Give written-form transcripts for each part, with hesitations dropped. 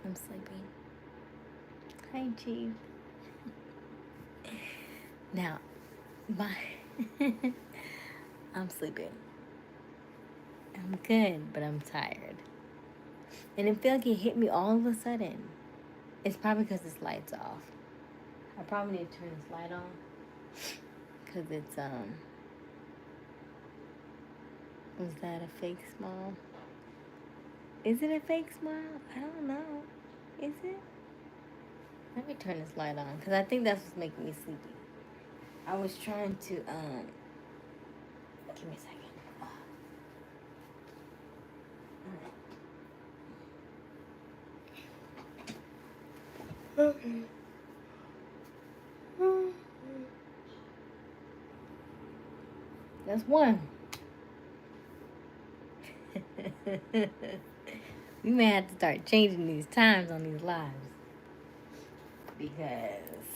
I'm sleeping. Hi, Chief. Now, I'm sleeping. I'm good, but I'm tired. And it felt like it hit me all of a sudden. It's probably because this light's off. I probably need to turn this light on. Because it's, was that a fake smile? Is it a fake smile? I don't know. Is it? Let me turn this light on. Because I think that's what's making me sleepy. I was trying to, give me a second. Okay. That's one. We may have to start changing these times on these lives. Because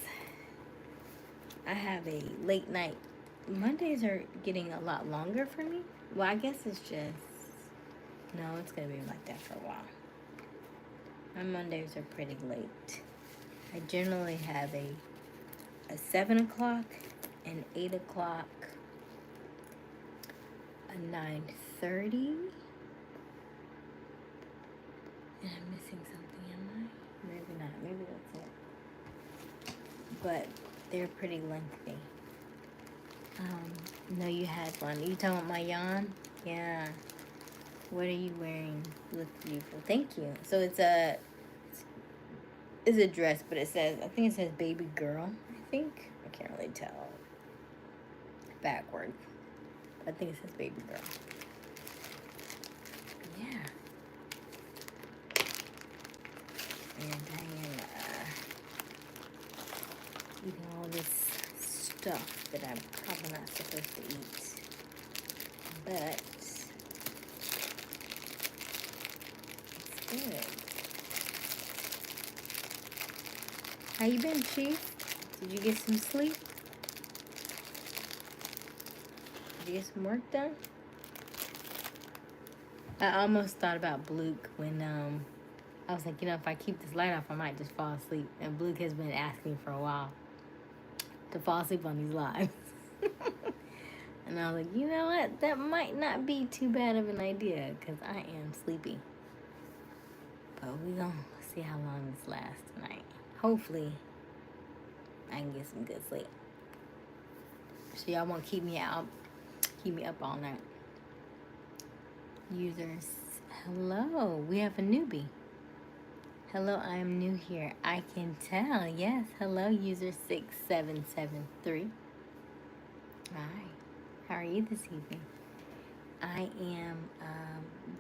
I have a late night. Mondays are getting a lot longer for me. Well, I guess it's just... No, it's going to be like that for a while. My Mondays are pretty late. I generally have a 7 o'clock, an 8 o'clock, a 9:30. And I'm missing something, am I? Maybe not. Maybe that's it. But they're pretty lengthy. No, you had one. You talking about my yawn? Yeah. What are you wearing? You look beautiful. Thank you. So it's a dress, but it says, I think it says baby girl. I think. I can't really tell. Backward. I think it says baby girl. Yeah. And I am eating all this stuff that I'm probably not supposed to eat. But it's good. How you been, Chief? Did you get some sleep? Did you get some work done? I almost thought about Bluke when I was like, if I keep this light off, I might just fall asleep. And Bluke has been asking for a while to fall asleep on these lives. And I was like, you know what? That might not be too bad of an idea because I am sleepy. But we're going to see how long this lasts tonight. Hopefully, I can get some good sleep. So y'all won't keep me up all night. Users, hello. We have a newbie. Hello, I am new here. I can tell. Yes. Hello, user 6773. Hi. How are you this evening? I am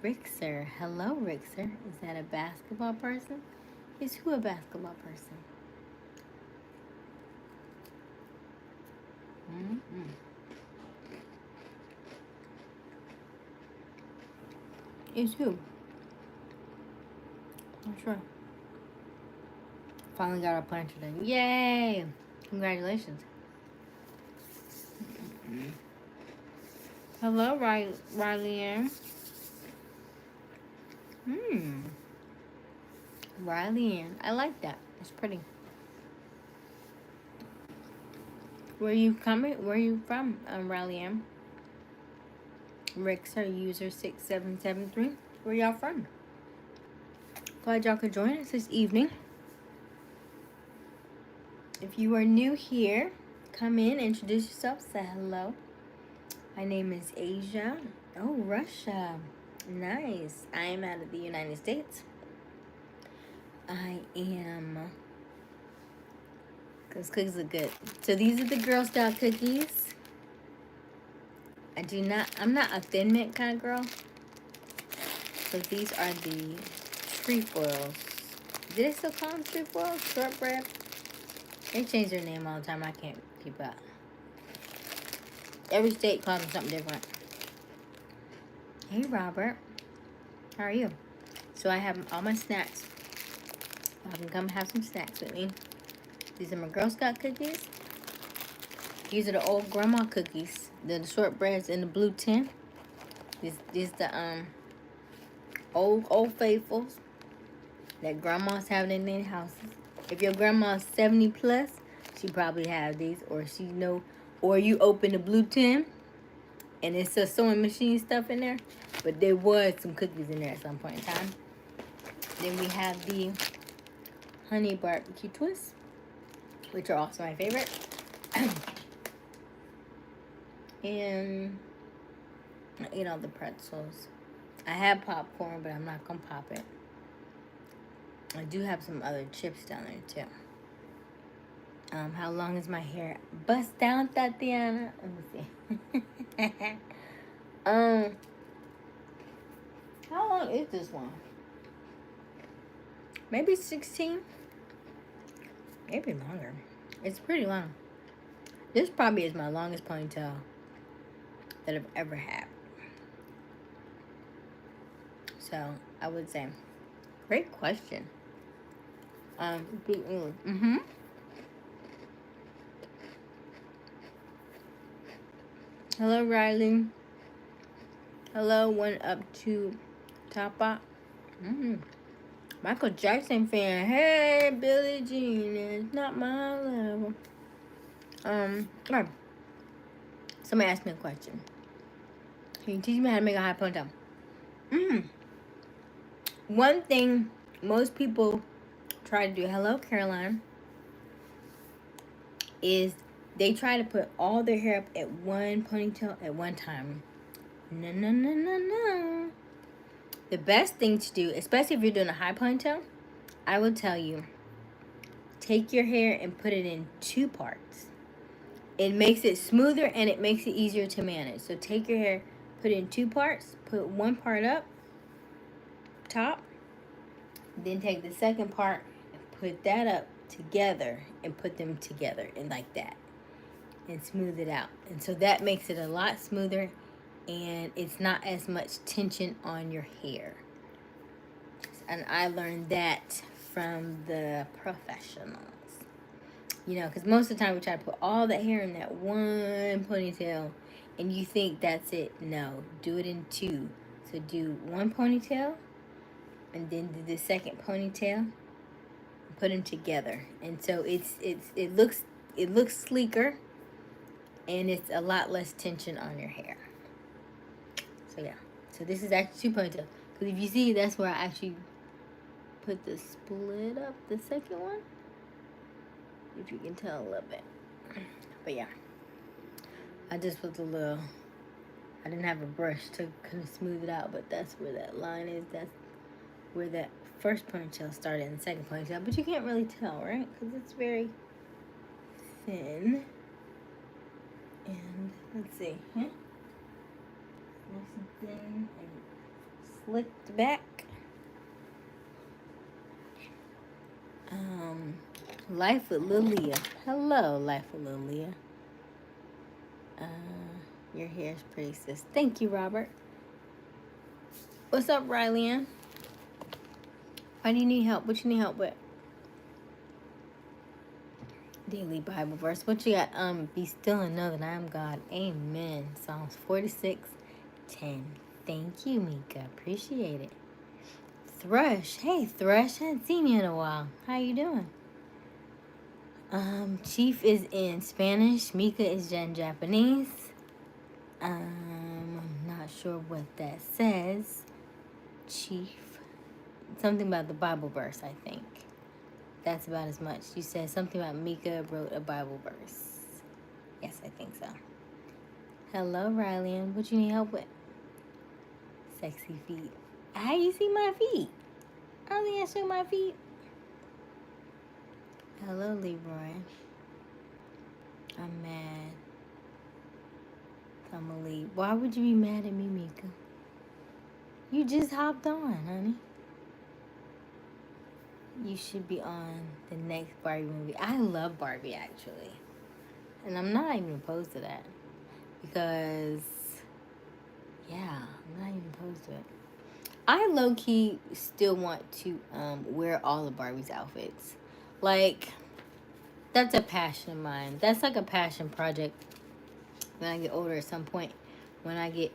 Rixer. Hello, Rixer. Is that a basketball person? Is who a basketball person? Mm-hmm. Is who? Not sure. Finally got our planter done. Yay! Congratulations. Mm-hmm. Hello, Riley Ann. Riley Ann. I like that. It's pretty. Where are you coming? Where are you from, Riley Ann? Rixer user 6773. Where y'all from? Glad y'all could join us this evening. If you are new here, come in, introduce yourself, say hello. My name is Aysia. Oh, Russia. Nice. I am out of the United States. I am... Those cookies look good. So these are the Girl Scout cookies. I'm not a Thin Mint kind of girl. So these are the trefoils. Do they still call them trefoils? Shortbread? They change their name all the time. I can't keep up. Every state calls them something different. Hey, Robert. How are you? So I have all my snacks. I can come have some snacks with me. These are my Girl Scout cookies. These are the old grandma cookies. They're the shortbreads in the blue tin. These the old faithfuls that grandmas have in their houses. If your grandma's 70 plus, she probably have these, or she know, or you open the blue tin and it's a sewing machine stuff in there. But there was some cookies in there at some point in time. Then we have the honey barbecue twists, which are also my favorite. And I eat all the pretzels. I have popcorn, but I'm not gonna pop it. I do have some other chips down there too. How long is my hair? Bust down, Tatiana. Let me see. How long is this one? Maybe 16. Maybe longer. It's pretty long. This probably is my longest ponytail that I've ever had. So I would say, great question. Hello, Riley. Hello, one up to Tapa. Michael Jackson fan. Hey, Billie Jean, it's not my level. Alright. Somebody asked me a question. Can you teach me how to make a high ponytail? One thing most people try to do, hello, Caroline, is they try to put all their hair up at one ponytail at one time. No. The best thing to do, especially if you're doing a high ponytail, I will tell you, take your hair and put it in 2 parts. It makes it smoother and it makes it easier to manage. So take your hair, put it in 2 parts, put one part up top, then take the second part and put that up together and put them together and like that and smooth it out. And so that makes it a lot smoother and it's not as much tension on your hair. And I learned that from the professionals. You know, because most of the time we try to put all the hair in that one ponytail and you think that's it. No, do it in 2. So do one ponytail and then do the second ponytail and put them together. And so it looks sleeker and it's a lot less tension on your hair. So yeah, so this is actually 2 ponytails. Because if you see, that's where I actually put the split up, the second one. If you can tell a little bit. But yeah, I just put I didn't have a brush to kind of smooth it out, but that's where that line is. That's where that first ponytail started and the second ponytail. But you can't really tell, right? Because it's very thin. And let's see. Nice and thin and slicked back. Life with Lilia. Hello, Life with Lilia. Your hair's pretty, sis. Thank you, Robert. What's up, Riley? Why do you need help? What you need help with? Daily Bible verse. What you got? Be still and know that I am God. Amen. Psalms 46:10. Thank you, Mika. Appreciate it. Thrush. Hey, Thrush. I haven't seen you in a while. How you doing? Chief is in Spanish. Mika is in Japanese. I'm not sure what that says. Chief. Something about the Bible verse, I think. That's about as much. You said something about Mika wrote a Bible verse. Yes, I think so. Hello, Riley. What you need help with? Sexy feet. How you see my feet? I don't think I show my feet. Hello, Leroy. I'm mad. I'm gonna leave. Why would you be mad at me, Mika? You just hopped on, honey. You should be on the next Barbie movie. I love Barbie, actually. And I'm not even opposed to that. Because, Yeah, I'm not even opposed to it. I low-key still want to wear all of Barbie's outfits. Like, that's a passion of mine. That's like a passion project when I get older at some point. When I get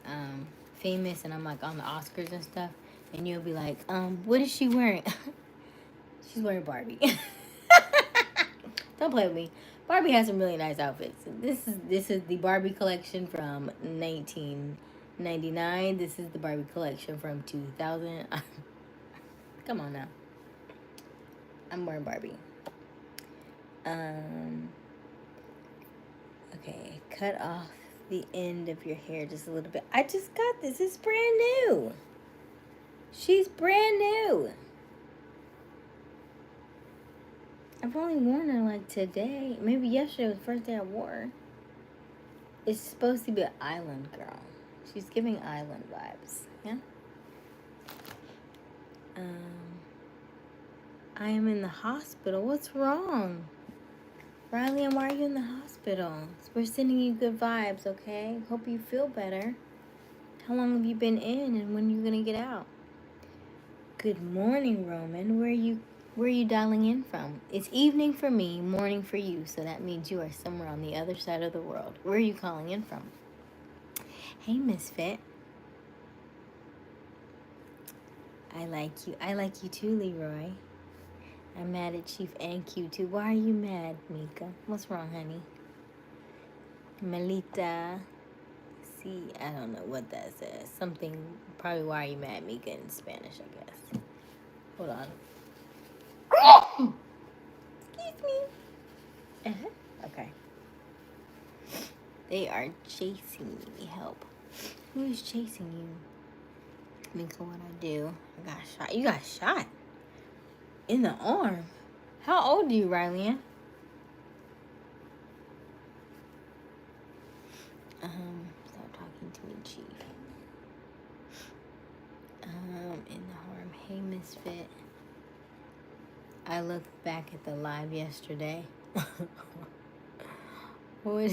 famous and I'm like on the Oscars and stuff, and you'll be like, what is she wearing? She's wearing Barbie. Don't play with me. Barbie has some really nice outfits. This is the Barbie collection from 1999. This is the Barbie collection from 2000. Come on now. I'm wearing Barbie. Okay, cut off the end of your hair just a little bit. I just got this. It's brand new. She's brand new. I've only worn her like today. Maybe yesterday was the first day I wore her. It's supposed to be an island girl. She's giving island vibes. Yeah. I am in the hospital. What's wrong? Riley, and why are you in the hospital? We're sending you good vibes, okay? Hope you feel better. How long have you been in, and when are you gonna get out? Good morning, Roman. Where are you dialing in from? It's evening for me, morning for you, so that means you are somewhere on the other side of the world. Where are you calling in from? Hey, Misfit. I like you. I like you too, Leroy. I'm mad at Chief and Q too. Why are you mad, Mika? What's wrong, honey? Melita. See, I don't know what that says. Something, probably why are you mad, Mika, in Spanish, I guess. Hold on. Excuse me. Okay. They are chasing me. Help. Who is chasing you? Mika, what I do? I got shot. You got shot? In the arm? How old are you, Riley? Stop talking to me, Chief. In the harm. Hey, Misfit. I looked back at the live yesterday. What?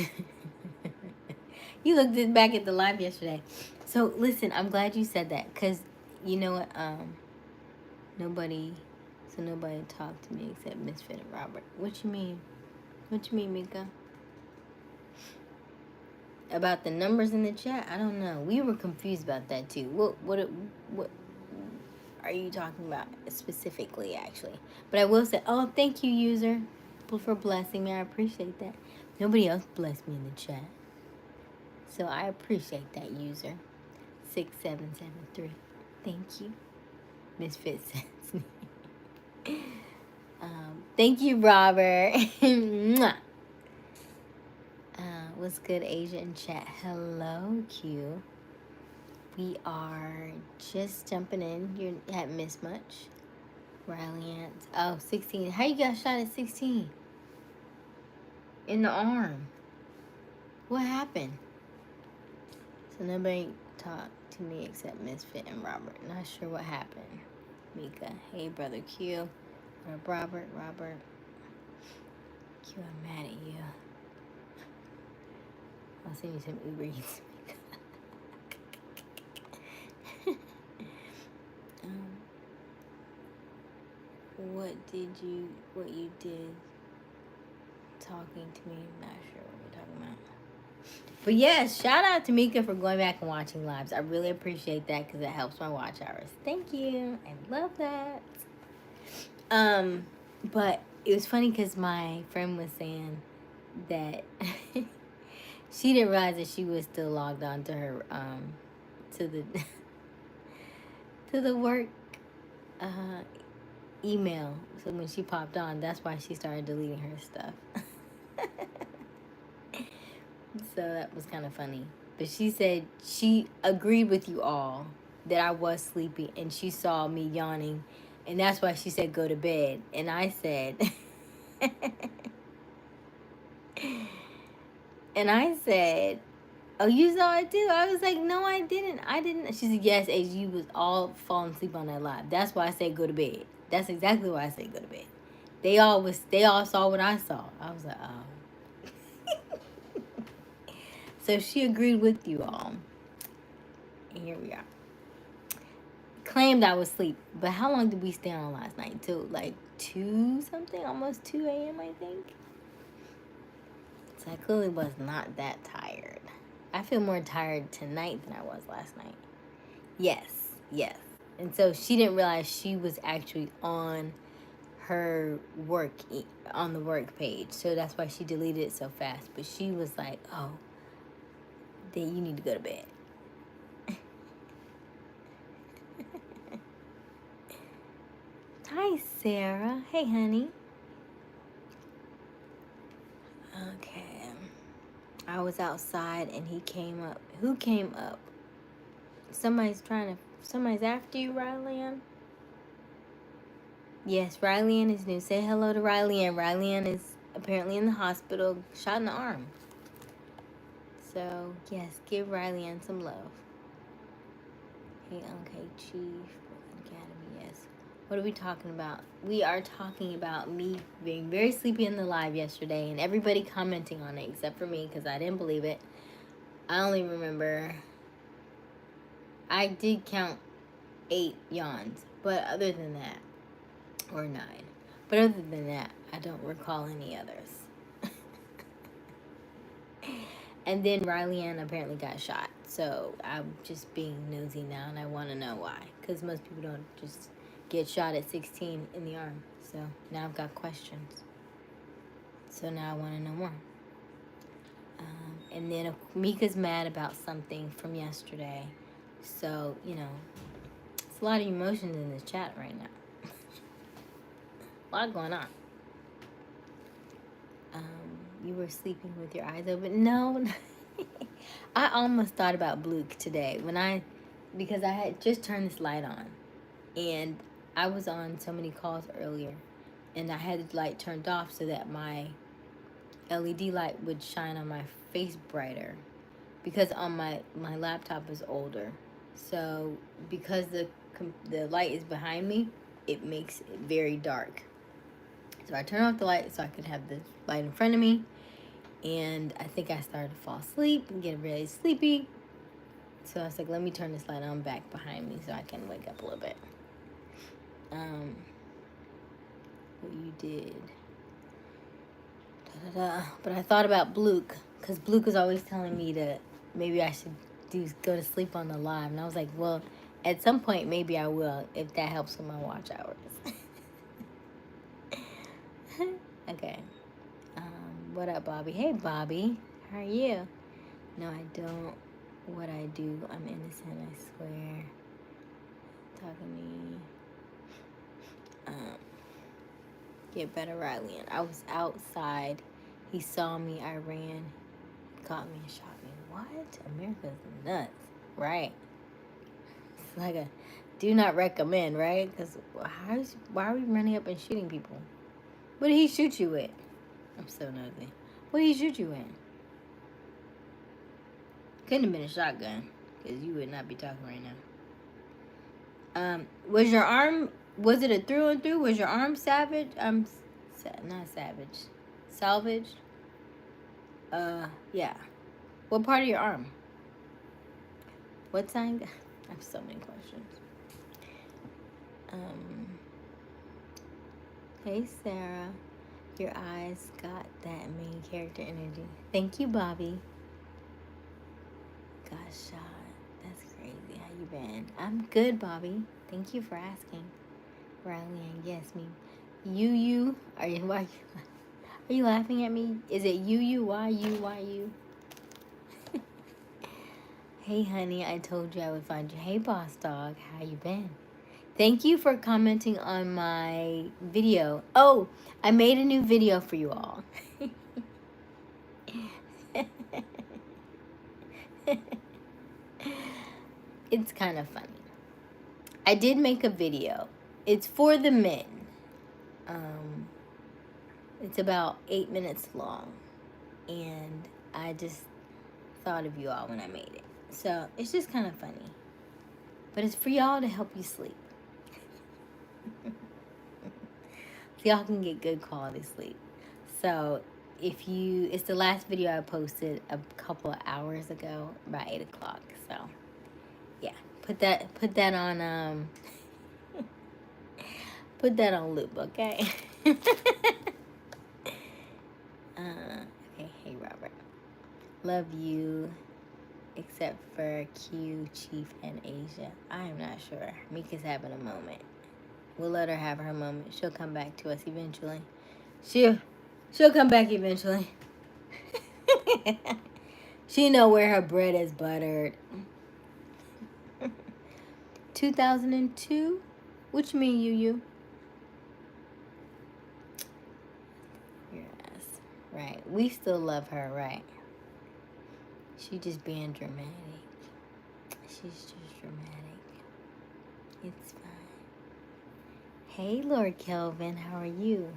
You looked back at the live yesterday. So, listen, I'm glad you said that. Because, you know what? Nobody talked to me except Misfit and Robert. What you mean? What you mean, Mika? About the numbers in the chat? I don't know. We were confused about that too. What are you talking about specifically, actually? But I will say, oh, thank you, user, for blessing me. I appreciate that. Nobody else blessed me in the chat, so I appreciate that, user. 6773. Thank you. Misfit says. Thank you, Robert. What's good, Asia in chat? Hello, Q. We are just jumping in. You haven't missed much. Riley Ants. Oh, 16. How you got shot at 16? In the arm. What happened? So nobody talked to me except Misfit and Robert. Not sure what happened. Mika. Hey, brother Q. Robert. Q, I'm mad at you. I'll send you some Uber Eats. What you did talking to me? I'm not sure what you're talking about. But yes, shout out to Mika for going back and watching lives. I really appreciate that because it helps my watch hours. Thank you. I love that. But it was funny because my friend was saying that she didn't realize that she was still logged on to her to the to the work email. So when she popped on, that's why she started deleting her stuff. So that was kind of funny. But she said she agreed with you all that I was sleepy, and she saw me yawning, and that's why she said go to bed. And I said oh, you saw it too? I was like, no, I didn't. She said, yes, as you was all falling asleep on that live. That's why I said go to bed. That's exactly why I said go to bed. They all saw what I saw. I was like, oh. So she agreed with you all. And here we are. Claimed I was asleep, but how long did we stay on last night? Till like 2 something, almost 2 a.m. I think. So I clearly was not that tired. I feel more tired tonight than I was last night. Yes. And so she didn't realize she was actually on her work, on the work page. So that's why she deleted it so fast. But she was like, oh, then you need to go to bed. Hi, Sarah. Hey, honey. Okay. I was outside and he came up. Who came up? Somebody's after you, Rylan? Yes, Rylan is new. Say hello to Rylan. Rylan is apparently in the hospital, shot in the arm. So, yes, give Rylan some love. Hey, okay, Chief. Academy, yes. What are we talking about? We are talking about me being very sleepy in the live yesterday and everybody commenting on it except for me because I didn't believe it. I only remember I did count 8 yawns, but other than that, or 9. But other than that, I don't recall any others. And then Riley Ann apparently got shot. So I'm just being nosy now and I want to know why. Because most people don't just get shot at 16 in the arm. So now I've got questions. So now I want to know more. And then Mika's mad about something from yesterday. So, you know, it's a lot of emotions in this chat right now. A lot going on. You were sleeping with your eyes open? No. I almost thought about Bluke today because I had just turned this light on. And I was on so many calls earlier. And I had the light turned off so that my LED light would shine on my face brighter. Because on my laptop is older. So because the light is behind me, it makes it very dark. So I turned off the light so I could have the light in front of me. And I think I started to fall asleep and get really sleepy. So I was like, let me turn this light on back behind me so I can wake up a little bit. What you did. But I thought about Bluke, because Bluke was always telling me that maybe I should go to sleep on the live. And I was like, well, at some point, maybe I will, if that helps with my watch hours. Okay. What up, Bobby? Hey, Bobby. How are you? No, I don't. What I do, I'm innocent, I swear. Talking to me. Get better, Riley. I was outside. He saw me. I ran. He caught me and shot me. What? America's nuts. Right. It's like a do not recommend, right? Because why are we running up and shooting people? What did he shoot you with? I'm so nosy. What did he shoot you with? Couldn't have been a shotgun, because you would not be talking right now. Was your arm, was it a through and through? Was your arm savage? Not savage. Salvaged? Yeah. What part of your arm? What sign? I have so many questions. Hey, Sarah. Your eyes got that main character energy. Thank you, Bobby. Got shot. That's crazy. How you been? I'm good, Bobby. Thank you for asking. Riley, and yes, me. You. Are you laughing at me? Is it you? Why you? Hey, honey. I told you I would find you. Hey, boss dog. How you been? Thank you for commenting on my video. Oh, I made a new video for you all. It's kind of funny. I did make a video. It's for the men. It's about 8 minutes long. And I just thought of you all when I made it. So it's just kind of funny. But it's for y'all to help you sleep. So y'all can get good quality sleep. So it's the last video I posted a couple of hours ago, about 8 o'clock. So Yeah, put that on put that on loop, okay? Okay, hey Robert. Love you, except for Q, Chief, and Asia. I am not sure. Mika's having a moment. We'll let her have her moment. She'll come back to us eventually. She'll come back eventually. She know where her bread is buttered. 2002? What you mean, you? Yes. Right. We still love her, right? She just being dramatic. She's just dramatic. It's fine. Hey, Lord Kelvin, how are you?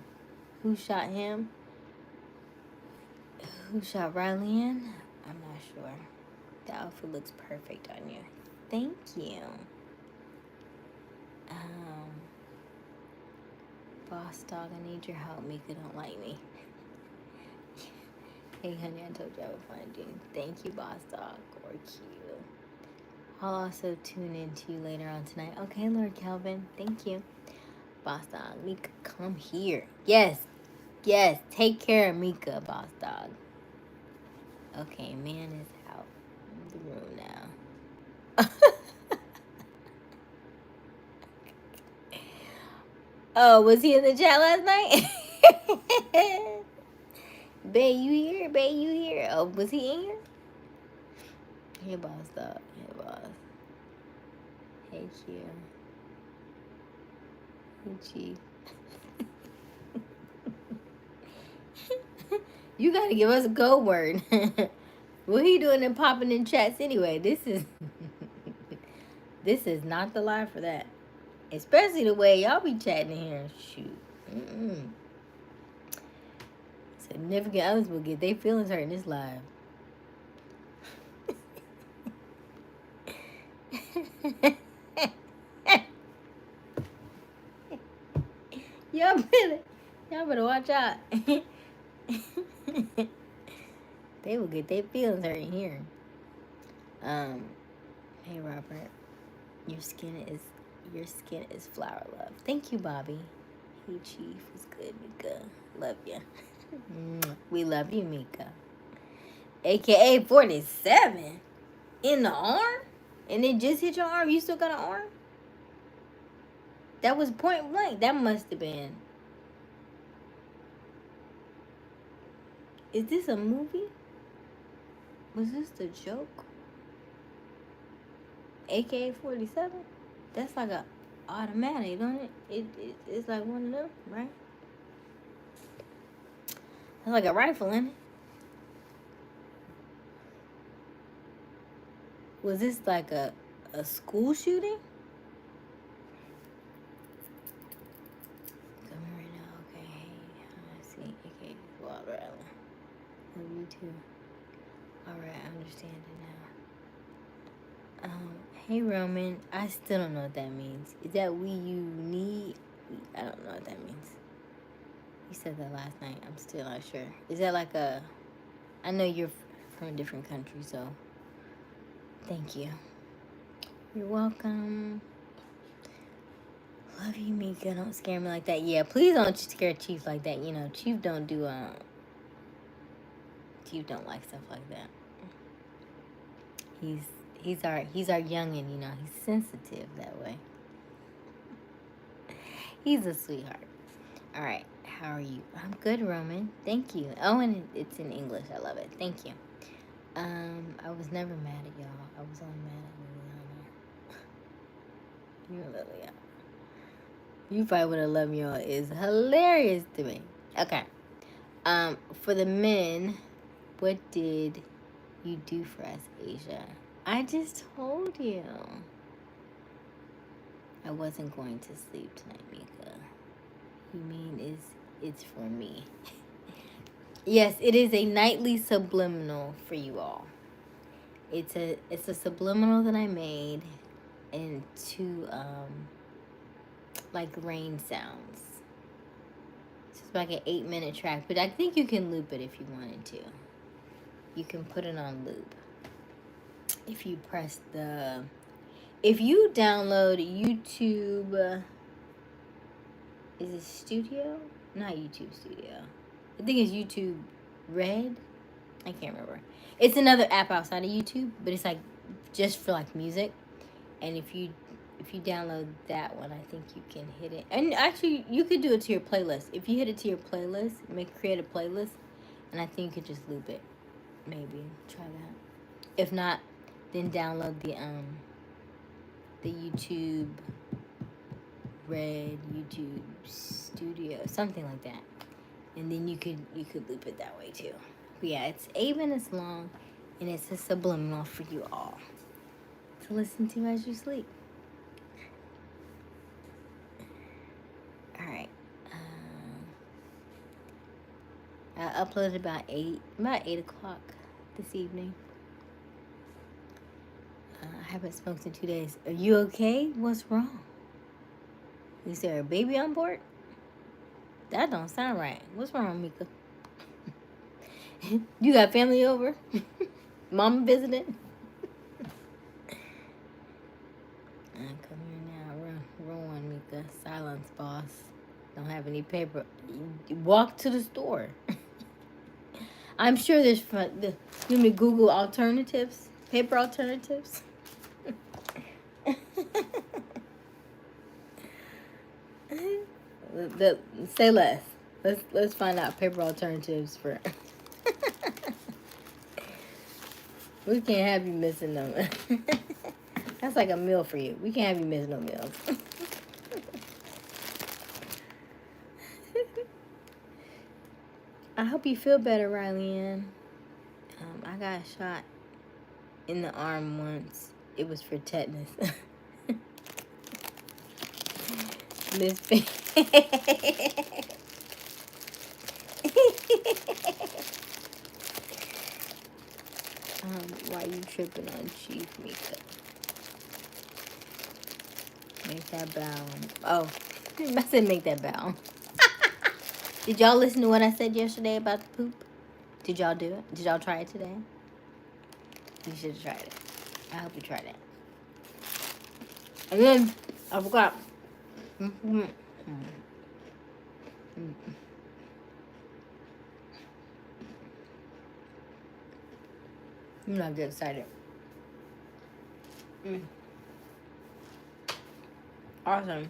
Who shot him? Who shot Rylian? I'm not sure. The outfit looks perfect on you. Thank you. Boss dog, I need your help. Mika don't like me. Hey, honey, I told you I would find you. Thank you, boss dog, or Q. I'll also tune in to you later on tonight. Okay, Lord Kelvin. Thank you. Boss dog, Mika, come here. Yes. Yes. Take care of Mika, boss dog. Okay, man is out of the room now. Oh, was he in the chat last night? Bae, you here? Bae, you here? Oh, was he in here? Hey, boss dog. Hey, boss. Hey, Q. Hey, Chief. You gotta give us a code word. What he doing and popping in chats anyway? This is this is not the live for that. Especially the way y'all be chatting in here. Shoot. Significant others will get their feelings hurt in this live. y'all better watch out. They will get their feelings hurt in here. Hey Robert, your skin is flower love. Thank you, Bobby. Hey Chief, it's good, Mika. Love ya. We love you, Mika. AKA 47 in the arm, and it just hit your arm. You still got an arm? That was point blank. That must have been. Is this a movie? Was this the joke? AKA 47? That's like a automatic, don't it? It's like one of them, right? That's like a rifle, isn't it? Was this like a school shooting? Coming right now, okay. I see. Okay, Water Island. Love you too. Alright, I understand it now. Hey Roman, I still don't know what that means. Is that we you need? I don't know what that means. You said that last night. I'm still not sure. Is that like a... I know you're from a different country, so... Thank you. You're welcome. Love you, Mika. Don't scare me like that. Yeah, please don't scare Chief like that. You know, Chief don't do, Chief don't like stuff like that. He's our youngin', you know. He's sensitive that way. He's a sweetheart. All right. How are you? I'm good, Roman. Thank you. Oh, and it's in English. I love it. Thank you. I was never mad at y'all. I was only mad at Liliana. You're Liliana. You probably would have loved y'all. Is hilarious to me. Okay. For the men, what did you do for us, Asia? I just told you. I wasn't going to sleep tonight, Mika. You mean it's for me? Yes, it is a nightly subliminal for you all. It's a subliminal that I made into like rain sounds. It's like an 8-minute track, but I think you can loop it if you wanted to. You can put it on loop if you press the if you download YouTube, is it Studio? Not YouTube Studio. I think it's YouTube Red. I can't remember. It's another app outside of YouTube, but it's like just for like music. And if you download that one, I think you can hit it. And actually, you could do it to your playlist. If you hit it to your playlist, create a playlist, and I think you could just loop it. Maybe try that. If not, then download the YouTube Red, YouTube Studio, something like that, and then you could loop it that way too. But yeah, it's 8 minutes long, and it's a subliminal for you all to listen to as you sleep. All right, I uploaded about 8 o'clock this evening. I haven't smoked in 2 days. Are you okay? What's wrong? Is there a baby on board? That don't sound right. What's wrong, Mika? You got family over? Mama visiting? Come here now. Roll on, Mika. Silence, boss. Don't have any paper. Walk to the store. I'm sure there's you want me to Google alternatives? Paper alternatives? Say less. Let's find out paper alternatives for. We can't have you missing them. That's like a meal for you. We can't have you missing no meals. I hope you feel better, Riley-Ann. I got a shot in the arm once. It was for tetanus. Miss why you tripping on Chief, Mika? Make that bow. Oh, I said make that bow. Did y'all listen to what I said yesterday about the poop? Did y'all do it? Did y'all try it today? You should have tried it. I hope you tried it. And then, I forgot. I'm not get excited. Awesome.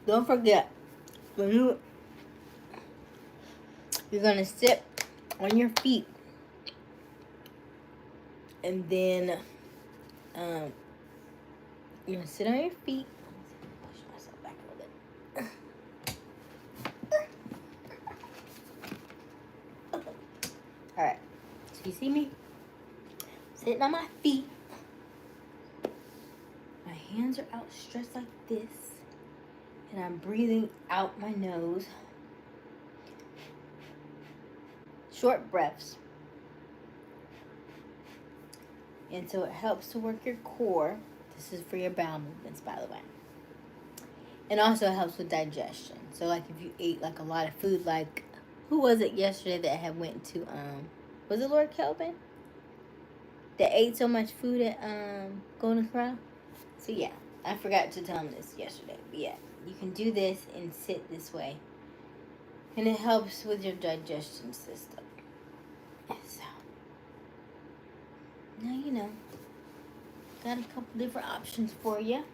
Don't forget, when you're gonna sit on your feet, and then you're gonna sit on your feet. Push myself back a little bit. All right. So you see me sitting on my feet. My hands are outstretched like this, and I'm breathing out my nose. Short breaths. And so it helps to work your core. This is for your bowel movements, by the way. And also it helps with digestion. So like if you ate like a lot of food, like who was it yesterday that had went to was it Lord Kelvin? That ate so much food at Golden Corral? So yeah, I forgot to tell him this yesterday. But yeah, you can do this and sit this way. And it helps with your digestion system. So now you know. Got a couple different options for you.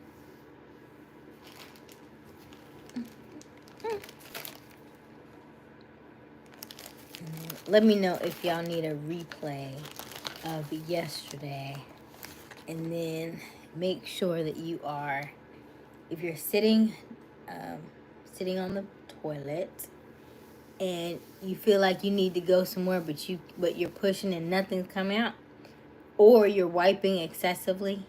Let me know if y'all need a replay of yesterday. And then make sure that you are, if you're sitting on the toilet and you feel like you need to go somewhere, but you're pushing and nothing's coming out, or you're wiping excessively,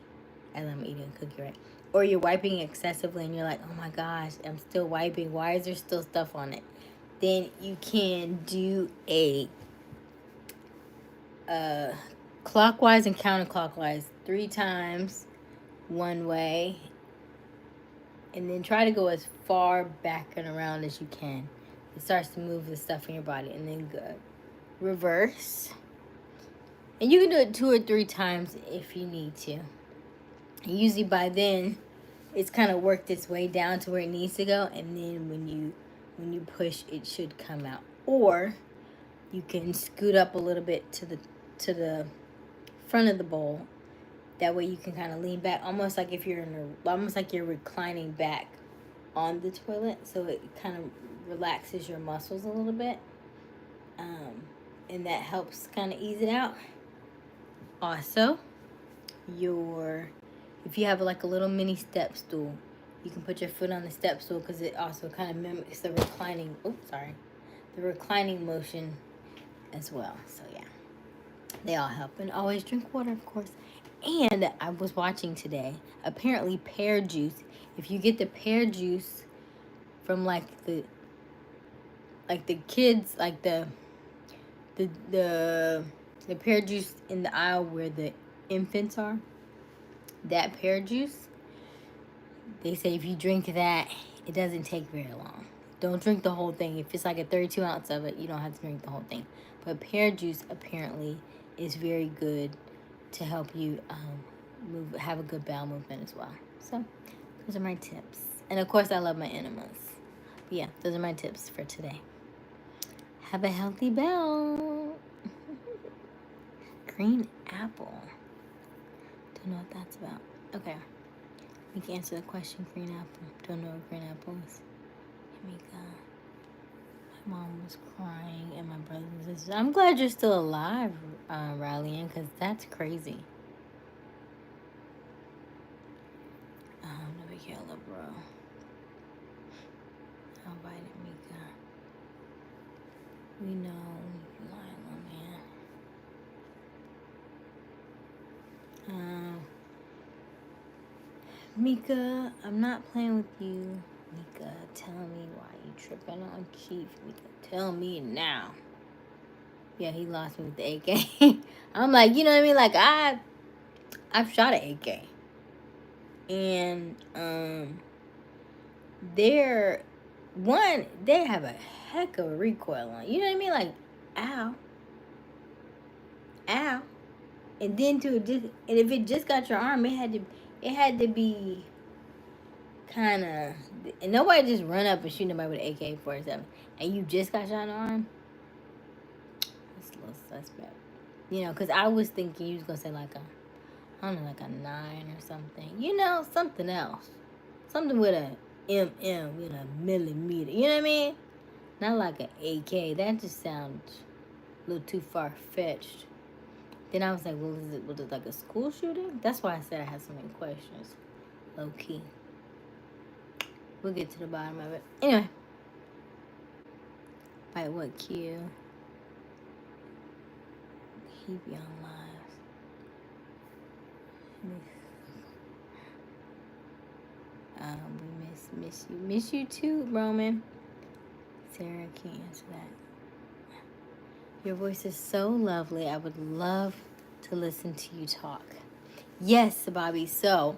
and I'm eating a cookie, right? Or you're wiping excessively and you're like, oh my gosh, I'm still wiping. Why is there still stuff on it? Then you can do a clockwise and counterclockwise 3 times one way, and then try to go as far back and around as you can. It starts to move the stuff in your body, and then go reverse, And you can do it 2 or 3 times if you need to. And usually by then, it's kind of worked its way down to where it needs to go. And then when you push, it should come out. Or you can scoot up a little bit to the front of the bowl. That way you can kind of lean back, almost like if you're almost like you're reclining back on the toilet. So it kind of relaxes your muscles a little bit. And that helps kind of ease it out. Also, if you have like a little mini step stool, you can put your foot on the step stool because it also kind of mimics the reclining. The reclining motion as well. So yeah, they all help. And always drink water, of course. And I was watching today. Apparently, pear juice. If you get the pear juice from like the kids, like the pear juice in the aisle where the infants are, that pear juice, they say if you drink that, it doesn't take very long. Don't drink the whole thing. If it's like a 32 ounce of it, you don't have to drink the whole thing. But pear juice apparently is very good to help you have a good bowel movement as well. So those are my tips. And of course, I love my enemas. But yeah, those are my tips for today. Have a healthy bowel. Green apple. Don't know what that's about. Okay. We can answer the question, green apple. Don't know what green apple is. Here we go. My mom was crying and my brothers and sisters. I'm glad you're still alive, Rallying, because that's crazy. Let me kill a bro. How invited Mika. We know you lying, man. Mika, I'm not playing with you. Mika, tell me why you tripping on Chief. Mika, tell me now. Yeah, he lost me with the AK. I'm like, you know what I mean? Like, I've shot an AK. And, they have a heck of a recoil on. You know what I mean? Like, ow. Ow. And then and if it just got your arm, it had to be kind of, and nobody just run up and shoot nobody with an AK-47, and you just got shot in the arm. That's a little suspect, because I was thinking you was gonna say like like a 9 or something, something else, something with a with a millimeter, you know what I mean? Not like an AK. That just sounds a little too far-fetched. Then I was like, well, was it like a school shooting? That's why I said I had so many questions. Low key. We'll get to the bottom of it. Anyway. By what Q? He be on live. We miss you. Miss you too, Roman. Sarah can't answer that. Your voice is so lovely. I would love to listen to you talk. Yes, Bobby. So,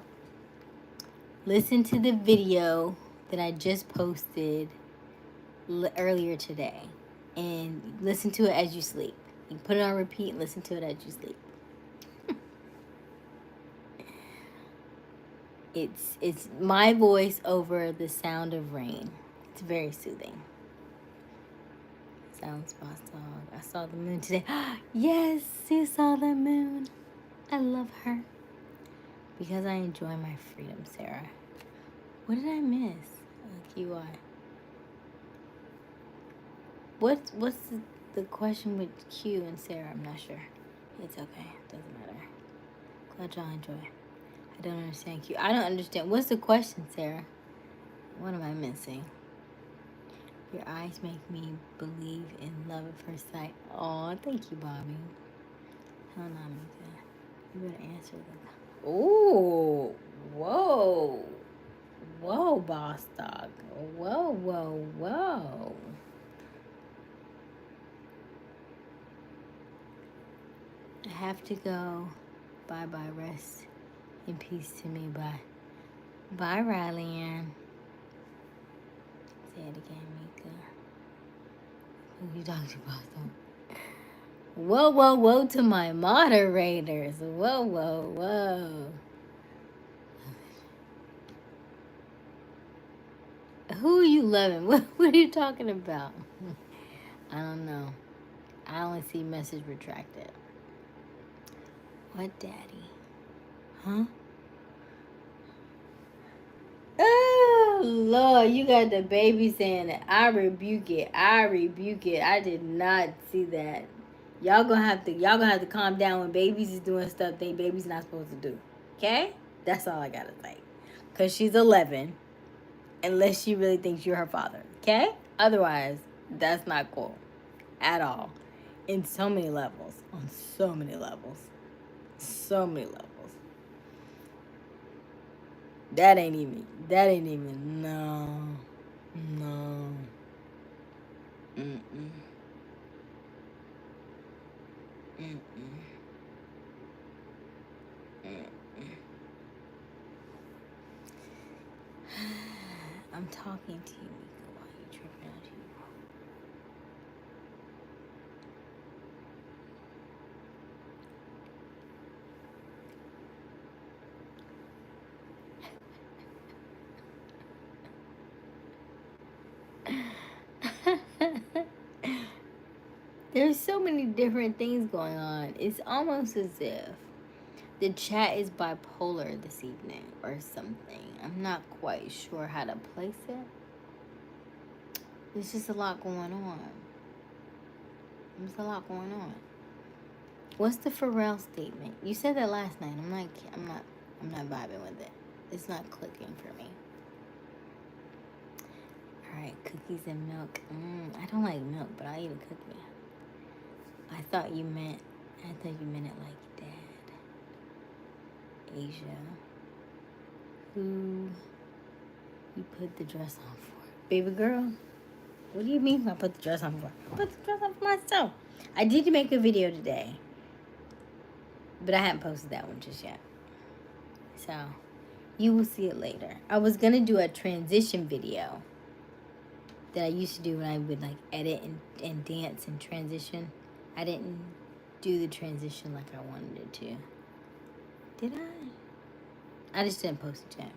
listen to the video that I just posted earlier today. And listen to it as you sleep. You can put it on repeat and listen to it as you sleep. It's my voice over the sound of rain. It's very soothing. Sounds boss dog. I saw the moon today. Yes, you saw the moon. I love her. Because I enjoy my freedom, Sarah. What did I miss? QI. What's the question with Q and Sarah? I'm not sure. It's okay. Doesn't matter. Glad y'all enjoy. I don't understand Q. I don't understand. What's the question, Sarah? What am I missing? Your eyes make me believe in love at first sight. Oh, thank you, Bobby. Hell no, Mika. You better answer that. Ooh, whoa. Whoa, boss dog. Whoa. I have to go. Bye-bye. Rest in peace to me. Bye. Bye, Riley Ann. Say it again, Mika. Who you talking to, boss dog? Whoa, whoa, whoa to my moderators. Whoa, whoa, whoa. Who are you loving? What are you talking about? I don't know. I only see message retracted. What, daddy? Huh? Oh, Lord, you got the baby saying it. I rebuke it. I rebuke it. I did not see that. Y'all gonna have to calm down when babies is doing stuff they baby's not supposed to do. Okay? That's all I gotta say. Cause she's 11, unless she really thinks you're her father. Okay? Otherwise, that's not cool at all. In so many levels. On so many levels. So many levels. That ain't even, no. No. Mm-mm. Mm-mm. Mm-mm. I'm talking to you, Mika. Why are you tripping out here? There's so many different things going on. It's almost as if the chat is bipolar this evening or something. I'm not quite sure how to place it. There's just a lot going on. There's a lot going on. What's the Pharrell statement? You said that last night. I'm not vibing with it. It's not clicking for me. All right, cookies and milk. I don't like milk, but I'll eat a cookie. I thought you meant it like dad. Asia, who you put the dress on for? Baby girl, what do you mean I put the dress on for? I put the dress on for myself. I did make a video today, but I haven't posted that one just yet. So, you will see it later. I was going to do a transition video that I used to do when I would like edit and dance and transition. I didn't do the transition like I wanted it to. Did I? I just didn't post it yet.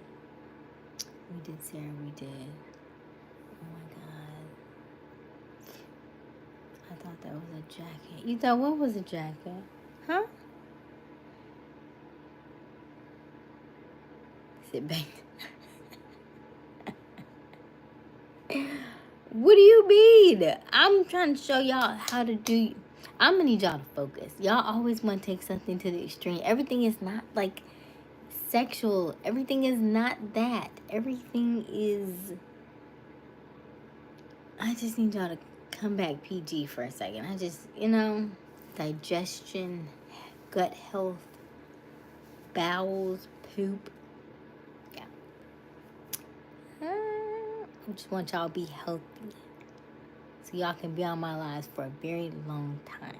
We did, Sarah. We did. Oh my God. I thought that was a jacket. You thought what was a jacket? Huh? Sit back. What do you mean? I'm trying to show y'all how to do. I'm gonna need y'all to focus. Y'all always want to take something to the extreme. Everything is not like sexual. Everything is not that. Everything is. I just need y'all to come back PG for a second. I just, digestion, gut health, bowels, poop. Yeah. I just want y'all to be healthy. So y'all can be on my lives for a very long time.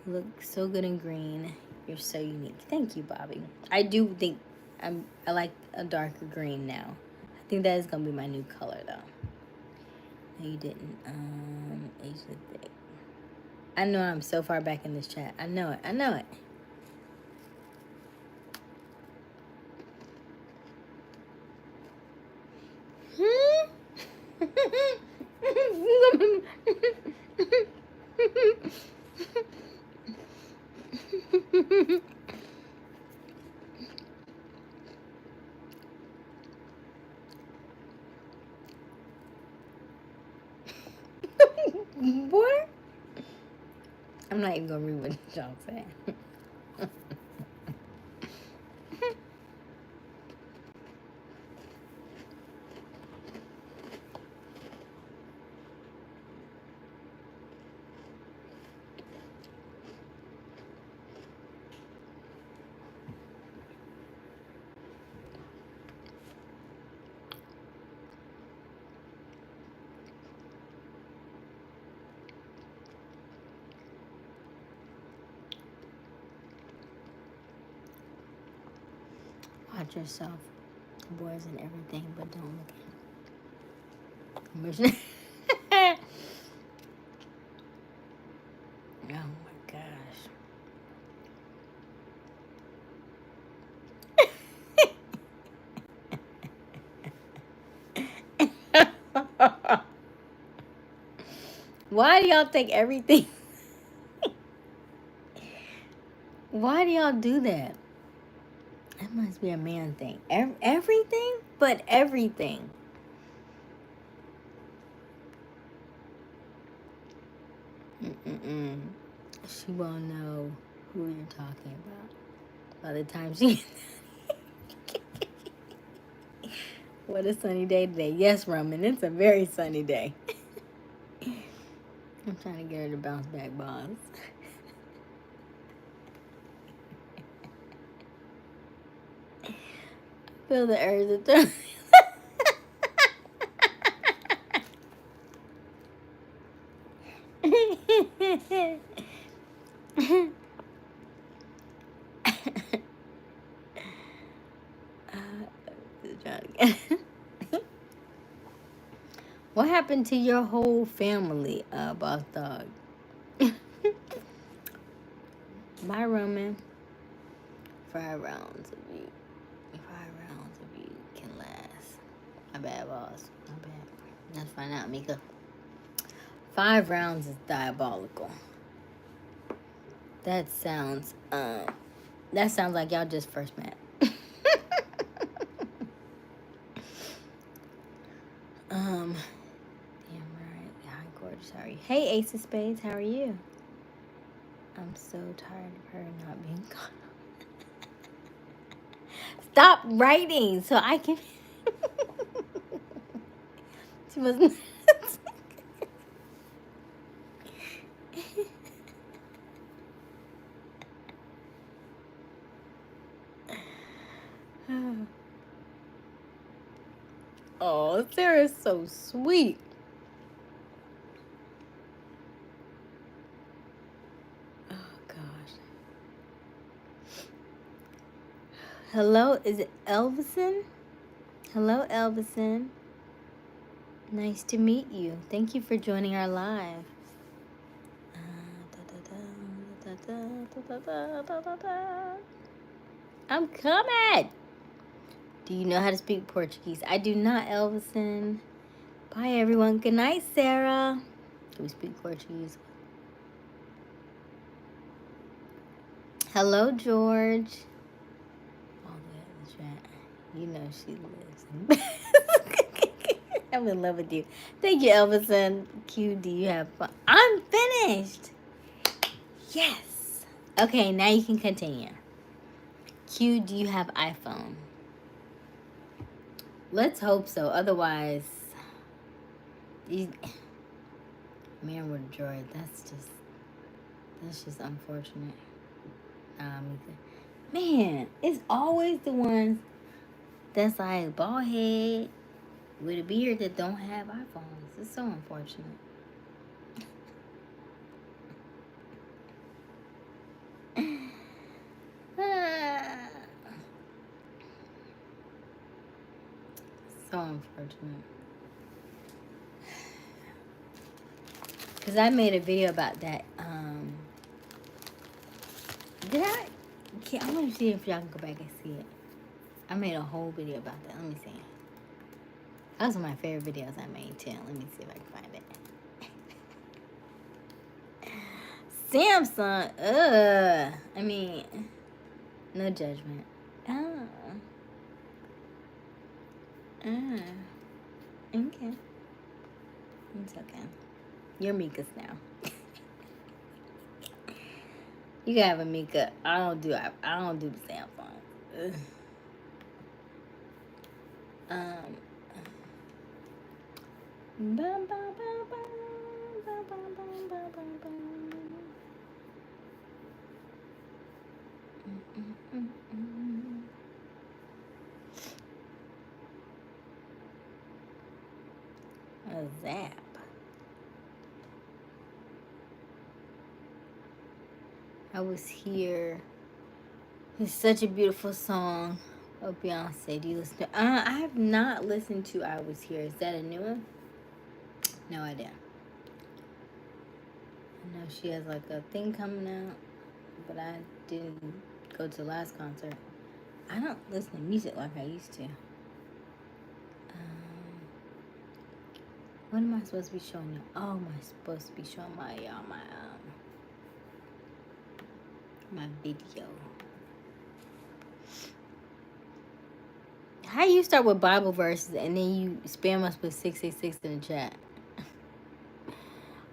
You look so good in green. You're so unique. Thank you, Bobby. I do think I like a darker green now. I think that is gonna be my new color though. No, you didn't. Asia thick. I know I'm so far back in this chat. I know it. What? I'm not even gonna read what y'all say. Watch yourself, boys and everything, but don't look at it. Why do y'all take everything? Why do y'all do that? That must be a man thing. Everything? But everything. Mm-mm-mm. She won't know who you're talking about by the time she... What a sunny day today. Yes, Roman, it's a very sunny day. I'm trying to get her to bounce back, boss. Feel the urge of throw. What happened to your whole family, boss dog? Bye, Roman. 5 rounds of you. 5 rounds of you can last. My bad, boss. My bad. Let's find out, Mika. 5 rounds is diabolical. That sounds like y'all just first met. Damn right. Hi, gorgeous. How are you? Hey, Aysia Smiles. How are you? I'm so tired of her not being caught. Stop writing so I can. She wasn't. Oh, Sarah's so sweet. Oh, gosh. Hello, is it Elvison? Hello, Elvison. Nice to meet you. Thank you for joining our live. I'm coming. Do you know how to speak Portuguese? I do not, Elvison. Bye, everyone. Good night, Sarah. Do we speak Portuguese? Hello, George. Oh, that's right. You know she lives. I'm in love with you. Thank you, Elvison. Q, do you have fun? I'm finished. Yes. Okay, now you can continue. Q, do you have iPhone? Let's hope so. Otherwise, man with a droid. That's just unfortunate. Man, it's always the ones that's like bald head with a beard that don't have iPhones. It's so unfortunate. So unfortunate. Because I made a video about that. Did I? I want to see if y'all can go back and see it. I made a whole video about that. Let me see. That was one of my favorite videos I made too. Let me see if I can find it. Samsung. I mean, no judgment. Okay. It's okay. You're Mika's now. You can have a Mika. I don't do the Samsung. Ugh. A zap. I was here. It's such a beautiful song. Oh, Beyonce, do you listen to? I have not listened to I Was Here. Is that a new one? No idea. I know she has like a thing coming out, but I didn't go to the last concert. I don't listen to music like I used to. What am I supposed to be showing you? Oh, am I supposed to be showing my video? How you start with Bible verses and then you spam us with 666 in the chat?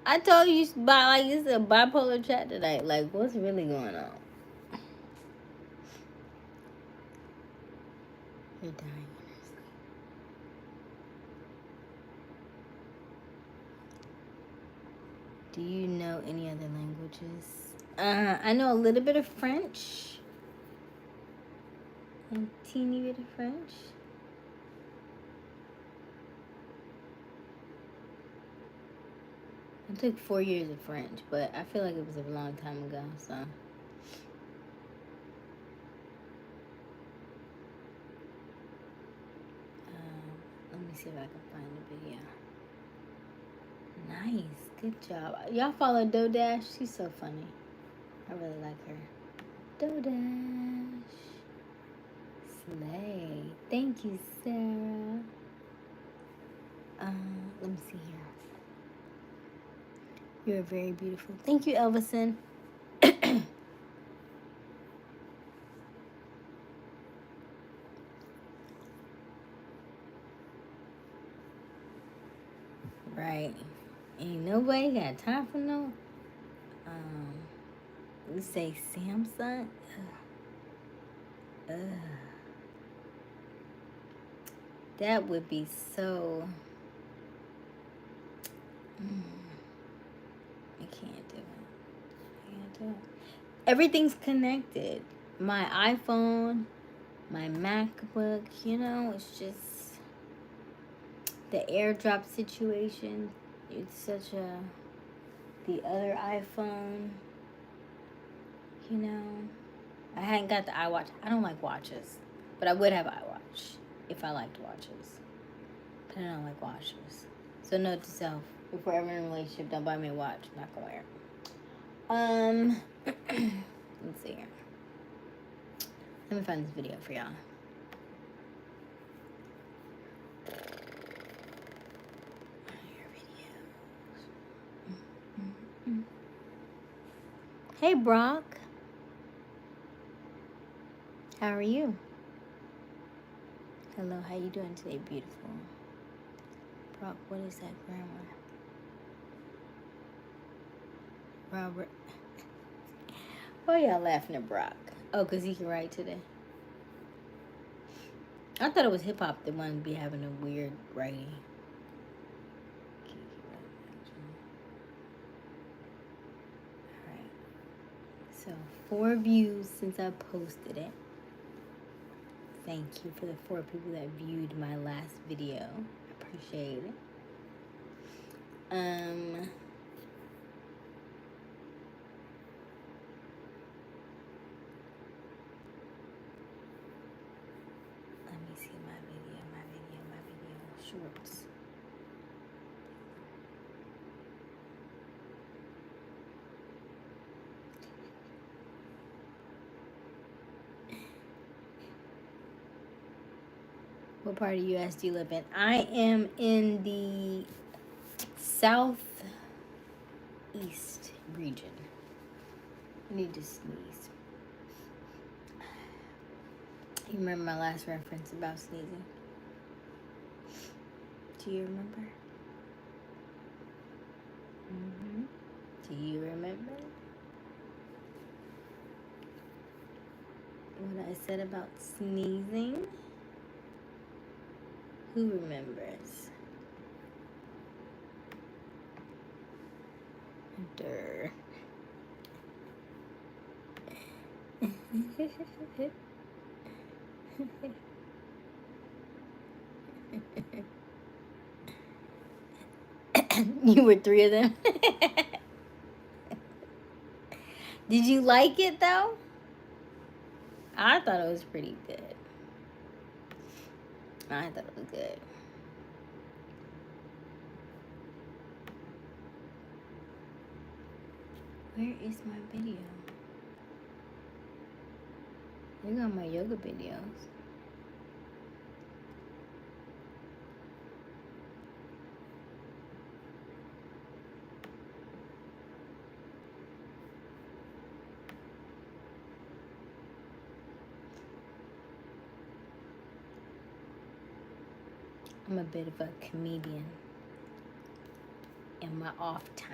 I told you like it's a bipolar chat tonight. Like, what's really going on? You're dying. Do you know any other languages? I know a little bit of French. A teeny bit of French. I took 4 years of French, but I feel like it was a long time ago, so. Let me see if I can find the video. Nice, good job. Y'all follow Dodash? She's so funny. I really like her. Dodash. Slay. Thank you, Sarah. Let me see here. You're very beautiful. Thank you, Elvison. Right. Ain't nobody got time for no. We say Samsung. That would be so. I can't do it. Everything's connected. My iPhone, my MacBook, it's just the AirDrop situation. It's such a. The other iPhone, I hadn't got the iWatch. I don't like watches, but I would have iWatch if I liked watches. But I don't like watches. So note to self, if we're ever in a relationship, don't buy me a watch. I'm not gonna wear it. Let's see here. Let me find this video for y'all. Hey, Brock. How are you? Hello, how you doing today, beautiful? Brock, what is that grammar? Robert. Why y'all laughing at Brock? Oh, because he can write today. I thought it was hip-hop that wanted to be having a weird writing. Alright. So, 4 views since I posted it. Thank you for the 4 people that viewed my last video. I appreciate it. Let me see my video shorts. What part of the U.S. do you live in? I am in the southeast region. I need to sneeze. You remember my last reference about sneezing? Do you remember? Do you remember what I said about sneezing? Who remembers? Durr. You were 3 of them. Did you like it though? I thought it was pretty good. I thought it was good. Where is my video? You got my yoga videos. I'm a bit of a comedian in my off time.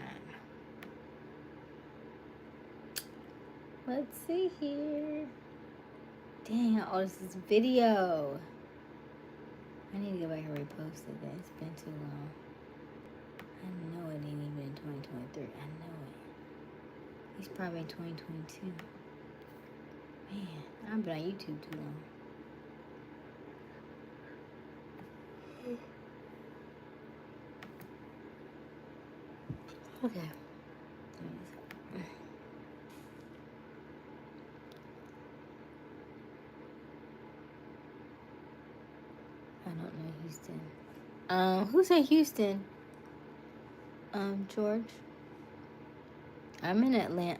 Let's see here. Dang, oh, this is video. I need to go back and repost it. It's been too long. I know it ain't even in 2023. I know it. He's probably in 2022. Man, I've been on YouTube too long. Okay. I don't know Houston. Who said Houston? George. I'm in Atlanta.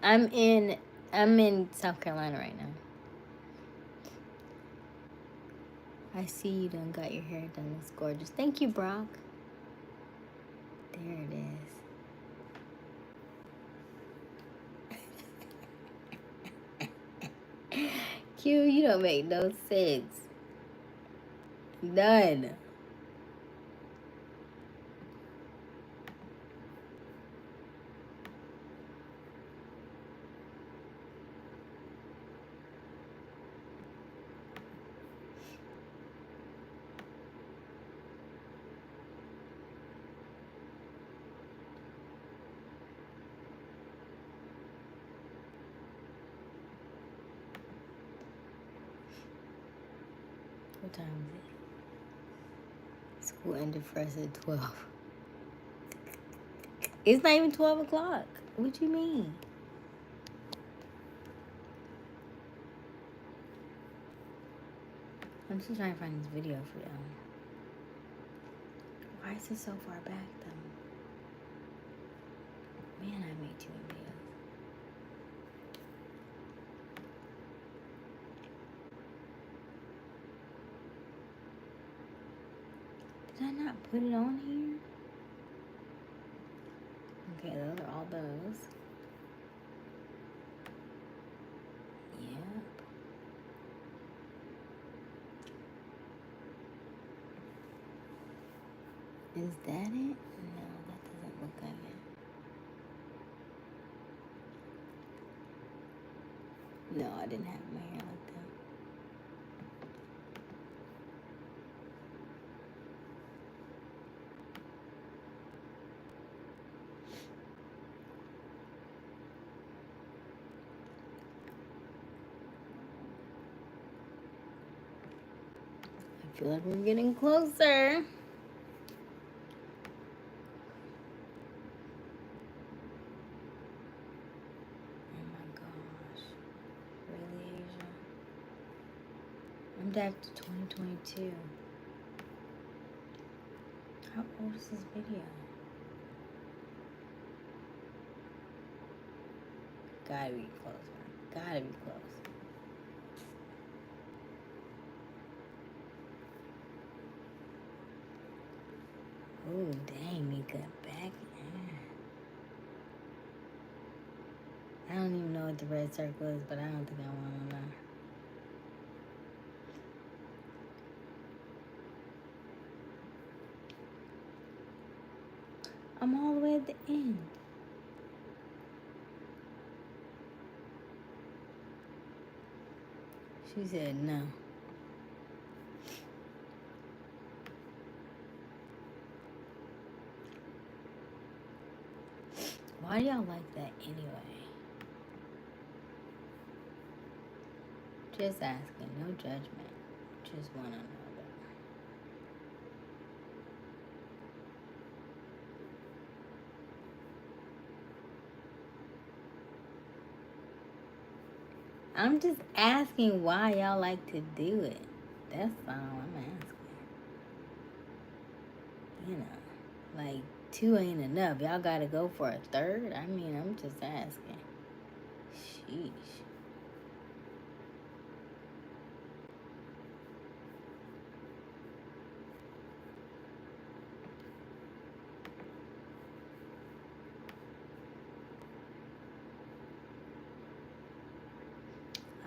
I'm in South Carolina right now. I see you done got your hair done. It's gorgeous. Thank you, Brock. There it is. Q, you don't make no sense. None. What time is it? School ended for us at 12. It's not even 12 o'clock. What you mean? I'm just trying to find this video for them. Why is it so far back though? Man, I made too many videos. Did I not put it on here? Okay, those are all those. Yep. Is that it? No, that doesn't look like it. No, I didn't have my hair like that. I feel like we're getting closer. Back to 2022. How old is this video? Gotta be close, man. Gotta be close. Oh, dang, Mika. Back. I don't even know what the red circle is, but I don't think I want to know. I'm all the way at the end. She said no. Why do y'all like that anyway? Just asking, no judgment. Just wanna know. I'm just asking why y'all like to do it. That's all I'm asking. You know, like 2 ain't enough. Y'all gotta go for a third? I mean, I'm just asking. Sheesh.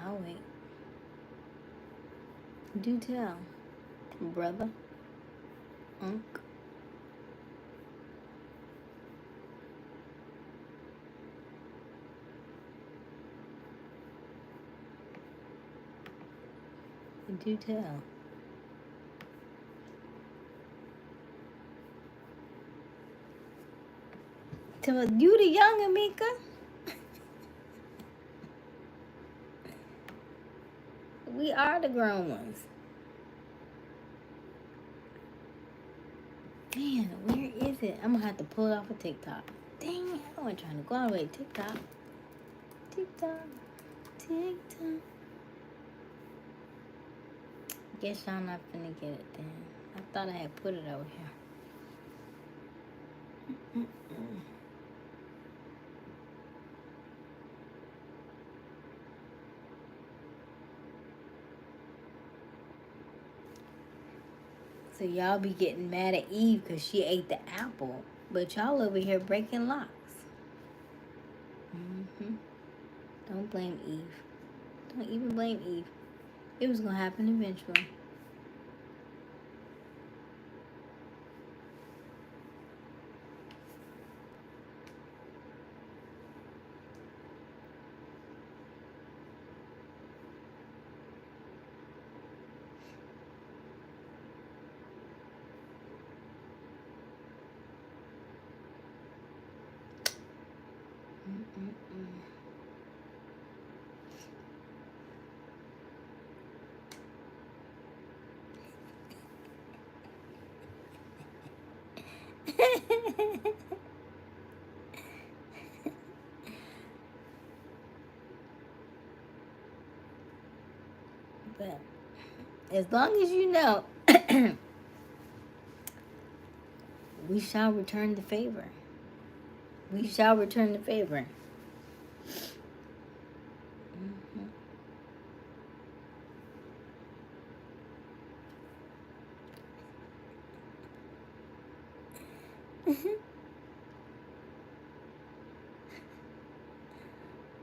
I'll wait. Do tell, brother. Unk. Do tell. Tell you the young Amika. We are the grown ones. Man, where is it? I'm gonna have to pull it off of TikTok. Dang it, I wasn't trying to go all the way to TikTok. TikTok. TikTok. Guess y'all not finna get it then. I thought I had put it over here. So y'all be getting mad at Eve because she ate the apple. But y'all over here breaking locks. Don't blame Eve. Don't even blame Eve. It was going to happen eventually. But as long as you know, we shall return the favor. We shall return the favor.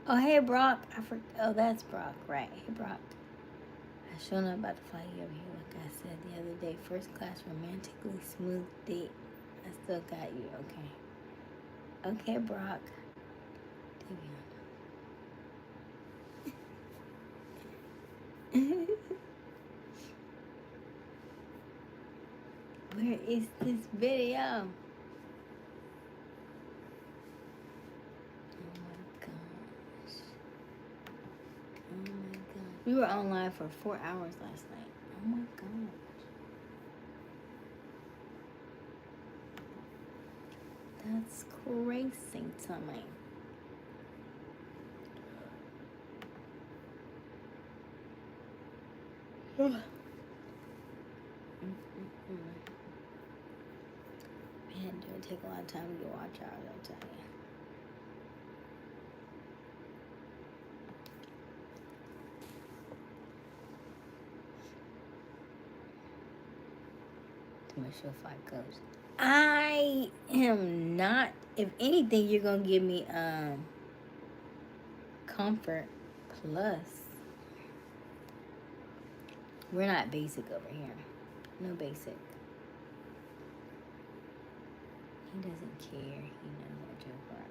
Oh, hey, Brock. Oh, that's Brock, right. Hey, Brock. I sure not about to fly you over here, like I said the other day. First class, romantically smooth date. I still got you, okay. Okay, Brock. Where is this video? We were on live for 4 hours last night. Oh my gosh. That's crazy to me. Man, it would take a lot of time to watch hours, I'll tell you. Show fight coach. I am not. If anything, you're gonna give me Comfort Plus. We're not basic over here. No basic. He doesn't care. He knows what you're for.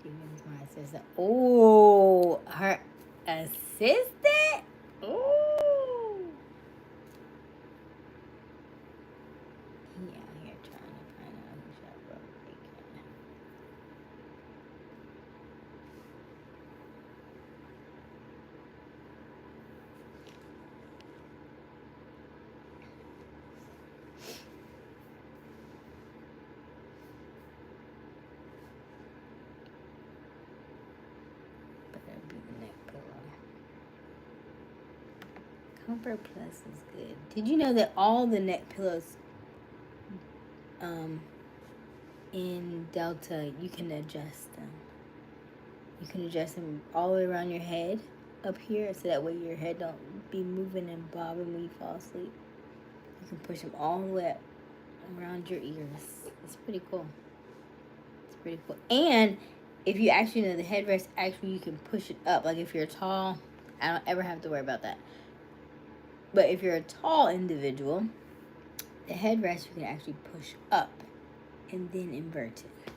Demons, my assistant. Oh, her assistant. Oh. Comfort Plus is good. Did you know that all the neck pillows in Delta, you can adjust them? You can adjust them all the way around your head up here, so that way your head don't be moving and bobbing when you fall asleep. You can push them all the way up around your ears. It's pretty cool. It's pretty cool. And if you actually know the headrest, actually you can push it up. Like if you're tall, I don't ever have to worry about that. But if you're a tall individual, the The headrest you can actually push up and then invert it.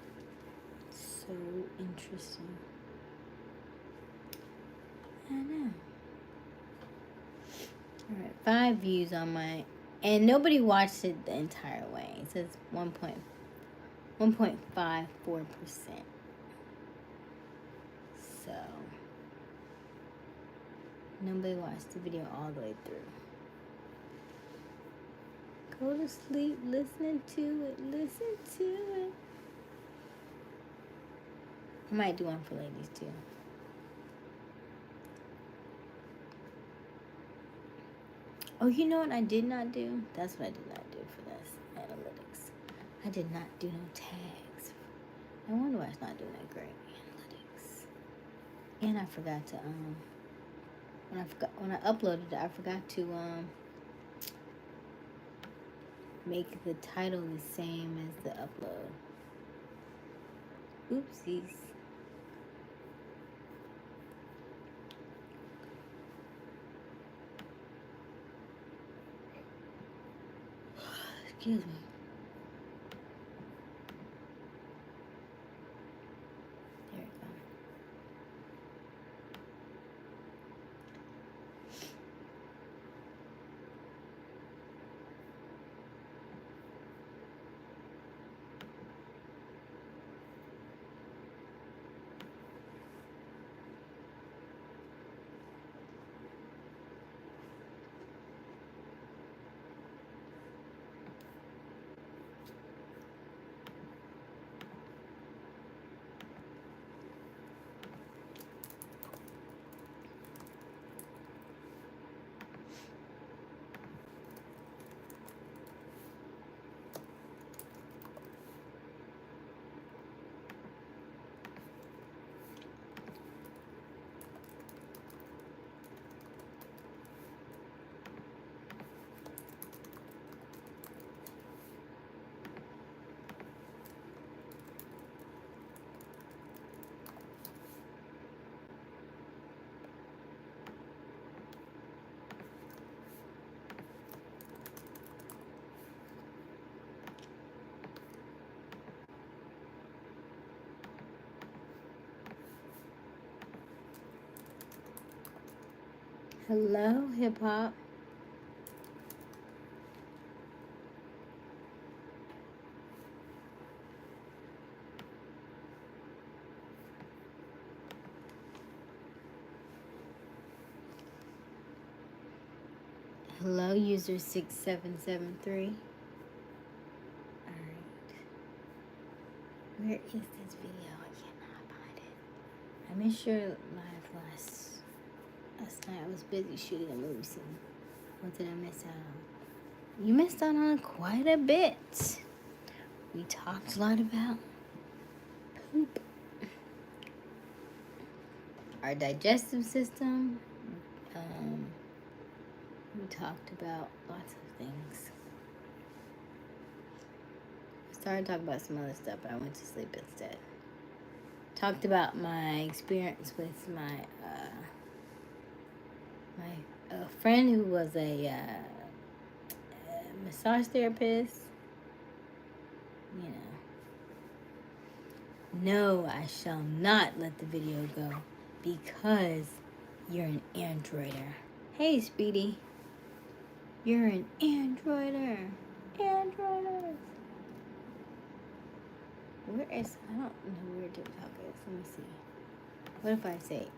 So interesting. I know. Alright, 5 views on my, and nobody watched it the entire way. It says 1.54%. So nobody watched the video all the way through. Go to sleep listening to it. Listen to it. I might do one for ladies too. Oh, you know what I did not do? That's what I did not do for this analytics. I did not do no tags. No wonder why it's not doing that great. Analytics. And I forgot to when I uploaded it, I forgot to make the title the same as the upload. Oopsies. Excuse me. There we go. Hello, hip hop. Hello, user 6773. Alright. Where is this video? I cannot find it. I missed your live last night. I was busy shooting a movie scene. What did I miss out on? You missed out on quite a bit. We talked a lot about poop. Our digestive system. We talked about lots of things. I started talking about some other stuff, but I went to sleep instead. Talked about my experience with my friend who was a massage therapist. You know. No, I shall not let the video go because you're an androider. Hey, Speedy. You're an androider. Androiders. Where is... I don't know where TikTok is. Let me see. What if I say...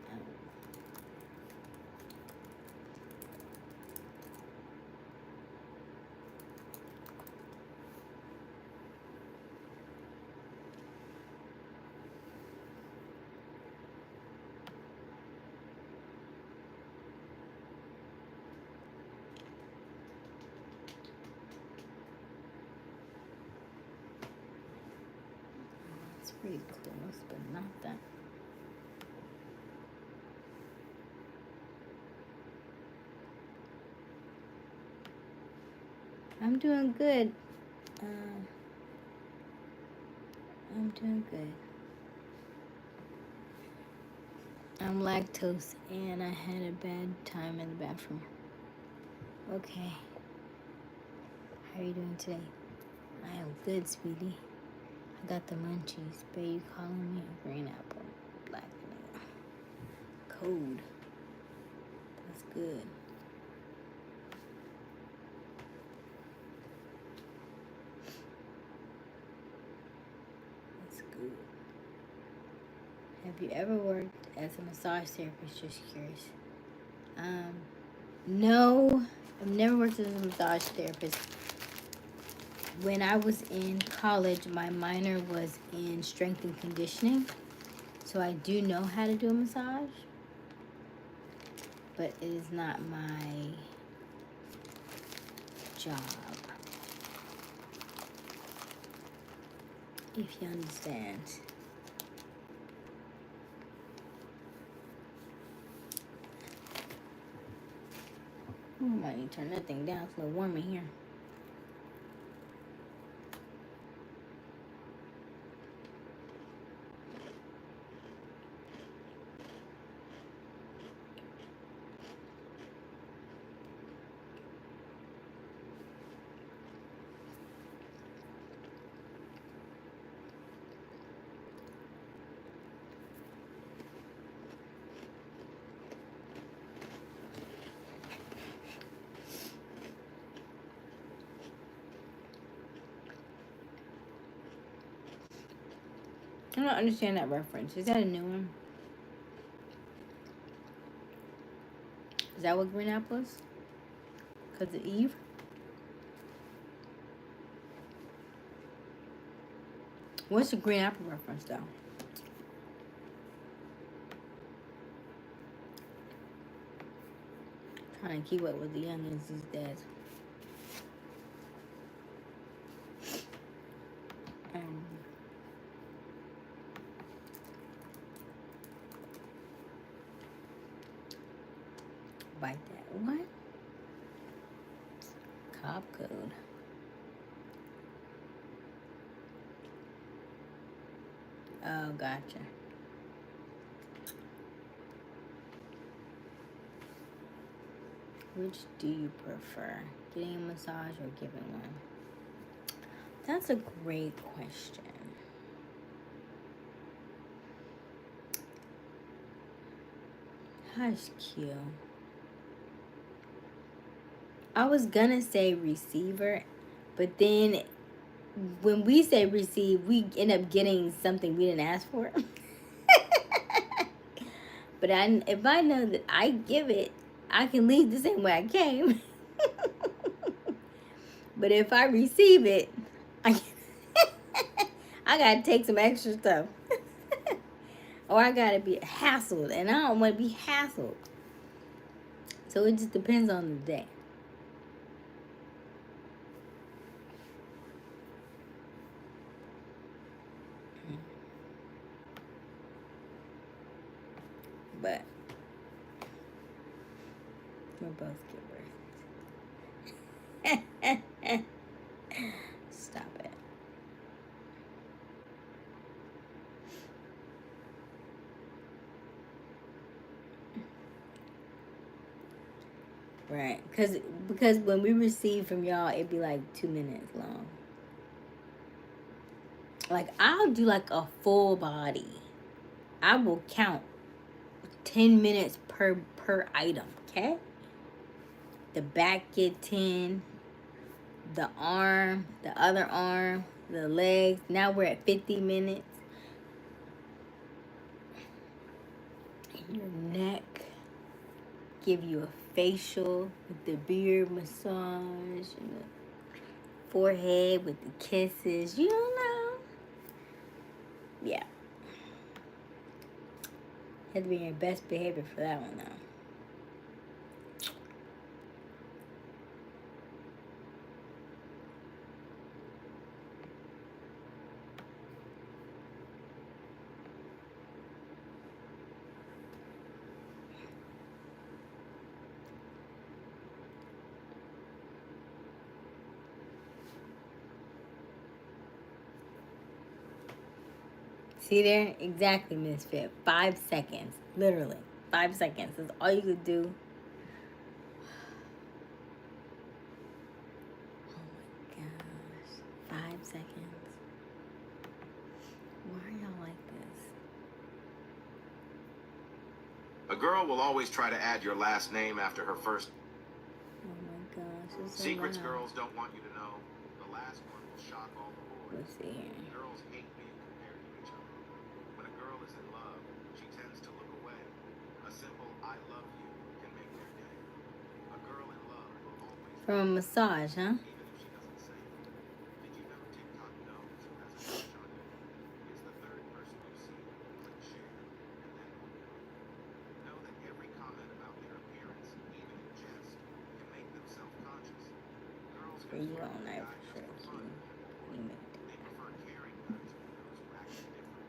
it's pretty close, but not that. I'm doing good. I'm doing good. I'm lactose and I had a bad time in the bathroom. Okay. How are you doing today? I am good, sweetie. I got the munchies. Babe, you calling me a green apple? Black banana. Code. That's good. That's good. Have you ever worked as a massage therapist? Just curious. No, I've never worked as a massage therapist. When I was in college, my minor was in strength and conditioning. So I do know how to do a massage, but it is not my job. If you understand. I might need to turn that thing down. It's a little warm in here. I don't understand that reference. Is that a new one? Is that what green apple is? Because of Eve? What's the green apple reference, though? Trying to keep up with the youngins these days. Bite that. What? Cop code. Oh, gotcha. Which do you prefer? Getting a massage or giving one? That's a great question. Hush, Q. I was gonna say receiver, but then when we say receive, we end up getting something we didn't ask for. But if I know that I give it, I can leave the same way I came. But if I receive it, I gotta take some extra stuff. Or I gotta be hassled, and I don't want to be hassled. So it just depends on the day. But we're both givers. Stop it. Right, because when we receive from y'all, it'd be like 2 minutes long. Like, I'll do like a full body. I will count 10 minutes per item, okay? The back get 10, the arm, the other arm, the legs. Now we're at 50 minutes. Your neck. Give you a facial with the beard massage and the forehead with the kisses. You don't know. Yeah. Have to be in your best behavior for that one, though. See there? Exactly, Misfit. 5 seconds. Literally. 5 seconds. That's all you could do. Oh seconds. Why are y'all like this? A girl will always try to add your last name after her first. Oh my gosh. It's so Secrets loud. girls don't want you to know. The last one will shock all the boys. Let's see here. Girls hate being compared to each other. When a girl is in love, she tends to look away. A simple "I love you" can make their day. A girl in love will always. From a massage, huh? Even if she doesn't say it. Did you know TikTok knows who has a crush on you? It's the third person you see. Click share, and then know that every comment about their appearance, even in jest, can make them self-conscious. Girls For can you flirt all with night guys for sure, just for fun. You make They prefer caring guys over those who act different.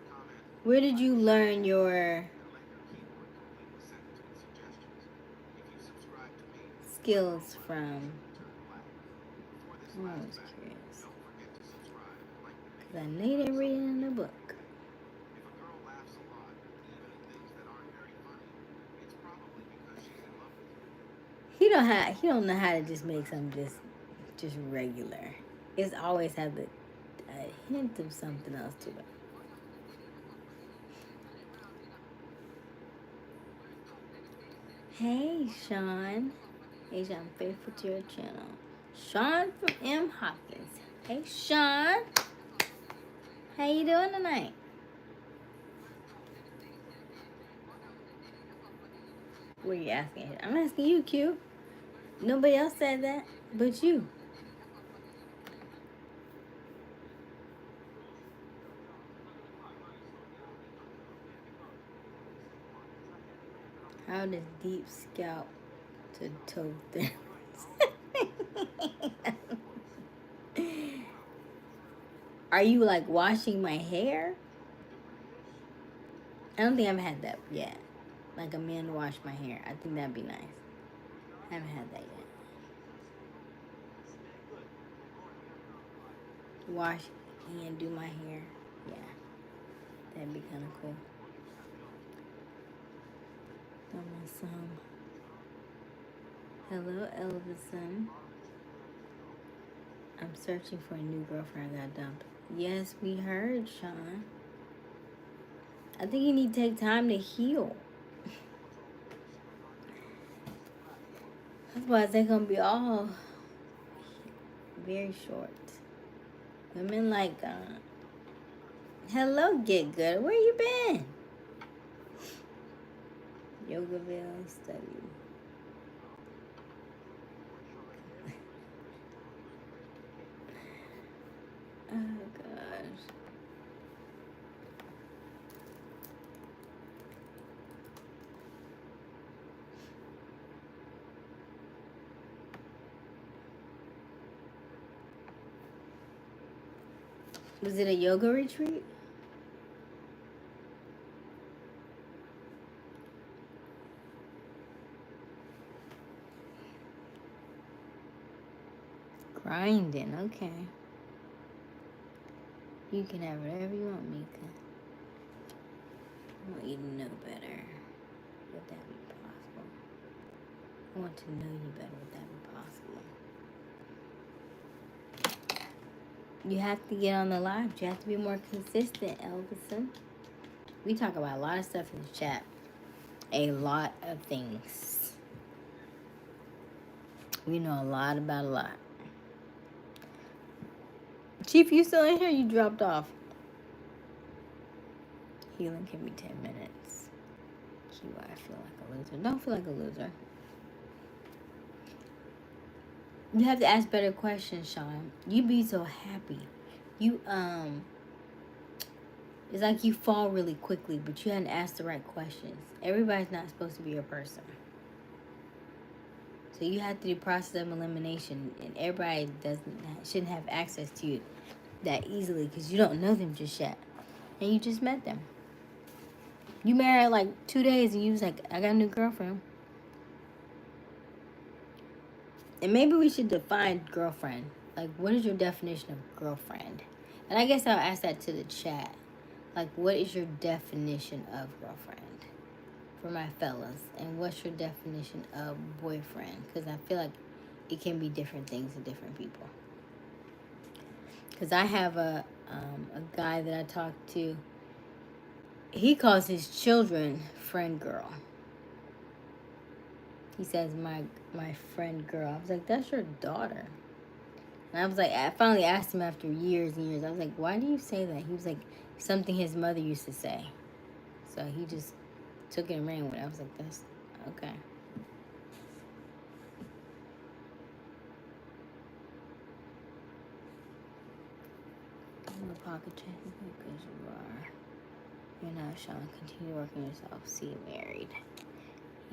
Comment, Where did you learn your and let your keyboard complete the sentence with suggestions. If you subscribe to me, skills from? turn black. Before this Oh, I lasts was back, curious. don't forget to subscribe and like the Because I video. know you didn't read it in the book. If a girl laughs a lot, even at things that aren't very funny, it's probably because she's in love with you. He don't know how to just make something just regular. It's always have a hint of something else to it. Hey, Sean. Hey, Sean, I'm faithful to your channel. Sean from M. Hopkins. Hey, Sean. How you doing tonight? What are you asking? I'm asking you, Q. Nobody else said that but you. How does deep scalp to toe thin? Are you like washing my hair? I don't think I've had that yet. Like a man wash my hair. I think that'd be nice. I haven't had that yet. Wash and do my hair. Yeah. That'd be kind of cool. Almost Hello, Elvison. I'm searching for a new girlfriend. I got dumped. Yes, we heard, Sean. I think you need to take time to heal. Otherwise, they're going to be all very short. Women like, hello, Get Good. Where you been? Yogaville study. Oh, gosh. Was it a yoga retreat? Grinding, okay. You can have whatever you want, Mika. I want you to know better. Would that be possible? I want to know you better. Would that be possible? You have to get on the live. You have to be more consistent, Elvison. We talk about a lot of stuff in the chat. A lot of things. We know a lot about a lot. Chief, you still in here? You dropped off. Healing can be 10 minutes. Key, I feel like a loser. Don't feel like a loser. You have to ask better questions, Sean. You be so happy. You, it's like you fall really quickly, but you hadn't asked the right questions. Everybody's not supposed to be your person. So you have to do process of elimination, and everybody shouldn't have access to you that easily because you don't know them just yet, and you just met them. You married like 2 days, and you was like, "I got a new girlfriend." And maybe we should define girlfriend. Like, what is your definition of girlfriend? And I guess I'll ask that to the chat. Like, what is your definition of girlfriend? For my fellas. And what's your definition of boyfriend? Because I feel like it can be different things to different people. Because I have a guy that I talk to. He calls his children friend girl. He says my friend girl. I was like, that's your daughter. And I was like, I finally asked him after years and years. I was like, why do you say that? He was like, something his mother used to say. So he just took it and ran with it. I was like, that's okay. In the pocket check because you are. You're not showing. Continue working yourself. See you married.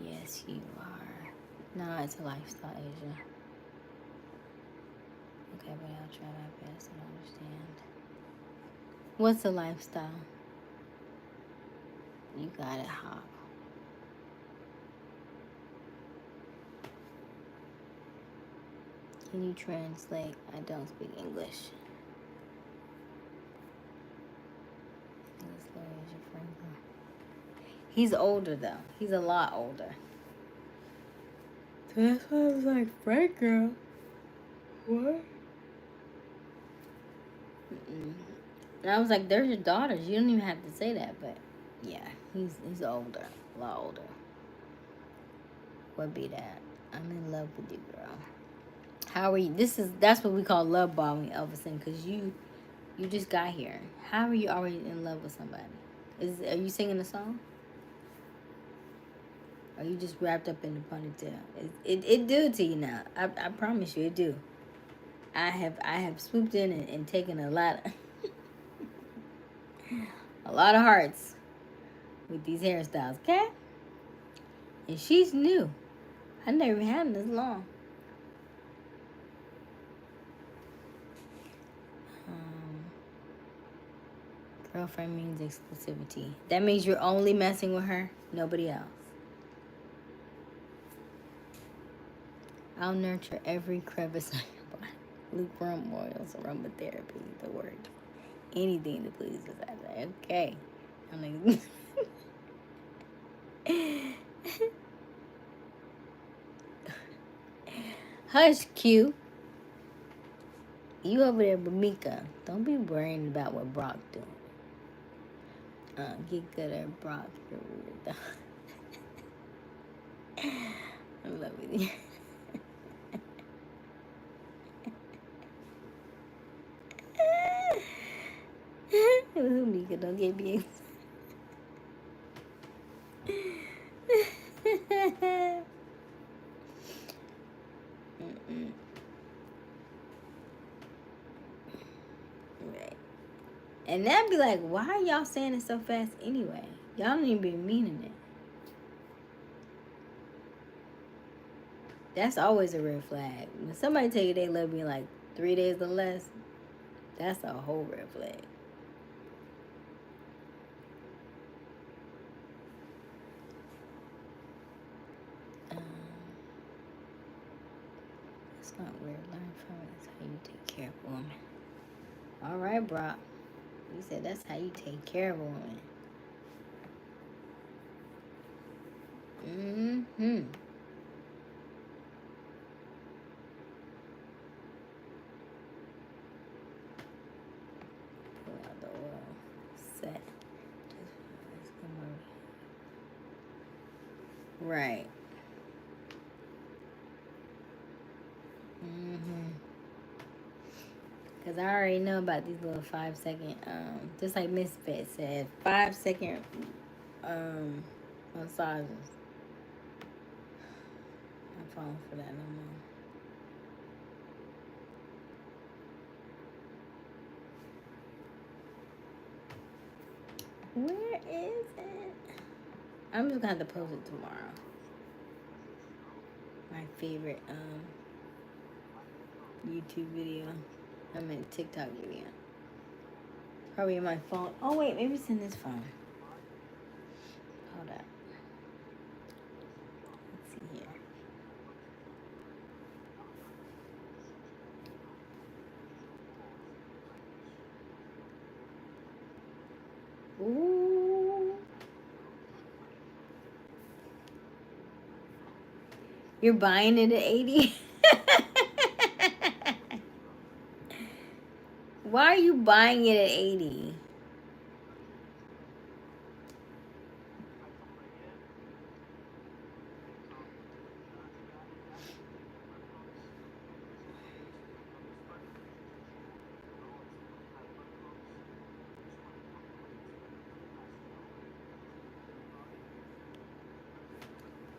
Yes, you are. No, it's a lifestyle, Asia. Okay, but I'll try my best and understand. What's a lifestyle? You got it, Hop. Can you translate? I don't speak English. He's older though. He's a lot older. So that's why I was like, friend girl. What? And I was like, there's your daughters. You don't even have to say that, but yeah, he's older, a lot older. What be that? I'm in love with you, girl. How are you? That's what we call love bombing, Elvis, because you just got here. How are you already in love with somebody? Are you singing a song? Are you just wrapped up in the ponytail? It do to you now. I promise you, it do. I have swooped in and taken a lot of hearts with these hairstyles, okay? And she's new. I never had them this long. Girlfriend means exclusivity. That means you're only messing with her, nobody else. I'll nurture every crevice on your body. Lukewarm oils, aromatherapy, the word. Anything to please the side. Okay. I'm like, hush, Q. You over there, Bamika. Don't be worrying about what Brock doing. Get good at Brock. You're weird, though. I love you. Mika, don't get me. Right. And that'd be like, why are y'all saying it so fast anyway? Y'all don't even be meaning it. That's always a red flag. When somebody tell you they love me like 3 days or less, that's a whole red flag. It's not weird. Learn from it. That's how you take care of a woman. All right, Brock. You said that's how you take care of a woman. Mm-hmm. Pull out the oil. Set. Right. Because I already know about these little 5-second, just like Miss Fit said, 5-second massages. I'm falling for that no more. Where is it? I'm just going to have to post it tomorrow. My favorite YouTube video. I mean TikTok video. Probably in my phone. Oh wait, maybe it's in this phone. Hold up. Let's see here. Ooh. You're buying it at 80? Why are you buying it at 80?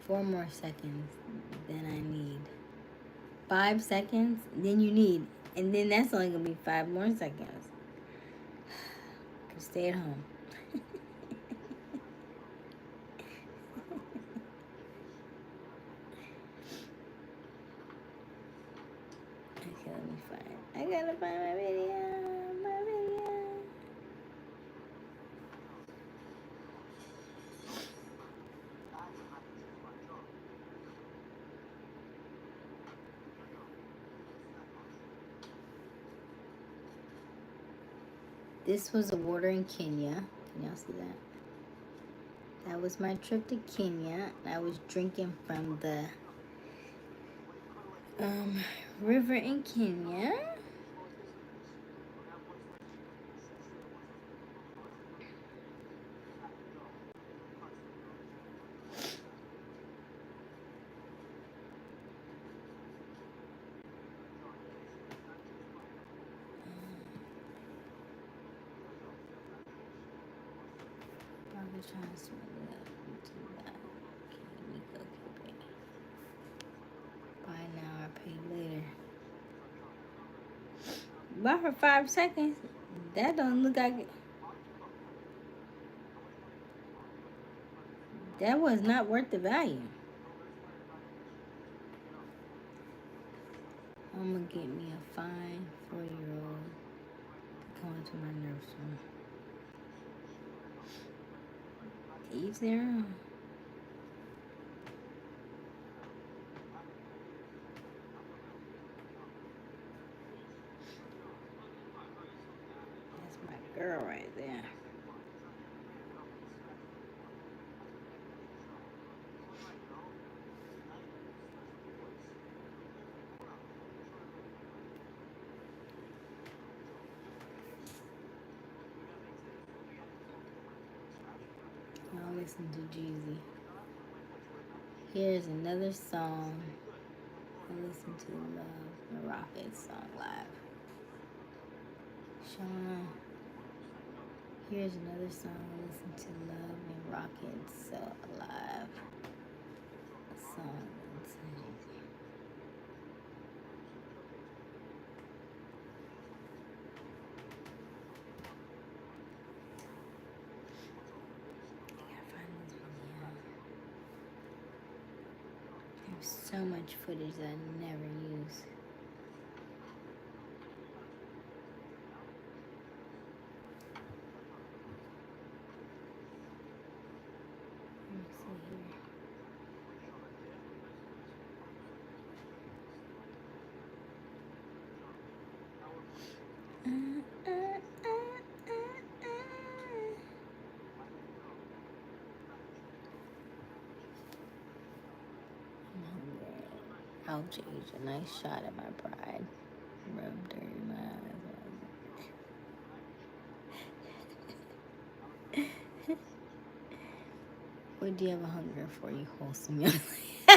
Four more seconds than I need. 5 seconds, then you need. And then that's only going to be 5 more seconds. Stay at home. Okay, let me find. I gotta find my video. My video. This was a water in Kenya. Can y'all see that? That was my trip to Kenya. I was drinking from the river in Kenya. Barbie trying to swim it up into that. Okay, we go pay. Buy now or pay later. Buy for 5 seconds. That don't look like it. That was not worth the value. I'm gonna get me a fine 4-year-old going to my nursery. Each their own. That's my girl right there. I'll listen to Jeezy. Here's another song. I listen to Love and Rocket's song live. Sean. Here's another song. I listen to Love and Rocket's so alive. A song. So much footage that I never use. Let me see here. Ouch, Asia. Nice shot at my pride. Rubbed dirty my eyes. What do you have a hunger for, you wholesome young lady?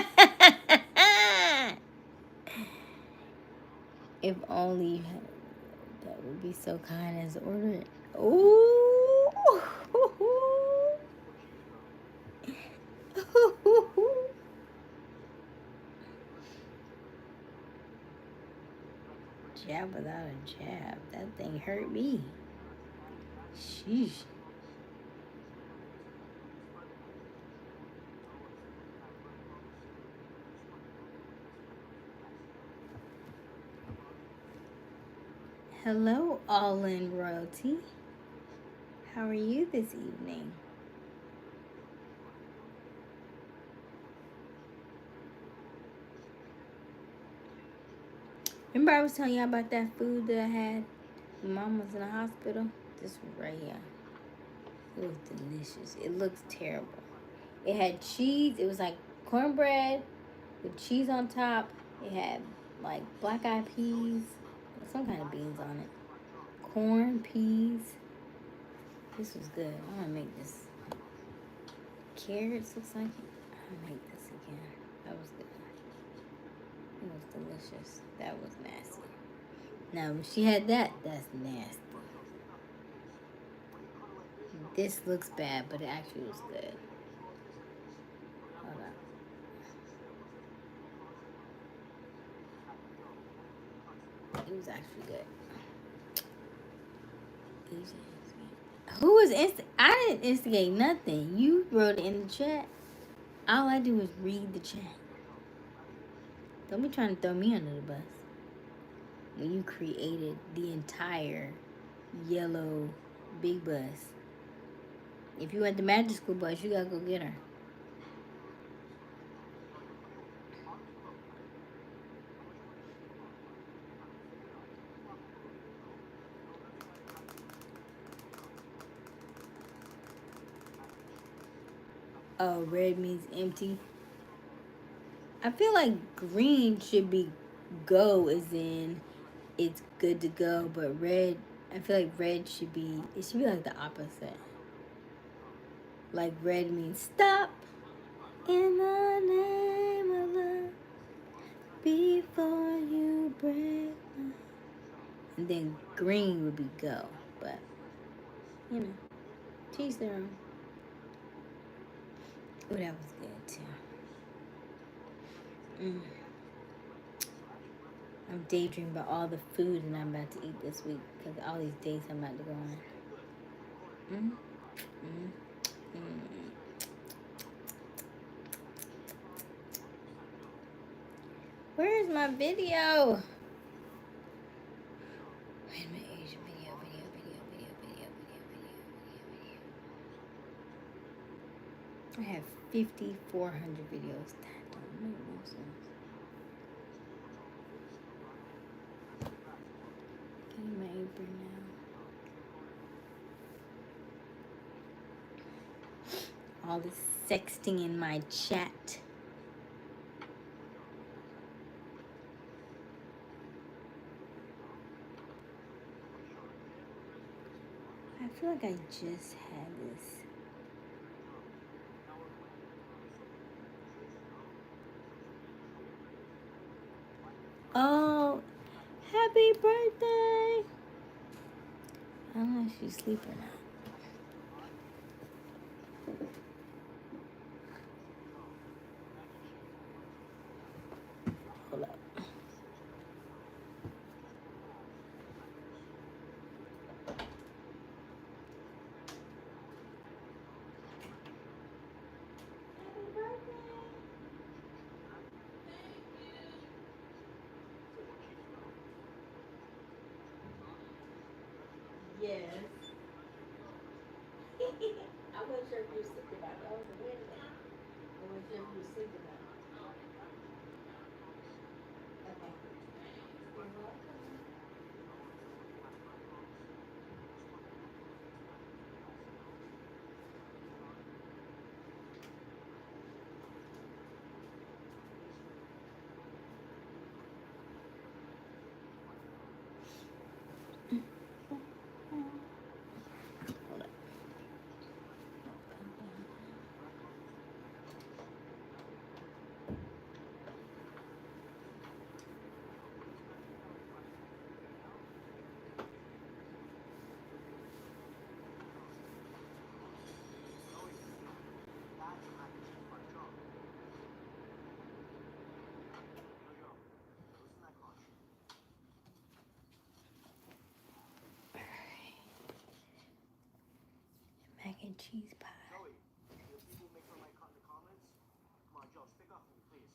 If only you had, that would be so kind as to order it. Ooh. Jab without a jab. That thing hurt me. Sheesh. Hello, All In Royalty. How are you this evening? Remember I was telling you about that food that I had when Mom was in the hospital? This one right here. It was delicious. It looks terrible. It had cheese. It was like cornbread with cheese on top. It had like black eyed peas, some kind of beans on it. corn, peas. This was good. I want to make this. Carrots looks like it. I'll make this again. That was good. It was delicious. That was nasty. Now, when she had that, that's nasty. This looks bad, but it actually was good. Hold on. It was actually good. Who was I didn't instigate nothing. You wrote it in the chat. All I do is read the chat. Don't be trying to throw me under the bus. When you created the entire yellow big bus. If you went to magic school bus, you gotta go get her. Oh, red means empty. I feel like green should be go, as in it's good to go, but red, I feel like red should be, it should be like the opposite. Like red means stop in the name of love before you break my... And then green would be go, but you know, teach their own. Oh, that was good too. I'm daydreaming about all the food that I'm about to eat this week because all these dates I'm about to go on. Where's my video? Wait a minute, Asian video. I have 5,400 videos. That don't make no sense. Give me my apron now. All this sexting in my chat. I feel like I just had this. Oh, happy birthday! I don't know if she's asleep or not. Hold up. Yes. I wasn't sure if you were sick about it. I was like, wait a minute. I wasn't sure if you were sick about it. Okay. You're welcome. Hold up. Mac and cheese pie. Joey, if people make her like cut in the comments, come on, Joe, stick up for me, please.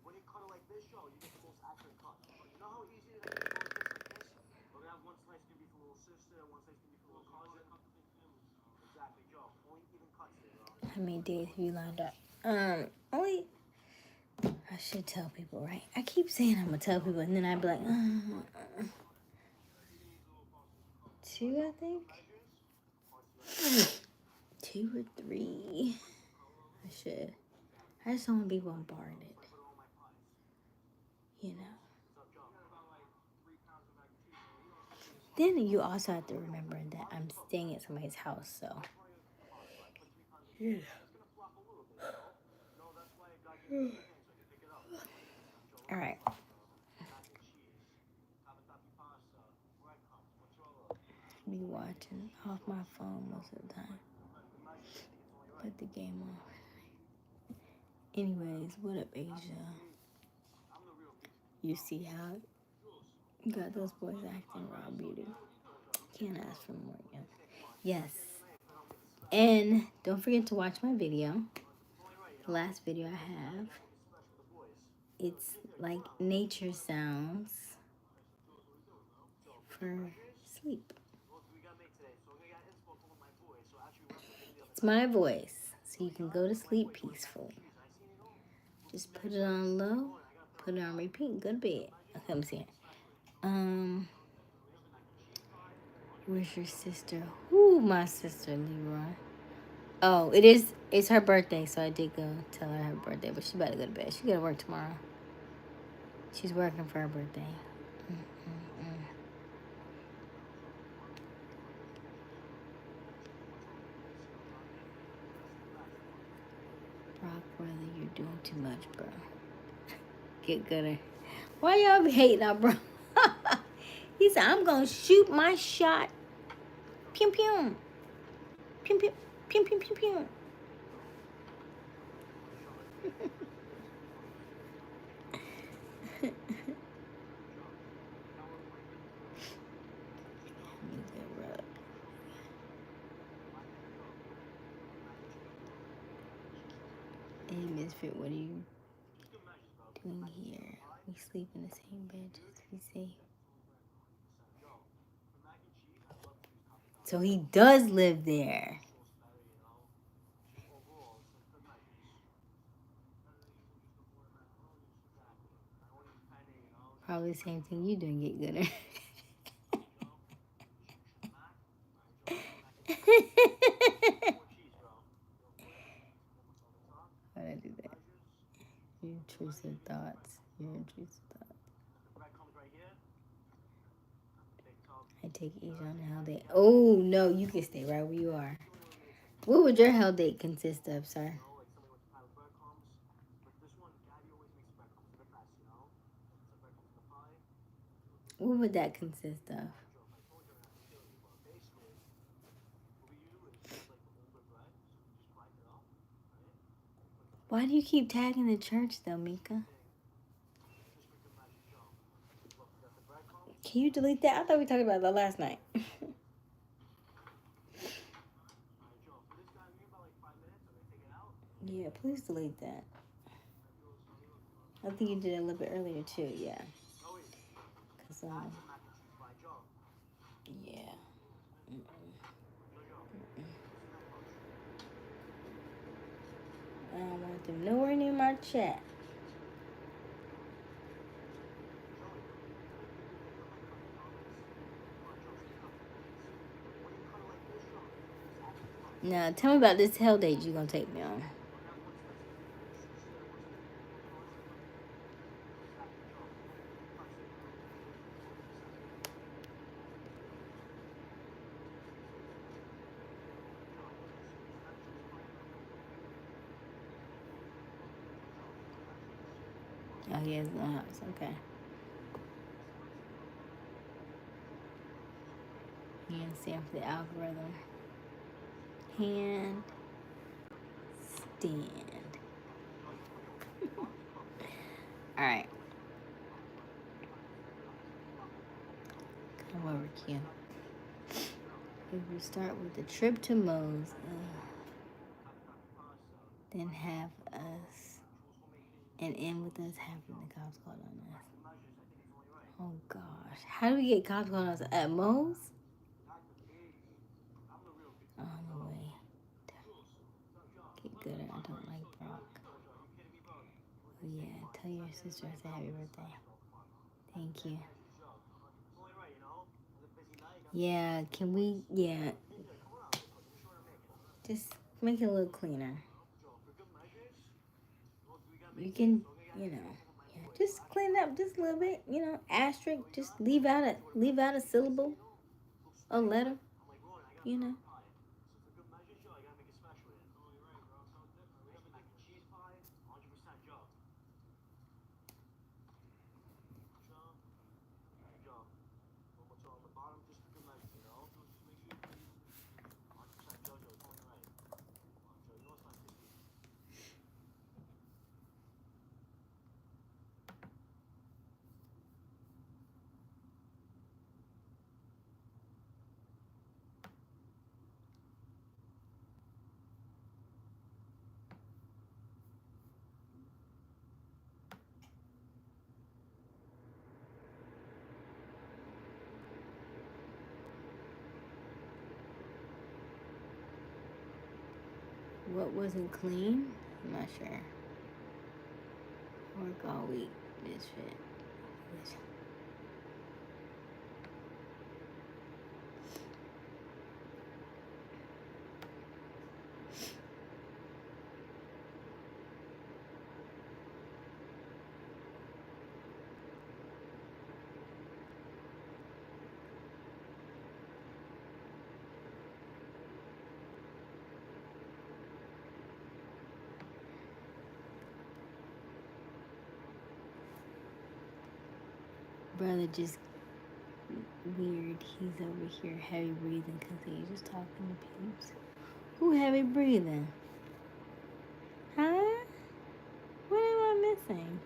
When you cut it like this, Joe, you get the most accurate cut. You know how easy it is to go just like this? We're gonna have one slice can be for little sister, one slice can be for little cousin. Exactly, Joe. Only even cuts there, bro. How many days have you lined up? Only. I should tell people, right? I keep saying I'm gonna tell people, and then I'd be like, 2, I think. 2 or 3. I should. I just don't want to be bombarded. You know. then you also have to remember that I'm staying at somebody's house, so. Yeah. All right. Be watching off my phone most of the time. Put the game off. Anyways, what up, Asia? You see how you got those boys acting raw beauty. Can't ask for more. Yes. And don't forget to watch my video. The last video I have. It's like nature sounds for sleep. It's my voice, so you can go to sleep peacefully. Just put it on low, put it on repeat, go to bed. Okay, let me see it. Where's your sister? Ooh, my sister, Leroy. Oh, it's her birthday, so I did go tell her birthday, but she better go to bed. She gotta work tomorrow. She's working for her birthday. Brock, brother, you're doing too much, bro. Get gooder. Why y'all be hating on bro? He said, I'm gonna shoot my shot. Pew pew. Pew pew. Pew pew pew pew. Hey, Misfit, what are you doing here? We sleep in the same bed just to be safe. So he does live there. Probably the same thing you doing, get gooder. Why'd I do that? Your intrusive thoughts. Your intrusive thoughts. I take Asia on a hell date. Oh, no, you can stay right where you are. What would your hell date consist of, sir? What would that consist of? Why do you keep tagging the church, though, Mika? Can you delete that? I thought we talked about that last night. Yeah, please delete that. I think you did it a little bit earlier, too, yeah. Because, yeah. I don't want them nowhere near my chat. Now, tell me about this hell date you're going to take me on. Oh, he has no house. Okay. Hand stand for the algorithm. Hand stand. All right. Come over, Q. If we start with the trip to Moe's, then have us, and end with us having the cops called on us. Oh gosh, how do we get cops called on us at Moe's? On the way. Get gooder. I don't like Brock. Oh yeah, tell your sister I said happy birthday. Thank you. Yeah, can we? Yeah. Just make it a little cleaner. You can, yeah, just clean it up just a little bit. Asterisk. Just leave out a syllable. a letter, you know. What wasn't clean? I'm not sure. Work all week. Misfit. Brother just weird. He's over here heavy breathing because he's just talking to peeps. Who heavy breathing? Huh? What am I missing?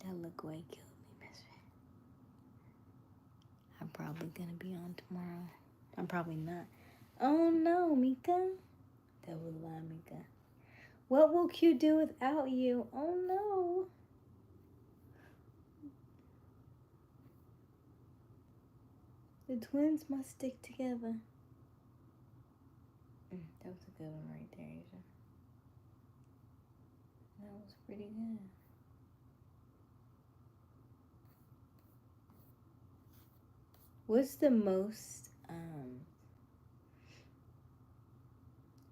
That look away killed me, Miss Ray. I'm probably gonna be on tomorrow. I'm probably not. Oh no, Mika. That was a lie, Mika. What will Q do without you? Oh no. The twins must stick together. That was a good one right there, Aysia. That was pretty good. What's the most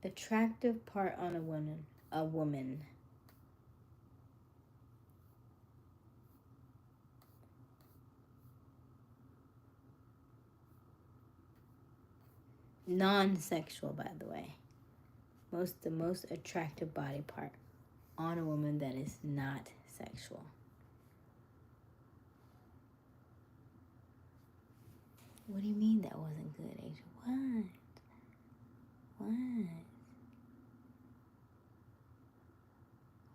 attractive part on a woman? A woman. Non-sexual, by the way. The most attractive body part on a woman that is not sexual. What do you mean that wasn't good, Aysia? What?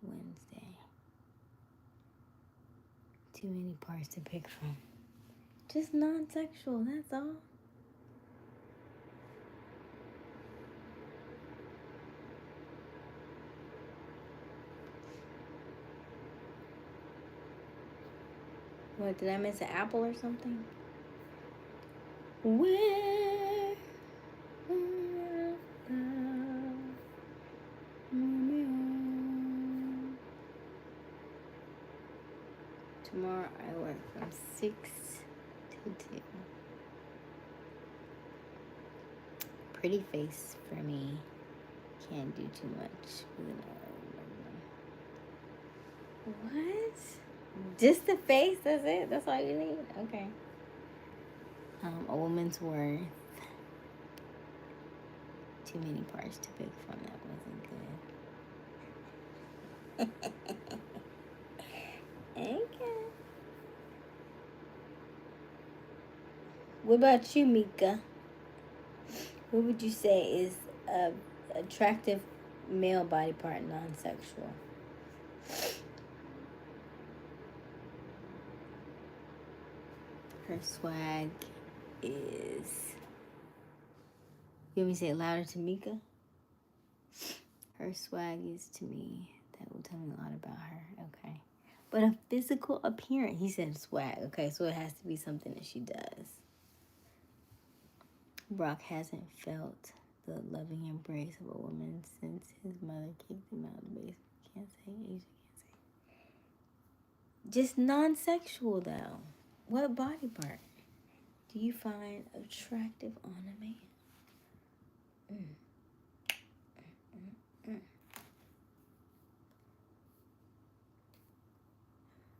Wednesday. Too many parts to pick from. Just non-sexual, that's all. What, did I miss an apple or something? Where tomorrow I work from 6 to 2. Pretty face for me. Can't do too much. What? Just the face? That's it? That's all you need? Okay. A woman's worth. Too many parts to pick from. That wasn't good. Okay. What about you, Mika? What would you say is a attractive male body part, non-sexual? Her swag is... You want me to say it louder to Mika? Her swag is, to me, that will tell me a lot about her. Okay. But a physical appearance. He said swag. Okay, so it has to be something that she does. Brock hasn't felt the loving embrace of a woman since his mother kicked him out of the basement. Can't say, Aysia can't say. Just non-sexual, though. What body part? do you find attractive on a man?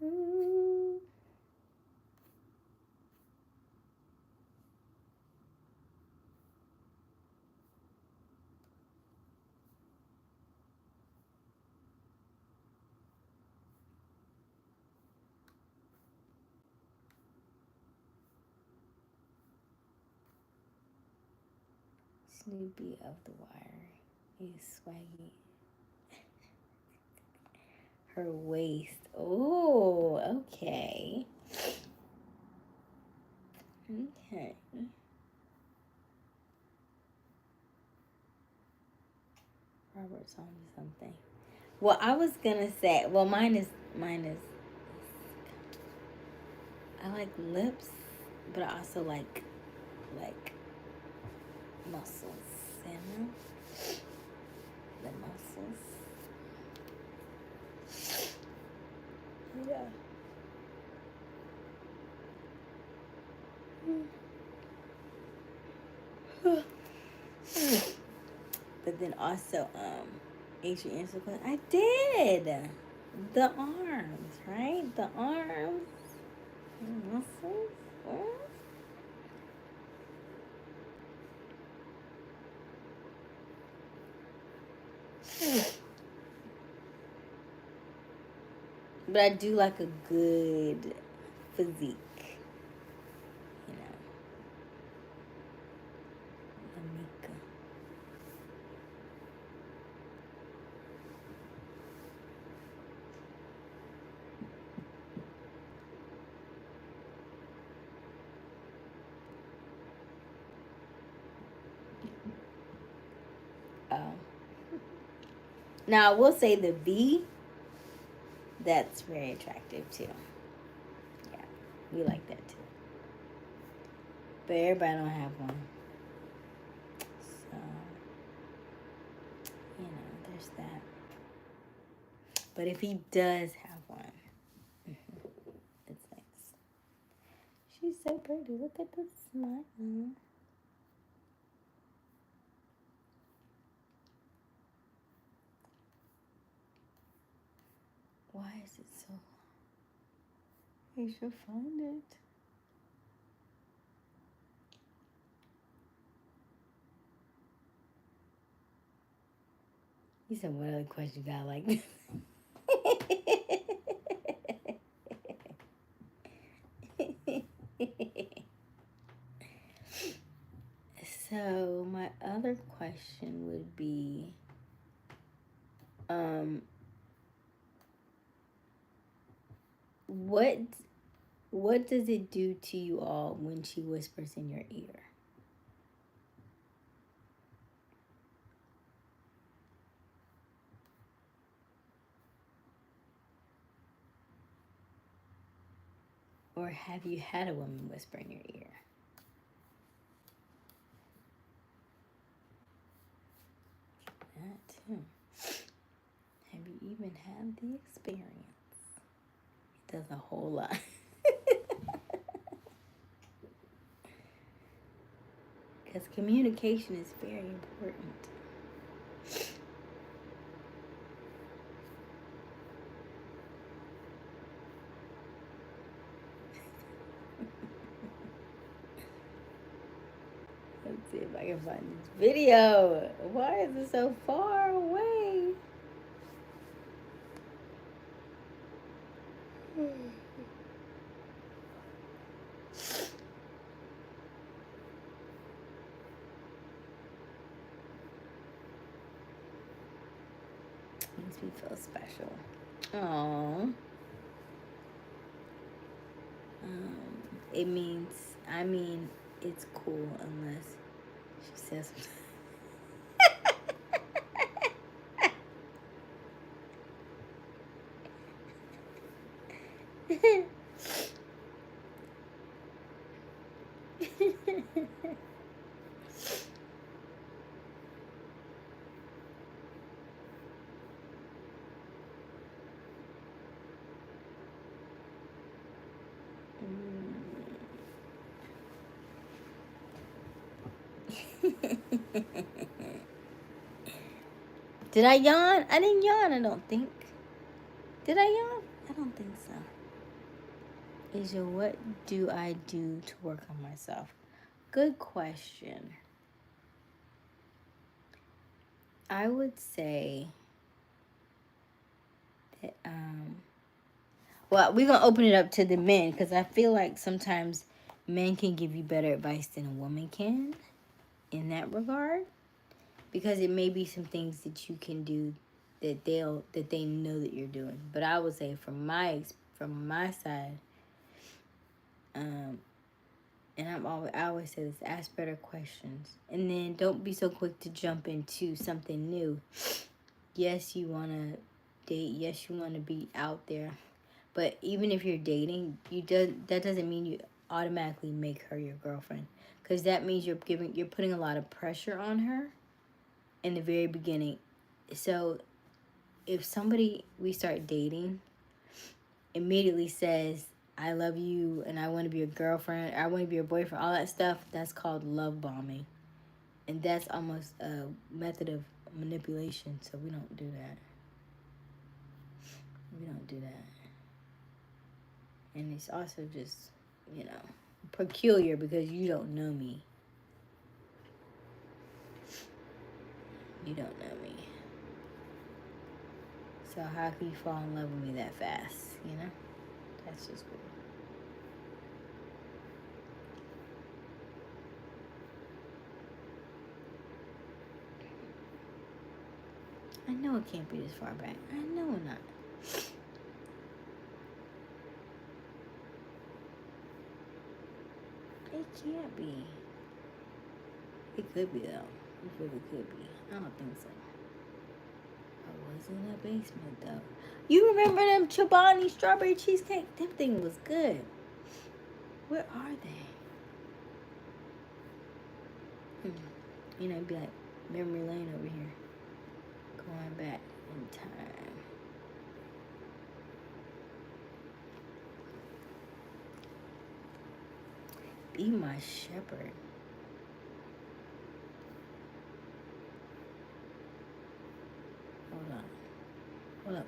Ooh. Snoopy of the Wire is swaggy. Her waist. Oh, okay. Okay. Robert told me something. Well, I was gonna say, well, mine is, I like lips, but I also like muscles, you know? The muscles. Yeah. But then also, Aysia answered the question. I did. The arms, right? The arms. Muscles. But I do like a good physique. You know. Lamika. Oh. Now I will say the V, that's very attractive too. Yeah, we like that too. But everybody don't have one. So, you know, there's that. But if he does have one, it's nice. She's so pretty. Look at the smile. Why is it so long? You should find it. You said, what other question you got like this? So my other question would be, what does it do to you all when she whispers in your ear? Or have you had a woman whisper in your ear? That too. Have you even had the experience? It does a whole lot. Because communication is very important. Let's see if I can find this video. Why is it so far away? Makes me feel special. Aww. It means, it's cool unless she says Did I yawn? I didn't yawn, I don't think. Did I yawn? I don't think so. Aysia, what do I do to work on myself? Good question. I would say that, well, we're going to open it up to the men because I feel like sometimes men can give you better advice than a woman can in that regard. Because it may be some things that you can do that they know that you're doing. But I would say from my side, and I always say this: ask better questions, and then don't be so quick to jump into something new. Yes, you want to date. Yes, you want to be out there, but even if you're dating, that doesn't mean you automatically make her your girlfriend, because that means you're putting a lot of pressure on her in the very beginning. So if somebody we start dating immediately says, I love you and I want to be your girlfriend, I want to be your boyfriend, all that stuff, that's called love bombing. And that's almost a method of manipulation. So we don't do that. We don't do that. And it's also just, peculiar because you don't know me. You don't know me. So how can you fall in love with me that fast, That's just weird. I know it can't be this far back. I know not. It can't be. It could be, though. It really could be. I don't think so. I was in a basement, though. You remember them Chobani strawberry cheesecake? Them thing was good. Where are they? It'd be like memory lane over here. Going back in time. Be my shepherd. Hold up.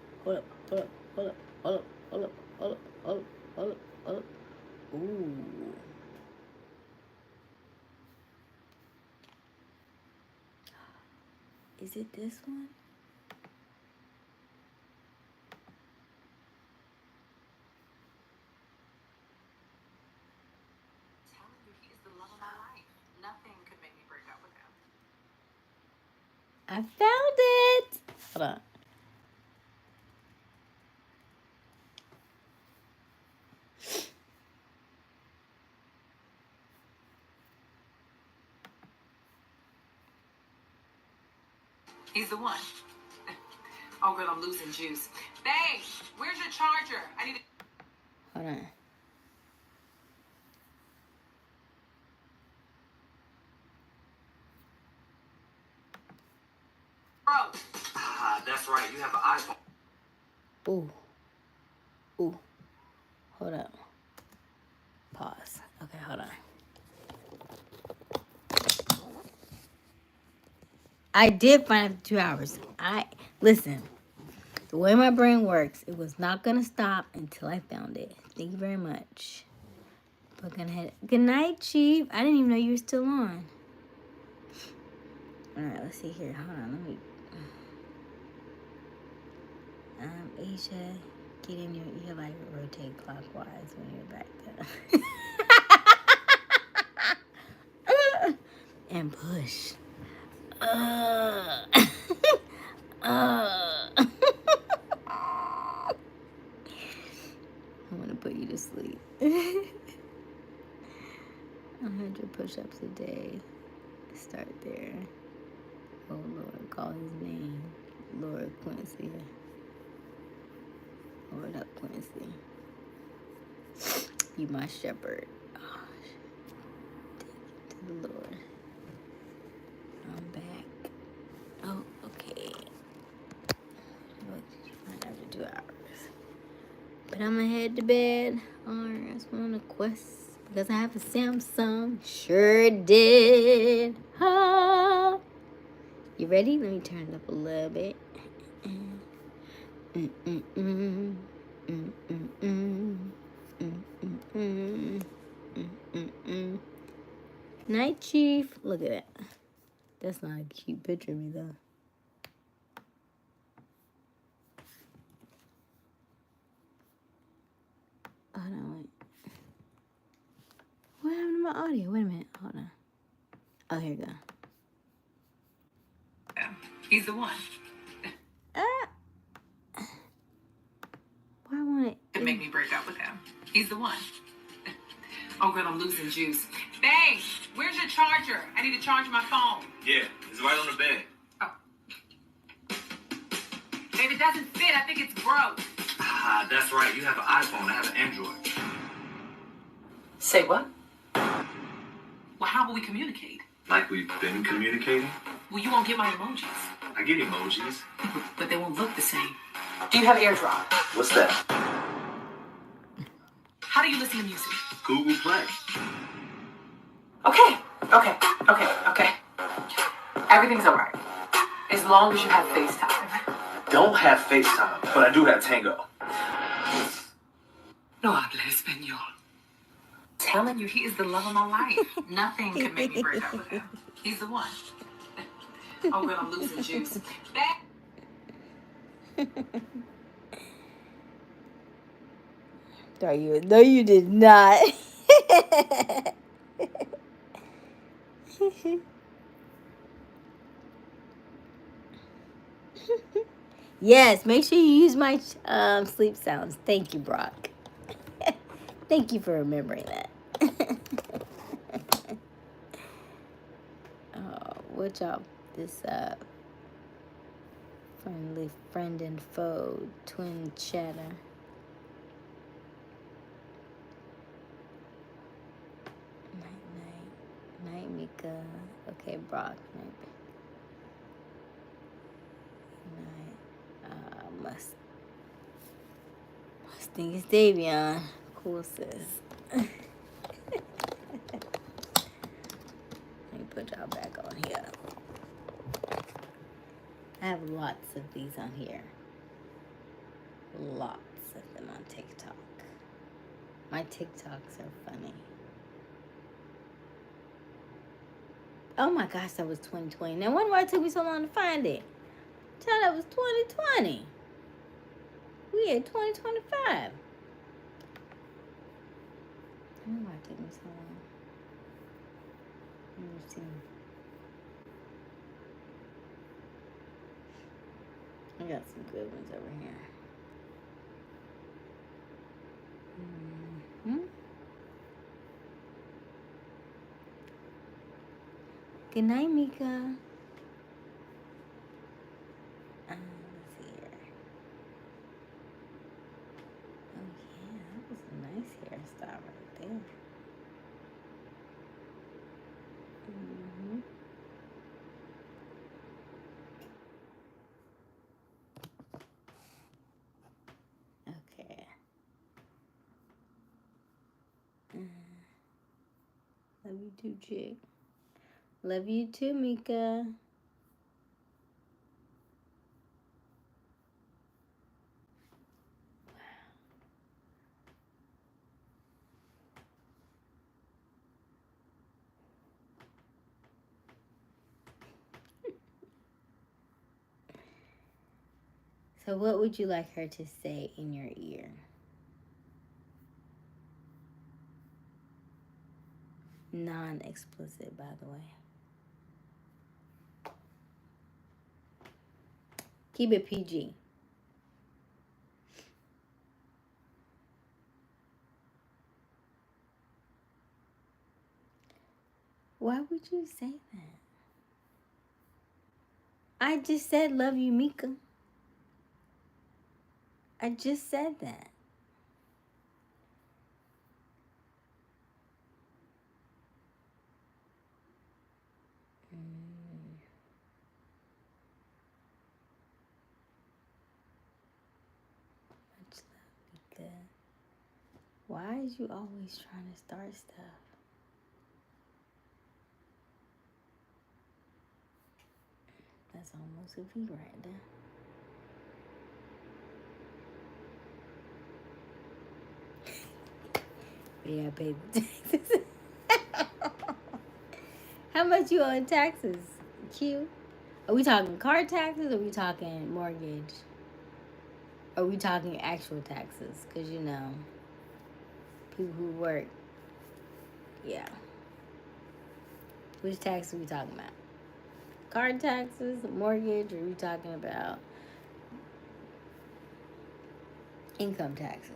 Ooh. Is it this one? Telling you, he is the love of my life. Nothing could make me break up with him. I found it. Hold on. He's the one. Oh, girl, I'm losing juice. Babe, where's your charger? I need to... Hold on. Bro. That's right. You have an iPhone. Ooh. Hold up. Pause. Okay, hold on. I did find it for 2 hours. Listen. The way my brain works, it was not gonna stop until I found it. Thank you very much. But gonna head. Good night, Chief. I didn't even know you were still on. All right, let's see here. Hold on, let me. Aysia, get in your ear, like rotate clockwise when you're back there. And push. I'm gonna put you to sleep. 100 push-ups a day. Start there. Oh Lord, call his name. Lord Quincy. Lord up Quincy. You my shepherd. Oh, take it to the Lord. I'm back. Oh, okay. What did you find after 2 hours? But I'm gonna head to bed. Alright, I just went on a quest because I have a Samsung. Sure did. You ready? Let me turn it up a little bit. Night, Chief. Look at that. That's not a cute picture of me, though. Hold on, wait. What happened to my audio? Wait a minute. Hold on. Oh, here we go. He's the one. Why won't it? To make me break up with him. He's the one. Oh, girl, I'm losing juice. Babe, where's your charger? I need to charge my phone. Yeah, it's right on the bed. Oh. Babe, it doesn't fit. I think it's broke. Ah, that's right. You have an iPhone. I have an Android. Say what? Well, how will we communicate? Like we've been communicating? Well, you won't get my emojis. I get emojis. But they won't look the same. Do you have AirDrop? What's that? How do you listen to music? Google Play. Okay. Everything's all right. As long as you have FaceTime. Don't have FaceTime, but I do have Tango. No habla español. Telling you, he is the love of my life. Nothing can make me break up with him. He's the one. Oh, girl, I'm losing juice. No, you did not. Yes, make sure you use my sleep sounds. Thank you, Brock. Thank you for remembering that. Oh, watch out. This friendly friend and foe, twin chatter. Night, Mika. Okay, Brock. Night. Mustang is Davion. Cool, sis. Let me put y'all back on here. I have lots of these on here. Lots of them on TikTok. My TikToks are funny. Oh my gosh, that was 2020. Now, wonder why it took me so long to find it. Child, that was 2020. We at 2025. I don't know why it took me so long. Let me see. I got some good ones over here. Good night, Mika. Let's see here. Oh yeah, that was a nice hairstyle right there. Okay. Love you too, chick. Love you too, Mika. So what would you like her to say in your ear? Non-explicit, by the way. Keep it PG. Why would you say that? I just said love you, Mika. I just said that. Much love, Mika. Why is you always trying to start stuff? That's almost a V right there. Yeah, I paid the taxes. How much you owe in taxes, Q? Are we talking car taxes or are we talking mortgage? Are we talking actual taxes? Because, you know, people who work, yeah. Which tax are we talking about? Car taxes, mortgage, or are we talking about income taxes?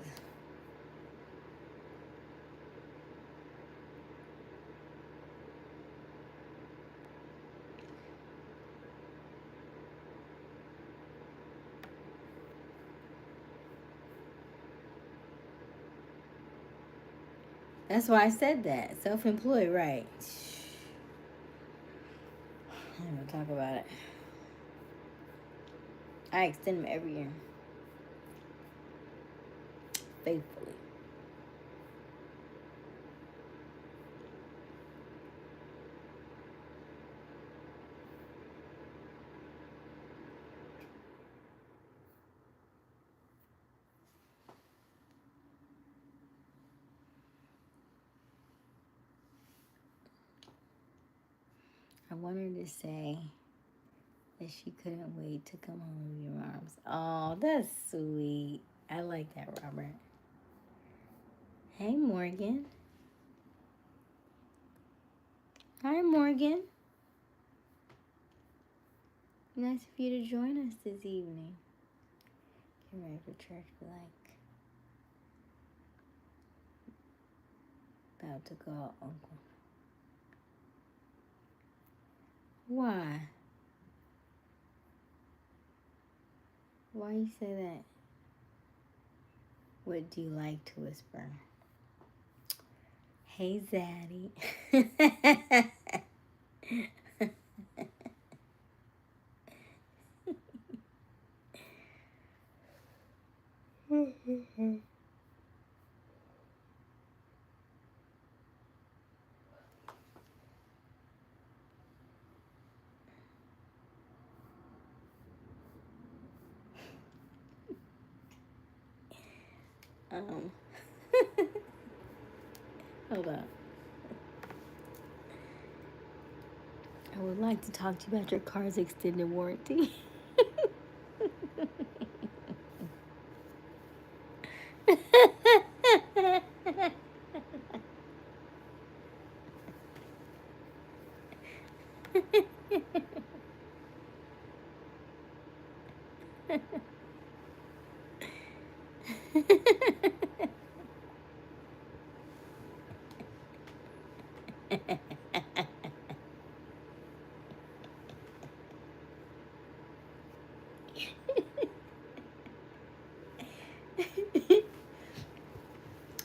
That's why I said that. Self-employed, right. I'm going to talk about it. I extend them every year. Faithfully. I want her to say that she couldn't wait to come home with your arms. Oh, that's sweet. I like that, Robert. Hey, Morgan. Hi, Morgan. Nice of you to join us this evening. Get ready for church, but like about to call Uncle. Why? Why you say that? What do you like to whisper? Hey, Zaddy. Hold on. I would like to talk to you about your car's extended warranty.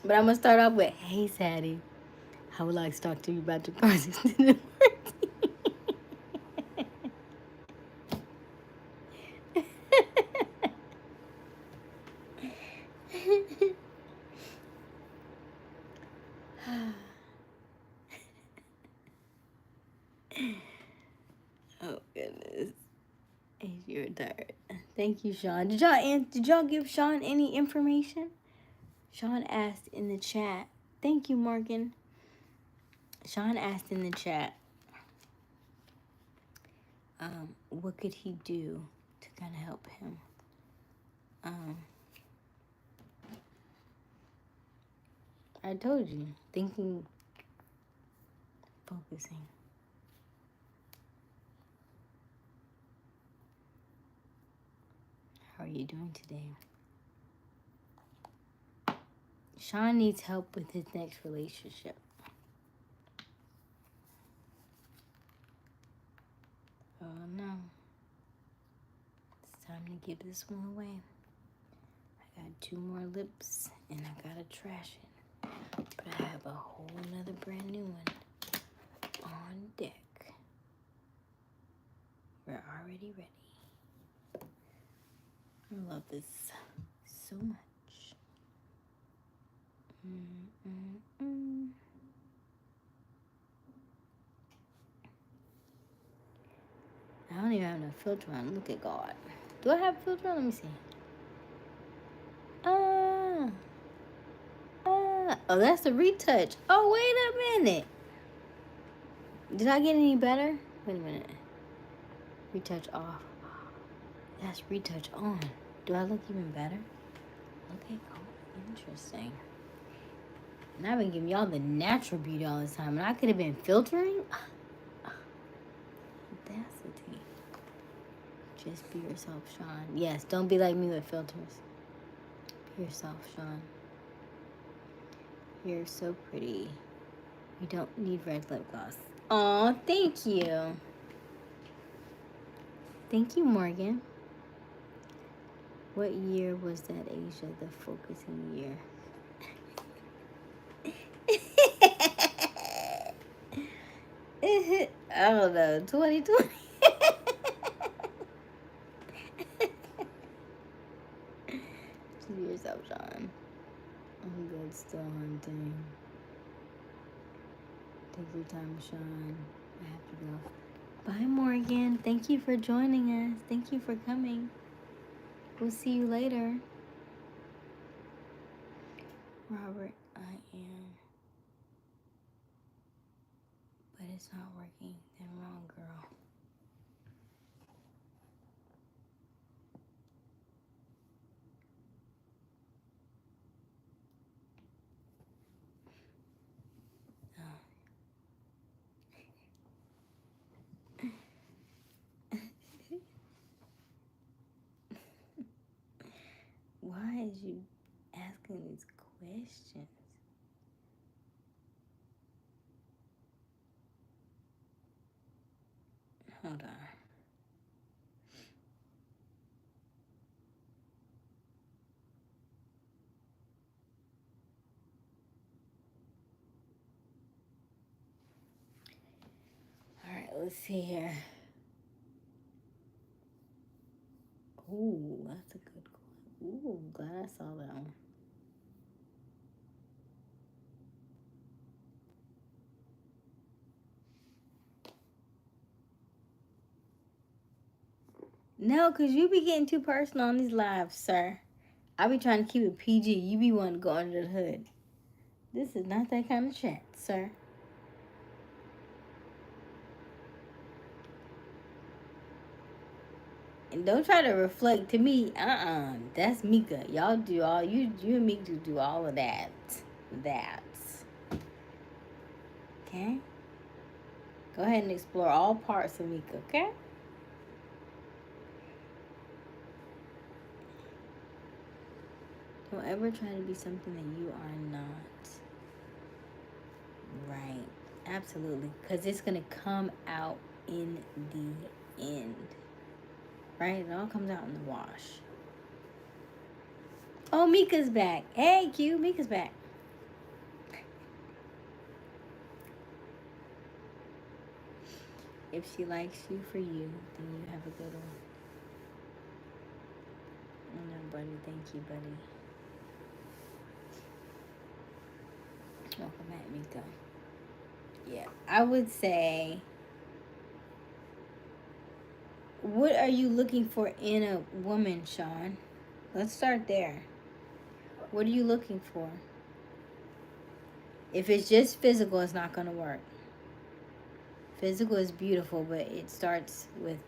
But I'm gonna start off with, "Hey, Sadie, I would like to talk to you about your car's extended warranty." Oh goodness, you're tired. Thank you, Sean. Did y'all give Sean any information? Sean asked in the chat. Thank you, Morgan. Sean asked in the chat, what could he do to kind of help him? I told you, thinking, focusing. How are you doing today? Sean needs help with his next relationship. Oh no. It's time to give this one away. I got 2 more lips and I gotta trash it. But I have a whole nother brand new one on deck. We're already ready. I love this so much. I don't even have enough filter on. Look at God. Do I have a filter on? Let me see. Oh, that's the retouch. Oh, wait a minute. Did I get any better? Wait a minute. Retouch off. That's retouch on. Do I look even better? Okay, cool. Interesting. And I've been giving y'all the natural beauty all this time, and I could have been filtering. Audacity. Just be yourself, Sean. Yes, don't be like me with filters. Be yourself, Sean. You're so pretty. You don't need red lip gloss. Aw, thank you. Thank you, Morgan. What year was that, Asia? The focusing year. I don't know. 2020. Just be yourself, Sean. I'm good, still hunting. Take your time, Sean. I have to go. Bye, Morgan. Thank you for joining us. Thank you for coming. We'll see you later. Robert, I am. But it's not working. Then wrong, girl. Why is you asking these questions? Hold on. All right, let's see here. Ooh, that's a good one. Ooh, glad I saw that one. No, because you be getting too personal on these lives, sir. I be trying to keep it PG. You be wanting to go under the hood. This is not that kind of chat, sir. And don't try to reflect to me. That's Mika. Y'all do all you and Mika do all of that. Okay? Go ahead and explore all parts of Mika, okay? Don't ever try to be something that you are not. Right. Absolutely. Because it's going to come out in the end. Right? It all comes out in the wash. Oh, Mika's back. Hey, Q. Mika's back. If she likes you for you, then you have a good one. Oh, no, buddy. Thank you, buddy. Welcome back, Mika. Yeah, I would say, what are you looking for in a woman, Sean? Let's start there. What are you looking for? If it's just physical, it's not going to work. Physical is beautiful, but it starts with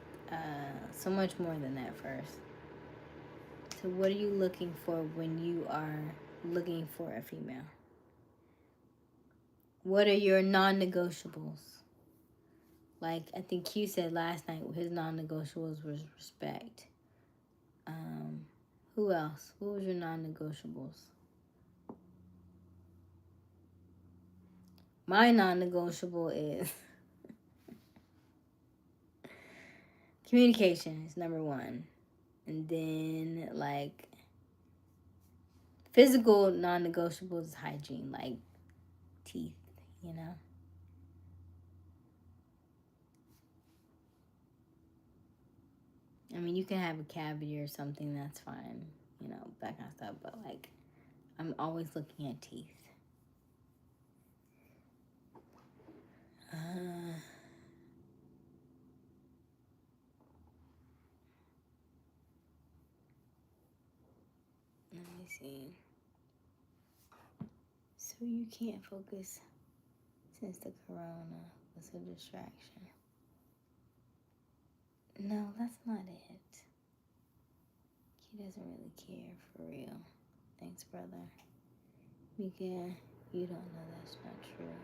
so much more than that first. So what are you looking for when you are looking for a female? What are your non-negotiables? Like I think Q said last night, his non-negotiables was respect. Who else? What was your non-negotiables? My non-negotiable is communication is number one. And then, like, physical non-negotiables is hygiene, like teeth, you know? I mean, you can have a cavity or something, that's fine, you know, that kind of stuff. But, like, I'm always looking at teeth. see. So you can't focus since the corona was a distraction. No, that's not it. He doesn't really care for real. Thanks, brother. Mika, you don't know that's not true.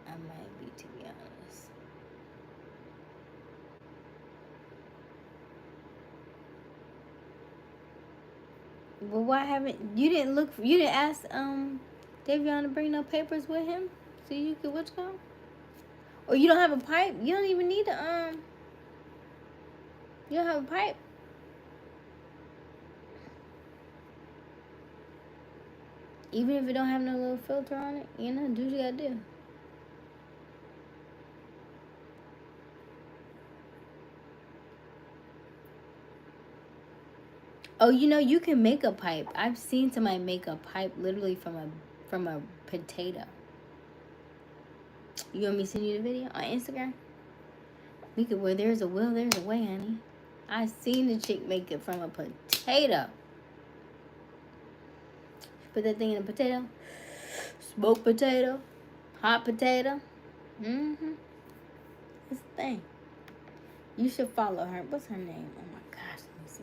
I might be, to be honest. But why haven't you didn't ask Davion to bring no papers with him so you could what's called? Or you don't have a pipe? You don't even need to you don't have a pipe? Even if it don't have no little filter on it, you know, do what you gotta do. Oh, you know, you can make a pipe. I've seen somebody make a pipe literally from a potato. You want me to send you the video on Instagram? We could, where there's a will, there's a way, honey. I seen the chick make it from a potato. Put that thing in a potato. Smoked potato. Hot potato. Mm-hmm. It's the thing. You should follow her. What's her name? Oh my gosh, let me see.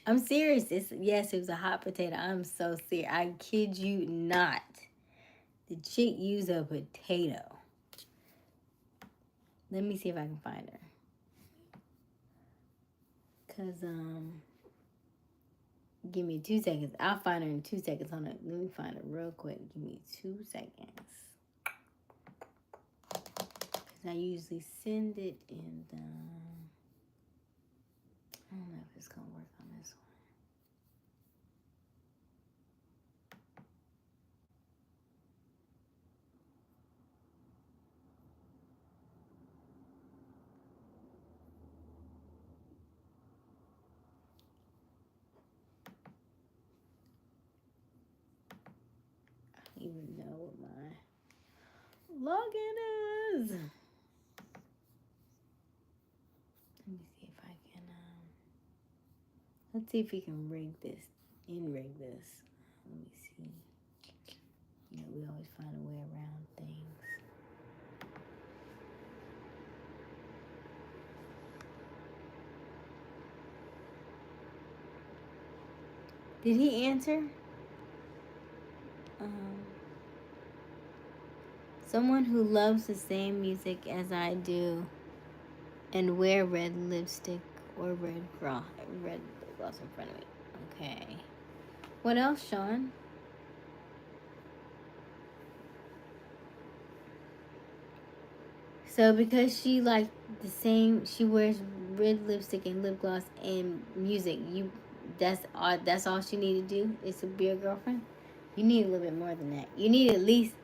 I'm serious. Yes, it was a hot potato. I'm so serious. I kid you not. The chick used a potato. Let me see if I can find her. Cause give me 2 seconds. I'll find her in 2 seconds. Hold on. Let me find her real quick. Give me 2 seconds. Cause I usually send it in the. I don't know if it's gonna work on this one. I don't even know what my login is. Let me see if I can. Let's see if we can rig this. Rig this. Let me see. You know, we always find a way around things. Did he answer? Someone who loves the same music as I do and wear red lipstick or red gloss in front of me. Okay. What else, Sean? So because she like the same, she wears red lipstick and lip gloss and music. That's all she need to do is to be a girlfriend. You need a little bit more than that. You need at least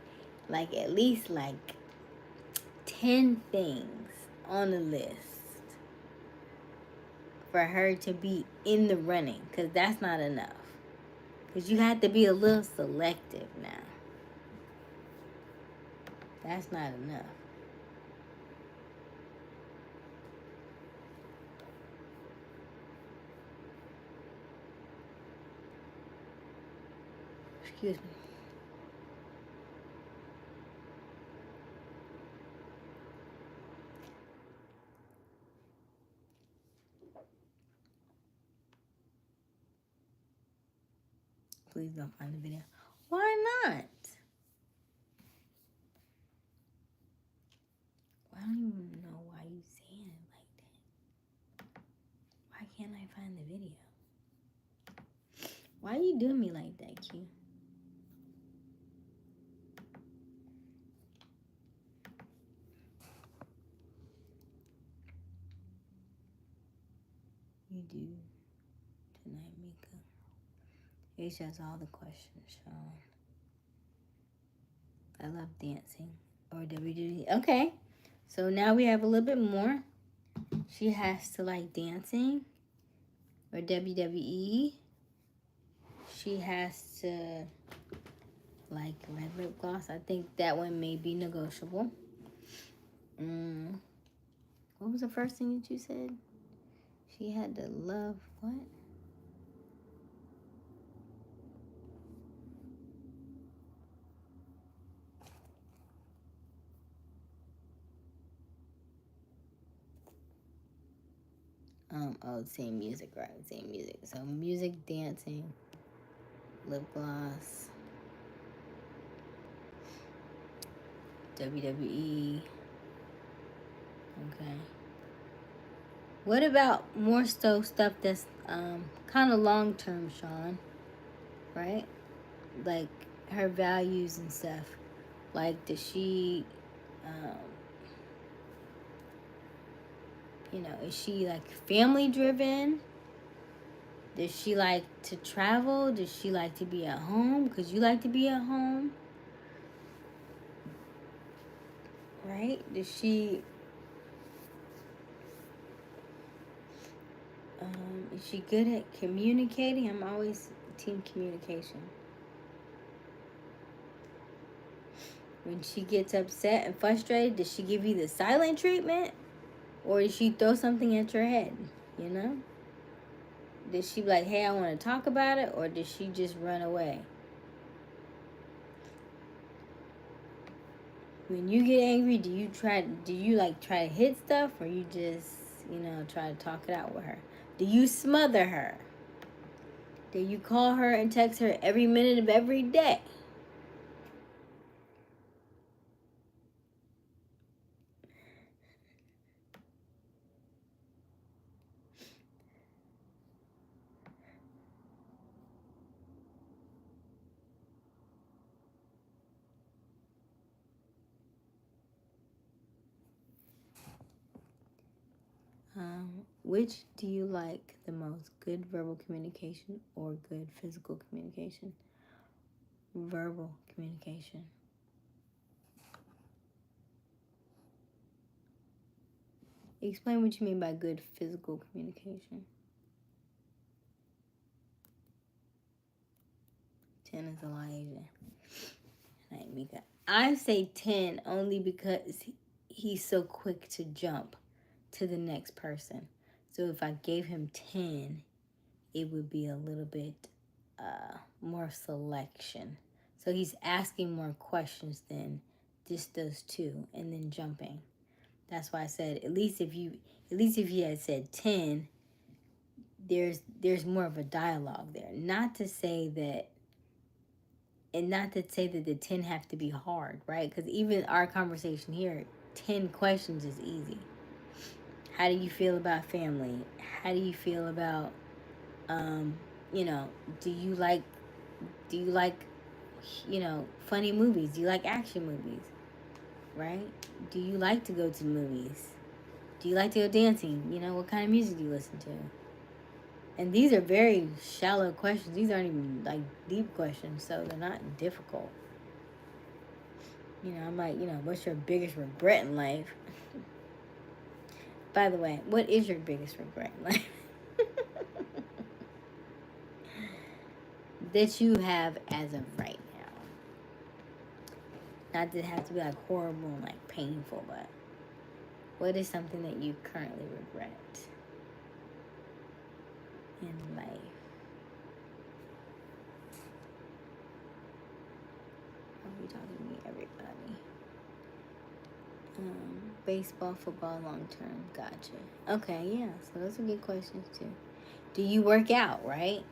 10 things on the list for her to be in the running, because that's not enough. Because you have to be a little selective now. That's not enough. Excuse me. Please don't find the video. Why not? I don't even know why you saying it like that. Why can't I find the video? Why are you doing me like that, Q? You do tonight, Mika. Aysia has all the questions, Sean. I love dancing or WWE. Okay. So now we have a little bit more. She has to like dancing or WWE. She has to like red lip gloss. I think that one may be negotiable. What was the first thing that you said? She had to love what? Same music, right? Same music. So music, dancing, lip gloss, WWE. Okay. What about more so stuff that's kind of long term, Sean? Right? Like her values and stuff. Like, does she, is she like family driven? Does she like to travel? Does she like to be at home? Because you like to be at home. Right? Does she, is she good at communicating? I'm always team communication. When she gets upset and frustrated, does she give you the silent treatment? Or does she throw something at your head? You know? Does she be like, hey, I want to talk about it? Or does she just run away? When you get angry, do you try to hit stuff? Or you just, try to talk it out with her? Do you smother her? Do you call her and text her every minute of every day? Which do you like the most? Good verbal communication or good physical communication? Verbal communication. Explain what you mean by good physical communication. 10 is Elijah. Right, Mika. I say 10 only because he's so quick to jump to the next person. So if I gave him 10, it would be a little bit more selection. So he's asking more questions than just those two and then jumping. That's why I said at least if you had said 10, there's more of a dialogue there. Not to say that the 10 have to be hard, right? Because even our conversation here, 10 questions is easy. How do you feel about family? How do you feel about, do you like, funny movies? Do you like action movies? Right? Do you like to go to the movies? Do you like to go dancing? What kind of music do you listen to? And these are very shallow questions. These aren't even like deep questions, so they're not difficult. I'm like, what's your biggest regret in life? By the way, what is your biggest regret in life? That you have as of right now. Not that it has to be like horrible and like painful, but what is something that you currently regret in life? Are we talking to me, everybody? Baseball, football, long term. Gotcha. Okay, yeah. So those are good questions too. Do you work out, right?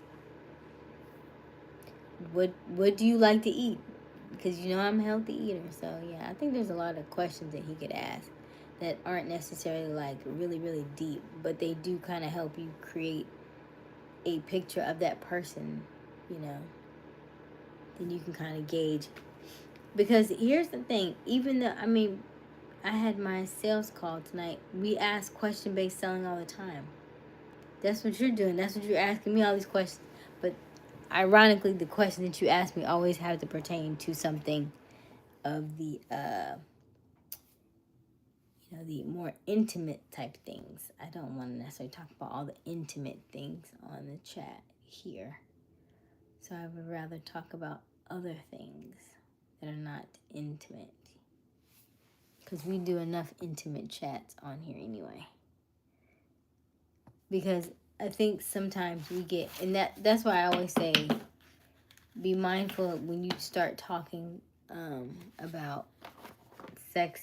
What do you like to eat? Because I'm a healthy eater. So yeah, I think there's a lot of questions that he could ask that aren't necessarily like really, really deep, but they do kind of help you create a picture of that person, then you can kind of gauge. Because here's the thing, even though, I had my sales call tonight. We ask question-based selling all the time. That's what you're doing. That's what you're asking me all these questions. But ironically, the questions that you ask me always have to pertain to something of the, you know, the more intimate type things. I don't want to necessarily talk about all the intimate things on the chat here. So I would rather talk about other things that are not intimate. Because we do enough intimate chats on here anyway. Because I think sometimes we get, and that's why I always say, be mindful when you start talking about sex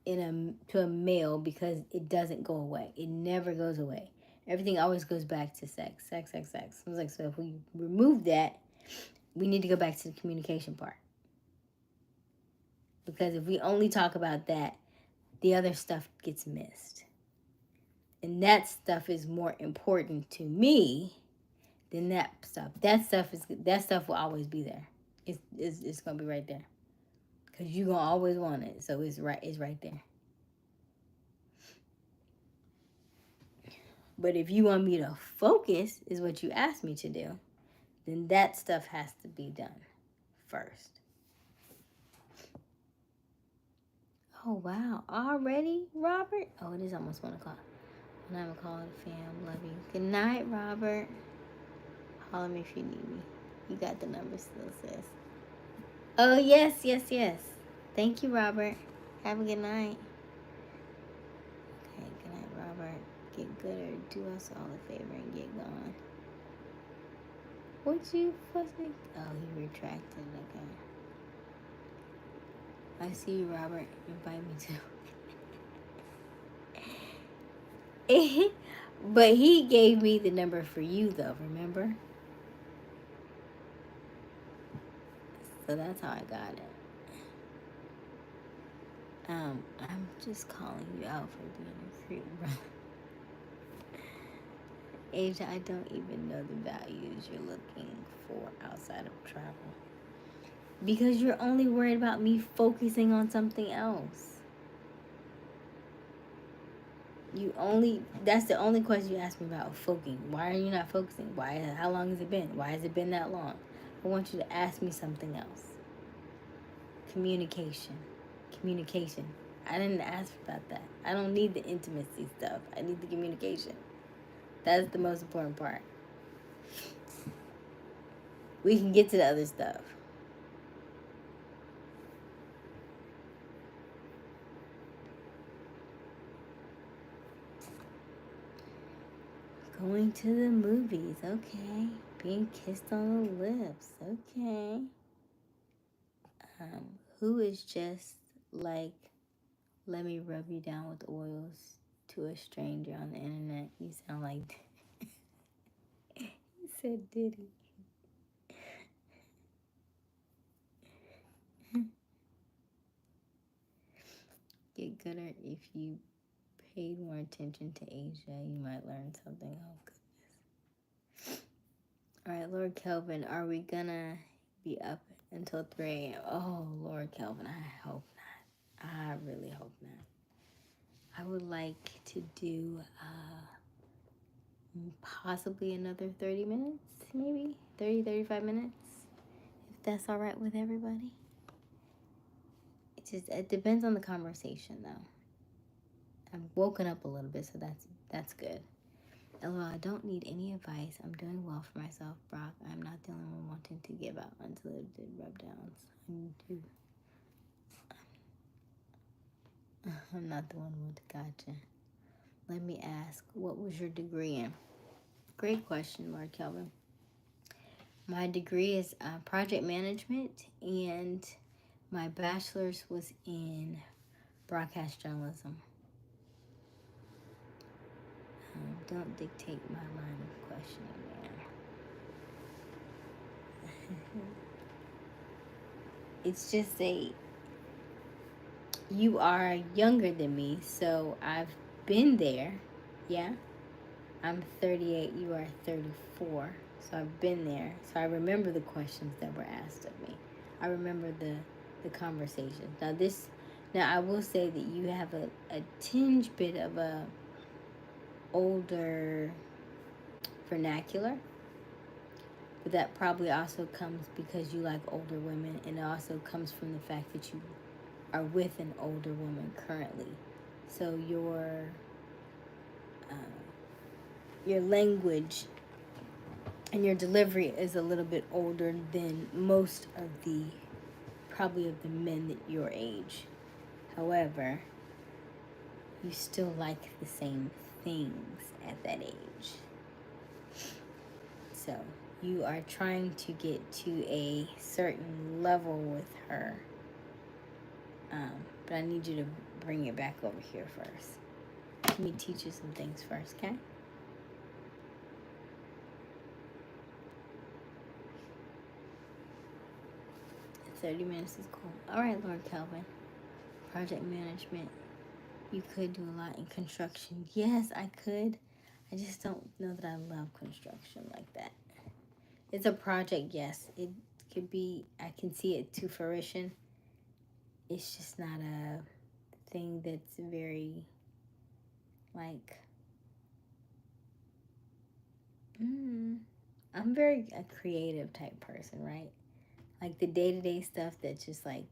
to a male, because it doesn't go away. It never goes away. Everything always goes back to sex. I was like, so if we remove that, we need to go back to the communication part. Because if we only talk about that, the other stuff gets missed. And that stuff is more important to me than that stuff. That stuff will always be there. It's gonna be right there. Cause you're gonna always want it. So it's right there. But if you want me to focus, is what you asked me to do, then that stuff has to be done first. Oh wow, already, Robert? Oh, it is almost 1 o'clock. I'm gonna call it a fam. Love you. Good night, Robert. Holler me if you need me. You got the number still, sis. Oh, yes. Thank you, Robert. Have a good night. Okay, good night, Robert. Get good or do us all a favor and get gone. What you fussing? Oh, he retracted. Okay. I see you, Robert. Invite me too. But he gave me the number for you, though, remember? So that's how I got it. I'm just calling you out for being a creep, bro. Asia, I don't even know the values you're looking for outside of travel. Because you're only worried about me focusing on something else. That's the only question you asked me about, focusing. Why are you not focusing? How long has it been? Why has it been that long? I want you to ask me something else. Communication. I didn't ask about that. I don't need the intimacy stuff. I need the communication. That's the most important part. We can get to the other stuff. Going to the movies, okay. Being kissed on the lips, okay. Who is just like, let me rub you down with oils to a stranger on the internet? You sound like he said Diddy. Get gooder if you paid more attention to Asia. You might learn something. Oh, goodness. All right, Lord Kelvin, are we gonna be up until 3 a.m.? Oh, Lord Kelvin, I hope not. I really hope not. I would like to do possibly another 30 minutes, maybe 35 minutes, if that's all right with everybody. It depends on the conversation, though. I'm woken up a little bit, so that's good. LOL, I don't need any advice. I'm doing well for myself, Brock. I'm not the only one wanting to give out unsolicited rub downs. I'm not the one with the gotcha. Let me ask, what was your degree in? Great question, Lord Kelvin. My degree is project management, and my bachelor's was in broadcast journalism. Don't dictate my line of questioning, man. It's just you are younger than me, so I've been there. Yeah, I'm 38, you are 34, so I've been there. So I remember the questions that were asked of me. I remember the conversations. Now I will say that you have a tinge bit of a older vernacular, but that probably also comes because you like older women, and it also comes from the fact that you are with an older woman currently. So your language and your delivery is a little bit older than most of the probably of the men that your age. However, you still like the same things at that age. So you are trying to get to a certain level with her. But I need you to bring it back over here first. Let me teach you some things first, okay? 30 minutes is cool. All right, Lord Calvin. Project management. You could do a lot in construction. Yes, I could. I just don't know that I love construction like that. It's a project, yes. It could be, I can see it to fruition. It's just not a thing that's very, like, I'm very a creative type person, right? Like the day-to-day stuff that's just like,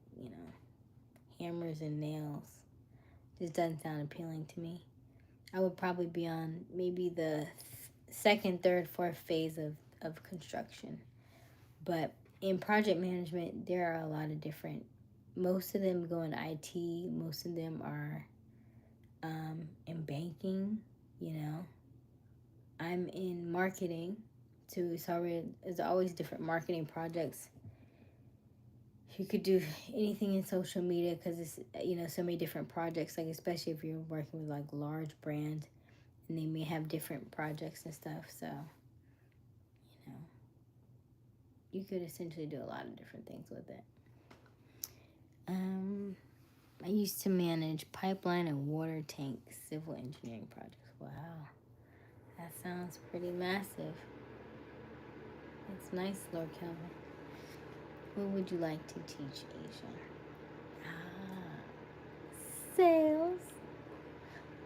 hammers and nails just doesn't sound appealing to me. I would probably be on maybe the second, third, fourth phase of construction. But in project management, there are a lot of different, most of them go in IT, most of them are in banking, I'm in marketing, too. There's always different marketing projects. You could do anything in social media because it's, so many different projects, like especially if you're working with like large brands and they may have different projects and stuff. So, you could essentially do a lot of different things with it. I used to manage pipeline and water tank civil engineering projects. Wow. That sounds pretty massive. It's nice, Lord Kelvin. What would you like to teach, Aysia? Sales.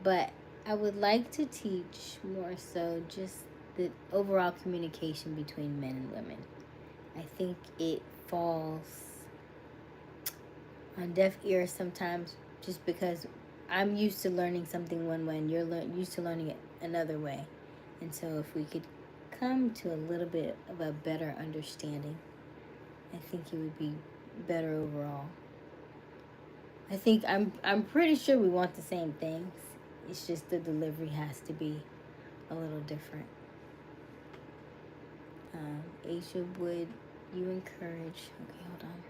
But I would like to teach more so just the overall communication between men and women. I think it falls on deaf ears sometimes just because I'm used to learning something one way and you're used to learning it another way. And so if we could come to a little bit of a better understanding, I think it would be better overall. I think I'm pretty sure we want the same things. It's just the delivery has to be a little different. Aysia, would you encourage... Okay, hold on.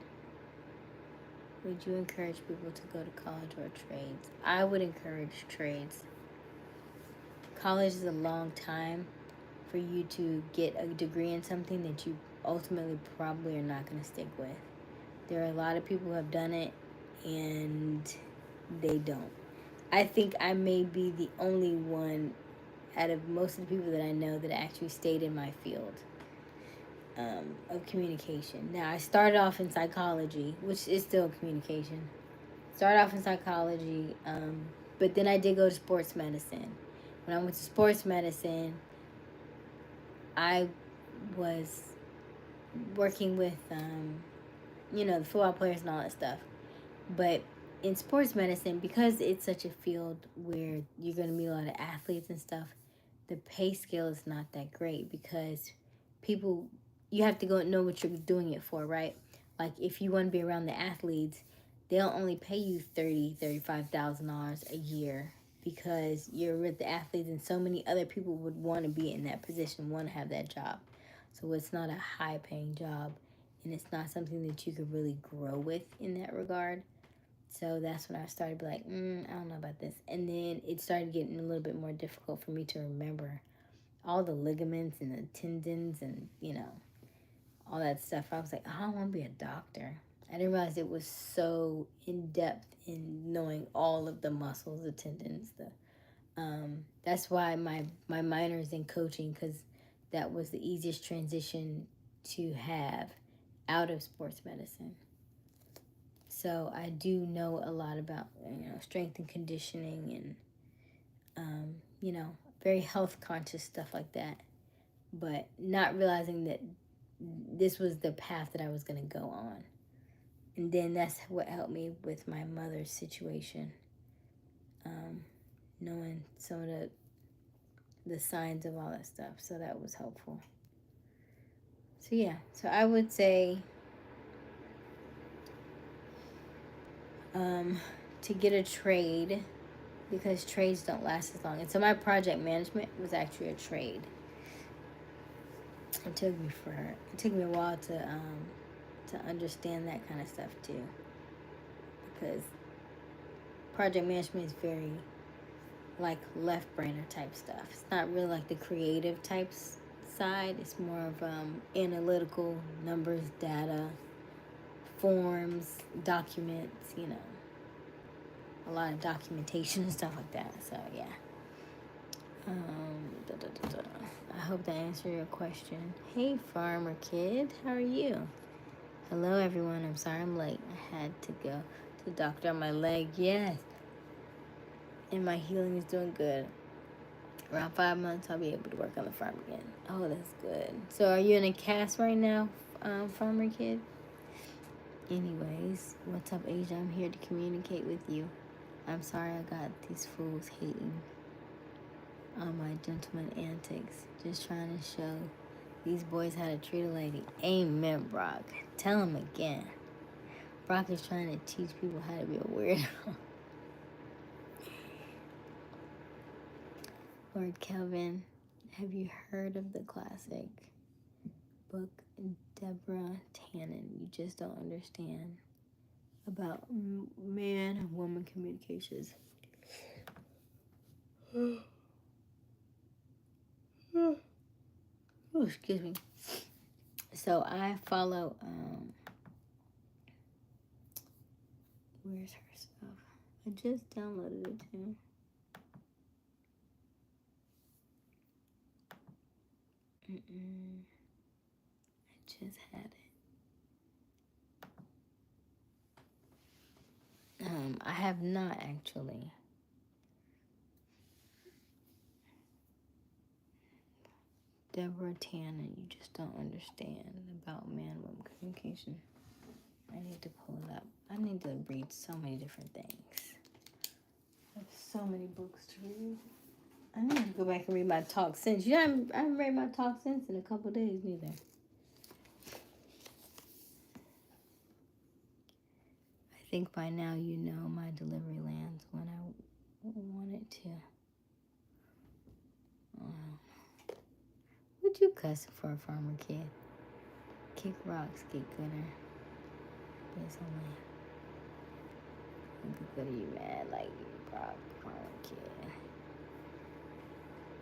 Would you encourage people to go to college or trades? I would encourage trades. College is a long time for you to get a degree in something that you ultimately probably are not going to stick with. There are a lot of people who have done it and they don't. I think I may be the only one out of most of the people that I know that actually stayed in my field of communication. Now, I started off in psychology, which is still communication. Started off in psychology, but then I did go to sports medicine. When I went to sports medicine, I was working with, the football players and all that stuff. But in sports medicine, because it's such a field where you're going to meet a lot of athletes and stuff, the pay scale is not that great because you have to go and know what you're doing it for, right? Like if you want to be around the athletes, they'll only pay you $30,000-$35,000 a year because you're with the athletes and so many other people would want to be in that position, want to have that job. So it's not a high paying job and it's not something that you could really grow with in that regard. So that's when I started to be like, I don't know about this. And then it started getting a little bit more difficult for me to remember all the ligaments and the tendons and, all that stuff. I was like, I don't want to be a doctor. I didn't realize it was so in-depth in knowing all of the muscles, the tendons. That's why my minor is in coaching, because that was the easiest transition to have out of sports medicine. So I do know a lot about, strength and conditioning and, very health conscious stuff like that. But not realizing that this was the path that I was going to go on. And then that's what helped me with my mother's situation. knowing some of the signs of all that stuff. So that was helpful. So yeah, so I would say to get a trade, because trades don't last as long. And so my project management was actually a trade. It took me a while to understand that kind of stuff too, because project management is very like left brainer type stuff. It's not really like the creative types side. It's more of analytical, numbers, data, forms, documents, a lot of documentation and stuff like that. So yeah. I hope that answered your question. Hey, farmer kid, how are you? Hello, everyone. I'm sorry I'm late. I had to go to the doctor on my leg. Yes. And my healing is doing good. Around 5 months, I'll be able to work on the farm again. Oh, that's good. So are you in a cast right now, farmer kid? Anyways, what's up, Asia? I'm here to communicate with you. I'm sorry I got these fools hating on my gentleman antics. Just trying to show these boys how to treat a lady. Amen, Brock. Tell him again. Brock is trying to teach people how to be a weirdo. Lord Kelvin, have you heard of the classic book Deborah Tannen? You just don't understand about man and woman communications. Oh, excuse me. So I follow where's her stuff? I just downloaded it too. I just had it. I have not actually. Deborah Tannen, you just don't understand about man-woman communication. I need to pull it up. I need to read so many different things. I have so many books to read. I need to go back and read my talk since. I haven't read my talk since in a couple of days neither. I think by now you know my delivery lands when I want it to. What you cussing for, a farmer kid? Kick rocks, get gooder. Yes, I'm good. Are you mad like you, Brock, farmer kid?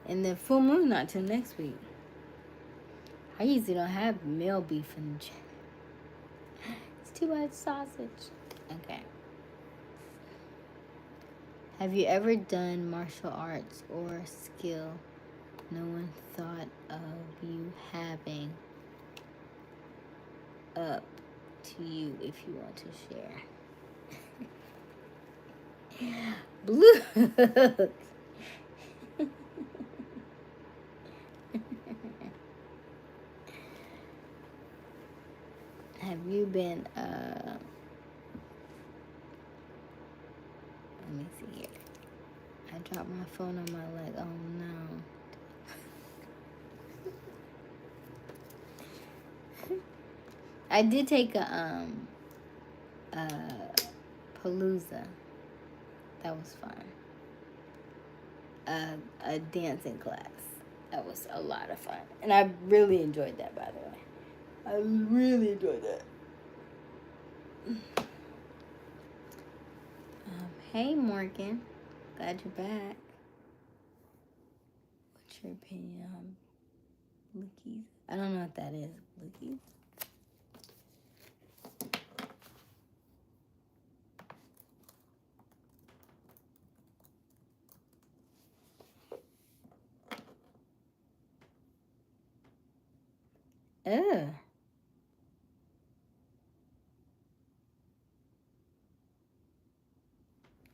And the full moon not till next week. I usually don't have male beef in the gym. It's too much sausage. Okay. Have you ever done martial arts or skill no one thought of you having up to you if you want to share? Blue. Have you been, let me see here. I dropped my phone on my leg. Oh no. I did take a Palooza. That was fun. A dancing class. That was a lot of fun. And I really enjoyed that, by the way. I really enjoyed that. Hey, Morgan. Glad you're back. What's your opinion on blickies? I don't know what that is. Blickies? Ugh.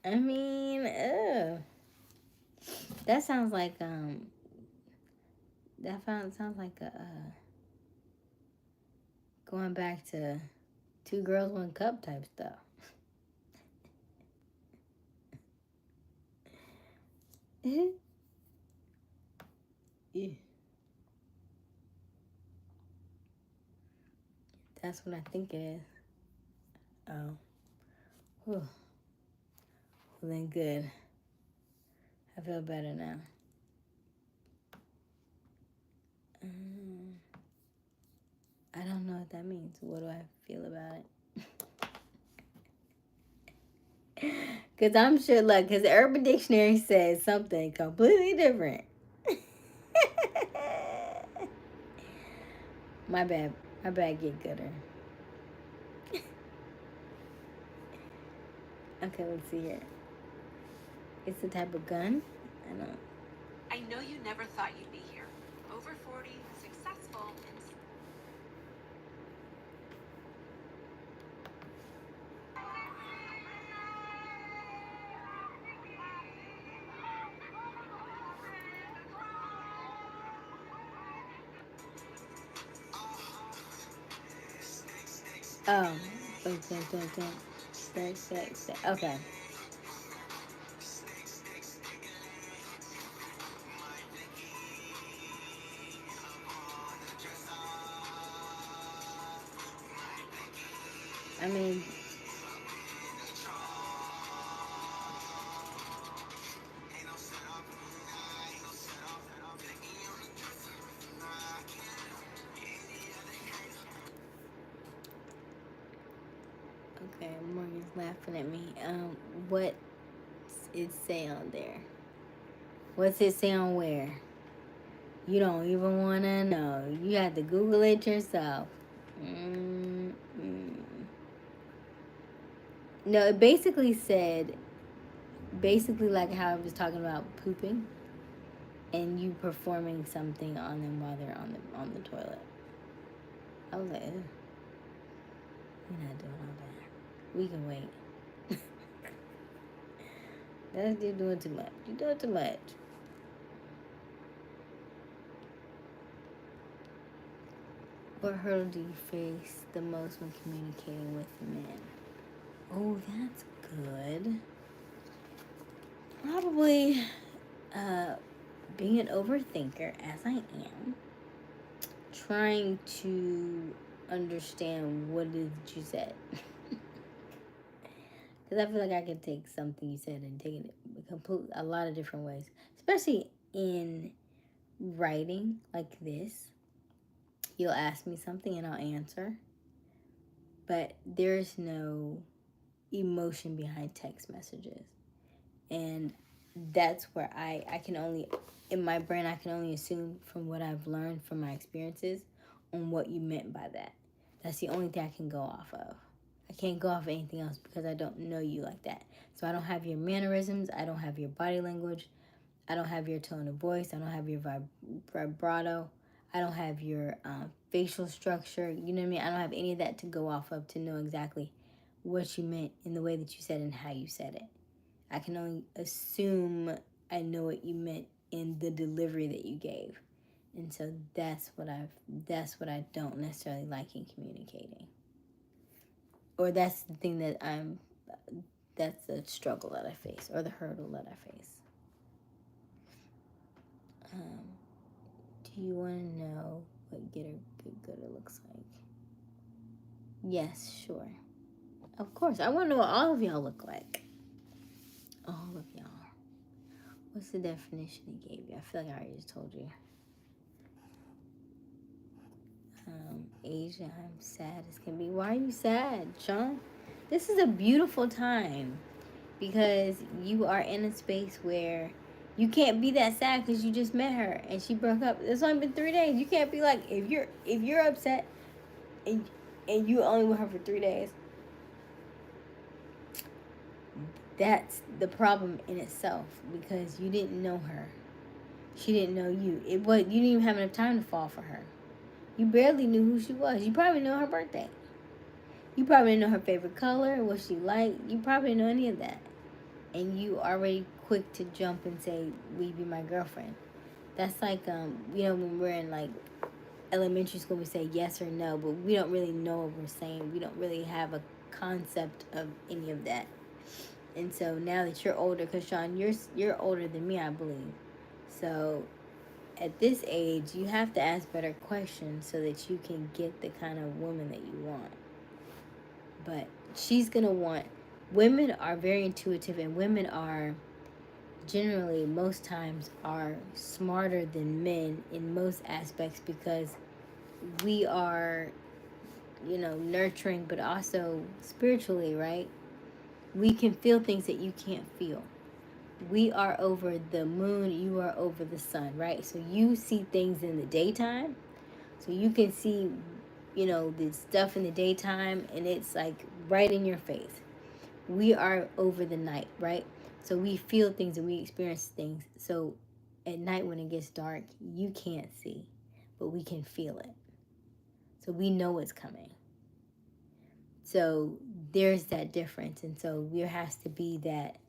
I mean, ugh. That sounds like sounds like going back to 2 girls, 1 cup type stuff. Yeah. That's what I think it is. Oh. Whew. Well, then good. I feel better now. I don't know what that means. What do I feel about it? Because I'm sure, look, because the Urban Dictionary says something completely different. My bad. My bad, get gooder. Okay, let's see here. It's the type of gun. I don't. I know you never thought you'd be here. Over 40, successful, and Oh. Okay. I mean, okay, Morgan's laughing at me. What's it say on there? What's it say on where? You don't even want to know. You have to Google it yourself. No, it basically said, like how I was talking about pooping, and you performing something on them while they're on the toilet. I was like, ugh. We're not doing all that. We can wait. You're doing too much. You're doing too much. What hurdle do you face the most when communicating with men? Oh, that's good. Probably being an overthinker, as I am. Trying to understand what it is that you said. Because I feel like I can take something you said and take it a lot of different ways. Especially in writing like this. You'll ask me something and I'll answer. But there's no emotion behind text messages. And that's where I can only, in my brain, I can only assume from what I've learned from my experiences on what you meant by that. That's the only thing I can go off of. I can't go off of anything else because I don't know you like that. So I don't have your mannerisms. I don't have your body language. I don't have your tone of voice. I don't have your vibrato. I don't have your facial structure. You know what I mean? I don't have any of that to go off of to know exactly what you meant in the way that you said and how you said it. I can only assume I know what you meant in the delivery that you gave. And so that's what I don't necessarily like in communicating. Or that's the thing that's the struggle that I face, or the hurdle that I face. Do you want to know what good gooder looks like? Yes, sure. Of course. I want to know what all of y'all look like. All of y'all. What's the definition he gave you? I feel like I already just told you. Aysia, I'm sad as can be. Why are you sad, Sean? This is a beautiful time because you are in a space where you can't be that sad because you just met her and she broke up. It's only been 3 days. You can't be like, if you're upset and you only with her for 3 days, that's the problem in itself because you didn't know her. She didn't know you. You didn't even have enough time to fall for her. You barely knew who she was. You probably know her birthday. You probably didn't know her favorite color, what she liked. You probably didn't know any of that. And you already quick to jump and say, will you be my girlfriend? That's like, when we're in like elementary school, we say yes or no, but we don't really know what we're saying. We don't really have a concept of any of that. And so now that you're older, because Sean, you're older than me, I believe. So at this age, you have to ask better questions so that you can get the kind of woman that you want. But she's gonna want, women are very intuitive, and women are generally, most times, are smarter than men in most aspects, because we are, nurturing, but also spiritually, right? We can feel things that you can't feel. We are over the moon, you are over the sun, right? So you see things in the daytime. So you can see, the stuff in the daytime, and it's like right in your face. We are over the night, right? So we feel things and we experience things. So at night when it gets dark, you can't see, but we can feel it. So we know it's coming. So there's that difference. And so there has to be that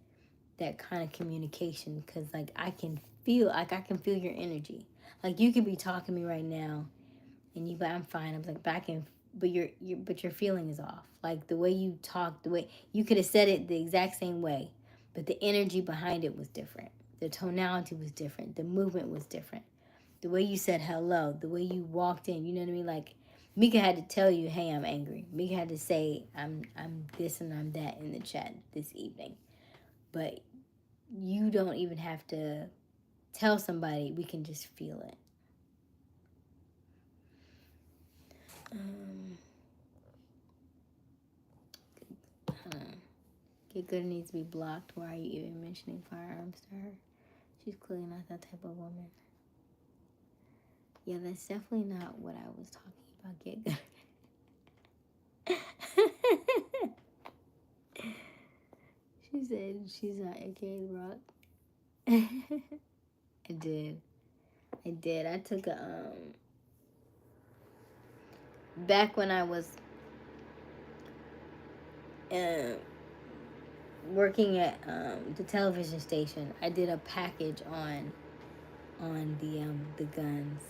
kind of communication, because like I can feel your energy. Like you could be talking to me right now and you go, I'm fine. I'm like, back in, but your feeling is off. Like the way you talk, the way you could have said it the exact same way, but the energy behind it was different. The tonality was different. The movement was different. The way you said hello, the way you walked in, you know what I mean? Like Mika had to tell you, hey, I'm angry. Mika had to say, I'm this and I'm that in the chat this evening. But you don't even have to tell somebody. We can just feel it. Get good needs to be blocked. Why are you even mentioning firearms to her? She's clearly not that type of woman. Yeah, that's definitely not what I was talking about. Get good. She said she's not okay, Rock. I did. I took a back when I was working at the television station, I did a package on the guns,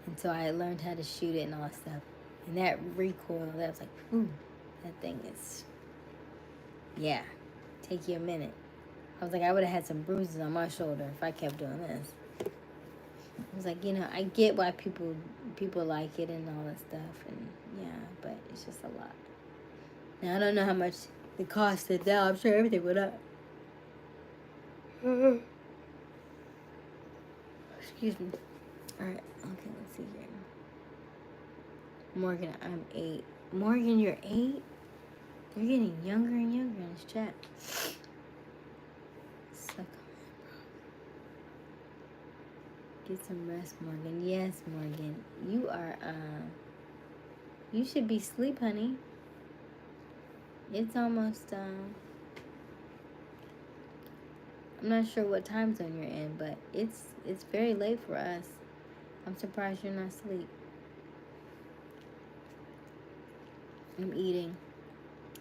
and so I learned how to shoot it and all that stuff. And that recoil, that was like, whew, that thing is, yeah, take you a minute. I was like, I would have had some bruises on my shoulder if I kept doing this. I was like, I get why people like it and all that stuff, and yeah, but it's just a lot. Now I don't know how much it costed now. I'm sure everything went up. Excuse me. All right. Okay. Let's see here. Morgan, I'm 8. Morgan, you're 8. You're getting younger and younger in this chat. Suck on it, bro. Get some rest, Morgan. Yes, Morgan. You are. You should be asleep, honey. It's almost. I'm not sure what time zone you're in, but it's very late for us. I'm surprised you're not asleep. I'm eating.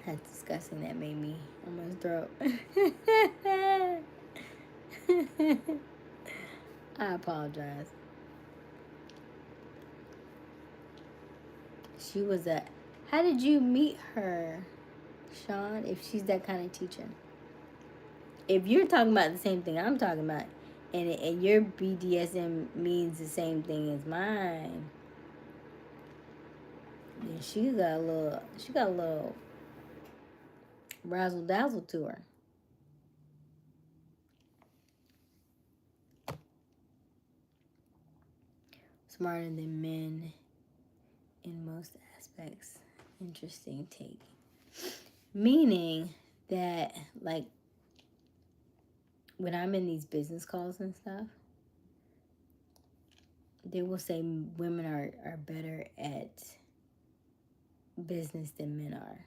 That's disgusting. That made me almost throw up. I apologize. She was a... How did you meet her, Sean, if she's that kind of teacher? If you're talking about the same thing I'm talking about, and your BDSM means the same thing as mine, then she got a little razzle dazzle to her. Smarter than men in most aspects. Interesting take. Meaning that, like, when I'm in these business calls and stuff, they will say women are better at business than men are.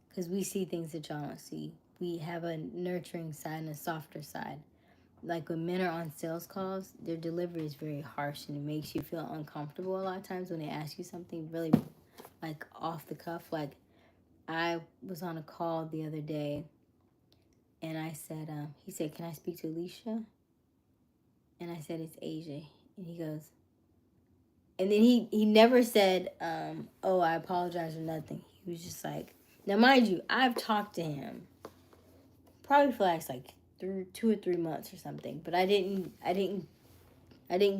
Because we see things that y'all don't see. We have a nurturing side and a softer side. Like when men are on sales calls, their delivery is very harsh and it makes you feel uncomfortable a lot of times when they ask you something really like off the cuff. Like I was on a call the other day and I said, he said, can I speak to Alicia? And I said, it's Asia. And he goes, and then he never said, oh, I apologize or nothing. He was just like, now mind you, I've talked to him probably for like 2 or 3 months or something. But I didn't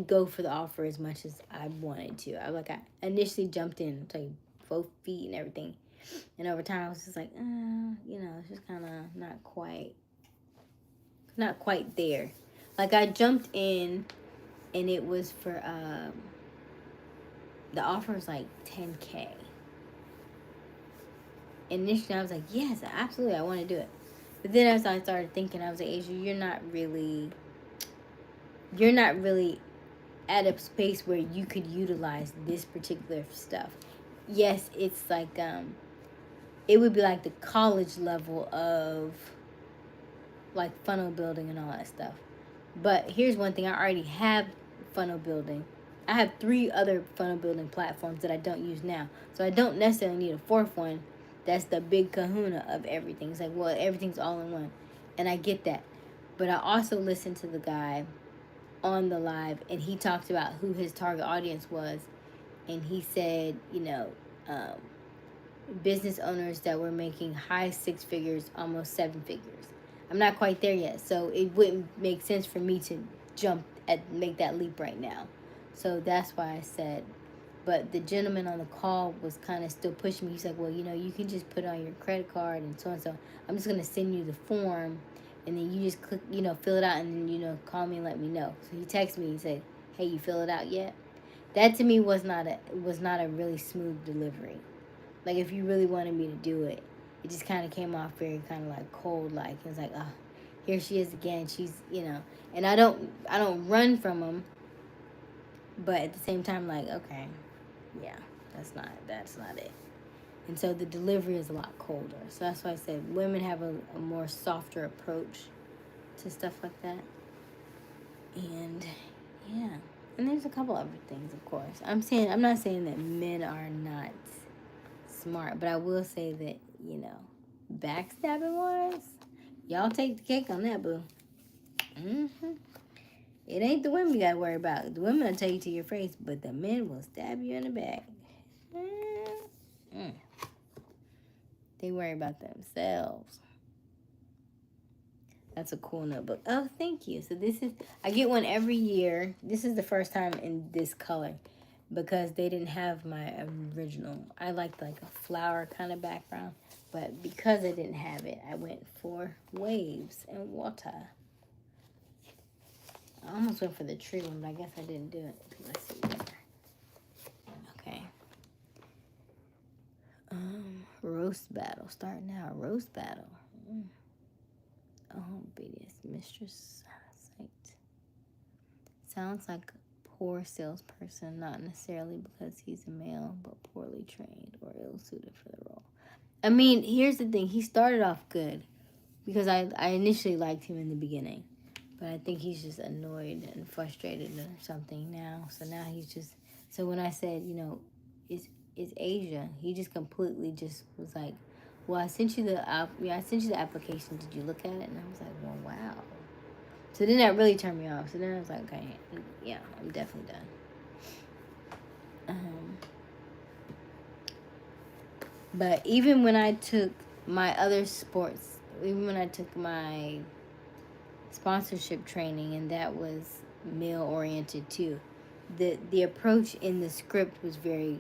go for the offer as much as I wanted to. I initially jumped in, like both feet and everything, and over time I was just like, it's just kind of not quite there. Like I jumped in, and it was for the offer was like $10K. Initially, I was like, yes, absolutely, I want to do it. But then as I started thinking, I was like, Aysia, you're not really at a space where you could utilize this particular stuff. Yes, it's like it would be like the college level of like funnel building and all that stuff. But here's one thing: I already have funnel building. I have 3 other funnel building platforms that I don't use now, so I don't necessarily need a 4th one. That's the big kahuna of everything. It's like, well, everything's all in one, and I get that. But I also listened to the guy on the live, and he talked about who his target audience was, and he said, business owners that were making high 6 figures, almost 7 figures. I'm not quite there yet, so it wouldn't make sense for me to make that leap right now. So that's why I said. But the gentleman on the call was kind of still pushing me. He's like, well, you can just put it on your credit card and so and so. I'm just going to send you the form, and then you just click, fill it out, and then, call me and let me know. So he texted me and said, hey, you fill it out yet? That to me was not a really smooth delivery. Like, if you really wanted me to do it, it just kind of came off very kind of like cold, like, it was like, oh, here she is again. She's, and I don't run from them, but at the same time, like, okay, yeah, that's not it. And so the delivery is a lot colder. So that's why I said women have a more softer approach to stuff like that. And yeah, and there's a couple other things, of course. I'm not saying that men are not smart, but I will say that, backstabbing wise, y'all take the cake on that, boo. It ain't the women you gotta worry about. The women will tell you to your face, but the men will stab you in the back. They worry about themselves. That's a cool notebook. Oh, thank you. So I get one every year. This is the first time in this color because they didn't have my original. I liked like a flower kind of background, but because I didn't have it, I went for waves and water. I almost went for the tree one, but I guess I didn't do it. Let's see here. Okay. Roast battle. Start now. Roast battle. Oh, obedience. Mistress sight. Sounds like a poor salesperson, not necessarily because he's a male, but poorly trained or ill-suited for the role. I mean, here's the thing. He started off good because I initially liked him in the beginning. But I think he's just annoyed and frustrated or something now. So now he's just... So when I said, it's Aysia, he just completely just was like, well, I sent you the application. Did you look at it? And I was like, well, wow. So then that really turned me off. So then I was like, okay, yeah, I'm definitely done. But even when I took my other sports, even when I took my sponsorship training, and that was male oriented too, the approach in the script was very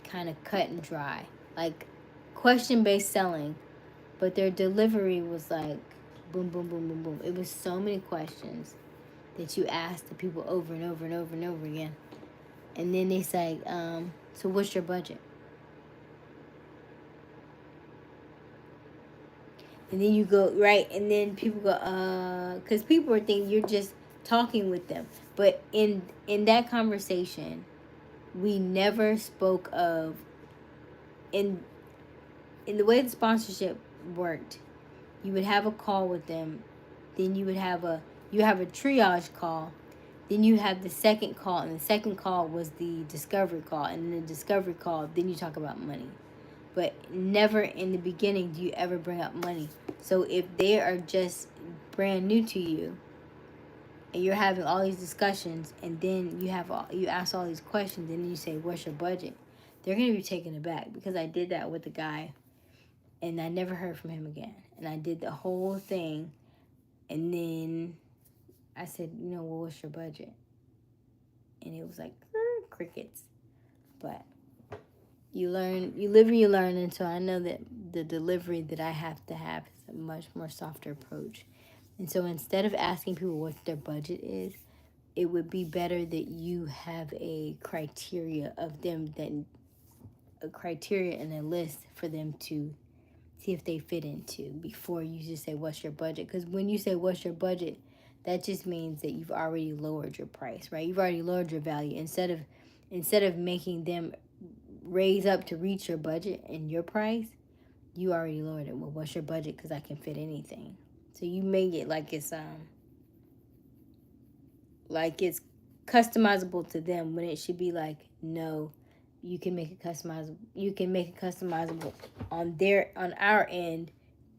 kind of cut and dry, like question based selling, but their delivery was like boom boom boom boom boom. It was so many questions that you asked the people over and over and over and over again, and then they say, so what's your budget? And then you go, right, and then people go, because people are thinking you're just talking with them. But in that conversation, we never spoke of, in the way the sponsorship worked, you would have a call with them, then you have a triage call, then you have the second call, and the second call was the discovery call, and in the discovery call, then you talk about money. But never in the beginning do you ever bring up money. So if they are just brand new to you, and you're having all these discussions, and then you ask all these questions, and then you say, what's your budget? They're going to be taken aback, because I did that with the guy, and I never heard from him again. And I did the whole thing. And then I said, well, what's your budget? And it was like, crickets. But you learn, you live and you learn. And so I know that the delivery that I have to have is a much more softer approach. And so instead of asking people what their budget is, it would be better that you have a criteria of them, that a criteria and a list for them to see if they fit into before you just say, what's your budget? Because when you say, what's your budget, that just means that you've already lowered your price, right? You've already lowered your value. Instead of making them raise up to reach your budget and your price, you already lowered it. Well, what's your budget? Because I can fit anything. So you make it like it's customizable to them, when it should be like, no, you can make it customizable. You can make it customizable on our end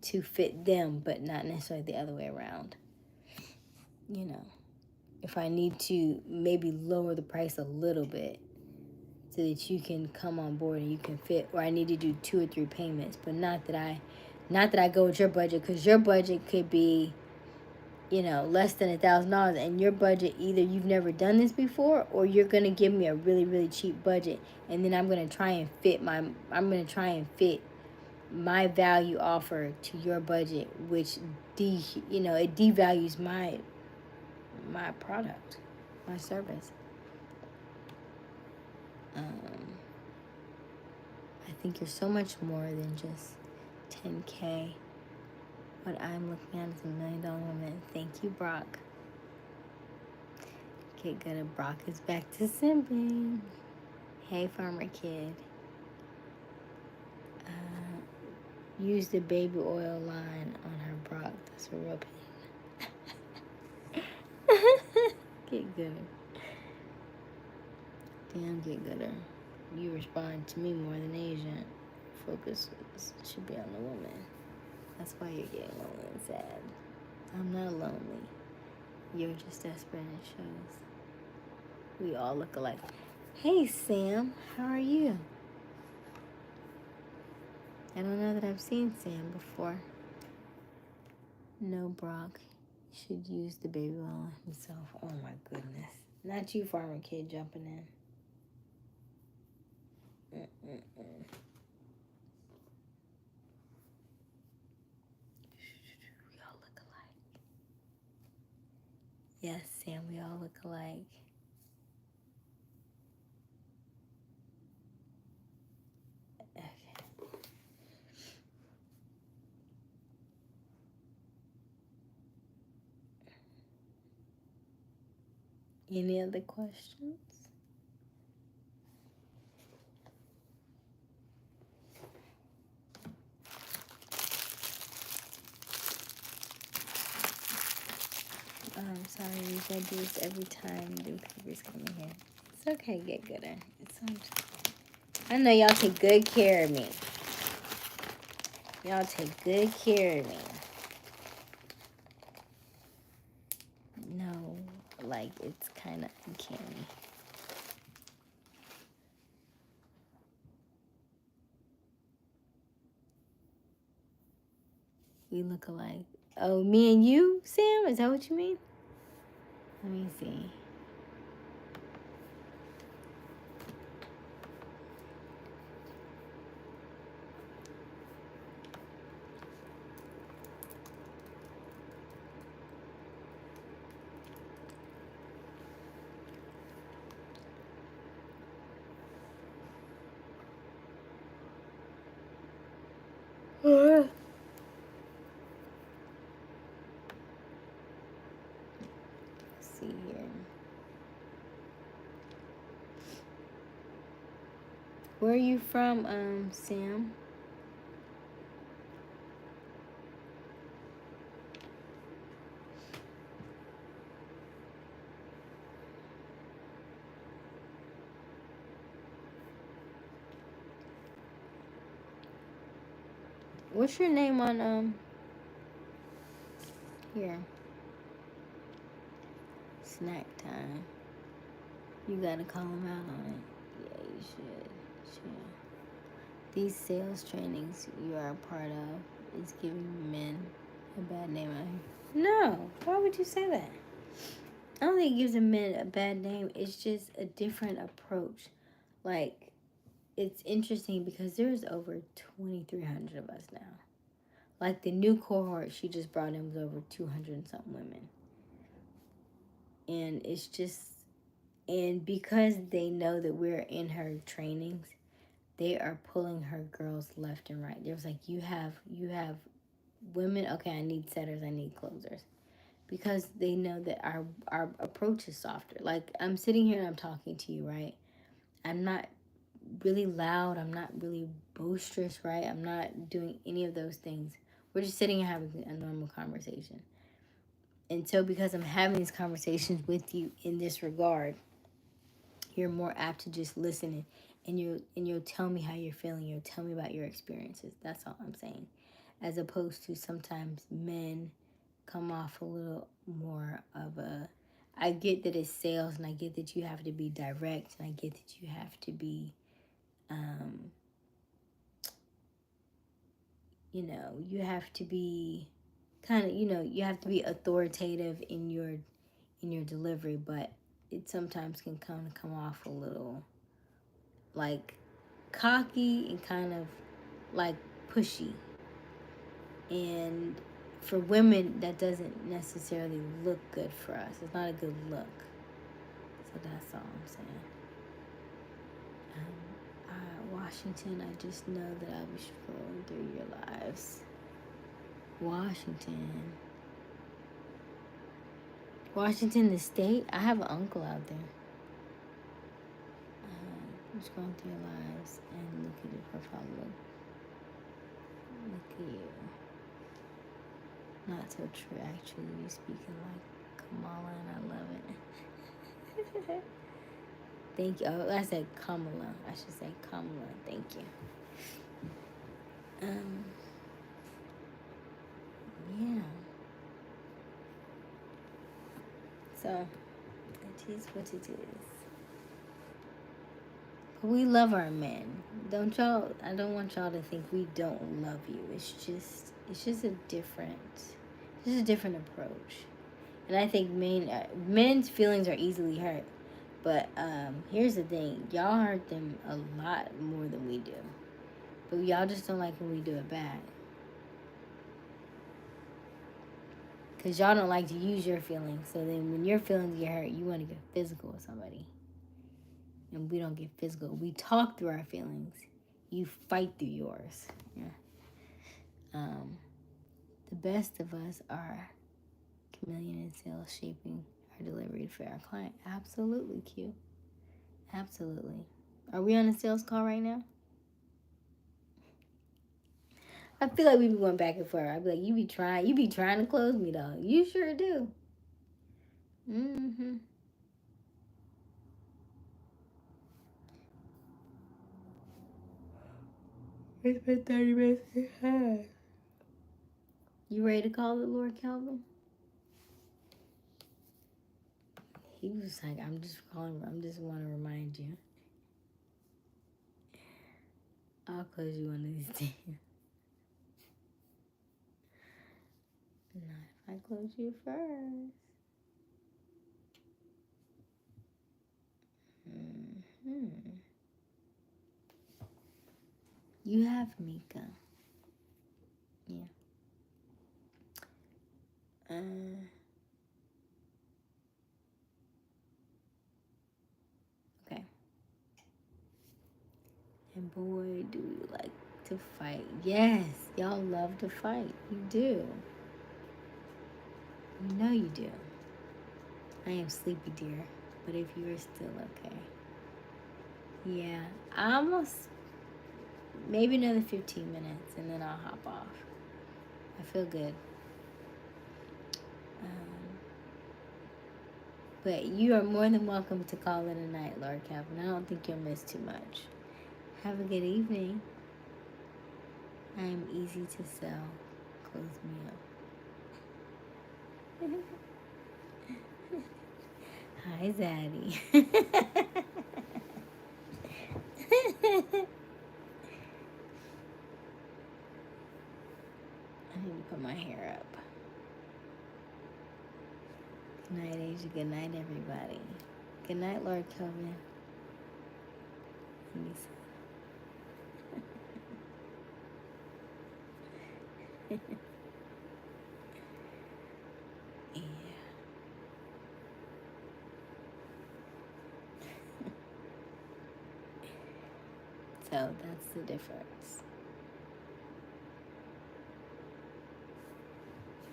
to fit them, but not necessarily the other way around. If I need to maybe lower the price a little bit so that you can come on board and you can fit, or I need to do 2 or 3 payments, but not that I go with your budget, because your budget could be less than $1,000, and your budget, either you've never done this before, or you're gonna give me a really, really cheap budget, and then I'm gonna try and fit my value offer to your budget, which it devalues my product, my service. I think you're so much more than just 10K. What I'm looking at is $1 million woman. Thank you, Brock. Get good at Brock is back to simping. Hey, farmer kid. Use the baby oil line on her Brock. That's a real pain. Get gooder. Damn, get gooder. You respond to me more than Asia. Focus should be on the woman. That's why you're getting lonely and sad. I'm not lonely. You're just desperate, and it shows. We all look alike. Hey, Sam. How are you? I don't know that I've seen Sam before. No, Brock should use the baby oil on himself. Oh, my goodness. Not you, farmer kid, jumping in. We all look alike. Yes, Sam, we all look alike. Okay. Any other questions? I'm sorry, I do this every time new papers come in here. It's okay, get gooder. I know y'all take good care of me. Y'all take good care of me. No, like, it's kind of uncanny. We look alike. Oh, me and you, Sam? Is that what you mean? Let me see. Let's see here. Where are you from, Sam? What's your name on, here? Snack time. You gotta call him out on it. Yeah, you should. Sure. These sales trainings you are a part of is giving men a bad name out here. No, why would you say that? I don't think it gives a men a bad name. It's just a different approach. Like, it's interesting because there's over 2,300 of us now. Like, the new cohort she just brought in was over 200 and something women. And it's just, and because they know that we're in her trainings, they are pulling her girls left and right. There's like, you have women, okay, I need setters, I need closers. Because they know that our approach is softer. Like, I'm sitting here and I'm talking to you, right? I'm not really loud. I'm not really boisterous, right? I'm not doing any of those things. We're just sitting and having a normal conversation. And so because I'm having these conversations with you in this regard, you're more apt to just listen and you'll tell me how you're feeling. You'll tell me about your experiences. That's all I'm saying. As opposed to sometimes men come off a little more of a, I get that it's sales and I get that you have to be direct and I get that you have to be you have to be kind of, you have to be authoritative in your delivery, but it sometimes can come off a little like cocky and kind of like pushy. And for women, that doesn't necessarily look good for us. It's not a good look. So that's all I'm saying. Washington, I just know that I'll be scrolling through your lives. Washington, the state. I have an uncle out there. I'm scrolling through your lives and look at your profile. Look at you. Not so true, actually. You're speaking like Kamala, and I love it. Thank you. Oh, I said Kamala. I should say Kamala. Thank you. Yeah. So, it is what it is. But we love our men. Don't y'all? I don't want y'all to think we don't love you. It's just a different approach. And I think men's feelings are easily hurt. But here's the thing. Y'all hurt them a lot more than we do. But y'all just don't like when we do it bad. Because y'all don't like to use your feelings. So then when your feelings get hurt, you want to get physical with somebody. And we don't get physical. We talk through our feelings. You fight through yours. Yeah. The best of us are chameleon in sales, shaping our delivery for our client. Absolutely, Q. Absolutely. Are we on a sales call right now? I feel like we be going back and forth. I'd be like, you be trying to close me, though. You sure do. Mm-hmm. It's been 30 minutes. You ready to call it, Lord Calvin? He was like, I'm just calling. I just want to remind you. I'll close you one of these days. Not if I close you first. You have Mika. Yeah. Okay. And boy, do we like to fight. Yes, y'all love to fight. You do. You know you do. I am sleepy, dear. But if you are still okay. Yeah. Maybe another 15 minutes and then I'll hop off. I feel good. But you are more than welcome to call it a night, Lord Calvin. I don't think you'll miss too much. Have a good evening. I am easy to sell. Close me up. Hi, Zaddy. put my hair up. Good night, Asia. Good night, everybody. Good night, Lord Kelvin. Let me see. Yeah. So that's the difference.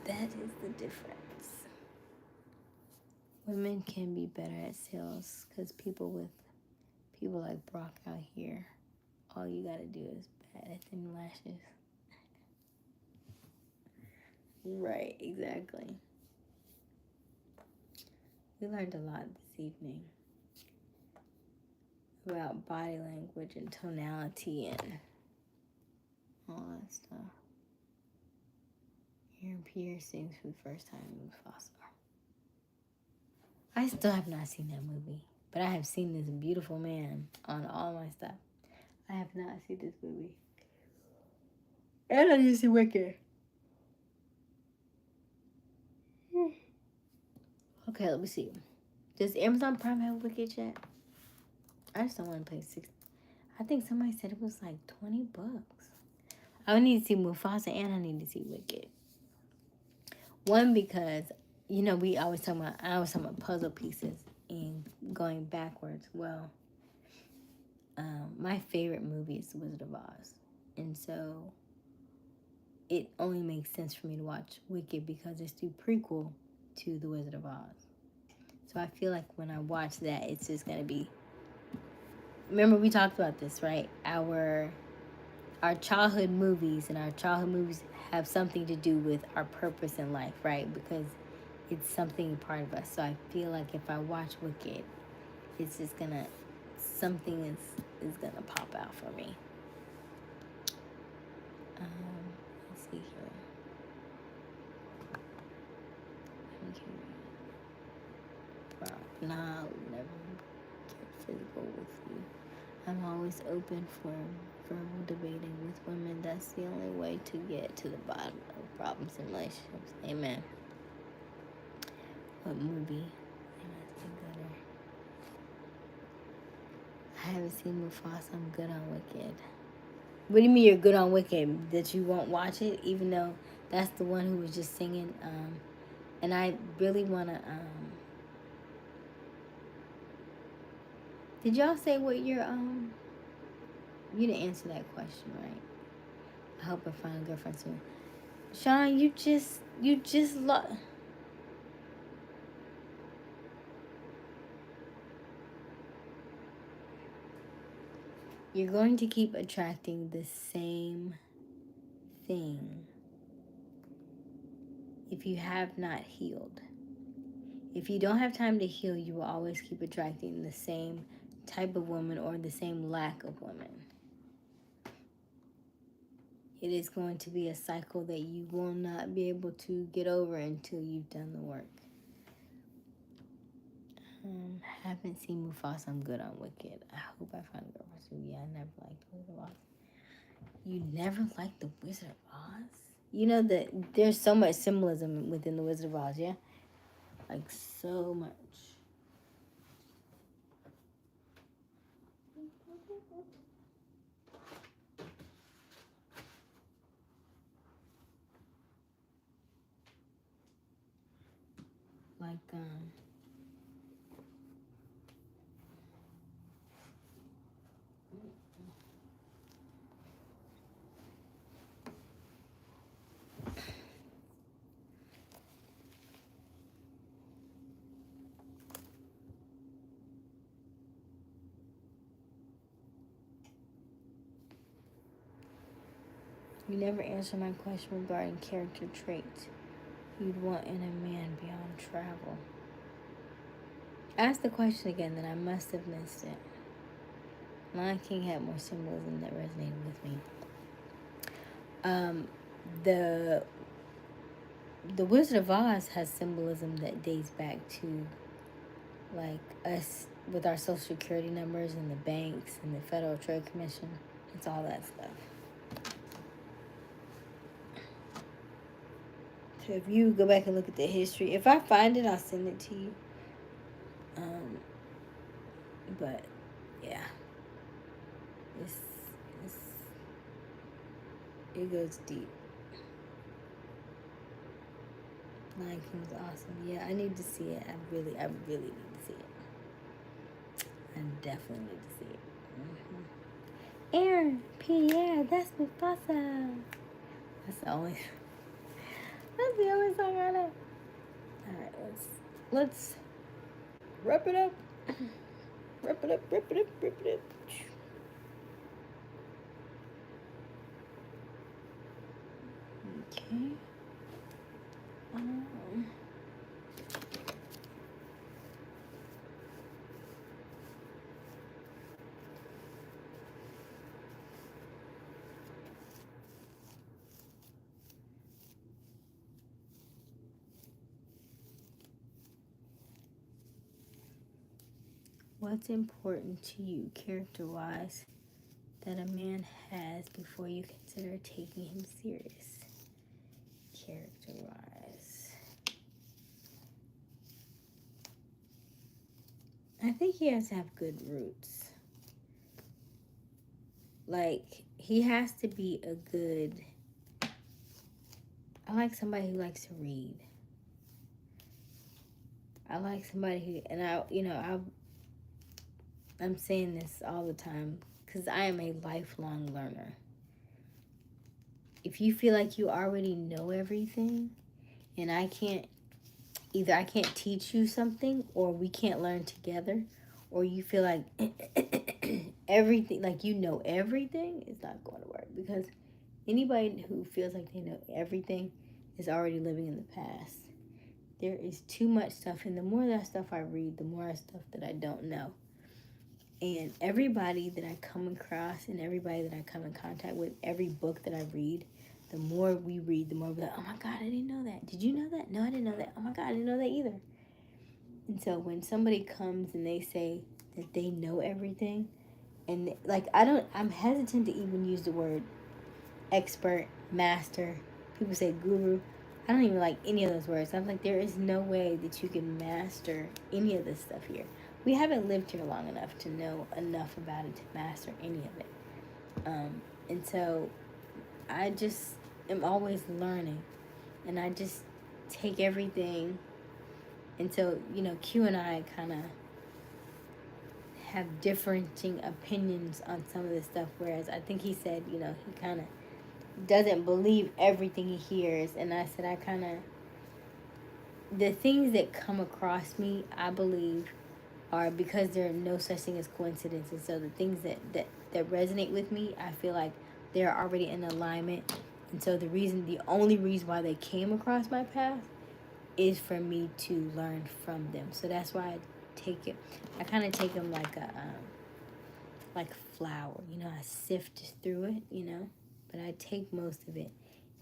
That is the difference. Women can be better at sales because people like Brock out here, all you gotta do is bat at them lashes. Right, exactly. We learned a lot this evening about body language and tonality and all that stuff. Ear piercings for the first time in Mufasa. I still have not seen that movie, but I have seen this beautiful man on all my stuff. I have not seen this movie. And I didn't see Wicked. Okay, let me see. Does Amazon Prime have Wicked yet? I just don't want to pay $6. I think somebody said it was like $20. I need to see Mufasa and I need to see Wicked. One, because, you know, I always talking about puzzle pieces and going backwards. Well, my favorite movie is The Wizard of Oz. And so it only makes sense for me to watch Wicked because it's the prequel to The Wizard of Oz. So I feel like when I watch that, it's just going to be... Remember, we talked about this, right? Our childhood movies and our childhood movies have something to do with our purpose in life, right? Because it's something part of us. So I feel like if I watch Wicked, it's just gonna, something is gonna pop out for me. Let's see here. Nah, I'll never get physical with you. I'm always open for verbal debating with women. That's the only way to get to the bottom of problems in relationships. Amen. What movie? I haven't seen Mufasa. I'm good on Wicked. What do you mean you're good on Wicked? That you won't watch it, even though that's the one who was just singing. And I really want to... Did y'all say what your... You didn't answer that question, right? I hope I find a girlfriend soon. Sean, you just You're going to keep attracting the same thing if you have not healed. If you don't have time to heal, you will always keep attracting the same type of woman or the same lack of women. It is going to be a cycle that you will not be able to get over until you've done the work. Haven't seen Mufasa. I'm good on Wicked. I hope I find a girlfriend soon. Yeah, I never liked The Wizard of Oz. You never liked The Wizard of Oz? You know that there's so much symbolism within The Wizard of Oz, yeah? Like, so much. Like, you never answered my question regarding character traits you'd want in a man beyond travel. Ask the question again, then I must have missed it. Lion King had more symbolism that resonated with me. The Wizard of Oz has symbolism that dates back to, like, us with our social security numbers and the banks and the Federal Trade Commission. It's all that stuff. If you go back and look at the history, if I find it, I'll send it to you. But yeah, it's it goes deep. Lion King's awesome. Yeah, I need to see it. I really need to see it. I definitely need to see it. Aaron, Pierre, that's Mufasa. That's the only song I know. Alright, let's wrap it up. Wrap it up. Okay. What's important to you, character-wise, that a man has before you consider taking him serious? Character-wise. I think he has to have good roots. Like, he has to be a good... I like somebody who likes to read. I like somebody who... And I'm saying this all the time because I am a lifelong learner. If you feel like you already know everything and I can't teach you something, or we can't learn together, or you feel like everything, like you know everything, it's not going to work, because anybody who feels like they know everything is already living in the past. There is too much stuff, and the more that stuff I read, the more stuff that I don't know. And everybody that I come across and everybody that I come in contact with, every book that I read, the more we read, the more we're like, oh my God, I didn't know that. Did you know that? No, I didn't know that. Oh my God, I didn't know that either. And so when somebody comes and they say that they know everything, and like, I'm hesitant to even use the word expert, master. People say guru. I don't even like any of those words. I'm like, there is no way that you can master any of this stuff here. We haven't lived here long enough to know enough about it to master any of it. And so I just am always learning, and I just take everything. And so, Q and I kind of have differing opinions on some of this stuff, whereas I think he said, he kind of doesn't believe everything he hears. And I said, the things that come across me, I believe, are because there are no such thing as coincidences. So the things that resonate with me, I feel like they're already in alignment. And so the only reason why they came across my path is for me to learn from them. So that's why I kind of take them like flour, I sift through it, but I take most of it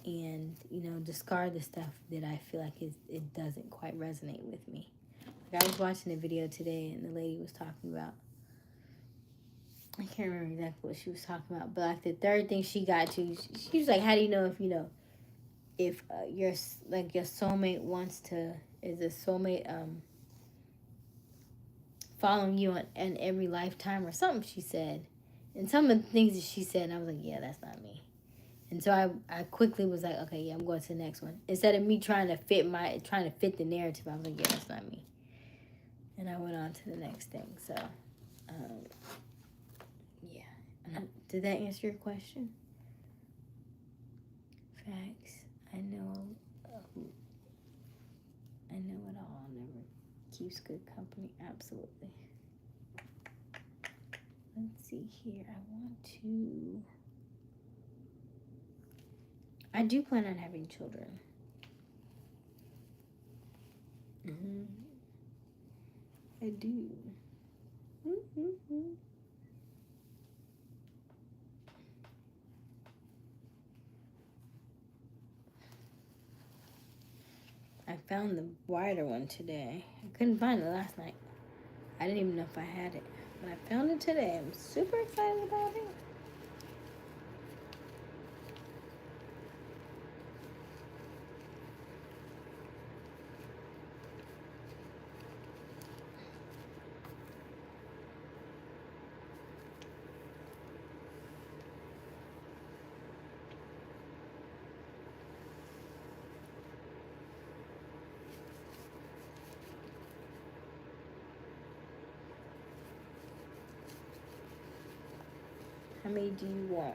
and, discard the stuff that I feel like it doesn't quite resonate with me. Like, I was watching a video today and the lady was talking about, I can't remember exactly what she was talking about, but like the third thing she got to, she was like, how do you know if your soulmate is a soulmate following you in every lifetime or something, she said. And some of the things that she said, I was like, yeah, that's not me. And so I quickly was like, okay, yeah, I'm going to the next one. Instead of me trying to fit the narrative, I was like, yeah, that's not me. And I went on to the next thing. So, yeah. Did that answer your question? Facts. I know it all. Never keeps good company. Absolutely. Let's see here. I do plan on having children. I do. I found the wider one today. I couldn't find it last night. I didn't even know if I had it. But I found it today. I'm super excited about it. How many do you want?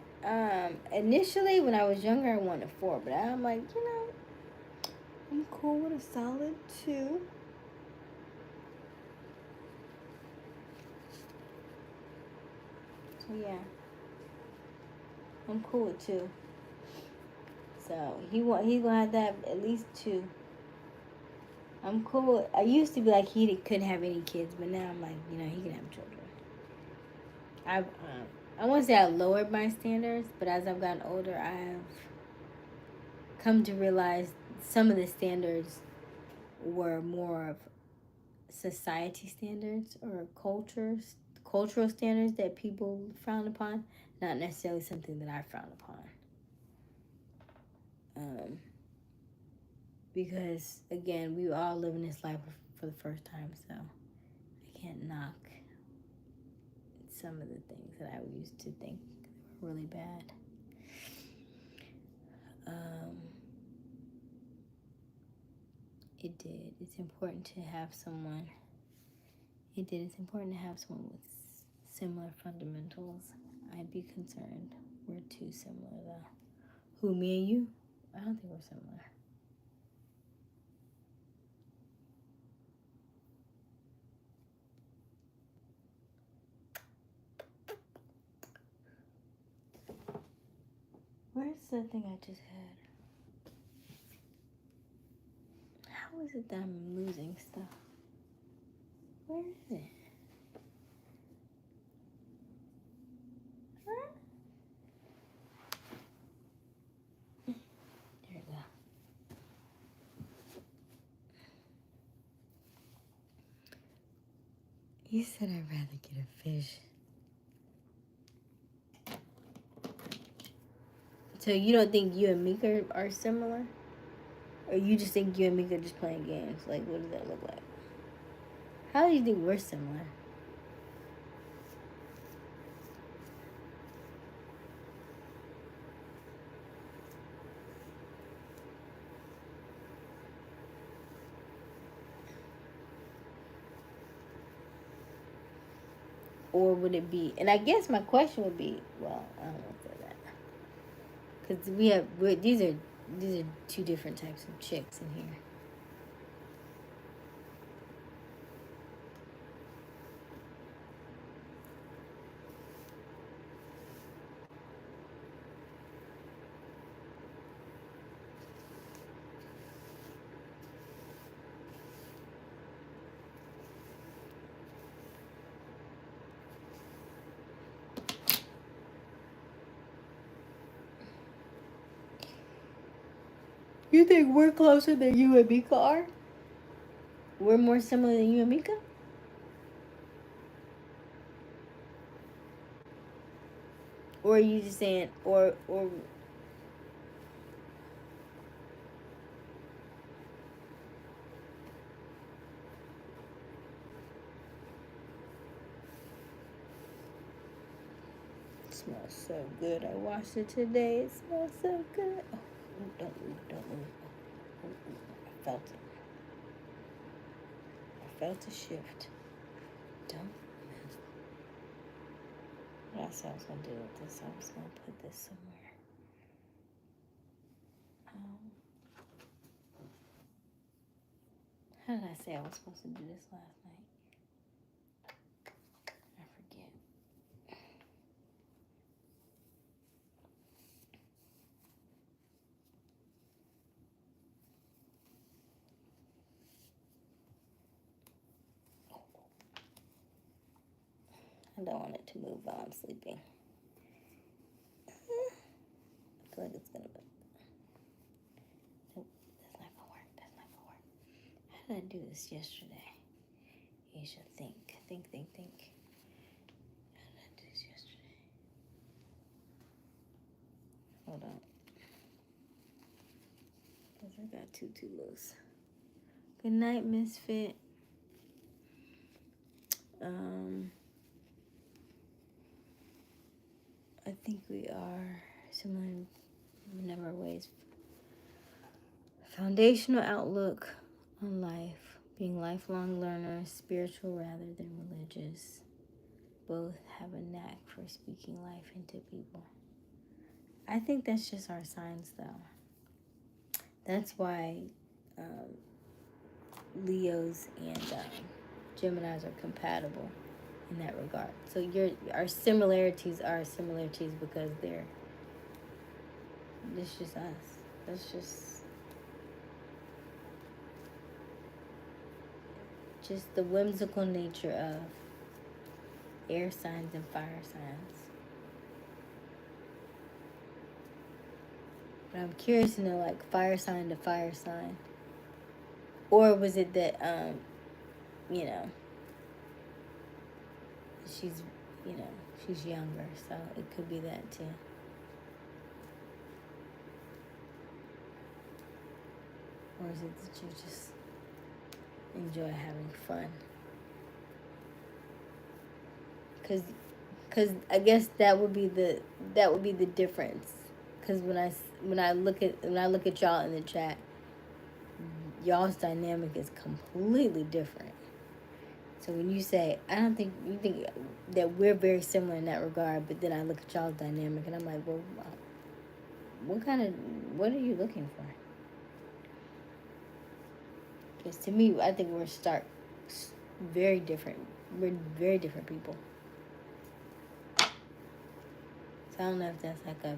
Initially, when I was younger, I wanted 4, but I'm like, I'm cool with a solid 2. So yeah, I'm cool with 2. So he's gonna have to have at least 2. I'm cool. I used to be like he couldn't have any kids, but now I'm like, he can have children. I won't say I lowered my standards, but as I've gotten older, I've come to realize some of the standards were more of society standards or cultural standards that people frown upon, not necessarily something that I frown upon. Because again, we all live in this life for the first time, so I can't knock some of the things that I used to think were really bad. It did. It's important to have someone. It's important to have someone with similar fundamentals. I'd be concerned we're too similar, though. Who, me and you? I don't think we're similar. Where's the thing I just had? How is it that I'm losing stuff? Where is it? Huh? There we go. You said I'd rather get a fish. So you don't think you and Mika are similar? Or you just think you and Mika are just playing games? Like, what does that look like? How do you think we're similar? Or would it be, and I guess my question would be, well, I don't know for that. Because these are 2 different types of chicks in here. You think we're closer than you and Mika are? We're more similar than you and Mika? Or are you just saying, or it smells so good. I washed it today. It smells so good. Oh, don't move. I felt it. I felt a shift. Don't move. What else I was going to do with this? I was going to put this somewhere. How did I say I was supposed to do this last night? I forget. I don't want it to move while I'm sleeping. I feel like it's gonna move. Nope, that's not gonna work. How did I do this yesterday? Aysia, think. How did I do this yesterday? Hold on. Because I got too loose. Good night, Misfit. I think we are similar in a number of ways. Foundational outlook on life, being lifelong learners, spiritual rather than religious. both have a knack for speaking life into people. I think that's just our signs, though. That's why Leos and Geminis are compatible in that regard. So our similarities are similarities because it's just us. That's just the whimsical nature of air signs and fire signs. But I'm curious to know, like, fire sign to fire sign. Or was it that, she's, she's younger, so it could be that too. Or is it that you just enjoy having fun? Cause I guess that would be the difference. Cause when I look at y'all in the chat, y'all's dynamic is completely different. So when you say, you think that we're very similar in that regard, but then I look at y'all's dynamic and I'm like, well, what are you looking for? Because to me, I think we're very different. We're very different people. So I don't know if that's like a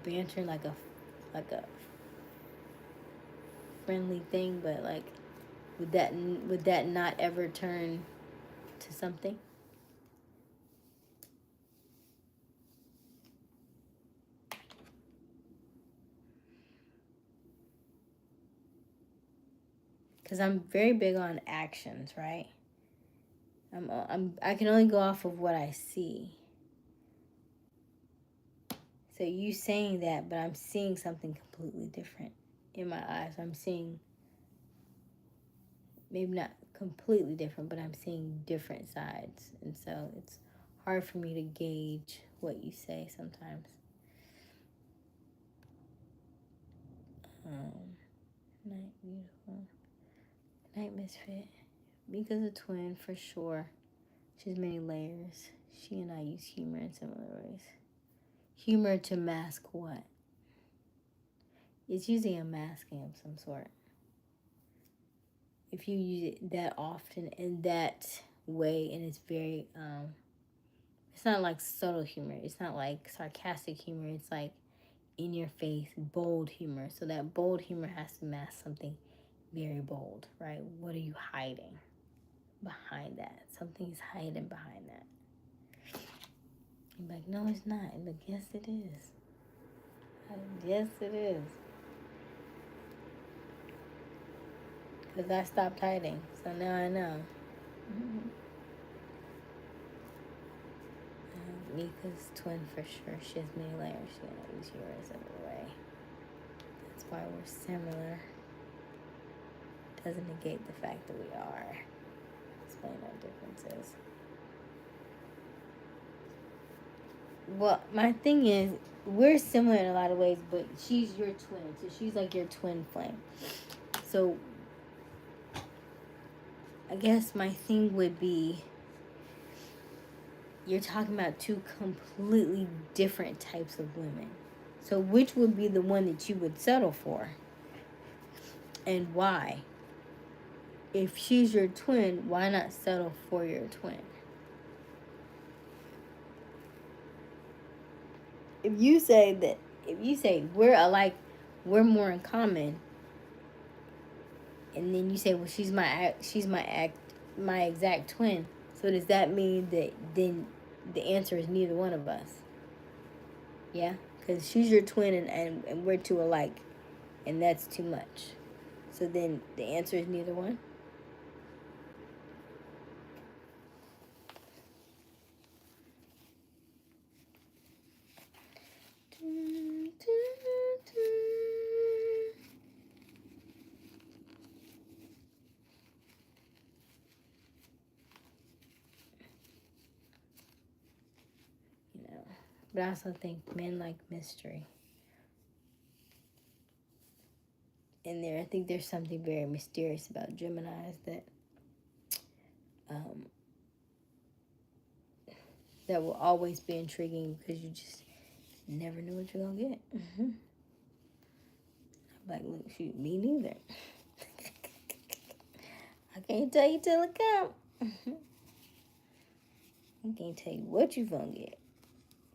banter, like a friendly thing, but like, would that not ever turn to something? Because I'm very big on actions, right? I can only go off of what I see. So you saying that, but I'm seeing something completely different in my eyes. I'm seeing, maybe not completely different, but I'm seeing different sides. And so it's hard for me to gauge what you say sometimes. Night, beautiful. Night, misfit. Mika's a twin for sure. She has many layers. She and I use humor in similar ways. Humor to mask what? It's usually a masking of some sort. If you use it that often in that way, and it's very, it's not like subtle humor. It's not like sarcastic humor. It's like in your face, bold humor. So that bold humor has to mask something very bold, right? What are you hiding behind that? Something's hiding behind that. You're like, no, it's not. And like, yes, it is. Yes, it is. Because I stopped hiding. So now I know. Mika's twin for sure. She has many layers. She don't use yours every way. That's why we're similar. Doesn't negate the fact that we are. Explain our differences. Well, my thing is, we're similar in a lot of ways, but she's your twin. So she's like your twin flame. So I guess my thing would be, you're talking about two completely different types of women. So which would be the one that you would settle for? And why? If she's your twin, why not settle for your twin? If you say we're alike, we're more in common, and then you say, well, she's my exact twin. So does that mean that then the answer is neither one of us? Yeah, because she's your twin and we're two alike, and that's too much. So then the answer is neither one. But I also think men like mystery. In there, I think there's something very mysterious about Geminis that that will always be intriguing because you just never know what you're gonna get. I'm like, look, shoot, me neither. I can't tell you till it comes. I can't tell you what you gonna get.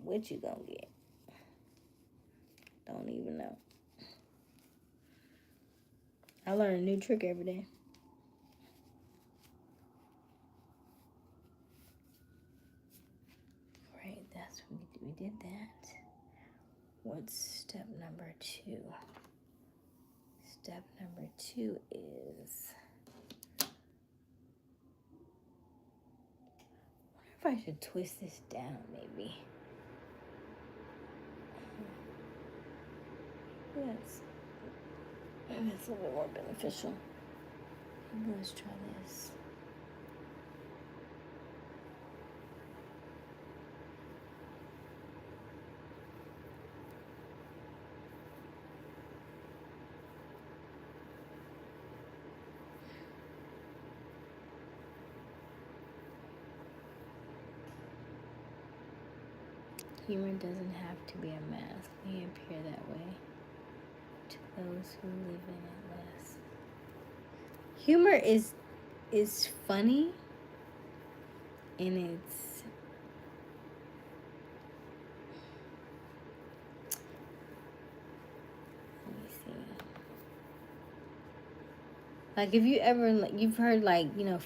What you gonna get. Don't even know. I learn a new trick every day. Right, that's what we did that. What's step number 2? Step number 2 is, I wonder if I should twist this down maybe. That's a little bit more beneficial. Maybe let's try this. Humor doesn't have to be a mask. It may appear that way to those who live in it less. Humor is funny, and it's let me see. Like if you ever you've heard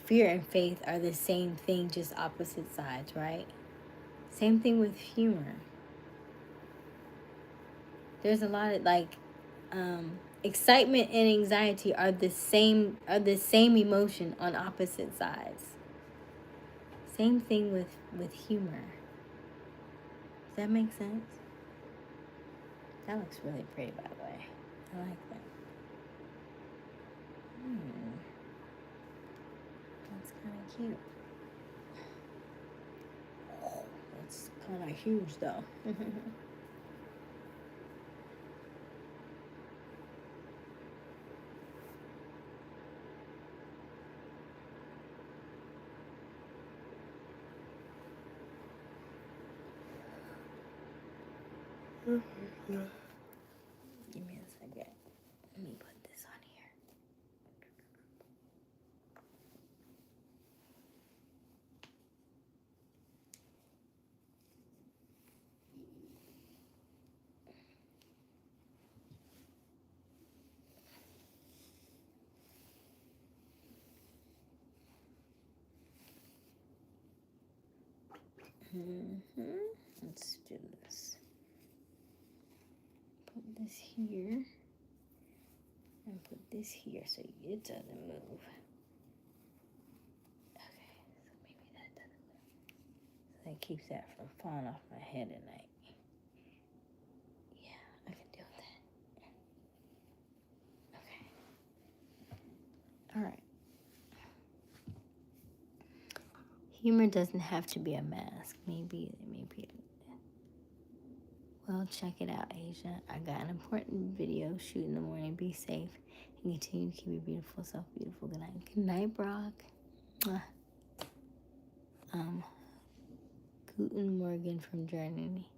fear and faith are the same thing, just opposite sides, right? Same thing with humor. There's a lot of excitement and anxiety are the same emotion on opposite sides. Same thing with humor. Does that make sense? That looks really pretty, by the way. I like that. That's kind of cute. It's kind of huge, though. Give me a second. Let me put this on here. Let's do this. Put this here and put this here so it doesn't move. Okay, so maybe that doesn't move. So that keeps that from falling off my head at night. Yeah, I can deal with that. Okay. All right. Humor doesn't have to be a mask. Maybe. Well, check it out, Aysia. I got an important video shoot in the morning. Be safe and continue to keep your beautiful self beautiful. Good night. Good night, Brock. Guten Morgen from Germany.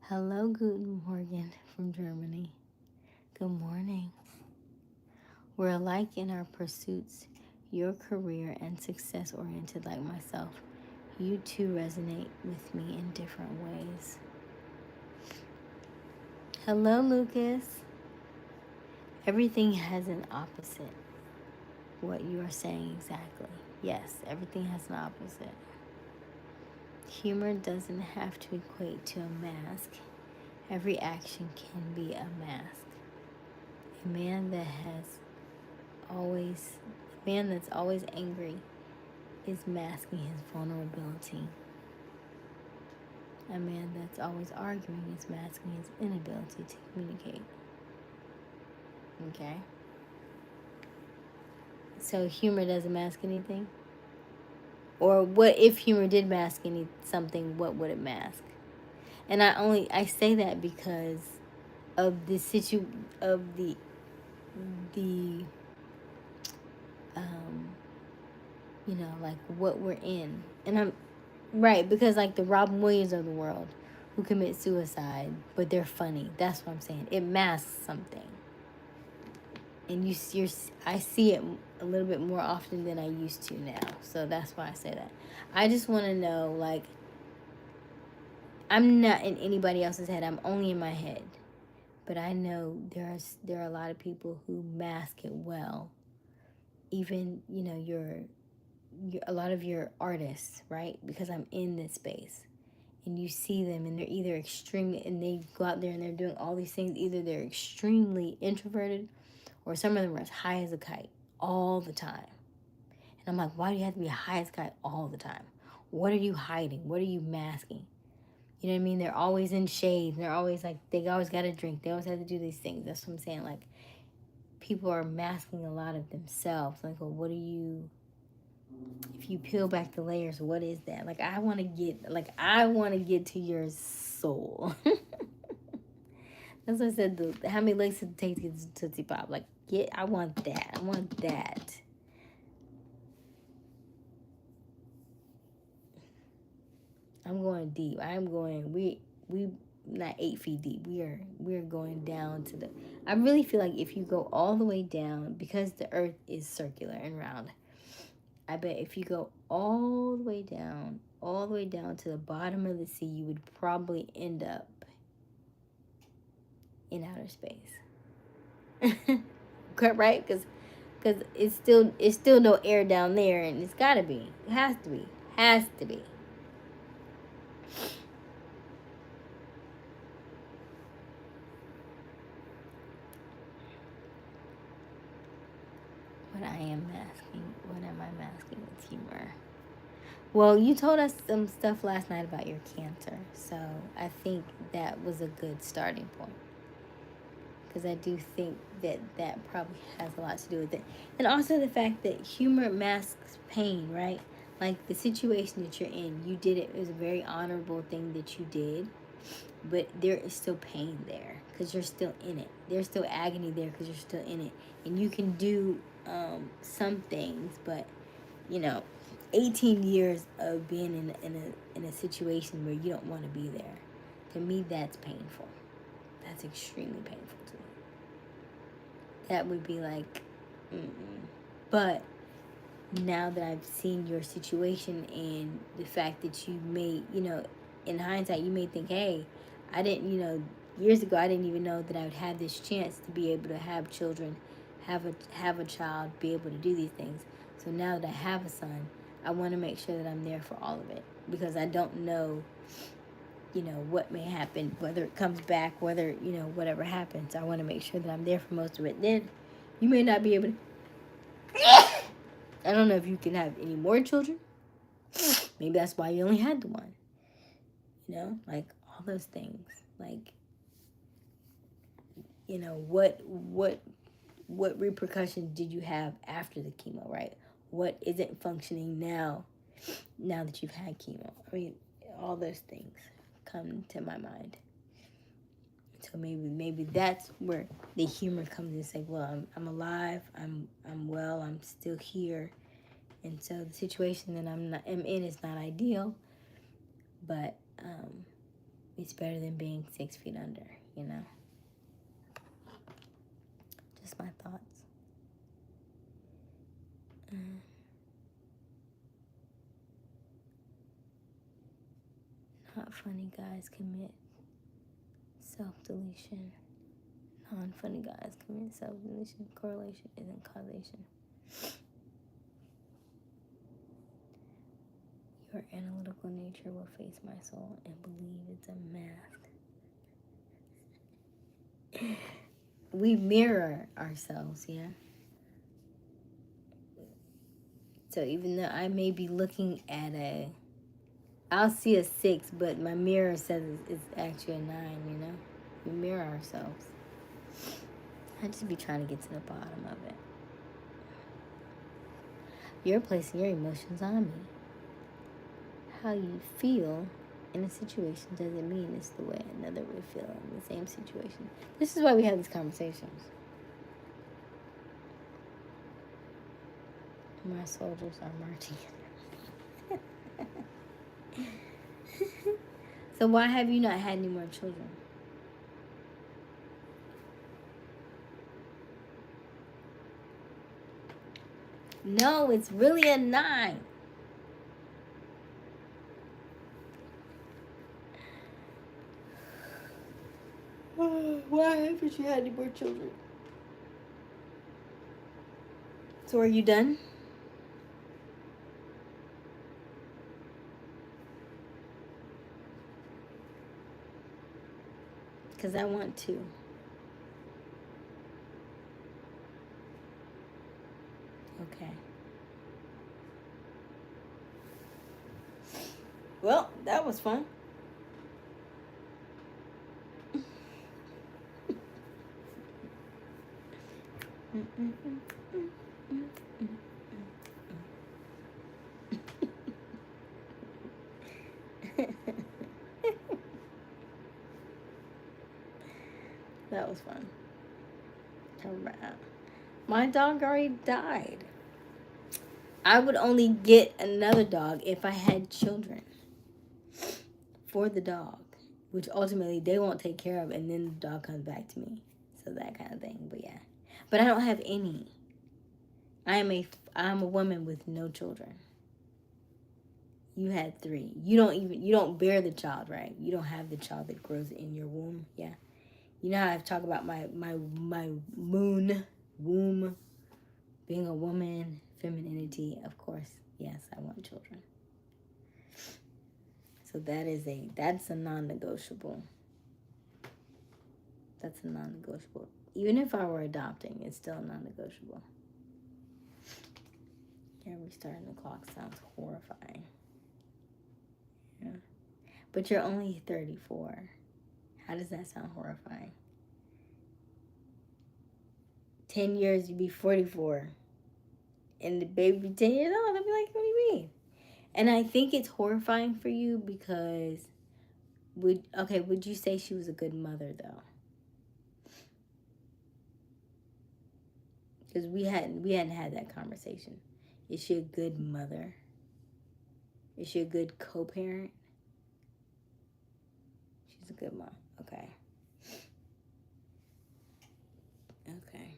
Hello, Guten Morgen from Germany. Good morning. We're alike in our pursuits. Your career and success oriented like myself. You too resonate with me in different ways. Hello, Lucas. Everything has an opposite. What you are saying exactly. Yes, everything has an opposite. Humor doesn't have to equate to a mask. Every action can be a mask. A man that's always angry is masking his vulnerability. A man that's always arguing is masking his inability to communicate. Okay? So humor doesn't mask anything? Or what if humor did mask something, what would it mask? And I say that because of the like what we're in. And Right, because like the Robin Williams of the world who commit suicide, but they're funny. That's what I'm saying. It masks something. And I see it a little bit more often than I used to now. So that's why I say that. I just want to know, like, I'm not in anybody else's head. I'm only in my head. But I know there are a lot of people who mask it well. Even, you know, a lot of your artists, right? Because I'm in this space. And you see them and they're either extremely, and they go out there and they're doing all these things. Either they're extremely introverted or some of them are as high as a kite all the time. And I'm like, why do you have to be high as a kite all the time? What are you hiding? What are you masking? You know what I mean? They're always in shade. They're always like, they always got to drink. They always have to do these things. That's what I'm saying. Like, people are masking a lot of themselves. Like, well, what are you, if you peel back the layers, what is that? Like, I want to get to your soul. That's what I said. How many legs does it take to get to Tootsie Pop? Like, I want that. I want that. I'm going deep. I'm going. We not 8 feet deep. We're going down to the. I really feel like if you go all the way down, because the Earth is circular and round, I bet if you go all the way down to the bottom of the sea, you would probably end up in outer space. Right? Because it's still no air down there, and it's gotta be. It has to be. What am I masking with humor? Well, you told us some stuff last night about your cancer, so I think that was a good starting point. Because I do think that probably has a lot to do with it. And also the fact that humor masks pain, right? Like the situation that you're in, you did it. It was a very honorable thing that you did. But there is still pain there because you're still in it. There's still agony there because you're still in it. And you can do some things, but, 18 years of being in a situation where you don't want to be there, to me, that's painful. That's extremely painful to me. That would be like, But now that I've seen your situation and the fact that you may, in hindsight, you may think, hey, I didn't, years ago, I didn't even know that I would have this chance to be able to have children, have a child, be able to do these things. So now that I have a son, I want to make sure that I'm there for all of it, because I don't know, what may happen, whether it comes back, whether, whatever happens. I want to make sure that I'm there for most of it. Then you may not be able to. I don't know if you can have any more children. Maybe that's why you only had the one. Like all those things. Like, what repercussions did you have after the chemo, right? What isn't functioning now that you've had chemo? I mean, all those things come to my mind. So maybe that's where the humor comes in. Say, well, I'm alive, I'm well, I'm still here, and so the situation that I'm in is not ideal, but it's better than being 6 feet under. Just my thoughts. Not funny guys commit self-deletion. Non-funny guys commit self-deletion. Correlation isn't causation. Your analytical nature will face my soul and believe it's a mask. We mirror ourselves, yeah? So even though I may be looking at I'll see a 6, but my mirror says it's actually a 9, We mirror ourselves. I just be trying to get to the bottom of it. You're placing your emotions on me. How you feel in a situation doesn't mean it's the way another would feel in the same situation. This is why we have these conversations. My soldiers are marching. So why have you not had any more children? No, it's really a 9. Why haven't you had any more children? So are you done? Because I want to. Okay. Well, that was fun. That was fun. My dog already died. I would only get another dog if I had children for the dog, which ultimately they won't take care of, and then the dog comes back to me. So that kind of thing. But yeah. But I don't have any. I'm a woman with no children. You had 3. You don't bear the child, right? You don't have the child that grows in your womb. Yeah. You know how I talk about my womb, being a woman, femininity. Of course, yes, I want children. So that's a non-negotiable. That's a non-negotiable. Even if I were adopting, it's still non-negotiable. Yeah, restarting the clock sounds horrifying. Yeah. But you're only 34. How does that sound horrifying? 10 years, you'd be 44. And the baby be 10 years old. I'd be like, what do you mean? And I think it's horrifying for you because, would you say she was a good mother, though? Because we hadn't had that conversation. Is she a good mother? Is she a good co-parent? She's a good mom. Okay. Okay.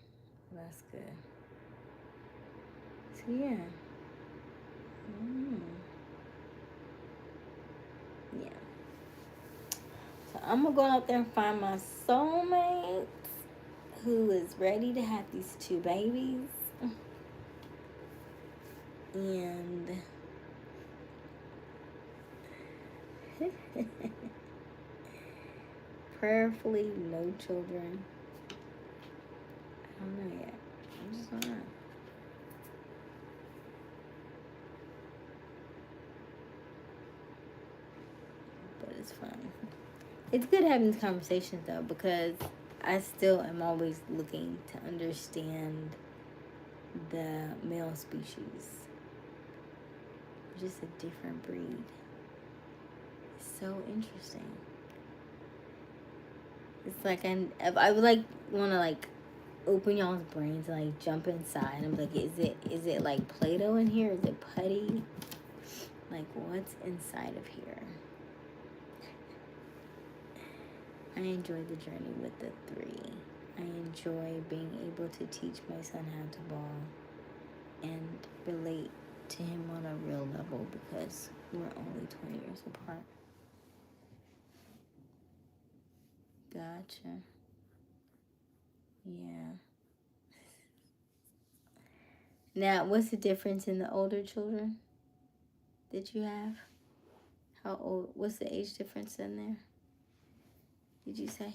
Well, that's good. So, yeah. Yeah. So, I'm going to go out there and find my soulmate who is ready to have these 2 babies. And prayerfully, no children. I don't know yet. I just don't know. But it's fun. It's good having these conversations, though, because I still am always looking to understand the male species. Just a different breed. It's so interesting. It's like I would like want to like open y'all's brains and like jump inside. I'm like, is it like Play-Doh in here? Is it putty? Like, what's inside of here? I enjoy the journey with the 3. I enjoy being able to teach my son how to ball and relate to him on a real level because we're only 20 years apart. Gotcha. Yeah. Now, what's the difference in the older children that you have? How old? What's the age difference in there? Did you say?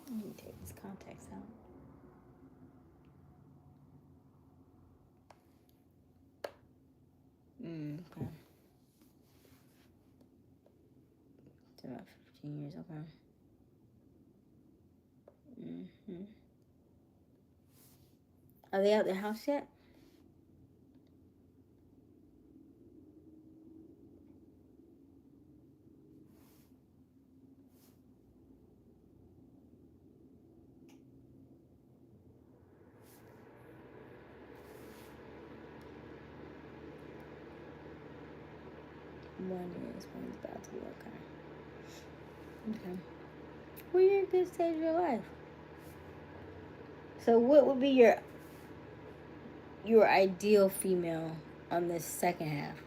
Let me take this contacts out. Okay. It's about 13 years, okay. Are they out their house yet? One's about to be okay. Well, you're in a good stage of your life. So what would be your ideal female on this second half?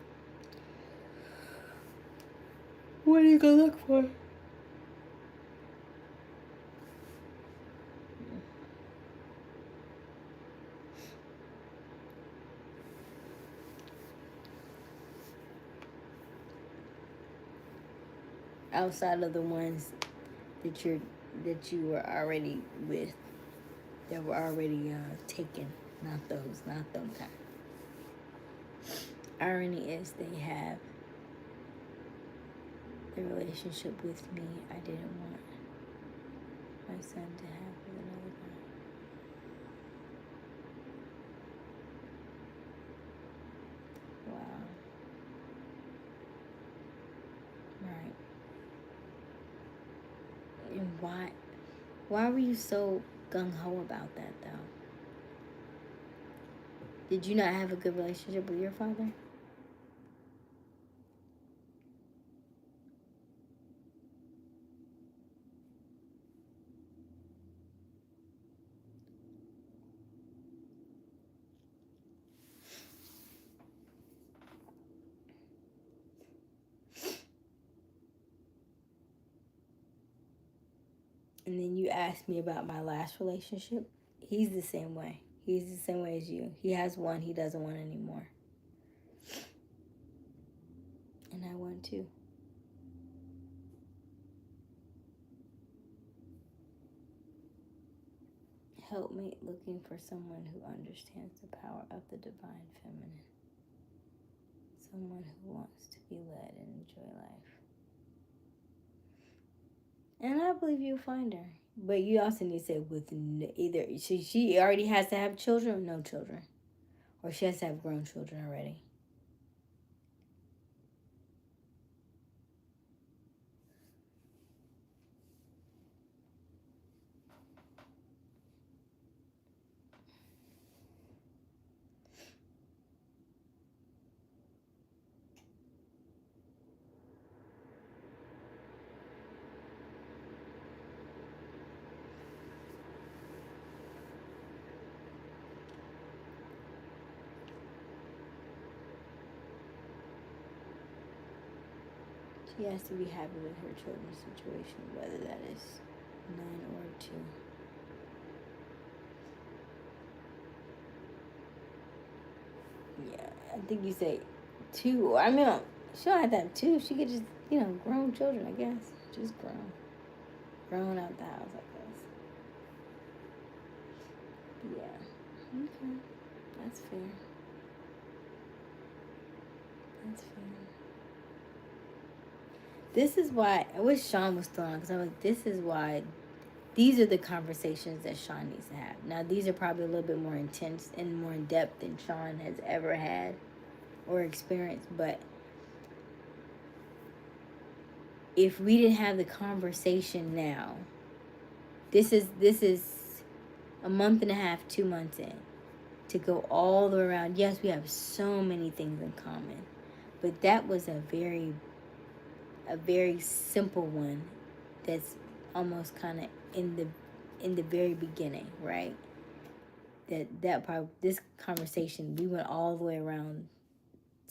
What are you gonna look for? Outside of the ones that you were already with, that were already taken, not those kind. Irony is they have the relationship with me I didn't want my son to have with another guy. Wow. Right. And why were you so gung-ho about that, though? Did you not have a good relationship with your father? And then you asked me about my last relationship. He's the same way. He's the same way as you. He has one he doesn't want anymore. And I want too. Helpmate looking for someone who understands the power of the divine feminine. Someone who wants to be led and enjoy life. And I believe you'll find her. But you also need to say with either she already has to have children or no children. Or she has to have grown children already. She has to be happy with her children's situation, whether that is 9 or 2. Yeah, I think you say 2. I mean, she don't have to have 2. She could just, grown children, I guess. Just grown. Grown out the house, I guess. Yeah. Okay. That's fair. That's fair. This is why I wish Sean was still on, because I'm like, this is why these are the conversations that Sean needs to have. Now, these are probably a little bit more intense and more in depth than Sean has ever had or experienced. But if we didn't have the conversation now, this is a month and a half, 2 months in, to go all the way around. Yes, we have so many things in common, but that was a very simple one that's almost kind of in the very beginning, right? That part, this conversation, we went all the way around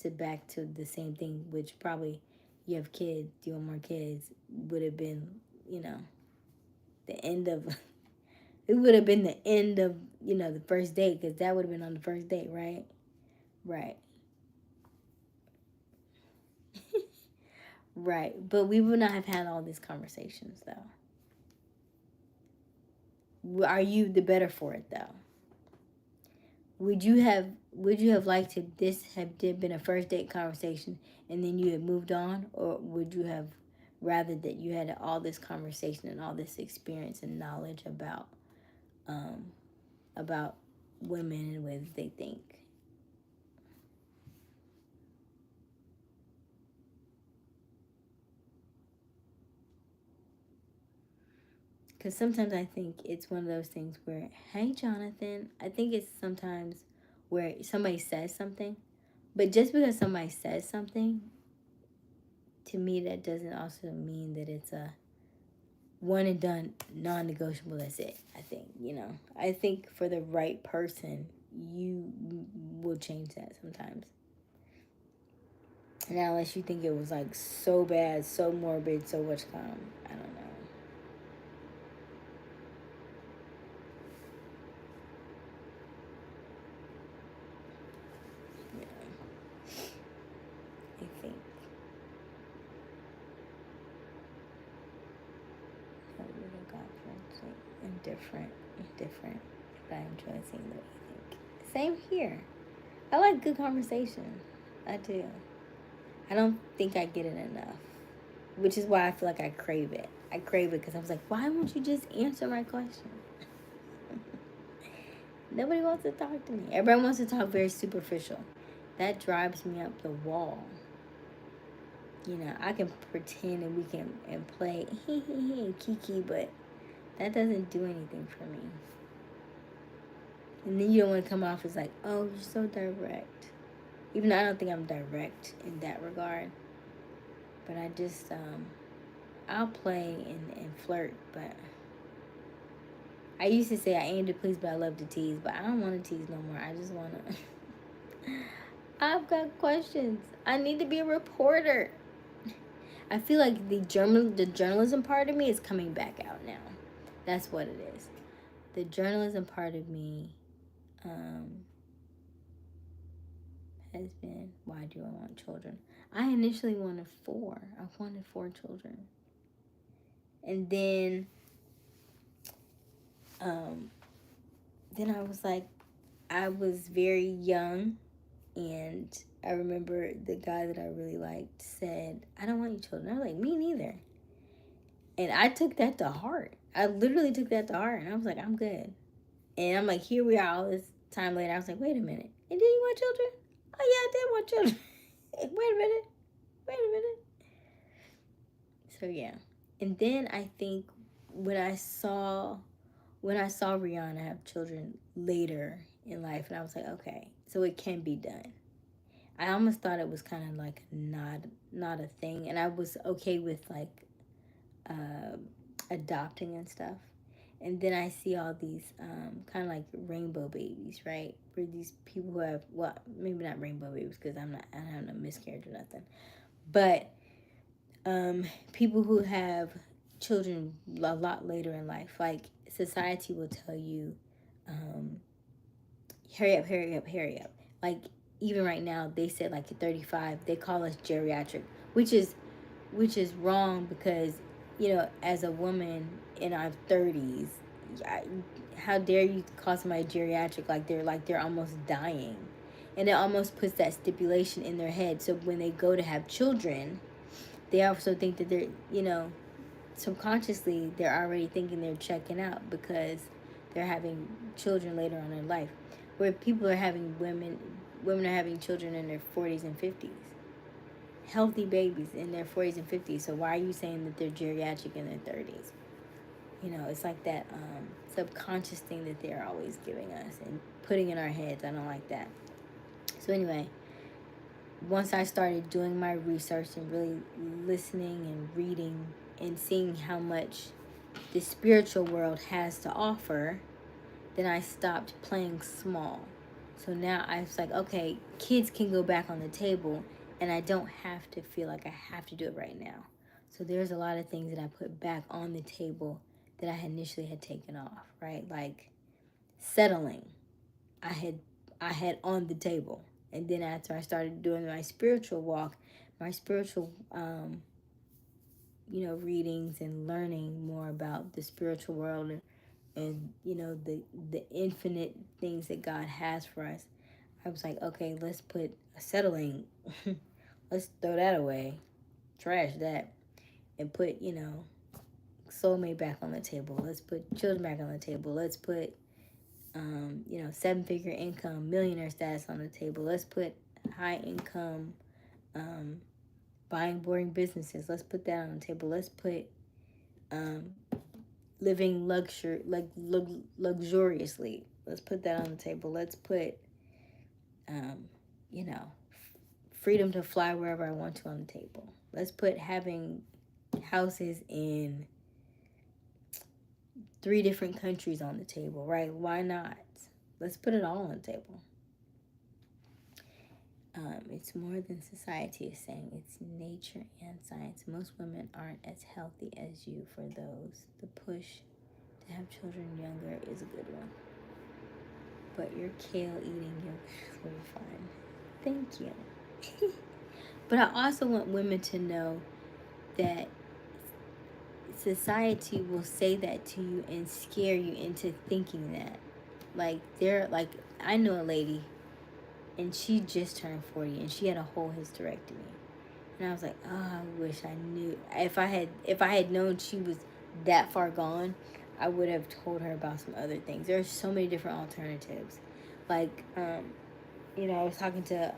to back to the same thing, which probably you have kids, you want more kids, would have been, the end of, it would have been the end of, the first date, because that would have been on the first date, right? Right. Right. But we would not have had all these conversations, though. Are you the better for it, though? Would you have liked to this have been a first date conversation and then you had moved on, or would you have rather that you had all this conversation and all this experience and knowledge about women and the way that they think. Because sometimes I think it's one of those things where, hey, Jonathan, I think it's sometimes where somebody says something, but just because somebody says something, to me, that doesn't also mean that it's a one and done, non-negotiable, that's it. I think for the right person, you will change that sometimes. Now, unless you think it was like so bad, so morbid, so much calm, I don't know. I think indifferent, but I enjoy seeing the way you think. Same here. I like good conversation. I do. I don't think I get it enough, which is why I feel like I crave it. I crave it because I was like, why won't you just answer my question? Nobody wants to talk to me. Everybody wants to talk very superficial. That drives me up the wall. I can pretend and we can play and kiki, but that doesn't do anything for me. And then you don't want to come off as like, oh, you're so direct. Even though I don't think I'm direct in that regard. But I just, I'll play and flirt, but I used to say I aim to please, but I love to tease. But I don't want to tease no more. I just want to, I've got questions. I need to be a reporter. I feel like the journalism part of me is coming back out now. That's what it is. The journalism part of me has been, why do I want children? I initially wanted 4. I wanted 4 children. And then I was like, I was very young, and I remember the guy that I really liked said, I don't want you children. I was like, me neither. And I took that to heart. I literally took that to heart, and I was like, I'm good. And I'm like, here we are all this time later. I was like, wait a minute. And did you want children? Oh, yeah, I did want children. Wait a minute. So, yeah. And then I think when I saw Rihanna have children later in life, and I was like, okay, so it can be done. I almost thought it was kind of like not a thing. And I was okay with like adopting and stuff. And then I see all these kind of like rainbow babies, right? Where these people who have, well, maybe not rainbow babies because I don't have no miscarriage or nothing. But people who have children a lot later in life, like society will tell you, hurry up. Like even right now, they said like at 35, they call us geriatric, which is wrong because, as a woman in our 30s, how dare you call somebody geriatric like they're almost dying. And it almost puts that stipulation in their head. So when they go to have children, they also think that they're, subconsciously they're already thinking they're checking out because they're having children later on in life. Where people are having women are having children in their 40s and 50s. Healthy babies in their 40s and 50s. So why are you saying that they're geriatric in their 30s? It's like that subconscious thing that they're always giving us and putting in our heads. I don't like that. So anyway, once I started doing my research and really listening and reading and seeing how much the spiritual world has to offer, then I stopped playing small. So now I was like, okay, kids can go back on the table and I don't have to feel like I have to do it right now. So there's a lot of things that I put back on the table that I initially had taken off, right? Like settling, I had on the table. And then after I started doing my spiritual walk, my spiritual, readings and learning more about the spiritual world and the infinite things that God has for us, I was like, okay, let's put settling, let's throw that away, trash that. and put, soulmate back on the table. Let's put children back on the table. Let's put, 7-figure income, millionaire status on the table. Let's put high income, buying boring businesses. Let's put that on the table. Let's put living luxuriously. Let's put that on the table. Let's put, freedom to fly wherever I want to on the table. Let's put having houses in 3 different countries on the table, right? Why not? Let's put it all on the table. It's more than society is saying. It's nature and science. Most women aren't as healthy as you for those. The push to have children younger is a good one. But your kale eating yogurt will be fine. Thank you. But I also want women to know that society will say that to you and scare you into thinking that. I know a lady, and she just turned 40, and she had a whole hysterectomy. And I was like, oh, I wish I knew. If I had known she was that far gone, I would have told her about some other things. There are so many different alternatives. I was talking to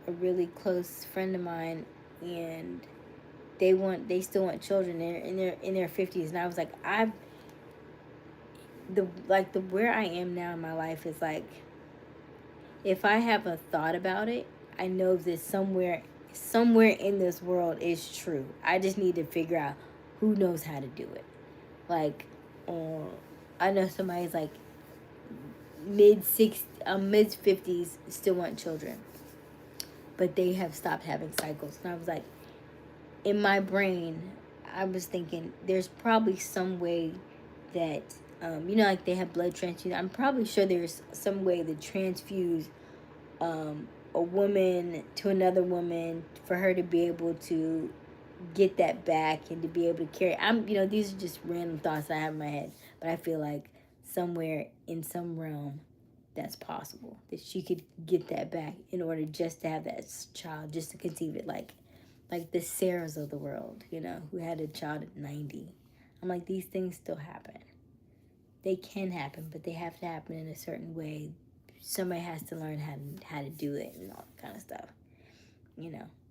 a really close friend of mine, and they still want children. They're in their 50s, and I was like, where I am now in my life is like, if I have a thought about it, I know that somewhere in this world is true. I just need to figure out who knows how to do it. I know somebody's like mid 50s still want children, but they have stopped having cycles. And I was like, in my brain, I was thinking there's probably some way that they have blood transfusion. I'm probably sure there's some way to transfuse a woman to another woman for her to be able to get that back and to be able to carry. These are just random thoughts I have in my head, but I feel like somewhere in some realm that's possible, that she could get that back in order just to have that child, just to conceive it, like the Sarahs of the world, who had a child at 90. I'm like, these things still happen. They can happen, but they have to happen in a certain way. Somebody has to learn how to do it and all that kind of stuff.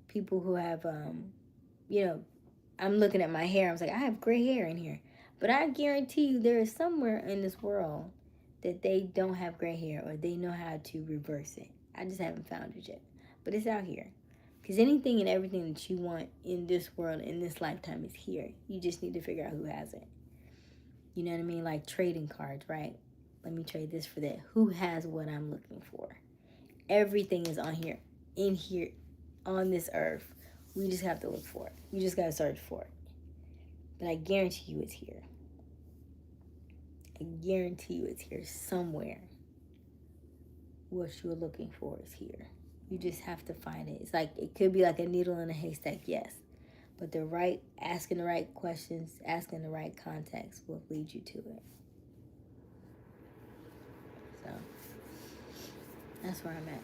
People who have, I'm looking at my hair. I was like, I have gray hair in here. But I guarantee you there is somewhere in this world that they don't have gray hair, or they know how to reverse it. I just haven't found it yet. But it's out here. Because anything and everything that you want in this world, in this lifetime, is here. You just need to figure out who has it. You know what I mean? Like trading cards, right? Let me trade this for that. Who has what I'm looking for? Everything is in here, on this earth. We just have to look for it. You just got to search for it. But I guarantee you it's here. I guarantee you it's here somewhere. What you're looking for is here. You just have to find it. It's like, it could be like a needle in a haystack, yes. But asking the right questions, asking the right context will lead you to it. So, that's where I'm at.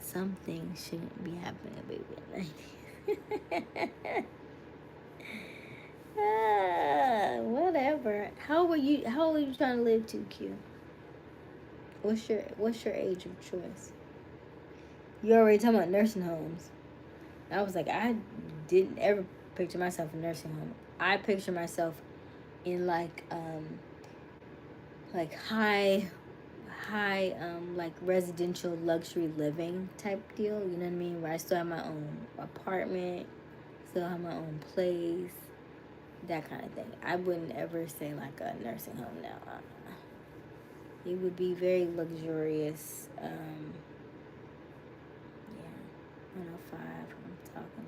Some things shouldn't be happening, baby. Whatever. How old are you trying to live to, Q? What's your age of choice? You already talking about nursing homes. I was like, I didn't ever picture myself in a nursing home. I picture myself in like high like residential luxury living type deal. You know what I mean? Where I still have my own apartment, still have my own place, that kind of thing. I wouldn't ever say like a nursing home now. It would be very luxurious. 105. I'm talking.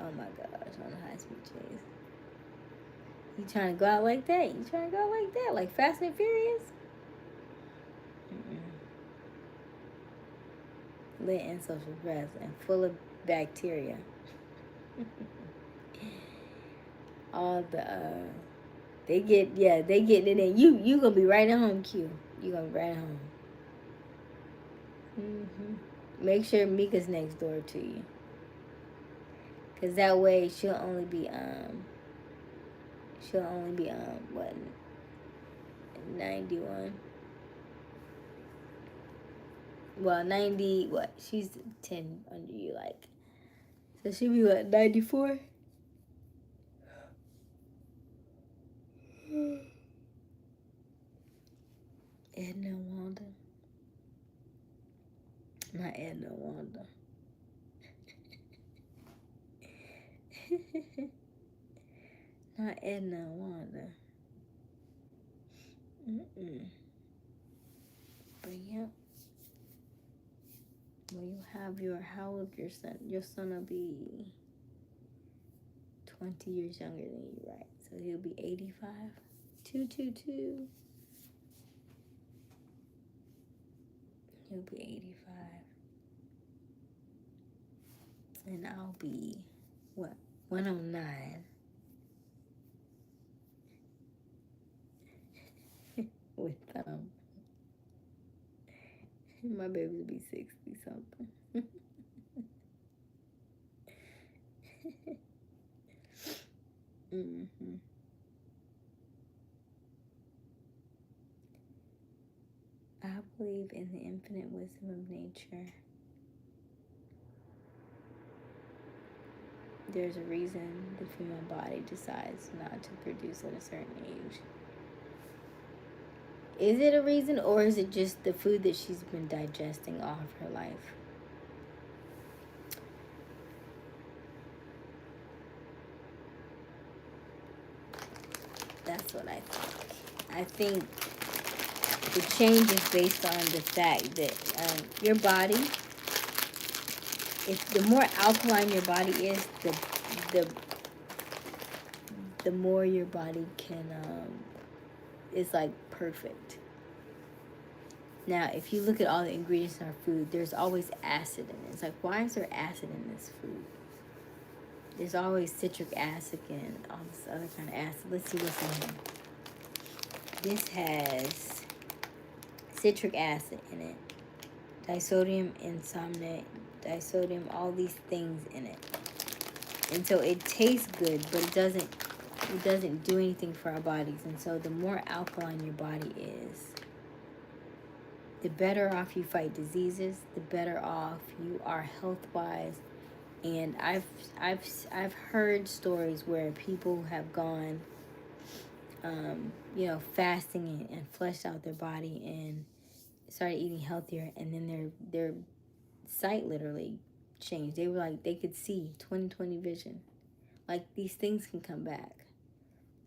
Oh my gosh, on a high speed chase. You trying to go out like that? Like Fast and Furious? Lit and social stress and full of bacteria. All the they getting it in. You gonna be right at home, Q. You gonna be right at home. Make sure Mika's next door to you. Cause that way she'll only be what, 91. Well, 90, what? She's 10 under you, like. So she'll be what, 94? Edna Wanda. Not Edna Wanda. Not Edna Wanda. But yeah. Well, you have how old your son? Your son will be 20 years younger than you, right? So he'll be 85. 222. He'll be 85. And I'll be, what, 109. With, my baby will be 60 something. I believe in the infinite wisdom of nature. There's a reason the female body decides not to produce at a certain age. Is it a reason, or is it just the food that she's been digesting all of her life? That's what I think. I think the change is based on the fact that your body, if the more alkaline your body is, the more your body can, is like perfect. Now, if you look at all the ingredients in our food, there's always acid in it. It's like, why is there acid in this food? There's always citric acid and all this other kind of acid. Let's see what's in here. This has citric acid in it, disodium, insomnia, disodium, all these things in it. And so it tastes good, but it doesn't do anything for our bodies. And so the more alkaline your body is, the better off you fight diseases, the better off you are health-wise. And I've heard stories where people have gone, fasting and fleshed out their body and started eating healthier, and then their sight literally changed. They were like, they could see 20/20 vision. Like, these things can come back.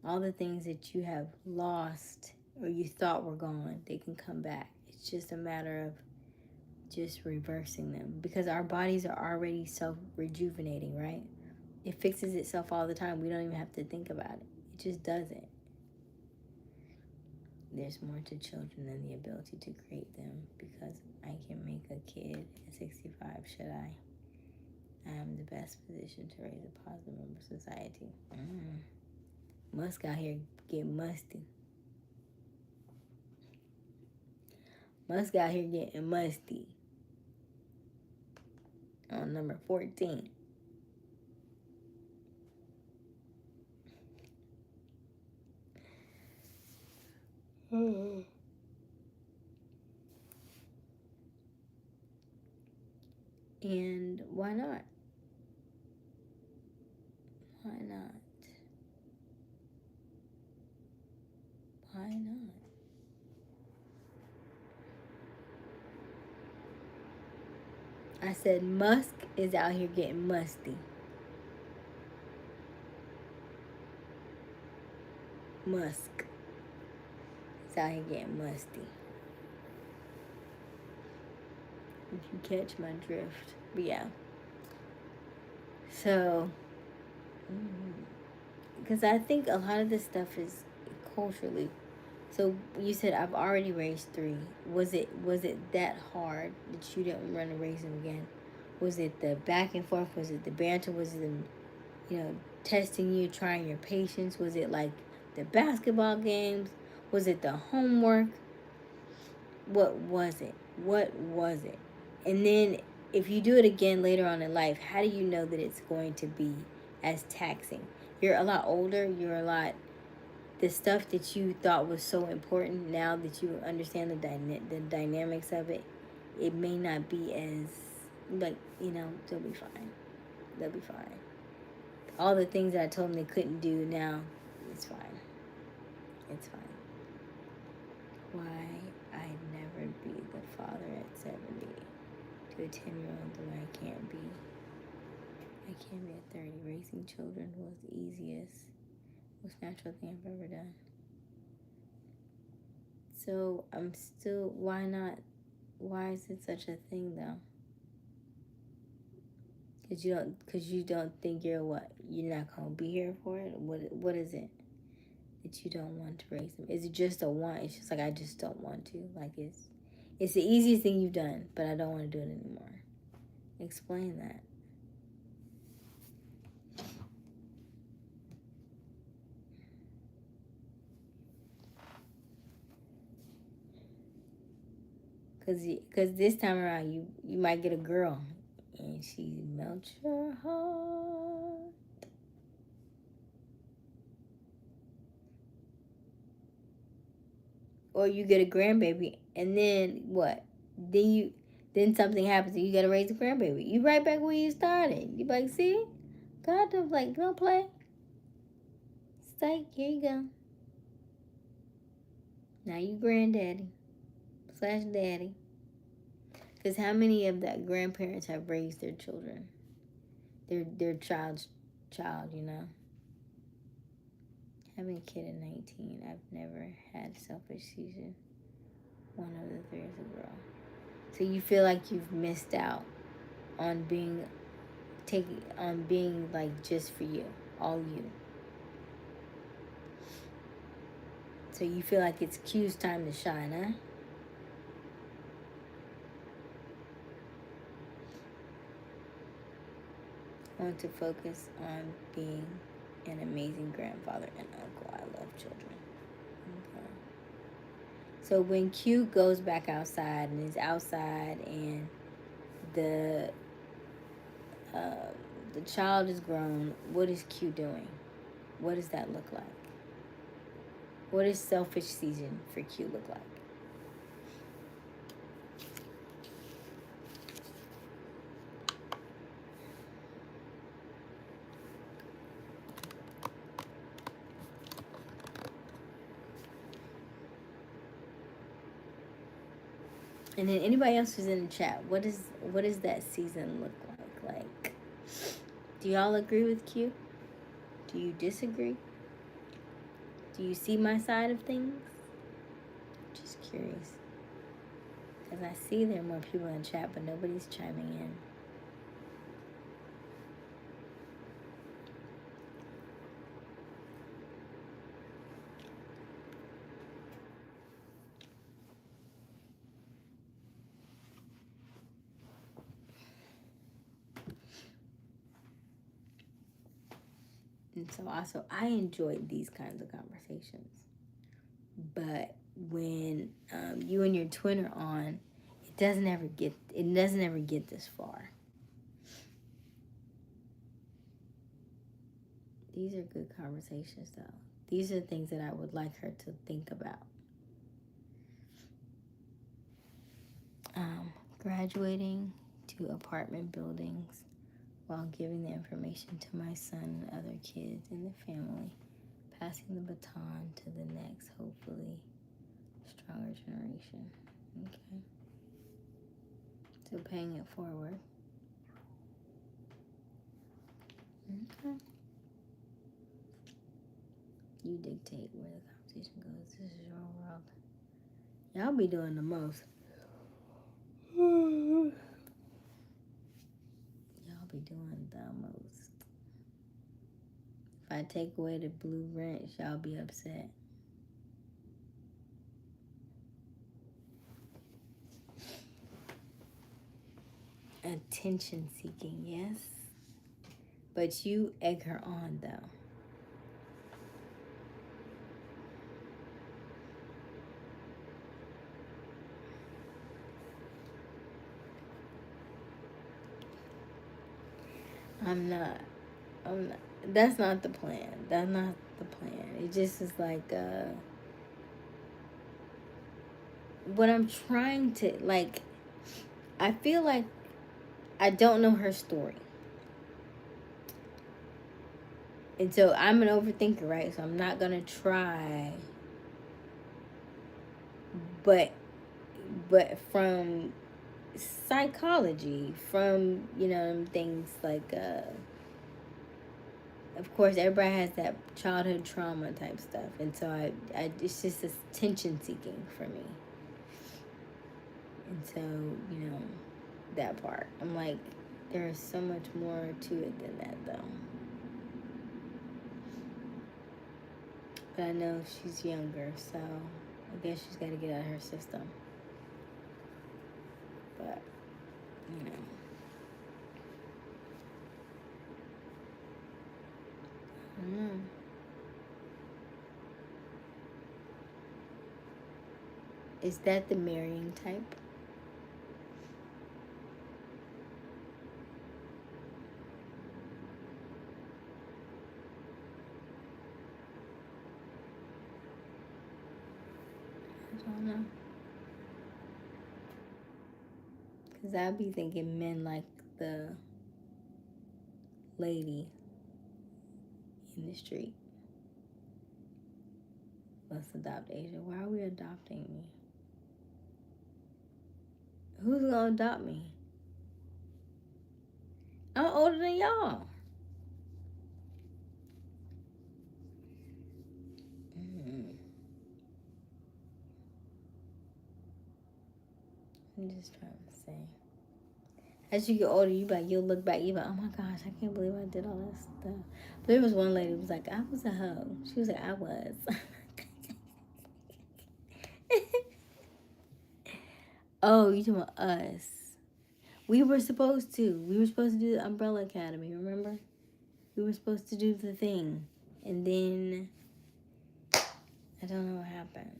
All the things that you have lost or you thought were gone, they can come back. It's just a matter of just reversing them, because our bodies are already self-rejuvenating, right? It fixes itself all the time. We don't even have to think about it. It just does it. There's more to children than the ability to create them, because I can make a kid at 65, should I? I am the best position to raise a positive member of society. Musk out here getting musty. Musk out here getting musty. On number 14. And why not? Why not? Why not? I said Musk is out here getting musty. Musk is out here getting musty. If you catch my drift. But yeah. So, because I think a lot of this stuff is culturally. So you said I've already raised 3. Was it that hard that you didn't want to raise them again? Was it the back and forth? Was it the banter? Was it the, testing you, trying your patience? Was it like the basketball games? Was it the homework? What was it? And then if you do it again later on in life, how do you know that it's going to be as taxing? You're a lot older. You're a lot. The stuff that you thought was so important, now that you understand the dynamics of it, it may not be as, like, they'll be fine. They'll be fine. All the things that I told them they couldn't do, now it's fine. It's fine. Why I'd never be the father at 70 to a 10-year-old the way I can't be. I can't be at 30. Raising children was the easiest, most natural thing I've ever done. So I'm still, why not? Why is it such a thing though? Because you don't think you're not gonna be here for it. What is it that you don't want to raise them? Is it just a want? It's just like, I just don't want to. Like, it's the easiest thing you've done, but I don't want to do it anymore. Explain that. Cause this time around you might get a girl and she melts your heart. Or you get a grandbaby and then what? Then something happens and you gotta raise a grandbaby. You right back where you started. You like, see? God don't don't play. It's like, here you go. Now you granddaddy / daddy. Because how many of the grandparents have raised their children? Their child's child, Having a kid at 19, I've never had selfish seizure. One of the three is a girl. So you feel like you've missed out on being like just for you, all you. So you feel like it's Q's time to shine, huh? I want to focus on being an amazing grandfather and uncle. I love children. Okay. So when Q goes back outside and is outside and the child is grown, what is Q doing? What does that look like? What does selfish season for Q look like? And then anybody else who's in the chat, what does that season look like? Like, do y'all agree with Q? Do you disagree? Do you see my side of things? Just curious. Because I see there are more people in the chat, but nobody's chiming in. And so also, I enjoyed these kinds of conversations. But when you and your twin are on, it doesn't ever get this far. These are good conversations, though. These are things that I would like her to think about. Graduating to apartment buildings while giving the information to my son and other kids in the family, passing the baton to the next, hopefully, stronger generation. Okay. So paying it forward. Okay. You dictate where the conversation goes. This is your world. Y'all be doing the most. Y'all be doing the most. If I take away the blue wrench, y'all be upset. Attention seeking, yes. But you egg her on, though. I'm not. I'm not. That's not the plan. That's not the plan. It just is like what I'm trying to like. I feel like I don't know her story, and so I'm an overthinker, right? So I'm not gonna try. But from psychology, from things like of course everybody has that childhood trauma type stuff, and so I it's just this tension seeking for me, and so that part I'm like there is so much more to it than that though, but I know she's younger, so I guess she's got to get out of her system, but I don't know. Is that the marrying type? I don't know. Because I'd be thinking men like the lady in the street. Let's adopt Asia. Why are we adopting me? Who's gonna adopt me? I'm older than y'all. I'm just trying to say. As you get older, you'll look back, you'll be like, oh my gosh, I can't believe I did all that stuff. But there was one lady who was like, I was a hoe. She was like, I was. Oh, you talking about us. We were supposed to do the Umbrella Academy, remember? We were supposed to do the thing. And then, I don't know what happened.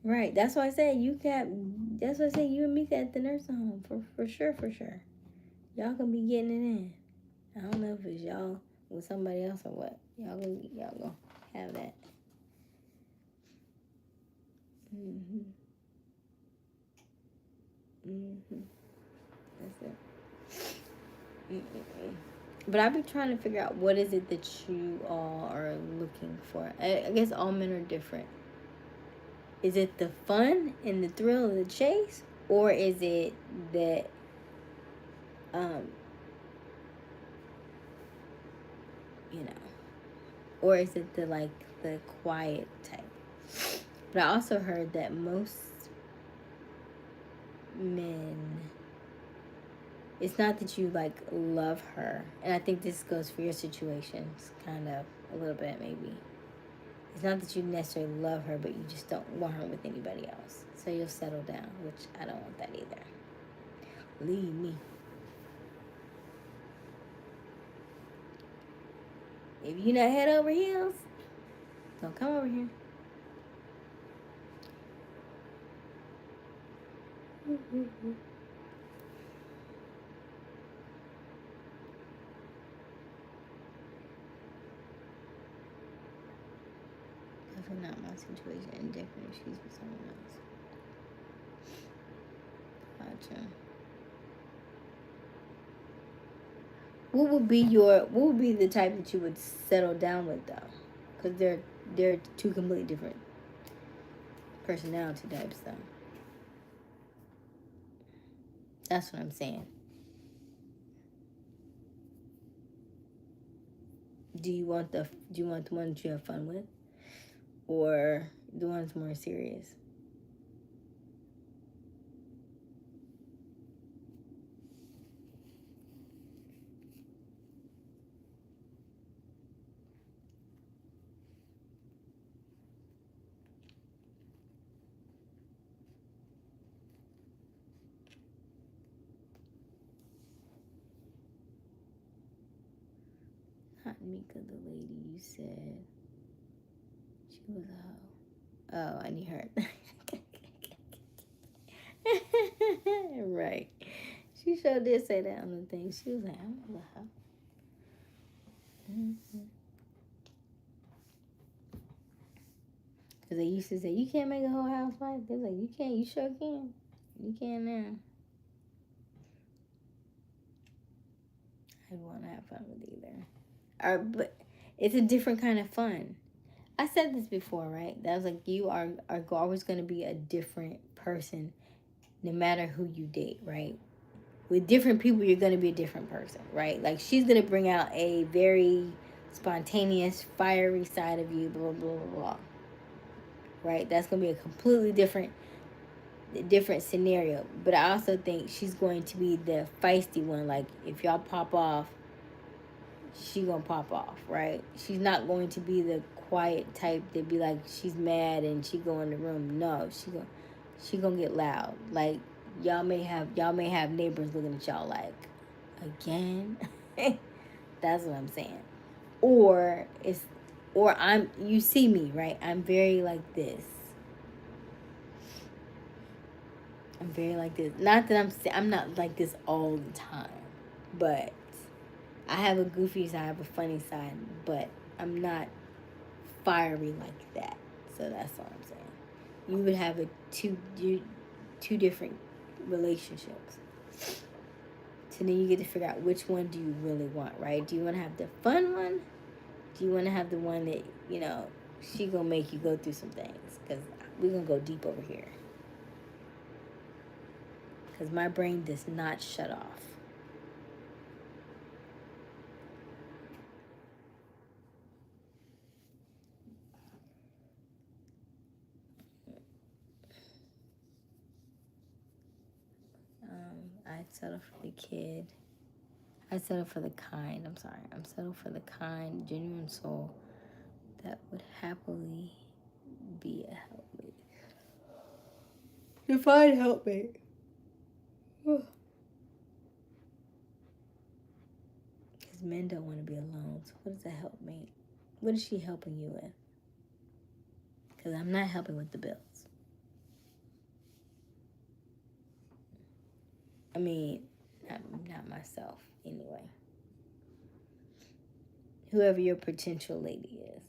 Right. That's why I said you and Mika at the nursing home. For sure. Y'all gonna be getting it in. I don't know if it's y'all with somebody else or what. Y'all gonna have that. That's it. But I be trying to figure out what is it that you all are looking for. I guess all men are different. Is it the fun and the thrill of the chase, or is it that or is it the quiet type? But I also heard that most men, it's not that you love her, and I think this goes for your situations kind of a little bit maybe. It's not that you necessarily love her, but you just don't want her with anybody else, so you'll settle down, which I don't want that either. Leave me. If you not head over heels, don't come over here. Definitely not my situation, and definitely if she's with someone else. Gotcha. What would be the type that you would settle down with though? Because they're two completely different personality types though. That's what I'm saying. Do you want the one that you have fun with, or the one that's more serious? Not Mika, the lady you said. She was a hoe. Oh, I need her. Right. She sure did say that on the thing. She was like, I'm gonna help. Because they used to say, you can't make a whole housewife. They're like, you can't. You sure can. You can now. I don't want to have fun with either. But it's a different kind of fun. I said this before, right? That was like, you are always going to be a different person no matter who you date, right? With different people, you're going to be a different person, right? Like, she's going to bring out a very spontaneous, fiery side of you, blah, blah, blah, blah. Right? That's going to be a completely different scenario. But I also think she's going to be the feisty one. Like, if y'all pop off, she gonna pop off, right? She's not going to be the quiet type that be like, she's mad and she go in the room. No, she gonna get loud. Like, y'all may have neighbors looking at y'all like, again. That's what I'm saying. Or you see me, right? I'm very like this. Not that I'm not like this all the time, but I have a goofy side, I have a funny side, but I'm not fiery like that. So that's what I'm saying. You would have two different relationships. So then you get to figure out which one do you really want, right? Do you want to have the fun one? Do you want to have the one that, she gonna make you go through some things? Because we're gonna go deep over here. Because my brain does not shut off. I'd settle for the kid. I'd settle for the kind. I'm sorry. I'm settled for the kind, genuine soul that would happily be a helpmate. Define helpmate. Because men don't want to be alone. So what is a helpmate? What is she helping you with? Because I'm not helping with the bills. I mean, not myself, anyway. Whoever your potential lady is.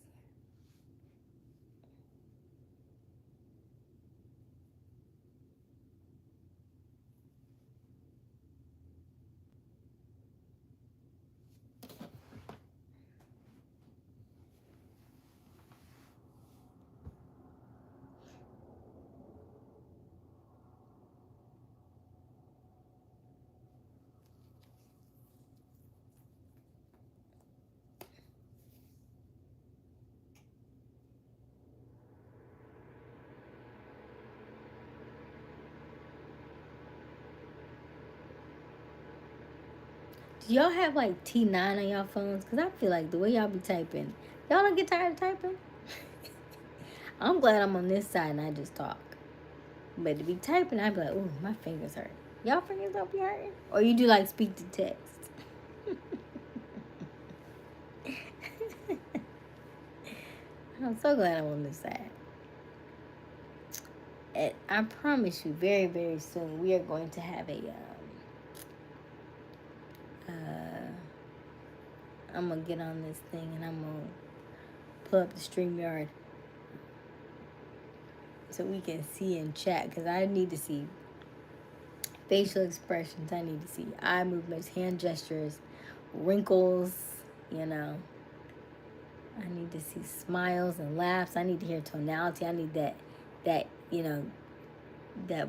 Do y'all have like T9 on y'all phones? Because I feel like the way y'all be typing, y'all don't get tired of typing? I'm glad I'm on this side and I just talk. But to be typing, I'd be like, ooh, my fingers hurt. Y'all fingers don't be hurting? Or you do like speak to text? I'm so glad I'm on this side. And I promise you, very, very soon, we are going to have I'm going to get on this thing and I'm going to pull up the StreamYard so we can see and chat. Because I need to see facial expressions. I need to see eye movements, hand gestures, wrinkles, I need to see smiles and laughs. I need to hear tonality. I need that that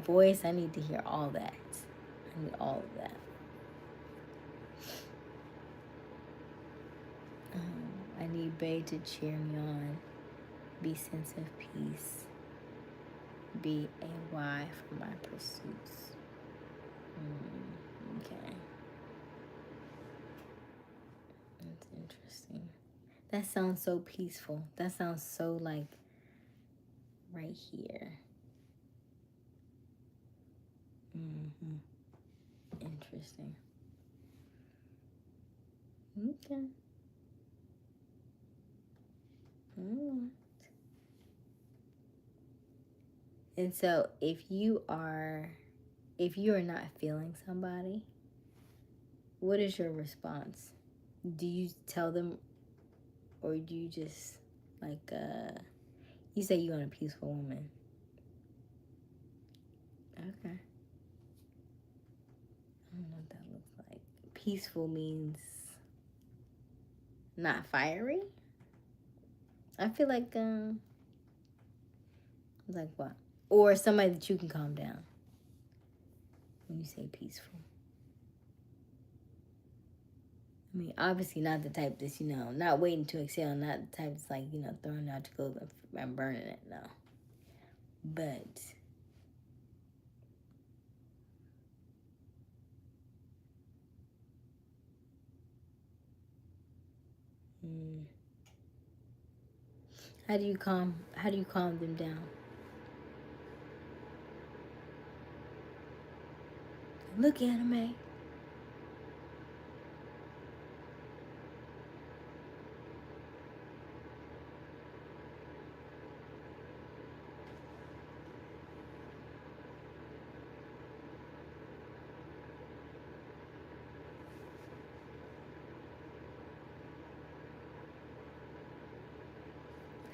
voice. I need to hear all that. I need all of that. I need Bae to cheer me on. Be sense of peace. Be a why for my pursuits. Okay. That's interesting. That sounds so peaceful. That sounds so like right here. Interesting. Okay. And so if you are if you are not feeling somebody, what is your response? Do you tell them, or do you just, like, you say you want a peaceful woman. Okay. I don't know what that looks like. Peaceful means not fiery? I feel like what? Or somebody that you can calm down when you say peaceful. I mean, obviously not the type that's, not waiting to exhale, not the type that's like, throwing out your clothes and burning it, no. But how do you calm them down? Look, Anime.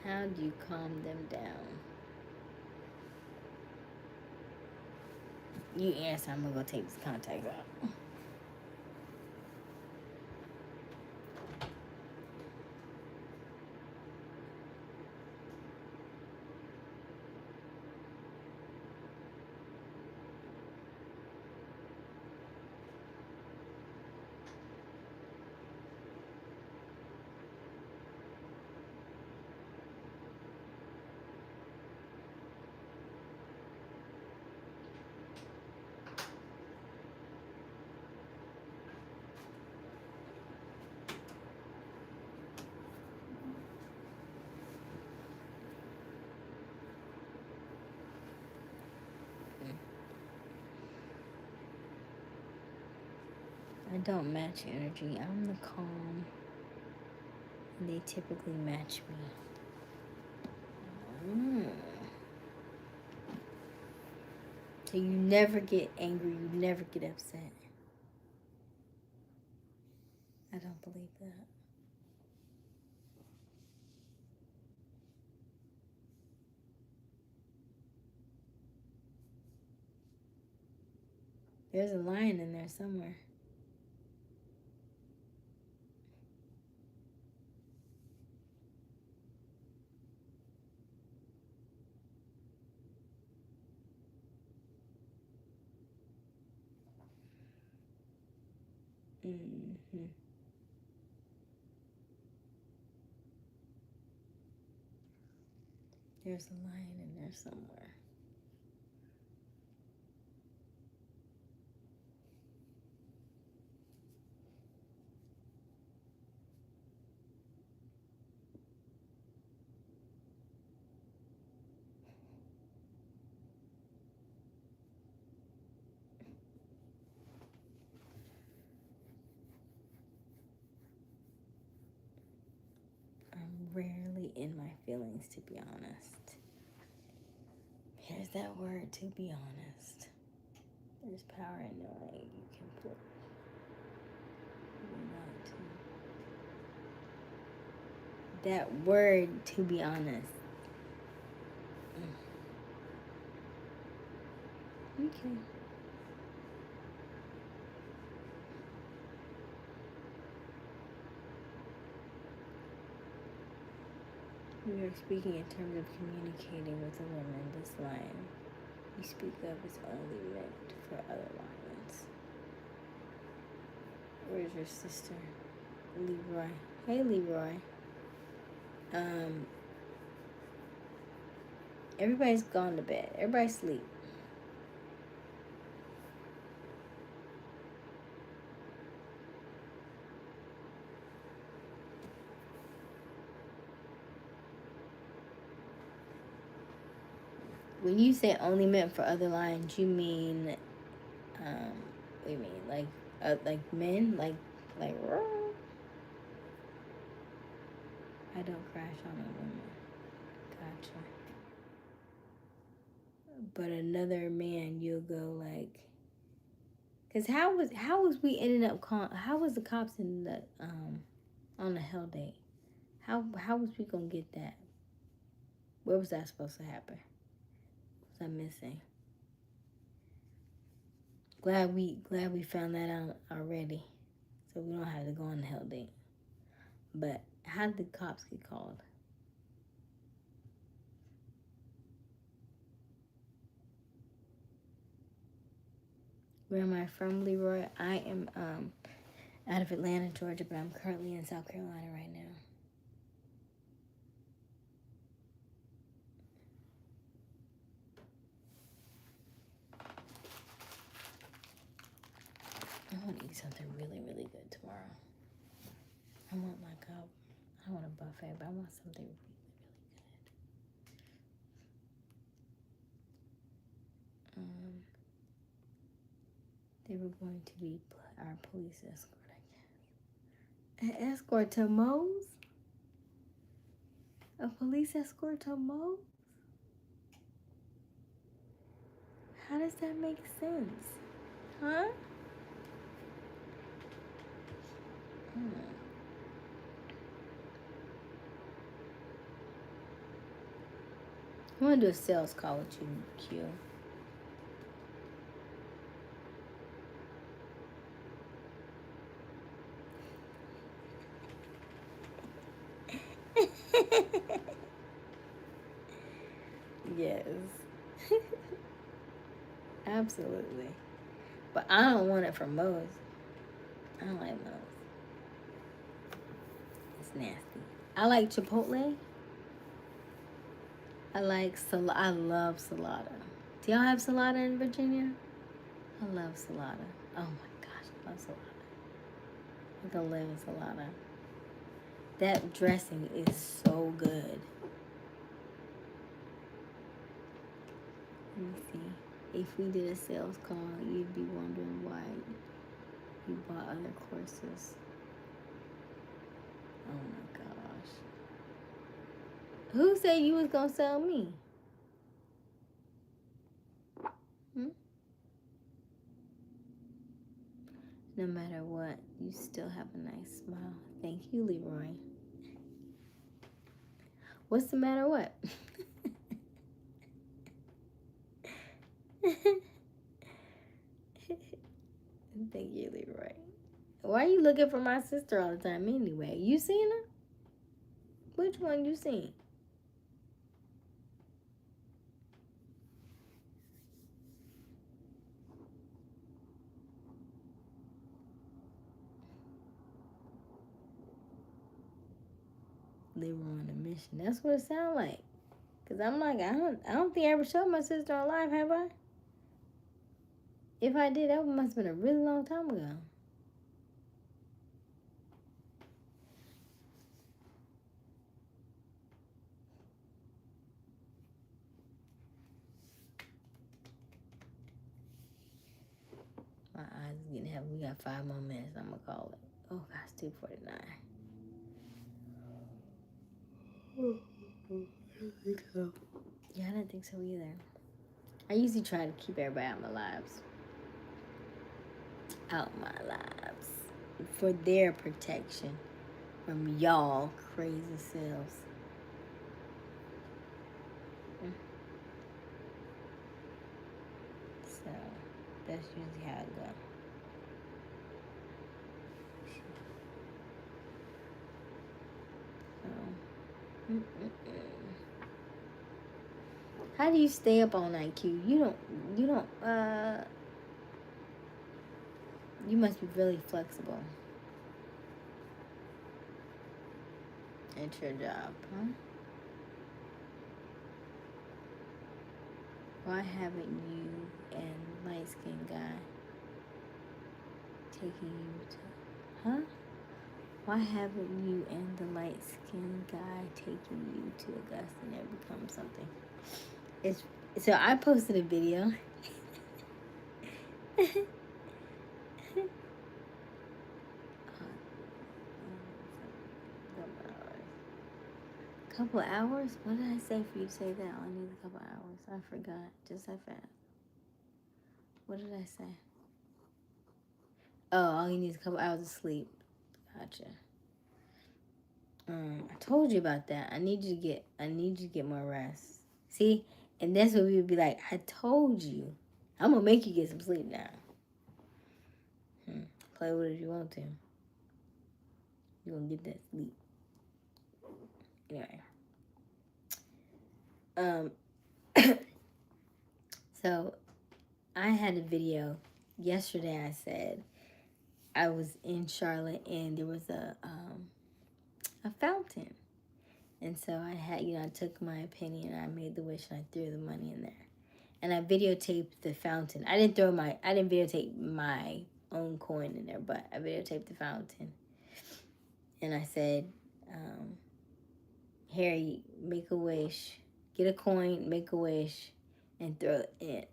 How do you calm them down? You answer, I'm gonna go take this contact out. I don't match energy. I'm the calm. And they typically match me. So you never get angry. You never get upset. I don't believe that. There's a lion in there somewhere. Mm-hmm. There's a lion in there somewhere. I'm rarely in my feelings, to be honest. Here's that word, to be honest. There's power in knowing you can put that word, to be honest. Okay. We are speaking in terms of communicating with a woman. This line you speak of is only meant for other lions. Where's your sister? Leroy. Hey, Leroy. Everybody's gone to bed. Everybody's asleep. When you say only meant for other lions, you mean, what do you mean? Like men? Like, roar? I don't crash on a woman. Gotcha. But another man, you'll go like, Cause how was we ending up how was the cops in the on the hell date? How was we gonna get that? Where was that supposed to happen? Was I missing? Glad we found that out already, so we don't have to go on the hell date. But how did the cops get called? Where am I from, Leroy? I am out of Atlanta, Georgia, but I'm currently in South Carolina right now. I want to eat something really, really good tomorrow. I want I want a buffet, but I want something really, really good. They were going to be our police escort, I guess. An escort to Moe's? A police escort to Moe's? How does that make sense? Huh? I want to do a sales call with you, Q. Yes. Absolutely. But I don't want it from Moe's. I don't like Moe's. It's nasty. I like Chipotle. I love salada. Do y'all have salada in Virginia? I love salada. Oh my gosh, I love salada. I can live in salada. That dressing is so good. Let me see. If we did a sales call, you'd be wondering why you bought other courses. Oh my gosh. Who said you was gonna sell me? No matter what, you still have a nice smile. Thank you, Leroy. What's the matter what? Thank you, Leroy. Why are you looking for my sister all the time anyway? You seen her? Which one you seen? Leroy on a mission. That's what it sounds like. Cause I'm like, I don't think I ever showed my sister on live, have I? If I did, that must have been a really long time ago. My eyes is getting heavy. We got 5 more minutes. I'm gonna call it. Oh gosh, 2:49. I don't think so. Yeah, I didn't think so either. I usually try to keep everybody out my lives. Out my lives. For their protection from y'all crazy selves. So, that's usually how it goes. How do you stay up all night, Q? You must be really flexible at your job, huh? Why haven't you and light-skinned guy taking you to, huh? Why haven't you and the light-skinned guy taking you to Augusta and it become something? So I posted a video. Couple hours? What did I say for you to say that? I need a couple hours. I forgot. Just that fast. What did I say? Oh, all you need is a couple hours of sleep. Gotcha. I told you about that. I need you to get more rest. See? And that's what we would be like, I told you. I'm gonna make you get some sleep now. Play with it if you want to. You're gonna get that sleep. Anyway. So I had a video yesterday. I said I was in Charlotte and there was a fountain. And so I had, I took my penny and I made the wish and I threw the money in there. And I videotaped the fountain. I didn't videotape my own coin in there, but I videotaped the fountain. And I said, Harry, make a wish. Get a coin, make a wish, and throw it in.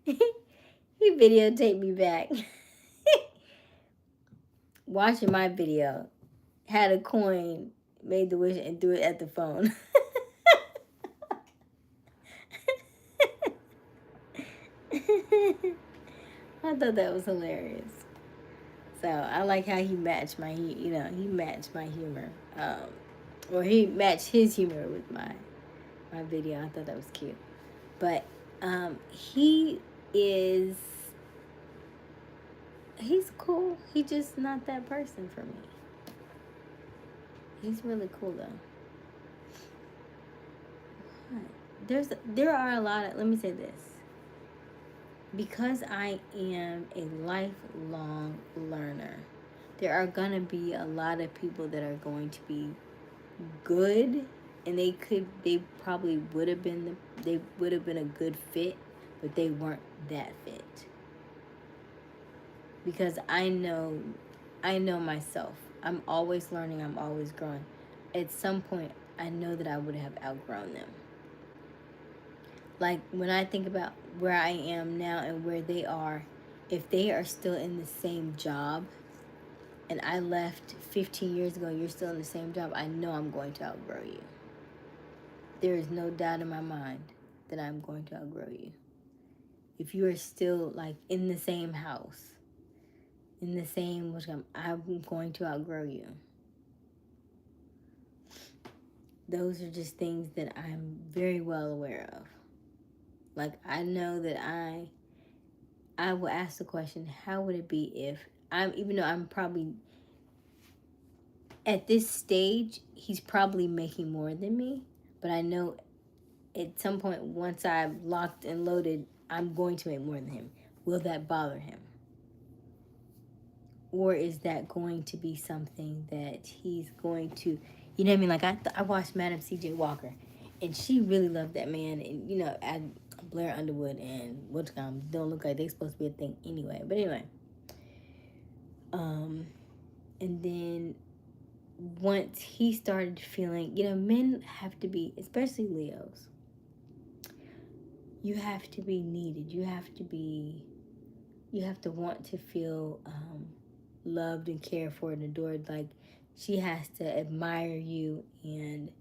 He videotaped me back. Watching my video. Had a coin, made the wish, and threw it at the phone. I thought that was hilarious. So I like how he matched my, he matched my humor. Or he matched his humor with my video. I thought that was cute. But he's cool. He's just not that person for me. He's really cool though. There are a lot of, let me say this. Because I am a lifelong learner, there are gonna be a lot of people that are going to be good, and they probably would have been a good fit, but they weren't that fit. Because I know myself. I'm always learning, I'm always growing. At some point, I know that I would have outgrown them. Like, when I think about where I am now and where they are, if they are still in the same job, and I left 15 years ago and you're still in the same job, I know I'm going to outgrow you. There is no doubt in my mind that I'm going to outgrow you. If you are still, like, in the same house, in the same, I'm going to outgrow you. Those are just things that I'm very well aware of. Like, I know that I will ask the question, how would it be if even though I'm probably, at this stage, he's probably making more than me, but I know at some point, once I've locked and loaded, I'm going to make more than him. Will that bother him? Or is that going to be something that he's going to, you know what I mean? Like, I watched Madam C.J. Walker, and she really loved that man, and, Blair Underwood and don't look like they're supposed to be a thing anyway. But anyway. And then once he started feeling, men have to be, especially Leos, you have to be needed. You have to want to feel loved and cared for and adored. Like, she has to admire you, and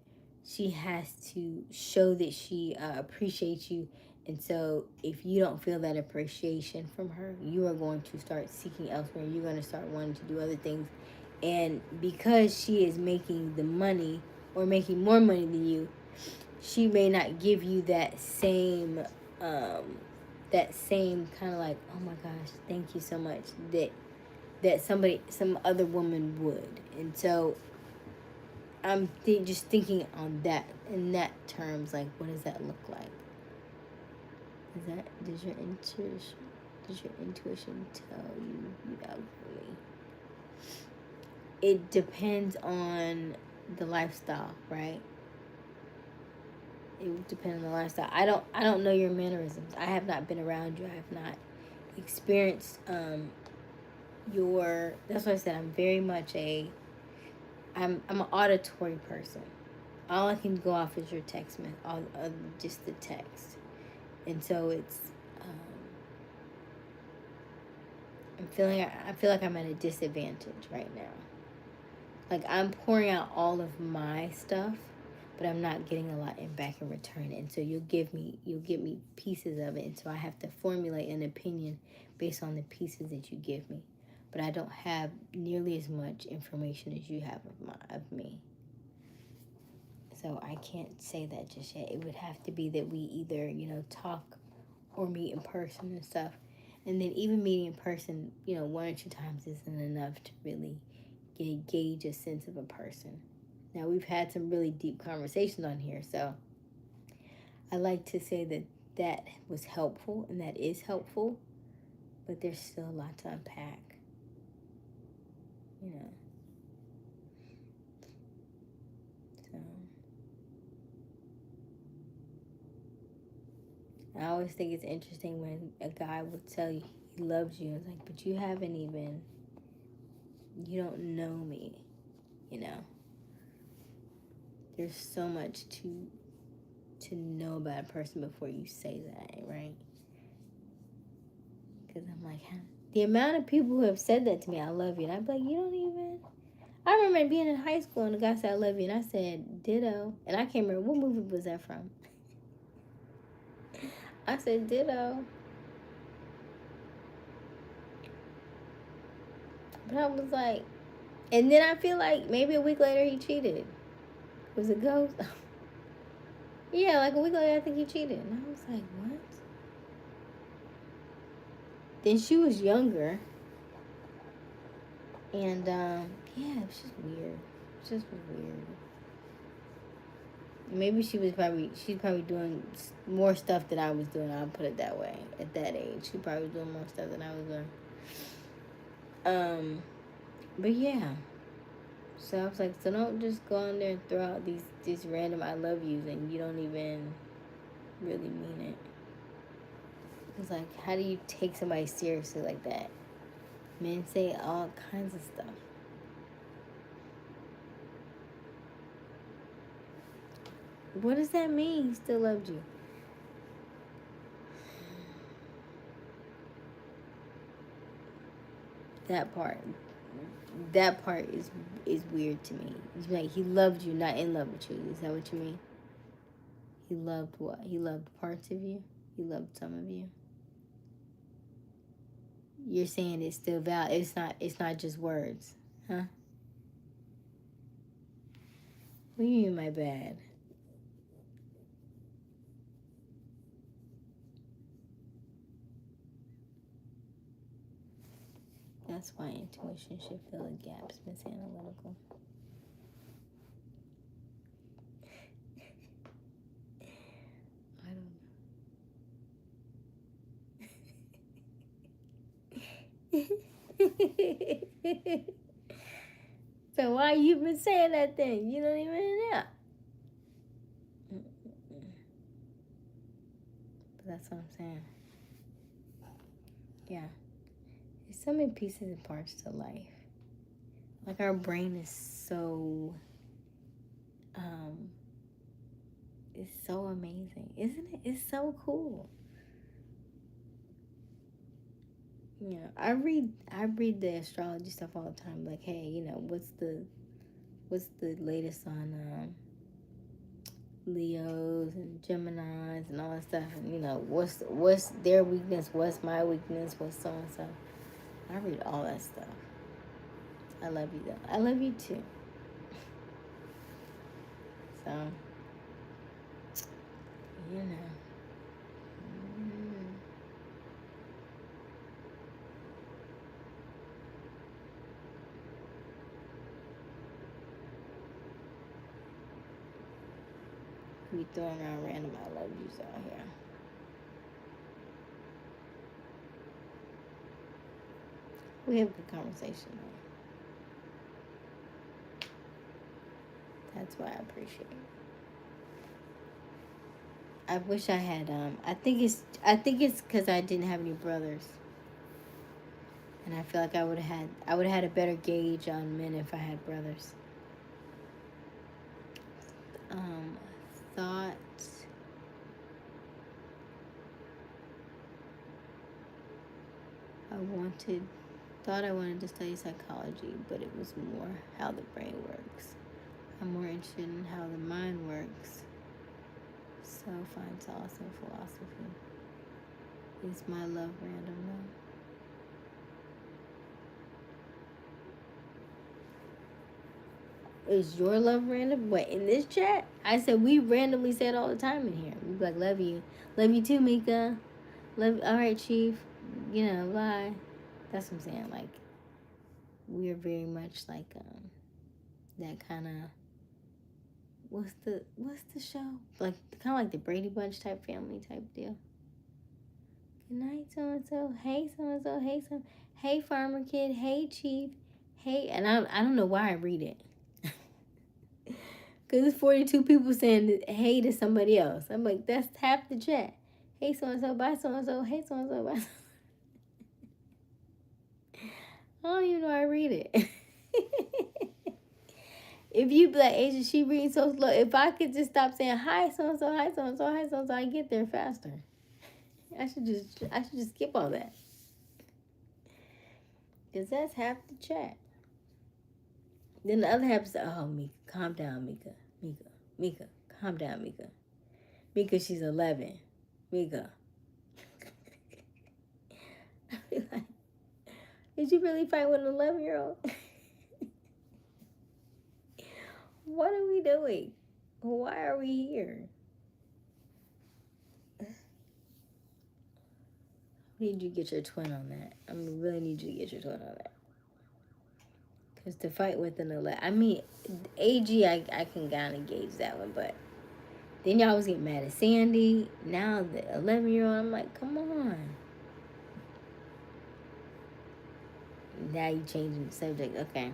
she has to show that she appreciates you. And so if you don't feel that appreciation from her, you are going to start seeking elsewhere. You're going to start wanting to do other things. And because she is making the money or making more money than you, she may not give you that same kind of like, oh my gosh, thank you so much, that some other woman would. And so I'm just thinking on that, in that terms, like, what does that look like? Does your intuition tell you outgrow me? It depends on the lifestyle, right? It would depend on the lifestyle. I don't know your mannerisms. I have not been around you. I have not experienced that's why I said I'm very much I'm an auditory person. All I can go off is your text just the text. And so it's I feel like I'm at a disadvantage right now. Like, I'm pouring out all of my stuff, but I'm not getting a lot back in return. And so you'll give me pieces of it, and so I have to formulate an opinion based on the pieces that you give me. But I don't have nearly as much information as you have of me. So I can't say that just yet. It would have to be that we either, talk or meet in person and stuff. And then even meeting in person, 1 or 2 times isn't enough to really gauge a sense of a person. Now, we've had some really deep conversations on here, so I like to say that was helpful and that is helpful, but there's still a lot to unpack, So I always think it's interesting when a guy would tell you he loves you. It's like, but you don't know me, There's so much to know about a person before you say that, right? Because I'm like, the amount of people who have said that to me, I love you, and I'd be like, you don't even. I remember being in high school and the guy said, I love you, and I said, ditto. And I can't remember, what movie was that from? I said, ditto. But I was like, and then I feel like maybe a week later he cheated. Was it ghost? Yeah, like a week later I think he cheated. And I was like, what? Then she was younger. And, yeah, it was just weird. It just was weird. Maybe she's probably doing more stuff than I was doing. I'll put it that way. At that age, she probably was doing more stuff than I was doing. But yeah. So I was like, so don't just go on there and throw out these random I love yous and you don't even really mean it. It's like, how do you take somebody seriously like that? Men say all kinds of stuff. What does that mean? He still loved you. That part is weird to me. Like, he loved you, not in love with you. Is that what you mean? He loved what? He loved parts of you? He loved some of you? You're saying it's still valid. It's not just words, huh? What do you mean, my bad? That's why intuition should fill in gaps, Miss Analytical. I don't know. So why you been saying that thing? You don't even know. But that's what I'm saying. Yeah. There's so many pieces and parts to life. Like, our brain is so it's so amazing, isn't it? It's so cool. I read the astrology stuff all the time. Like, hey, what's the latest on Leos and Geminis and all that stuff, and what's their weakness, what's my weakness, what's so and so. I read all that stuff. I love you though. I love you too. So, we throwing around random I love yous out here. We have a good conversation though. That's why I appreciate it. I wish I had I think it's because I didn't have any brothers. And I feel like I would have had a better gauge on men if I had brothers. Thought I wanted to study psychology, but it was more how the brain works. I'm more interested in how the mind works. So find solace in philosophy. Is my love random though? Is your love random? What, in this chat? I said we randomly say it all the time in here. We be like, love you. Love you too, Mika. Love you. All right, Chief. You know, bye. That's what I'm saying. Like, we are very much like that kind of, what's the show? Like, kind of like the Brady Bunch type family type deal. Good night, so-and-so. Hey, so-and-so. Hey, so. Hey, farmer kid. Hey, Chief. Hey, and I don't know why I read it. Because it's 42 people saying hey to somebody else. I'm like, that's half the chat. Hey, so-and-so, bye, so-and-so. Hey, so-and-so, bye. I don't even know how I read it. If you be like, Aysia, she reads so slow. If I could just stop saying hi, so-and-so, hi, so-and-so, hi, so-and-so, I get there faster. I should just skip all that. Because that's half the chat. Then the other half is, oh, Mika, calm down, Mika. Mika, calm down, Mika. Mika, she's 11. Mika. I be like, did you really fight with an 11-year-old? What are we doing? Why are we here? I need you to get your twin on that. I really need you to get your twin on that. Because to fight with an 11, I mean, AG, I can kind of gauge that one, but then y'all was getting mad at Sandy. Now the 11-year-old, I'm like, come on. Now you changing the subject. Okay.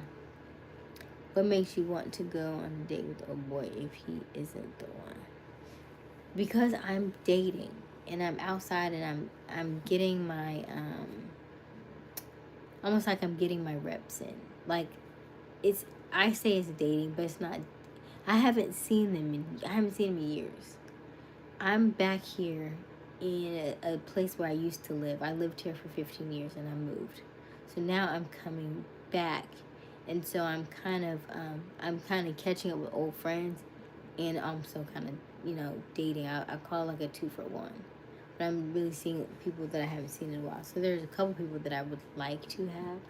What makes you want to go on a date with a boy if he isn't the one? Because I'm dating and I'm outside and I'm getting my almost like I'm getting my reps in. Like, it's, I say it's dating, but it's not. I haven't seen them in years. I'm back here in a place where I used to live. I lived here for 15 years and I moved. So now I'm coming back, and so I'm kind of catching up with old friends, and I'm so kind of, dating. I call it like a 2-for-1. But I'm really seeing people that I haven't seen in a while. So there's a couple people that I would like to have.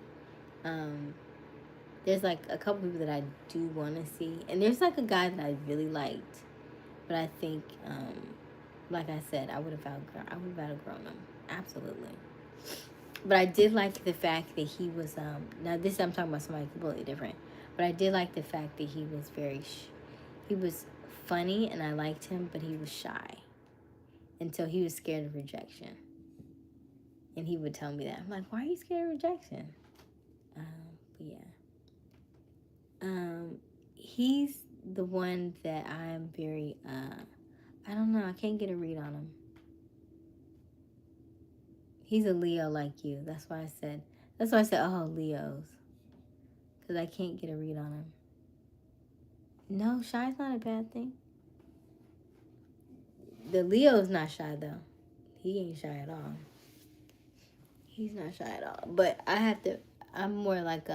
There's like a couple people that I do want to see, and there's like a guy that I really liked, but I think, like I said, I would have outgrown him, absolutely. But I did like the fact that he was now this I'm talking about somebody completely different, but I did like the fact that he was he was funny and I liked him, but he was shy, and so he was scared of rejection, and he would tell me that. I'm like, why are you scared of rejection? Yeah. He's the one that I'm very, I don't know, I can't get a read on him. He's a Leo like you. That's why I said, oh, Leos. Because I can't get a read on him. No, shy's not a bad thing. The Leo's not shy, though. He ain't shy at all. He's not shy at all. But I'm more like,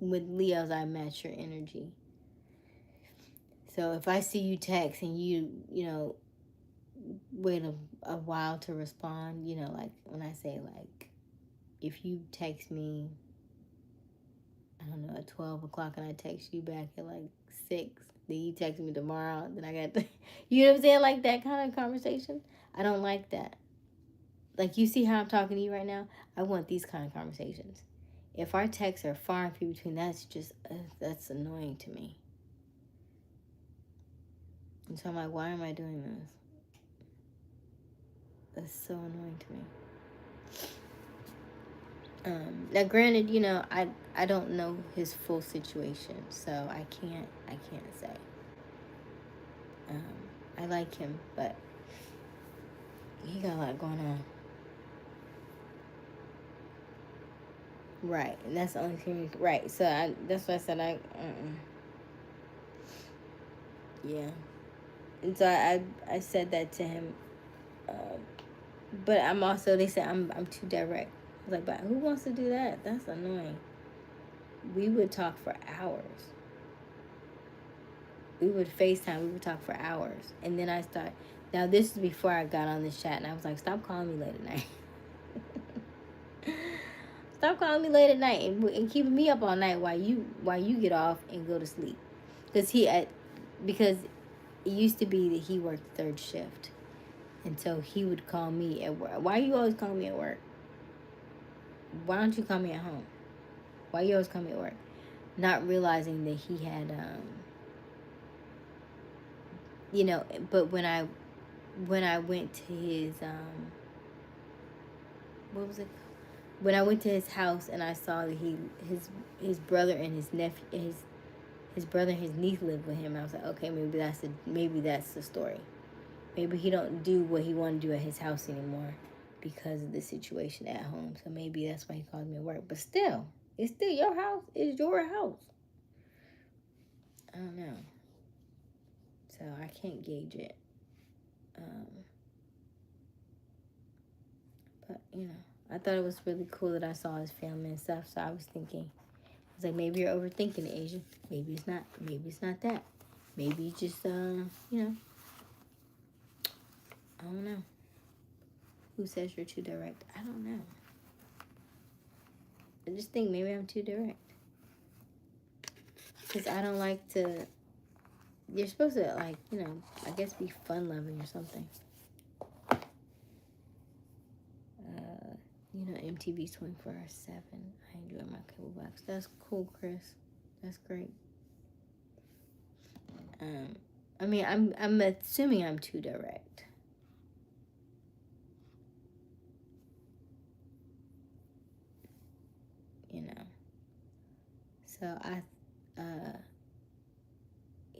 with Leos, I match your energy. So if I see you text and you wait a while to respond, like when I say, like, if you text me, I don't know, at 12 o'clock and I text you back at like 6, then you text me tomorrow, then I got you know what I'm saying? Like that kind of conversation. I don't like that. Like, you see how I'm talking to you right now? I want these kind of conversations. If our texts are far and few between, that's just, that's annoying to me. And so I'm like, why am I doing this? That's so annoying to me. Now, granted, I don't know his full situation, so I can't say. I like him, but he got a lot going on. Right, and that's the only thing. Right, so that's why I said yeah. And so I said that to him, but I'm also, they said I'm too direct. I was like, but who wants to do that? That's annoying. We would talk for hours. We would FaceTime. We would talk for hours. And then I start. Now, this is before I got on this chat. And I was like, stop calling me late at night. Stop calling me late at night and keeping me up all night while you get off and go to sleep. Because it used to be that he worked third shift. And so he would call me at work. Why you always calling me at work? Why don't you call me at home? Why you always call me at work? Not realizing that he had, but when I went to his, what was it? When I went to his house and I saw that his brother and his nephew, his brother and his niece lived with him, I was like, okay, maybe that's the story. Maybe he don't do what he want to do at his house anymore because of the situation at home. So maybe that's why he called me at work. But still, it's still your house. It's your house. I don't know. So I can't gauge it. But, I thought it was really cool that I saw his family and stuff. So I was thinking, I was like, maybe you're overthinking it, Asia. Maybe it's not. Maybe it's not that. Maybe you just, I don't know. Who says you're too direct? I don't know. I just think maybe I'm too direct. Because I don't like to... You're supposed to, I guess be fun-loving or something. MTV's 24/7. I enjoy my cable box. That's cool, Chris. That's great. I'm assuming I'm too direct. So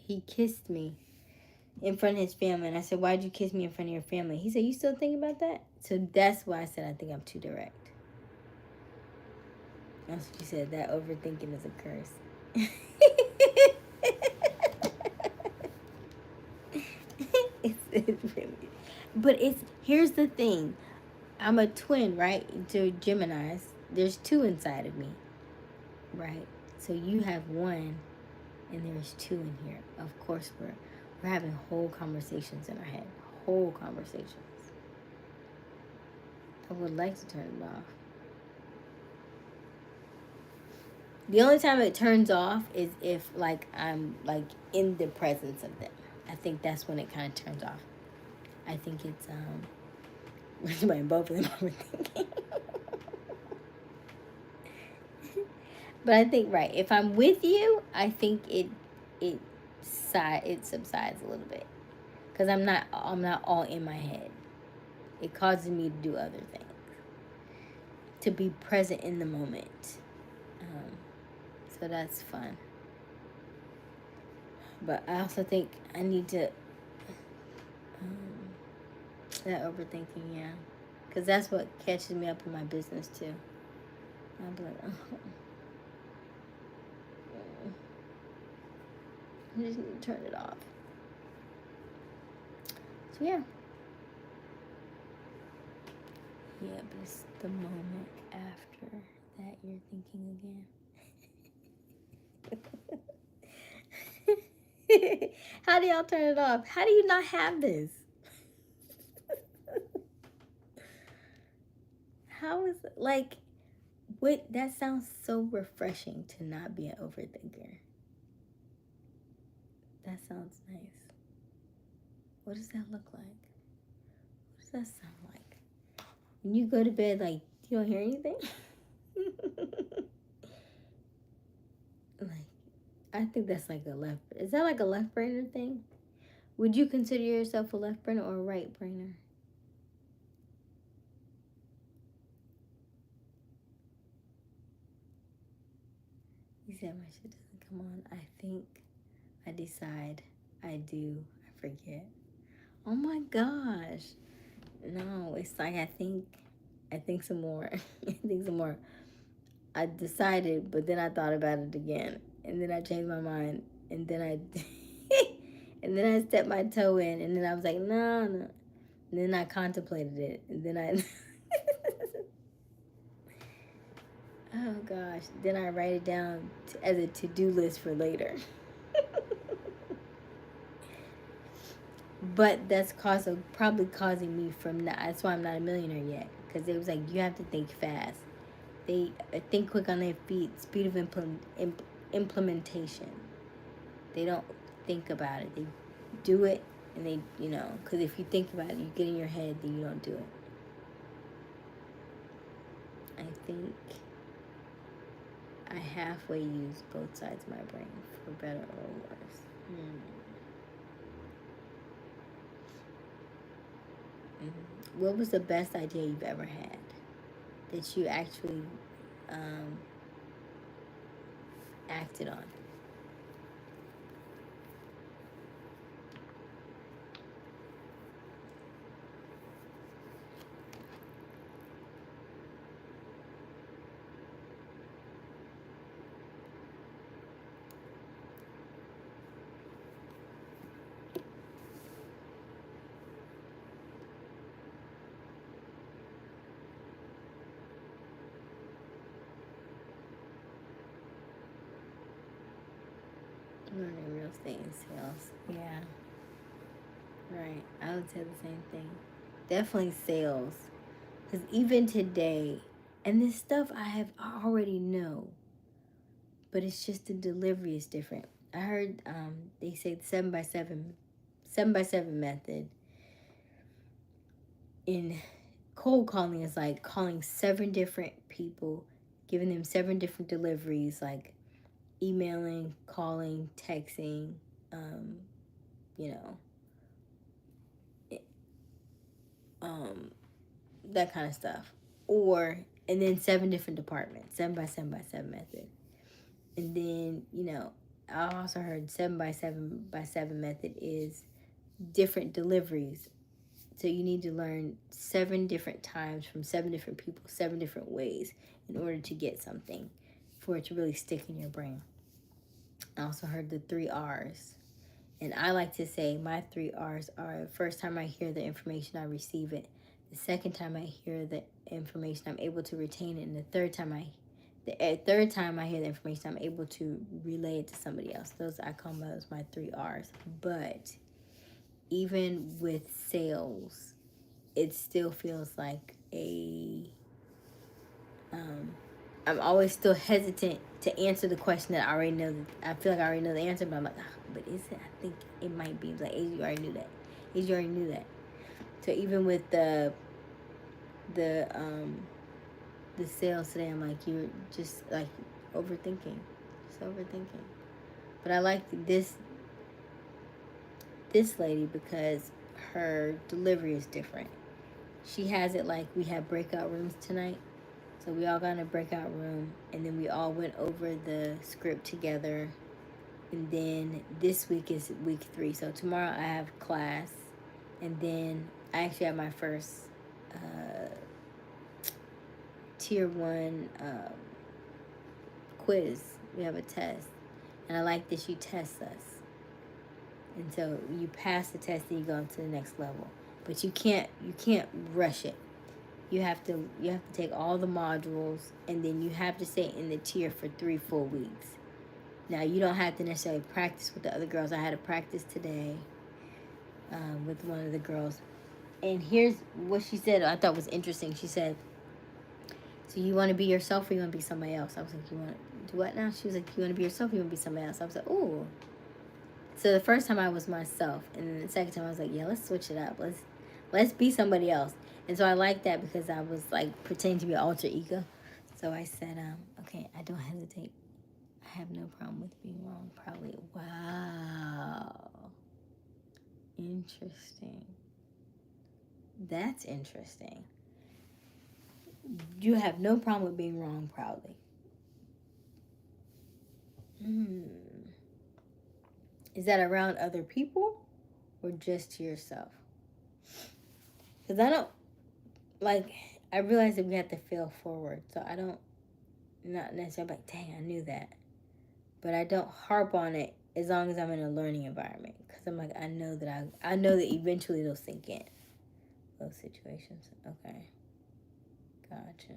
he kissed me in front of his family, and I said, why'd you kiss me in front of your family? He said, you still thinking about that? So that's why I said I think I'm too direct. That's what you said. That overthinking is a curse. It's really... But here's the thing. I'm a twin, right? To Geminis. There's two inside of me, right? So you have one, and there's two in here. Of course, we're having whole conversations in our head. Whole conversations. I would like to turn it off. The only time it turns off is if, I'm, in the presence of them. I think that's when it kind of turns off. I think it's, both of them overthinking. But I think, right, if I'm with you, I think it subsides a little bit. Because I'm not all in my head. It causes me to do other things. To be present in the moment. So that's fun. But I also think I need to... that overthinking, yeah. Because that's what catches me up in my business, too. I'll be like, oh. I just need to turn it off. So, yeah. Yeah, but it's the moment after that you're thinking again. How do y'all turn it off? How do you not have this? How is it, that sounds so refreshing to not be an overthinker. That sounds nice. What does that look like? What does that sound like? When you go to bed, you don't hear anything? I think that's is that a left brainer thing? Would you consider yourself a left brainer or a right brainer? You said my shit doesn't come on. I think, I decide, I do, I forget. Oh my gosh. No, it's I think some more. I think some more. I decided, but then I thought about it again. And then I changed my mind. And then and then I stepped my toe in. And then I was like, no. And then I contemplated it. And then I... oh, gosh. Then I write it down as a to-do list for later. But that's probably causing me from not. That's why I'm not a millionaire yet. Because it was like, you have to think fast. They think quick on their feet. Speed of implementation. They don't think about it. They do it, and they, because if you think about it, you get in your head, then you don't do it. I think I halfway use both sides of my brain, for better or worse. What was the best idea you've ever had that you actually acted on? Learning real estate and sales. Yeah. Right. I would say the same thing. Definitely sales. Because even today, and this stuff I already know, but it's just the delivery is different. I heard they say the 7x7 method in cold calling is like calling 7 different people, giving them 7 different deliveries, like emailing, calling, texting, that kind of stuff. And then 7 different departments, 7x7 method. And then, I also heard 7x7 method is different deliveries. So you need to learn 7 different times from 7 different people, 7 different ways in order to get something for it to really stick in your brain. I also heard the 3 R's. And I like to say my 3 R's are: the first time I hear the information, I receive it. The second time I hear the information, I'm able to retain it. And the third time I hear the information, I'm able to relay it to somebody else. I call those my 3 R's. But even with sales, it still feels like I'm always still hesitant to answer the question that I already know. I feel like I already know the answer, but I'm like, but is it? I think it might be. Like, you already knew that. You already knew that. So even with the sales today, I'm like, you're just like overthinking. Just overthinking. But I like this lady because her delivery is different. She has it like we have breakout rooms tonight. So we all got in a breakout room, and then we all went over the script together. And then this week is week 3. So tomorrow I have class, and then I actually have my first tier 1 quiz. We have a test, and I like that she tests us. And so you pass the test, and you go to the next level. But you can't rush it. You have to take all the modules, and then you have to stay in the tier for 3 full weeks. Now, you don't have to necessarily practice with the other girls. I had a practice today with one of the girls. And here's what she said I thought was interesting. She said, so you want to be yourself or you want to be somebody else? I was like, you want to do what now? She was like, you want to be yourself or you want to be somebody else? I was like, ooh. So the first time I was myself. And then the second time I was like, yeah, let's switch it up. Let's be somebody else. And so I like that because I was like pretending to be an alter ego. So I said, okay, I don't hesitate. I have no problem with being wrong, probably. Wow. Interesting. That's interesting. You have no problem with being wrong, proudly. Is that around other people or just to yourself? Because I realize that we have to fail forward. So I don't, not necessarily like, dang, I knew that. But I don't harp on it as long as I'm in a learning environment. Because I'm like, I know that eventually they'll sink in. Those situations. Okay. Gotcha.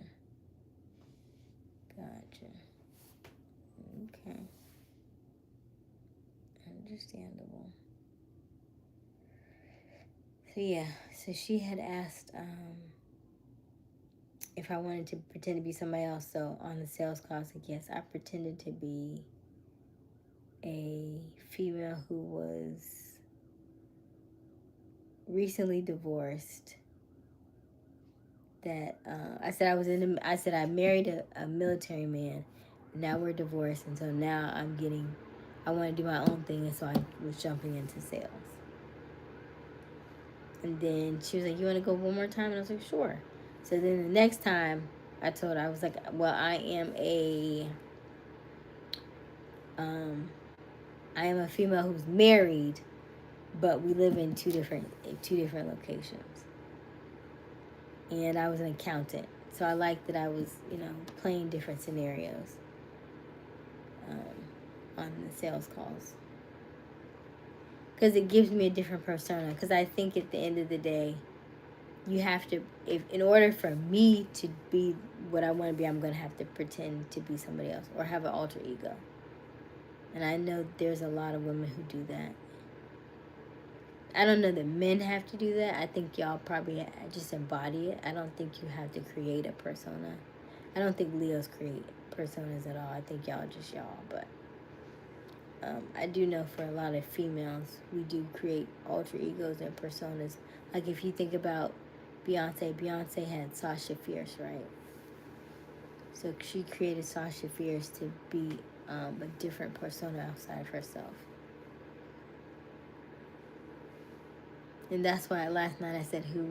Okay. Understandable. So yeah, so she had asked if I wanted to pretend to be somebody else. So on the sales call, I said yes. I pretended to be a female who was recently divorced. That I said I was in. I said I married a military man. Now we're divorced, and so now I want to do my own thing, and so I was jumping into sales. And then she was like, "You want to go one more time?" And I was like, "Sure." So then the next time, I told her, I was like, "Well, I am a female who's married, but we live in two different locations." And I was an accountant, so I liked that I was, playing different scenarios on the sales calls, because it gives me a different persona. Because I think at the end of the day, you have to, if in order for me to be what I want to be, I'm going to have to pretend to be somebody else or have an alter ego. And I know there's a lot of women who do that. I don't know that men have to do that. I think y'all probably just embody it. I don't think you have to create a persona. I don't think Leos create personas at all. I think y'all just y'all. But I do know for a lot of females, we do create alter egos and personas. Like if you think about Beyonce had Sasha Fierce, right? So she created Sasha Fierce to be a different persona outside of herself. And that's why last night I said, who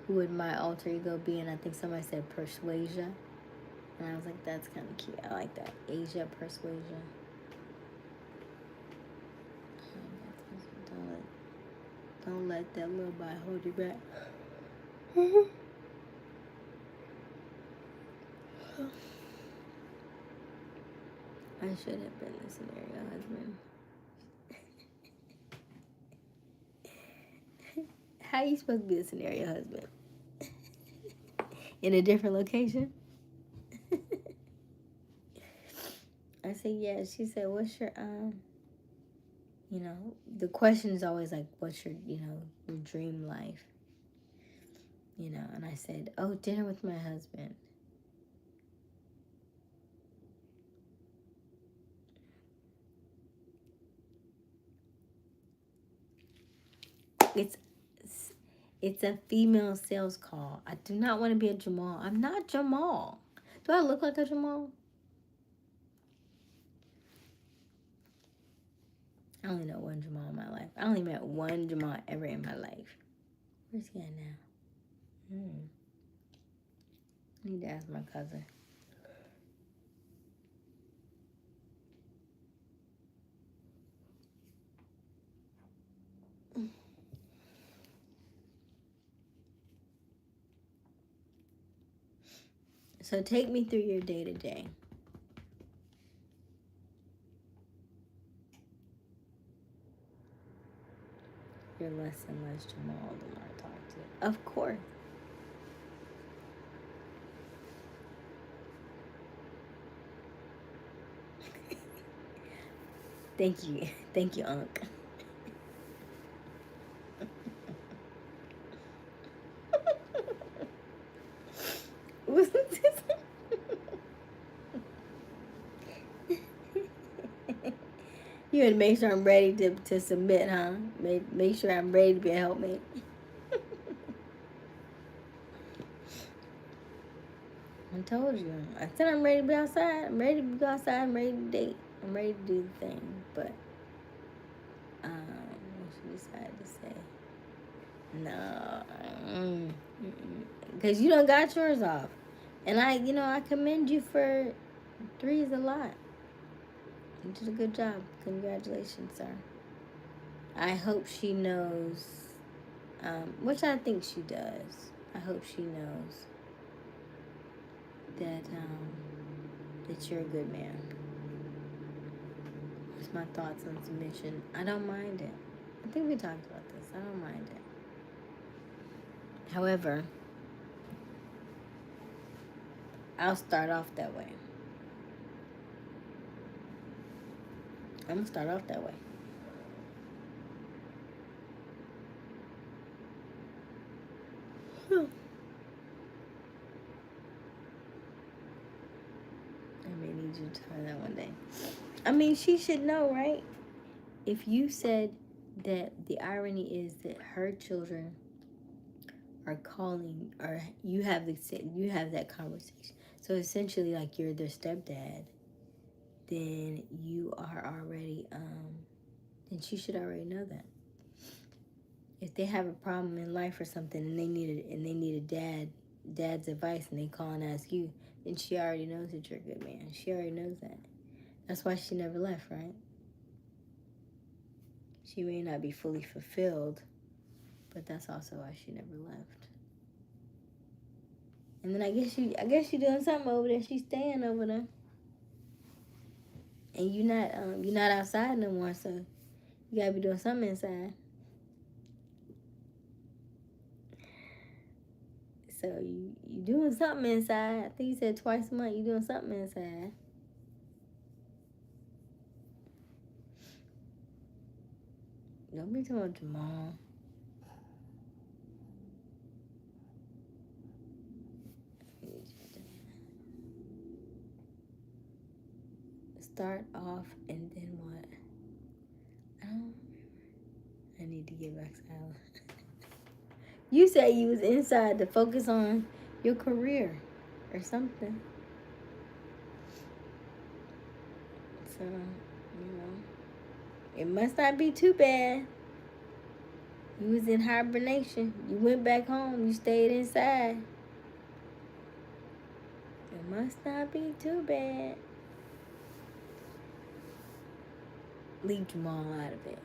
would my alter ego be? And I think somebody said Persuasia. And I was like, that's kind of cute. I like that. Aysia Persuasia. Don't let that little body hold you back. I should have been the scenario husband. How are you supposed to be the scenario husband? In a different location? I said, yeah. She said, what's your, the question is always like, what's your, your dream life? And I said, oh, dinner with my husband. It's a female sales call. I do not want to be a Jamal. I'm not Jamal. Do I look like a Jamal? I only know one Jamal in my life. I only met one Jamal ever in my life. Where's he at now? I need to ask my cousin. So take me through your day to day. You're less and less Jamal the more I talk to you. Of course. Thank you. Thank you, Unc. You would make sure I'm ready to submit, huh? Make sure I'm ready to be a helpmate. I told you. I said I'm ready to be outside. I'm ready to go outside. I'm ready to date. I'm ready to do the thing. But, what she decided to say. No. Because you done got yours off. And I commend you for 3 is a lot. You did a good job. Congratulations, sir. I hope she knows, which I think she does. I hope she knows that you're a good man. That's my thoughts on submission. I don't mind it. I think we talked about this. I don't mind it. However, I'll start off that way. I'm going to start off that way. I may need you to try that one day. I mean, she should know, right? If you said that the irony is that her children are calling, or you have that conversation. So essentially, like you're their stepdad, then you are already, then she should already know that. If they have a problem in life or something, and they need a dad's advice, and they call and ask you, then she already knows that you're a good man. She already knows that. That's why she never left, right? She may not be fully fulfilled, but that's also why she never left. And then I guess you doing something over there. She's staying over there, and you're not outside no more. So you gotta be doing something inside. So you doing something inside. I think you said twice a month. You doing something inside. Don't be talking about Jamal. Start off and then what? I need to get back silent. You said you was inside to focus on your career or something. So, it must not be too bad. You was in hibernation. You went back home. You stayed inside. It must not be too bad. Leave Jamal out of it.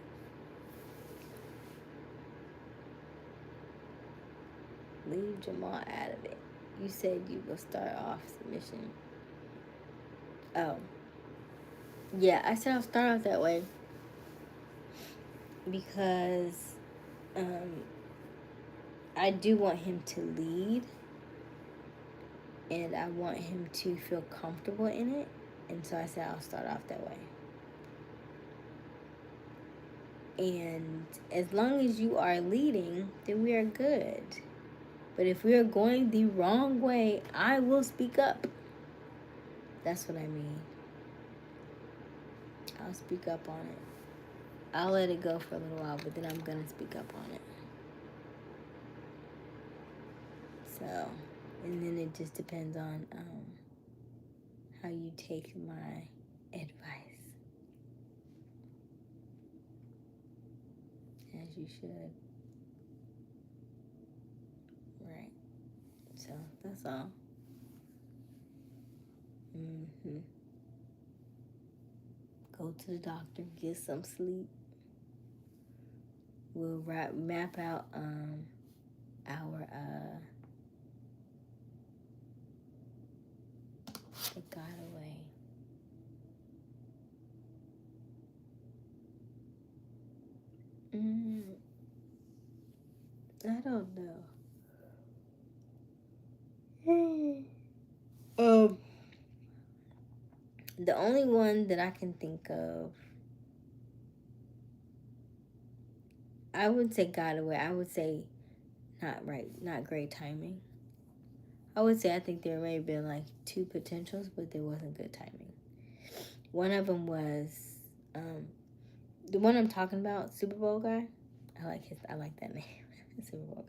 Leave Jamal out of it. You said you will start off submission. Oh. Yeah, I said I'll start off that way because I do want him to lead, and I want him to feel comfortable in it, and so I said I'll start off that way. And as long as you are leading, then we are good. But if we are going the wrong way, I will speak up. That's what I mean. I'll speak up on it. I'll let it go for a little while, but then I'm going to speak up on it. So, and then it just depends on how you take my advice. As you should. Right. So, that's all. Go to the doctor, get some sleep. We'll map out our it got away. I don't know. The only one that I can think of, I would say got away. I would say not great timing. I would say I think there may have been like 2 potentials, but there wasn't good timing. One of them was the one I'm talking about, Super Bowl guy. I like that name, Super Bowl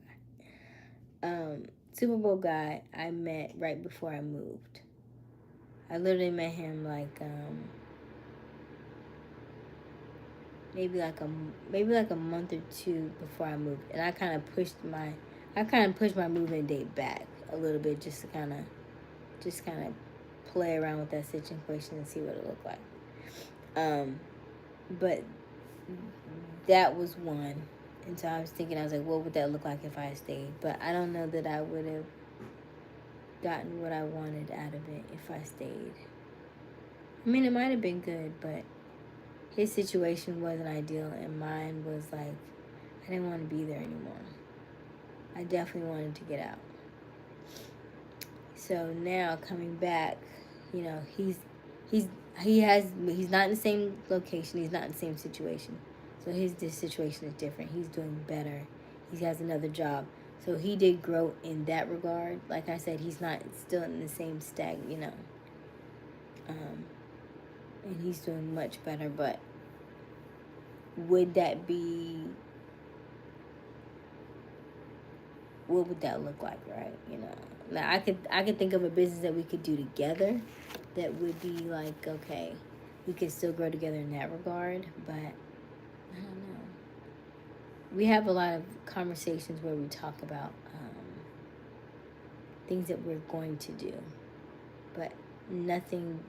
guy. Super Bowl guy I met right before I moved. I literally met him like maybe like a month or 2 before I moved, and I kind of pushed my moving date back a little bit just to kind of play around with that situation and see what it looked like. But that was one, and so I was like, what would that look like if I stayed? But I don't know that I would have gotten what I wanted out of it if I stayed. I mean, it might have been good, but his situation wasn't ideal, and mine was like, I didn't want to be there anymore. I definitely wanted to get out. So now coming back, he's not in the same location. He's not in the same situation. So this situation is different. He's doing better. He has another job. So he did grow in that regard. Like I said, he's not still in the same and he's doing much better. But would that be, what would that look like, right? Now I could think of a business that we could do together that would be like, okay, we could still grow together in that regard. But I don't know. We have a lot of conversations where we talk about things that we're going to do, but nothing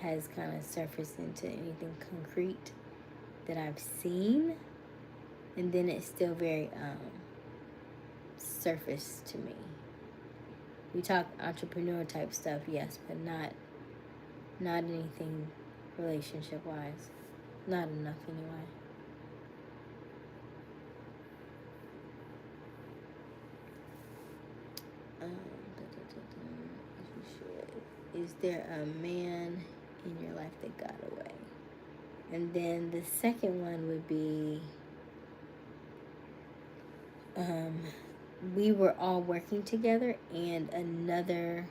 has kind of surfaced into anything concrete that I've seen, and then it's still very surface to me. We talk entrepreneur type stuff, yes, but not anything relationship wise. Not enough anyway. Is there a man in your life that got away? And then the second one would be, we were all working together and another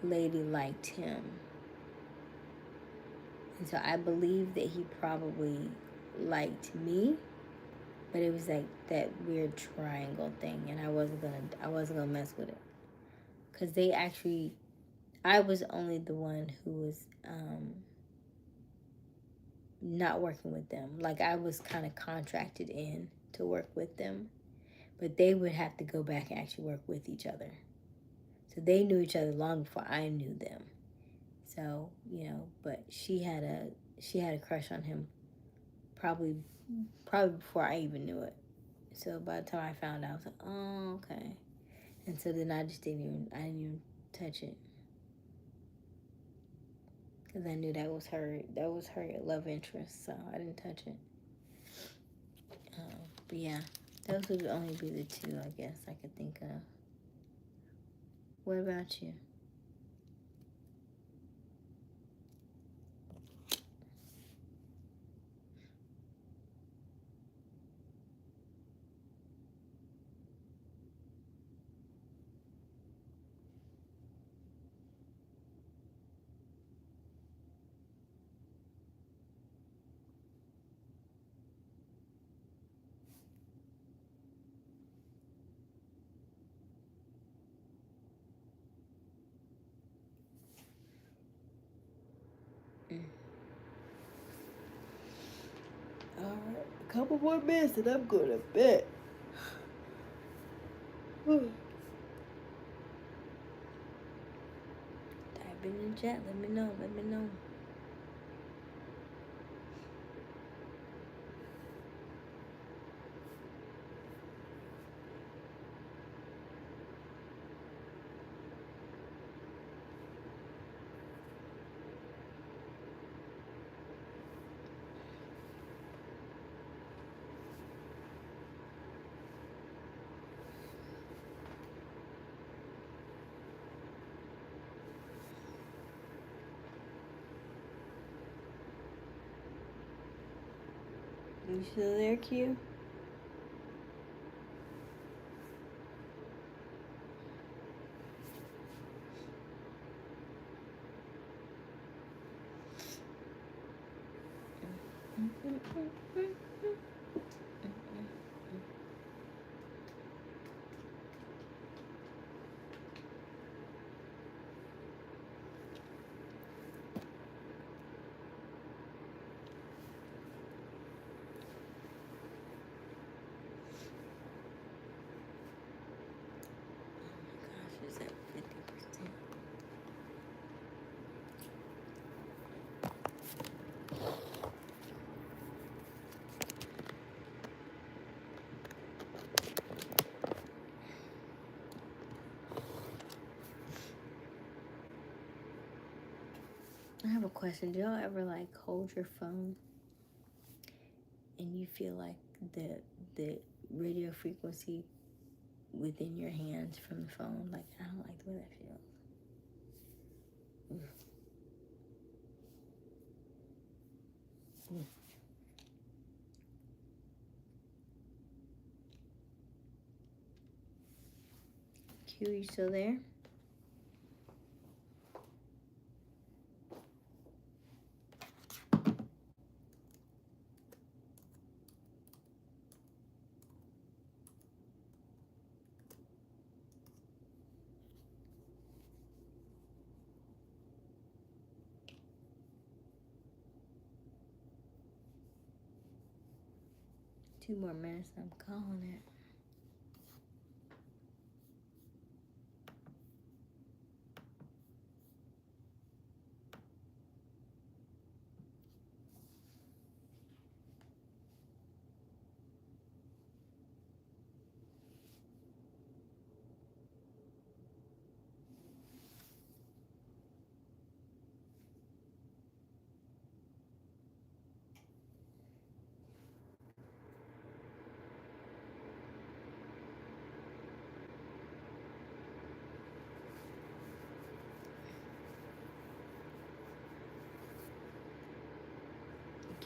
lady liked him. And so I believe that he probably liked me, but it was like that weird triangle thing, and I wasn't gonna mess with it, because I was only the one who was not working with them. Like, I was kind of contracted in to work with them, but they would have to go back and actually work with each other. So they knew each other long before I knew them. So, but she had a crush on him probably before I even knew it. So by the time I found out, I was like, oh, okay. And so then I didn't even touch it, because I knew that was her love interest, so I didn't touch it. But yeah, those would only be the two, I guess, I could think of. What about you? Alright, a couple more minutes and I'm going to bed. Type in the chat, let me know. You still there, Q? Is at 50%. I have a question. Do y'all ever hold your phone and you feel like the radio frequency within your hands from the phone? I don't like the way that feels. Q, you still there? 2 more minutes, I'm calling it.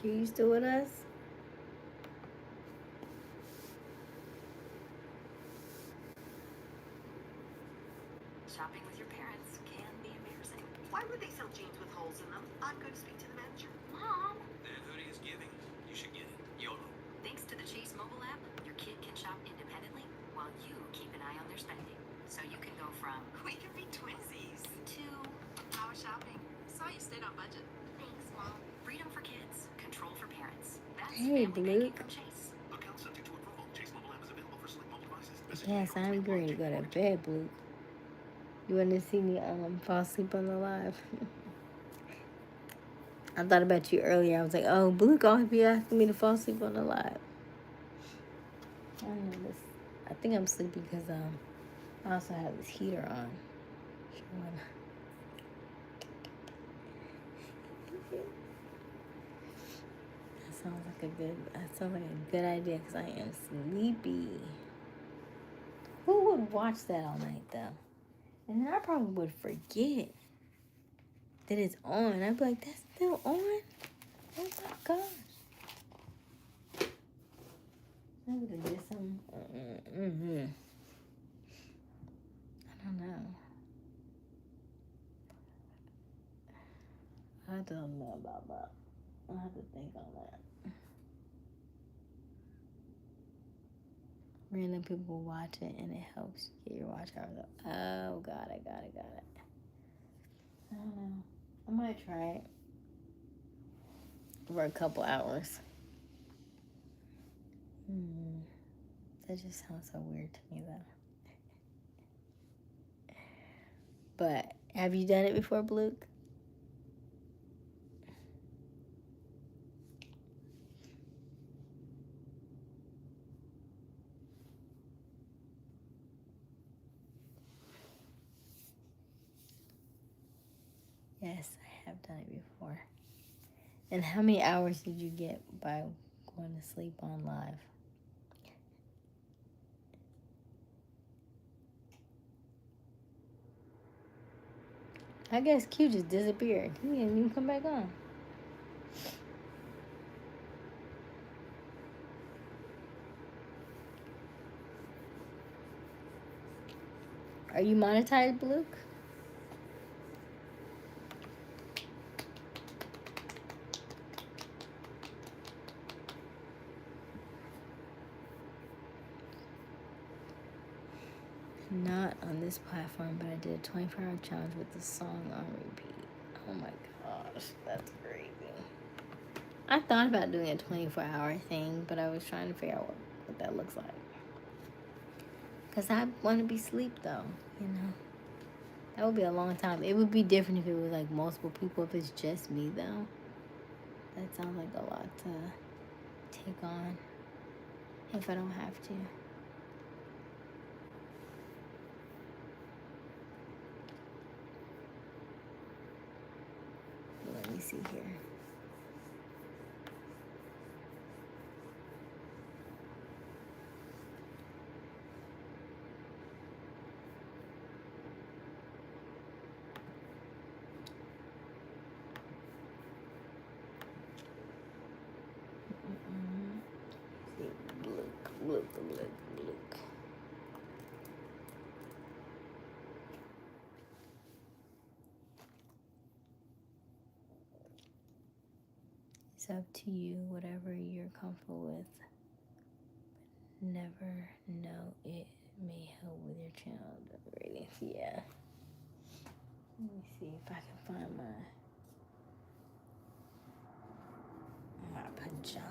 Q, you still with us? Shopping with your parents can be embarrassing. Why would they sell jeans with holes in them? I'm going to speak to the manager. Mom! That hoodie is giving. You should get it. YOLO. Thanks to the Chase mobile app, your kid can shop independently while you keep an eye on their spending. So you can go from We can be twinsies. to Power shopping. Saw you stayed on budget. thanks, Mom. Freedom for kids, control for parents. That's Hey, family banking Luke. from Chase. Account subject to approval. Chase mobile app is available for select mobile devices. Yes, I'm ready to go to bed, Blue. You want to see me fall asleep on the live? I thought about you earlier. I was like, oh, Blue always be asking me to fall asleep on the live. I don't know this. I think I'm sleepy because I also have this heater on. That sounds like a good idea because I am sleepy. Who would watch that all night though? And then I probably would forget that it's on. I'd be like, that's still on? Oh my gosh. I would have did some. I don't know. I don't know about that. I'll have to think on that. Random people watch it and it helps you get your watch hours up. Oh, got it. I don't know. I might try it for a couple hours. That just sounds so weird to me, though. But have you done it before, Luke? Yes, I have done it before. And how many hours did you get by going to sleep on live? I guess Q just disappeared. He didn't even come back on. Are you monetized, Luke? Not on this platform, but I did a 24-hour challenge with the song on repeat. Oh my gosh, that's crazy. I thought about doing a 24-hour thing, but I was trying to figure out what that looks like. Because I want to be asleep, though, you know. That would be a long time. It would be different if it was, like, multiple people. If it's just me, though, that sounds like a lot to take on if I don't have to. Let me see here. Look. It's up to you, whatever you're comfortable with. Never know it may help with your channel ratings. Yeah. Let me see if I can find my pajamas.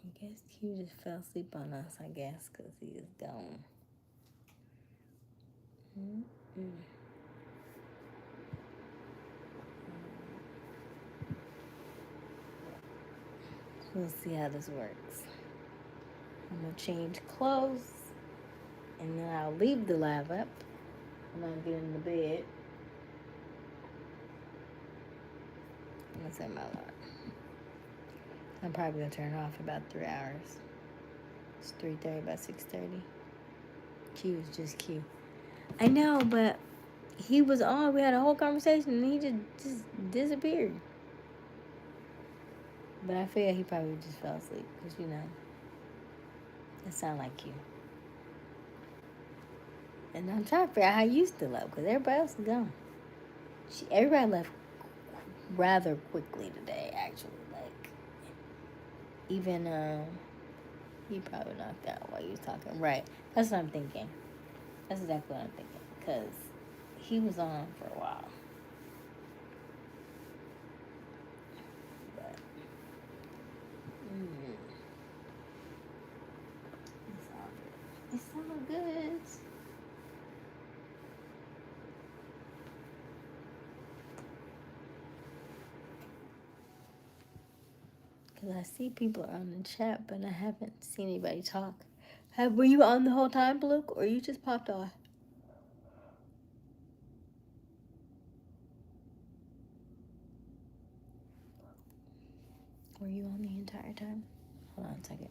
I guess he just fell asleep on us, I guess, because he is gone. We'll see how this works. I'm going to change clothes, and then I'll leave the lab up, and I'll get in the bed. I'm going to set my alarm. I'm probably going to turn it off in about 3 hours. It's 3:30, about 6:30. Q was just Q. I know, but he was on. We had a whole conversation, and he just disappeared. But I figured he probably just fell asleep, because, you know, it sounded like you. And I'm trying to figure out how you still up, because everybody else is gone. Everybody left rather quickly today, actually. Like, even, he probably knocked out while you was talking. Right. That's what I'm thinking. That's exactly what I'm thinking, because he was on for a while. But, it's all good. Because I see people on the chat, but I haven't seen anybody talk. Were you on the whole time, Luke, or you just popped off? Were you on the entire time? Hold on a second.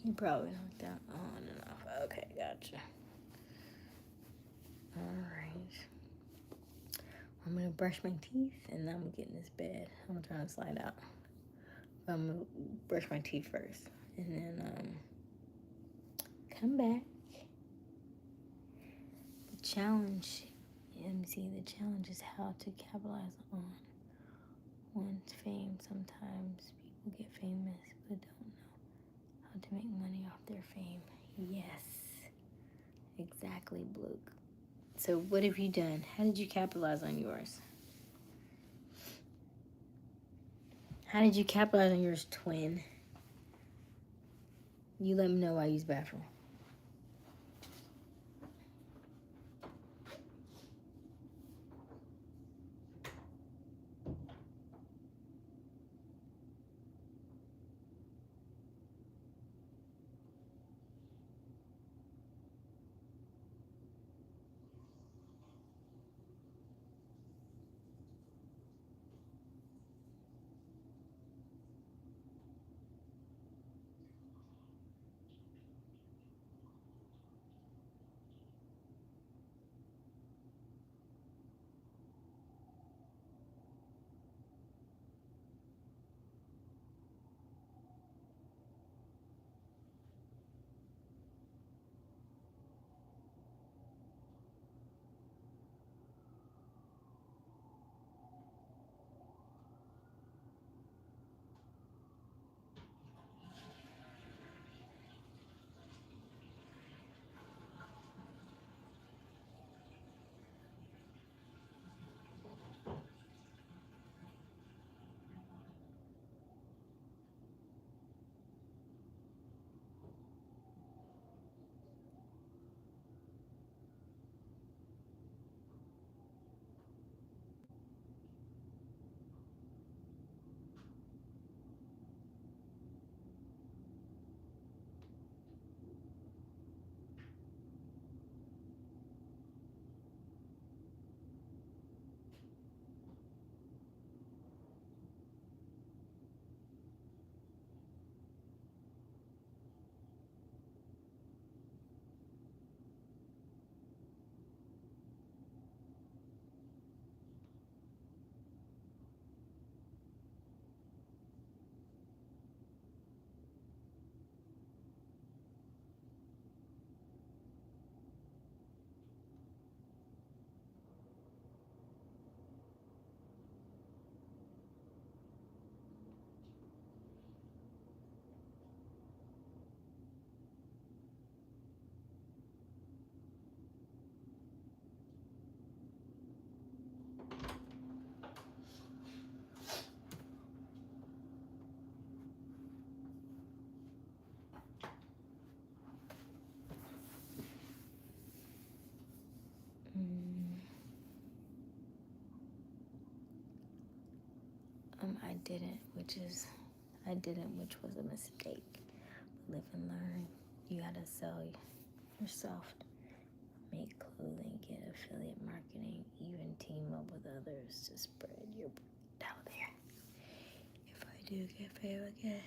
You probably knocked out on and off. Okay, gotcha. Alright. I'm gonna brush my teeth and then I'm gonna get in this bed. I'm trying to slide out. I'm gonna brush my teeth first and then come back. The challenge, let me see, the challenge is how to capitalize on one's fame. Sometimes people get famous but don't know how to make money off their fame. Yes, exactly, Luke. So what have you done? How did you capitalize on yours? How did you capitalize on yours, twin? You let me know while I use the bathroom. I didn't, which was a mistake. Live and learn. You gotta sell yourself, make clothing, get affiliate marketing, even team up with others to spread your brand out there. If I do get fame again.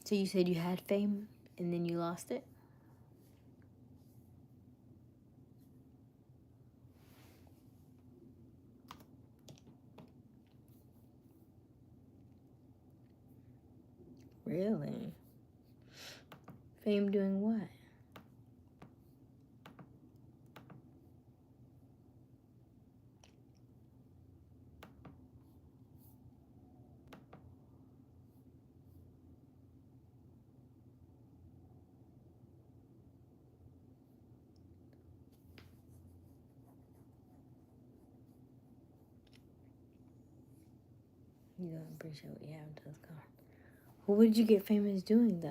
So you said you had fame and then you lost it? Really? Fame doing what? You don't appreciate what you have until it's gone. Well, what did you get famous doing, though?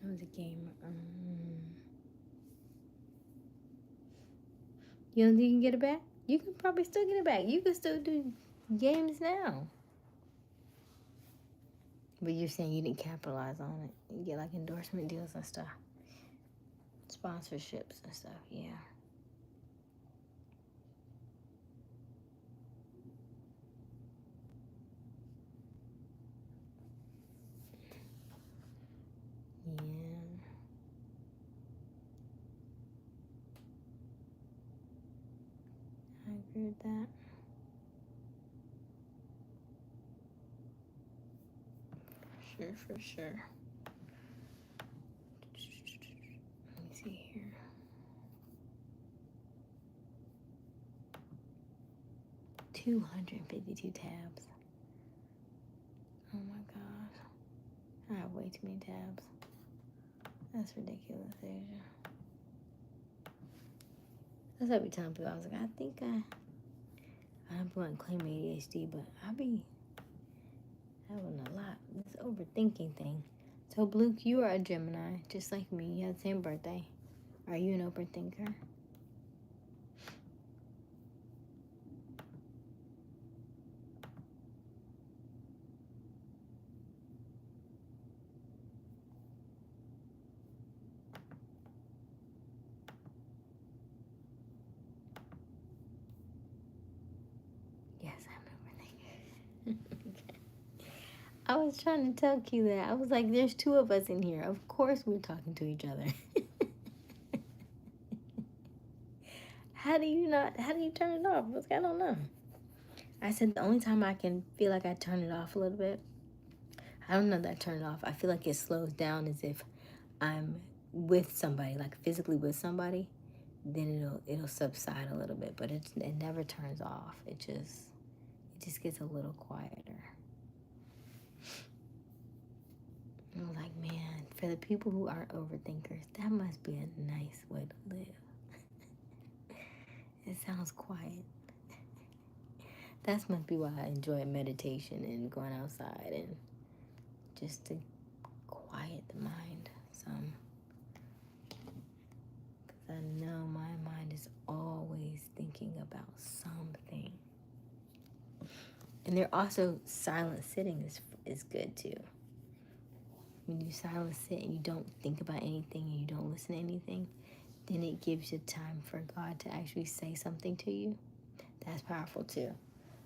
I was a gamer. You don't think you can get it back? You can probably still get it back. You can still do games now. But you're saying you didn't capitalize on it. You get like endorsement deals and stuff. Sponsorships and stuff, yeah. Yeah. I agree with that. For sure. Let me see here. $252 tabs. Oh my god. I have way too many tabs. That's ridiculous, Asia. That's what I be telling people. I was like, I think I'm going to claim ADHD, but I be having a lot. This overthinking thing. So, Luke, you are a Gemini, just like me. You have the same birthday. Are you an overthinker? Yes, I'm an overthinker. I was trying to tell Q that. I was like, there's two of us in here. Of course we're talking to each other. How do you turn it off? I don't know. I said the only time I can feel like I turn it off a little bit, I don't know that I turn it off. I feel like it slows down as if I'm with somebody, like physically with somebody, then it'll subside a little bit, but it never turns off. It just gets a little quieter. I'm like, man, for the people who aren't overthinkers, that must be a nice way to live. It sounds quiet. That must be why I enjoy meditation and going outside and just to quiet the mind some. Because I know my mind is always thinking about something. And they're also silent sitting is good too. When you silent sit and you don't think about anything and you don't listen to anything, then it gives you time for God to actually say something to you. That's powerful too.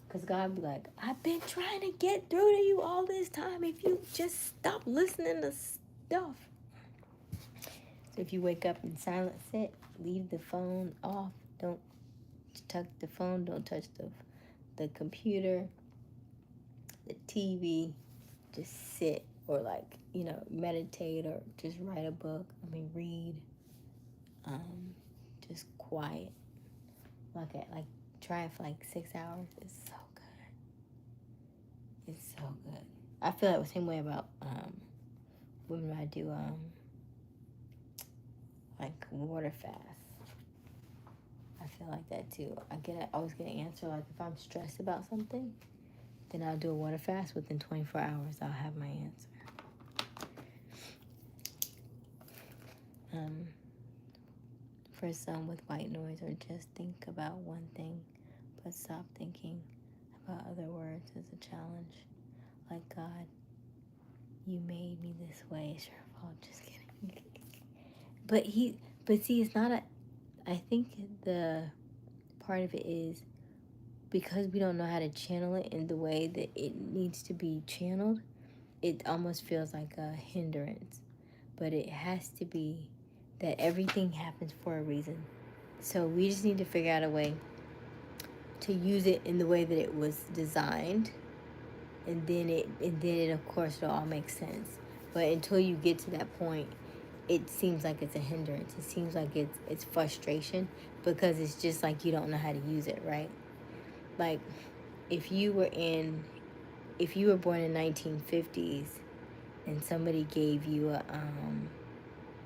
Because God be like, I've been trying to get through to you all this time if you just stop listening to stuff. So if you wake up and silent sit, leave the phone off. Don't touch the phone. Don't touch the computer, the TV. Just sit or meditate or just write a book. Read. Just quiet. Try it for 6 hours. It's so good. It's so good. I feel like the same way about when I do like water fast. I feel like that too. I always get an answer. Like if I'm stressed about something, then I'll do a water fast. Within 24 hours, I'll have my answer. For some with white noise, or just think about one thing, but stop thinking about other words is a challenge. Like, God, you made me this way. It's your fault. Just kidding. But see, it's not I think the part of it is because we don't know how to channel it in the way that it needs to be channeled, it almost feels like a hindrance. But it has to be that everything happens for a reason. So we just need to figure out a way to use it in the way that it was designed, and then it of course it'll all make sense. But until you get to that point, it seems like it's a hindrance. It seems like it's frustration, because it's just like you don't know how to use it, right? Like if you were born in 1950s and somebody gave you an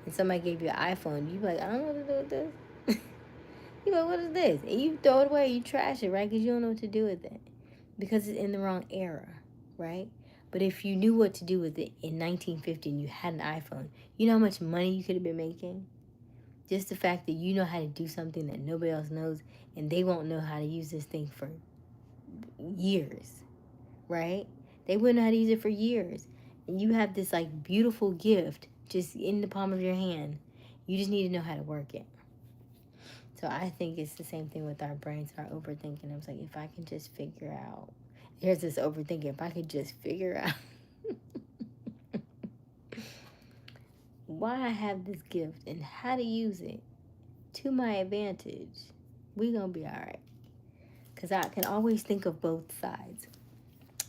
iPhone, you'd be like, I don't know what to do with this. You know, what is this? And you throw it away, you trash it, right? Because you don't know what to do with it. Because it's in the wrong era, right? But if you knew what to do with it in 1950 and you had an iPhone, you know how much money you could have been making? Just the fact that you know how to do something that nobody else knows, and they won't know how to use this thing for years, right? They wouldn't know how to use it for years. And you have this like beautiful gift just in the palm of your hand. You just need to know how to work it. So I think it's the same thing with our brains and our overthinking. I was like, if I can just figure out, here's this overthinking, if I could just figure out why I have this gift and how to use it to my advantage, we gonna be all right. Because I can always think of both sides.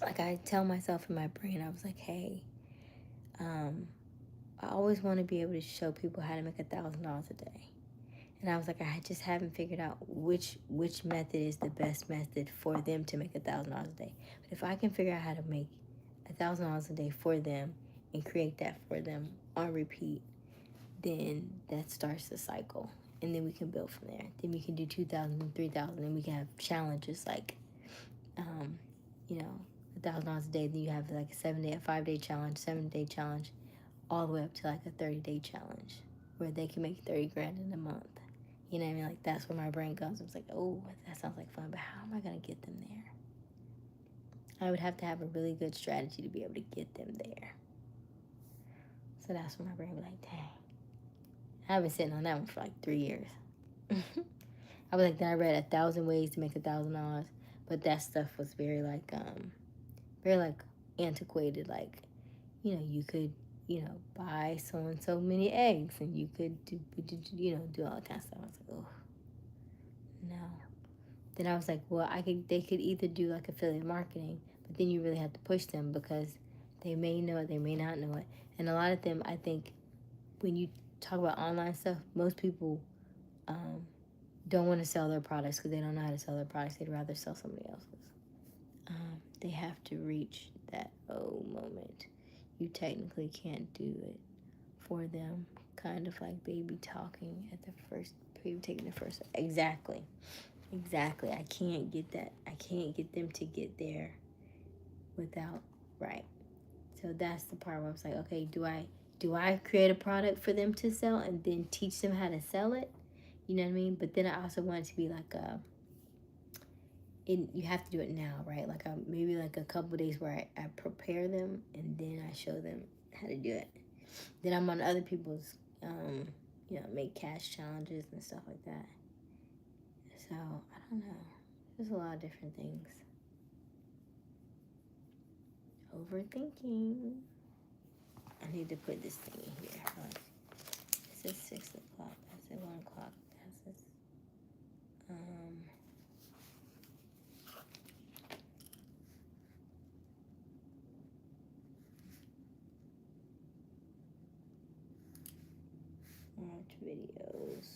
Like I tell myself in my brain, I was like, hey, I always want to be able to show people how to make $1,000 a day. And I was like, I just haven't figured out which method is the best method for them to make $1,000 a day. But if I can figure out how to make $1,000 a day for them and create that for them on repeat, then that starts the cycle. And then we can build from there. Then we can do 2,000 and 3,000, and we can have challenges like, $1,000 a day. Then you have like a 5-day challenge, 7-day challenge, all the way up to like a 30-day challenge where they can make 30 grand in a month. You know what I mean? Like that's where my brain goes. I was like, oh, that sounds like fun, but how am I going to get them there? I would have to have a really good strategy to be able to get them there. So that's when my brain was like, dang. I've been sitting on that one for like 3 years. I was like, then I read 1,000 ways to make $1,000, but that stuff was very like antiquated. Like, you could, buy so and so many eggs, and you could do all that kind of stuff. I was like, oh, no. Then I was like, well, they could either do like affiliate marketing, but then you really have to push them because they may know it, they may not know it. And a lot of them, I think, when you talk about online stuff, most people don't want to sell their products because they don't know how to sell their products. They'd rather sell somebody else's. They have to reach that moment. You technically can't do it for them. Kind of like baby talking at the first, baby taking the first. Exactly. I can't get that. I can't get them to get there without, right. So that's the part where I was like, okay, do I create a product for them to sell and then teach them how to sell it? You know what I mean? But then I also want it to be like you have to do it now, right? Like maybe like a couple of days where I prepare them and then I show them how to do it. Then I'm on other people's, make cash challenges and stuff like that. So I don't know. There's a lot of different things. Overthinking. I need to put this thing in here. It says 6 o'clock. I said 1 o'clock. That's watch videos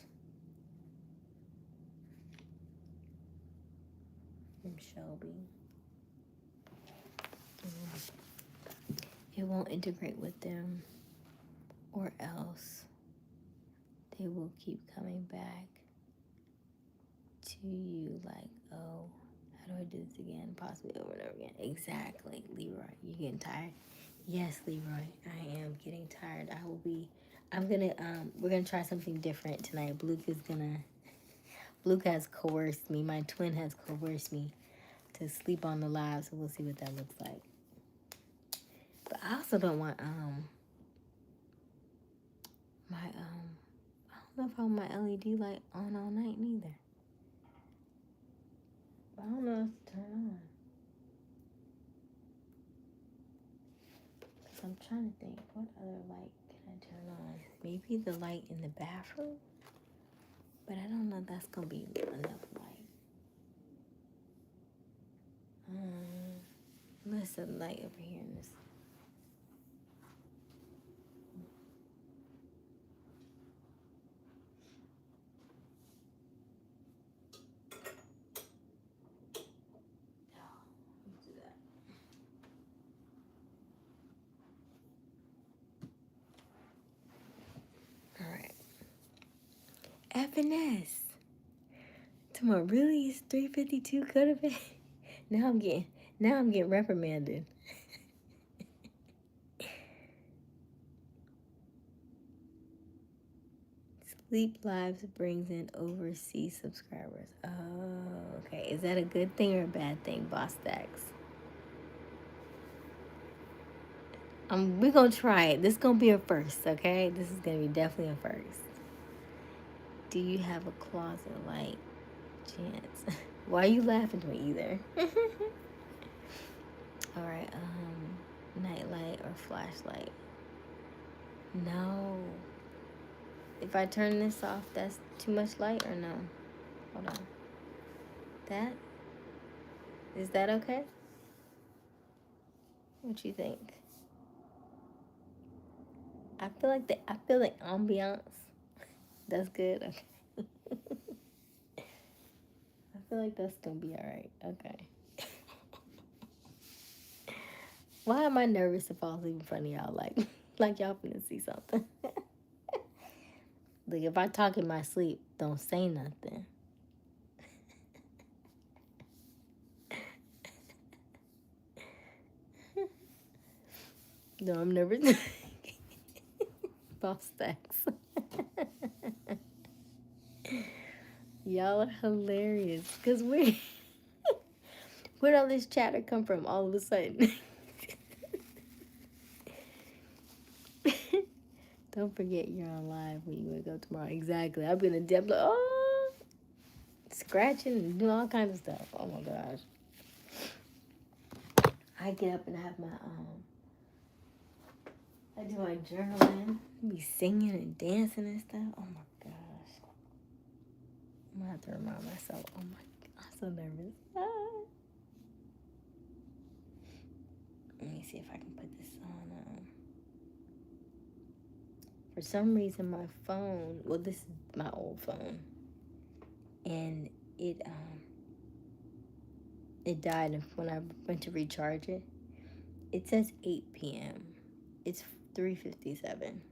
from Shelby. It won't integrate with them, or else They will keep coming back to you like, oh, how do I do this again? Possibly over and over again. Exactly, Leroy. You getting tired? Yes, Leroy. I am getting tired. We're gonna try something different tonight. Luke has coerced me. My twin has coerced me to sleep on the live, so we'll see what that looks like. But I also don't want I don't know if I want my LED light on all night neither. But I don't know if to turn on. Cause I'm trying to think, what other light can I turn on? Maybe the light in the bathroom? But I don't know if that's gonna be enough light. Let's set a light over here in this. Let's do that. All right. FNS. Tomorrow, really? It's 3:52. Could have been. Now I'm getting reprimanded. Sleep Lives brings in overseas subscribers. Oh, okay. Is that a good thing or a bad thing, Boss Stacks? We're gonna try it. This is gonna be a first, okay? This is gonna be definitely a first. Do you have a closet light, Chance? Why are you laughing at me either? All right. Nightlight or flashlight? No. If I turn this off, that's too much light or no? Hold on. Is that okay? What you think? I feel like ambiance. That's good. Okay. I feel like that's gonna be all right. Okay. Why am I nervous to fall asleep in front of y'all? Like y'all finna see something. Like if I talk in my sleep, don't say nothing. No, I'm nervous. Boss Stacks. Y'all are hilarious. Cause where'd all this chatter come from all of a sudden? Don't forget you're on live when you wake up tomorrow. Exactly. I'll be in the depth like, oh, scratching and doing all kinds of stuff. Oh my gosh. I get up and have my I do my journaling, be singing and dancing and stuff. Oh my gosh. I'm gonna have to remind myself. Oh my God, I'm so nervous. Let me see if I can put this on. For some reason, my phone. Well, this is my old phone, and it died when I went to recharge it. It says 8 p.m. It's 3:57.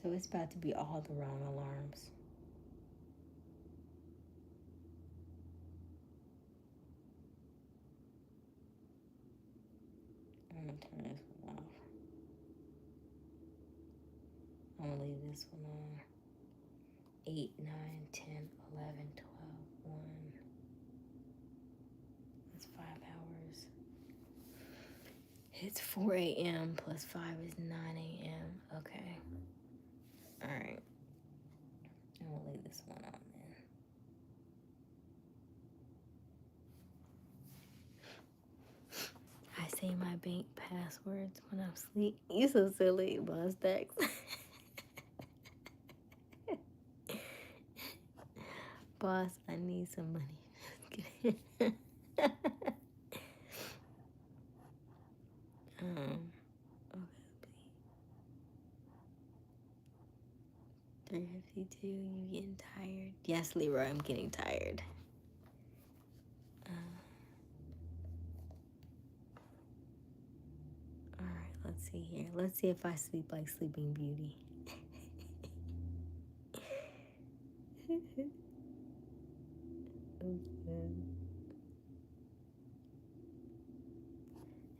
So it's about to be all the wrong alarms. I'm gonna turn this one off. I'm gonna leave this one on. 8, 9, 10, 11, 12, 1. That's 5 hours. It's 4 a.m. plus 5 is 9 a.m. Okay. Alright. I'm gonna leave this one on then. I say my bank passwords when I'm asleep. You so silly, Boss Stacks. Boss, I need some money. Okay. 3:52. You getting tired? Yes, Leroy, I'm getting tired. All right, let's see here. Let's see if I sleep like Sleeping Beauty.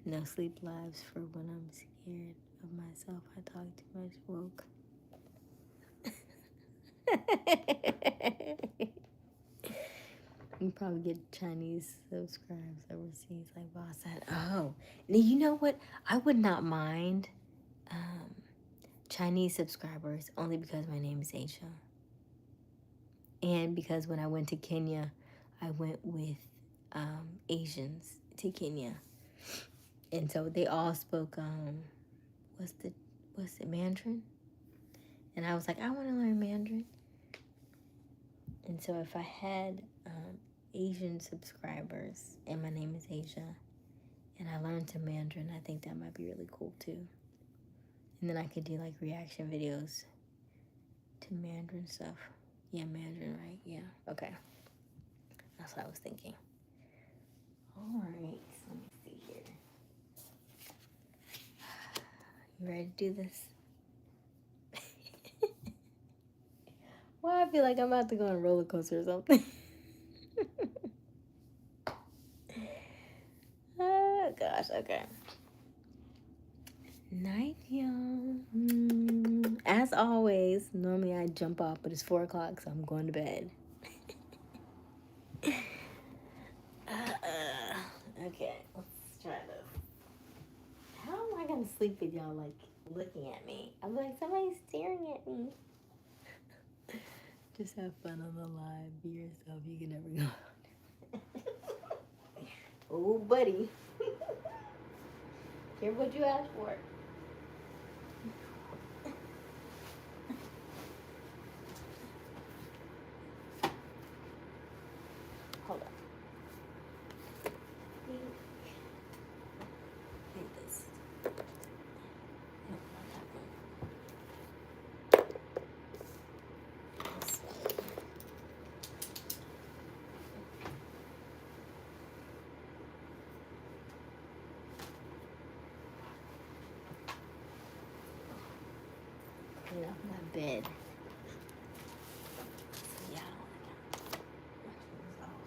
No sleep lives for when I'm scared of myself. I talk too much woke. You probably get Chinese subscribers overseas, like Boss said. Oh, now you know what? I would not mind Chinese subscribers only because my name is Aysia. And because when I went to Kenya, I went with Asians to Kenya. And so they all spoke, what's it, Mandarin? And I was like, I want to learn Mandarin. And so if I had Asian subscribers and my name is Aysia and I learned some Mandarin, I think that might be really cool too. And then I could do like reaction videos to Mandarin stuff. Yeah, Mandarin, right? Yeah, okay. That's what I was thinking. All right, so let me see here. You ready to do this? Well, I feel like I'm about to go on a roller coaster or something. Oh, gosh, okay. Night, y'all. As always, normally I jump off, but it's 4 o'clock, so I'm going to bed. Okay, let's try this. How am I going to sleep with y'all, like, looking at me? I'm like, somebody's staring at me. Just have fun on the live. Be yourself. You can never go. Oh, buddy. Careful what you ask for. Hold on. Need this. No, not that one. This one. Clean up my bed. So, yeah, I don't want to wash those off.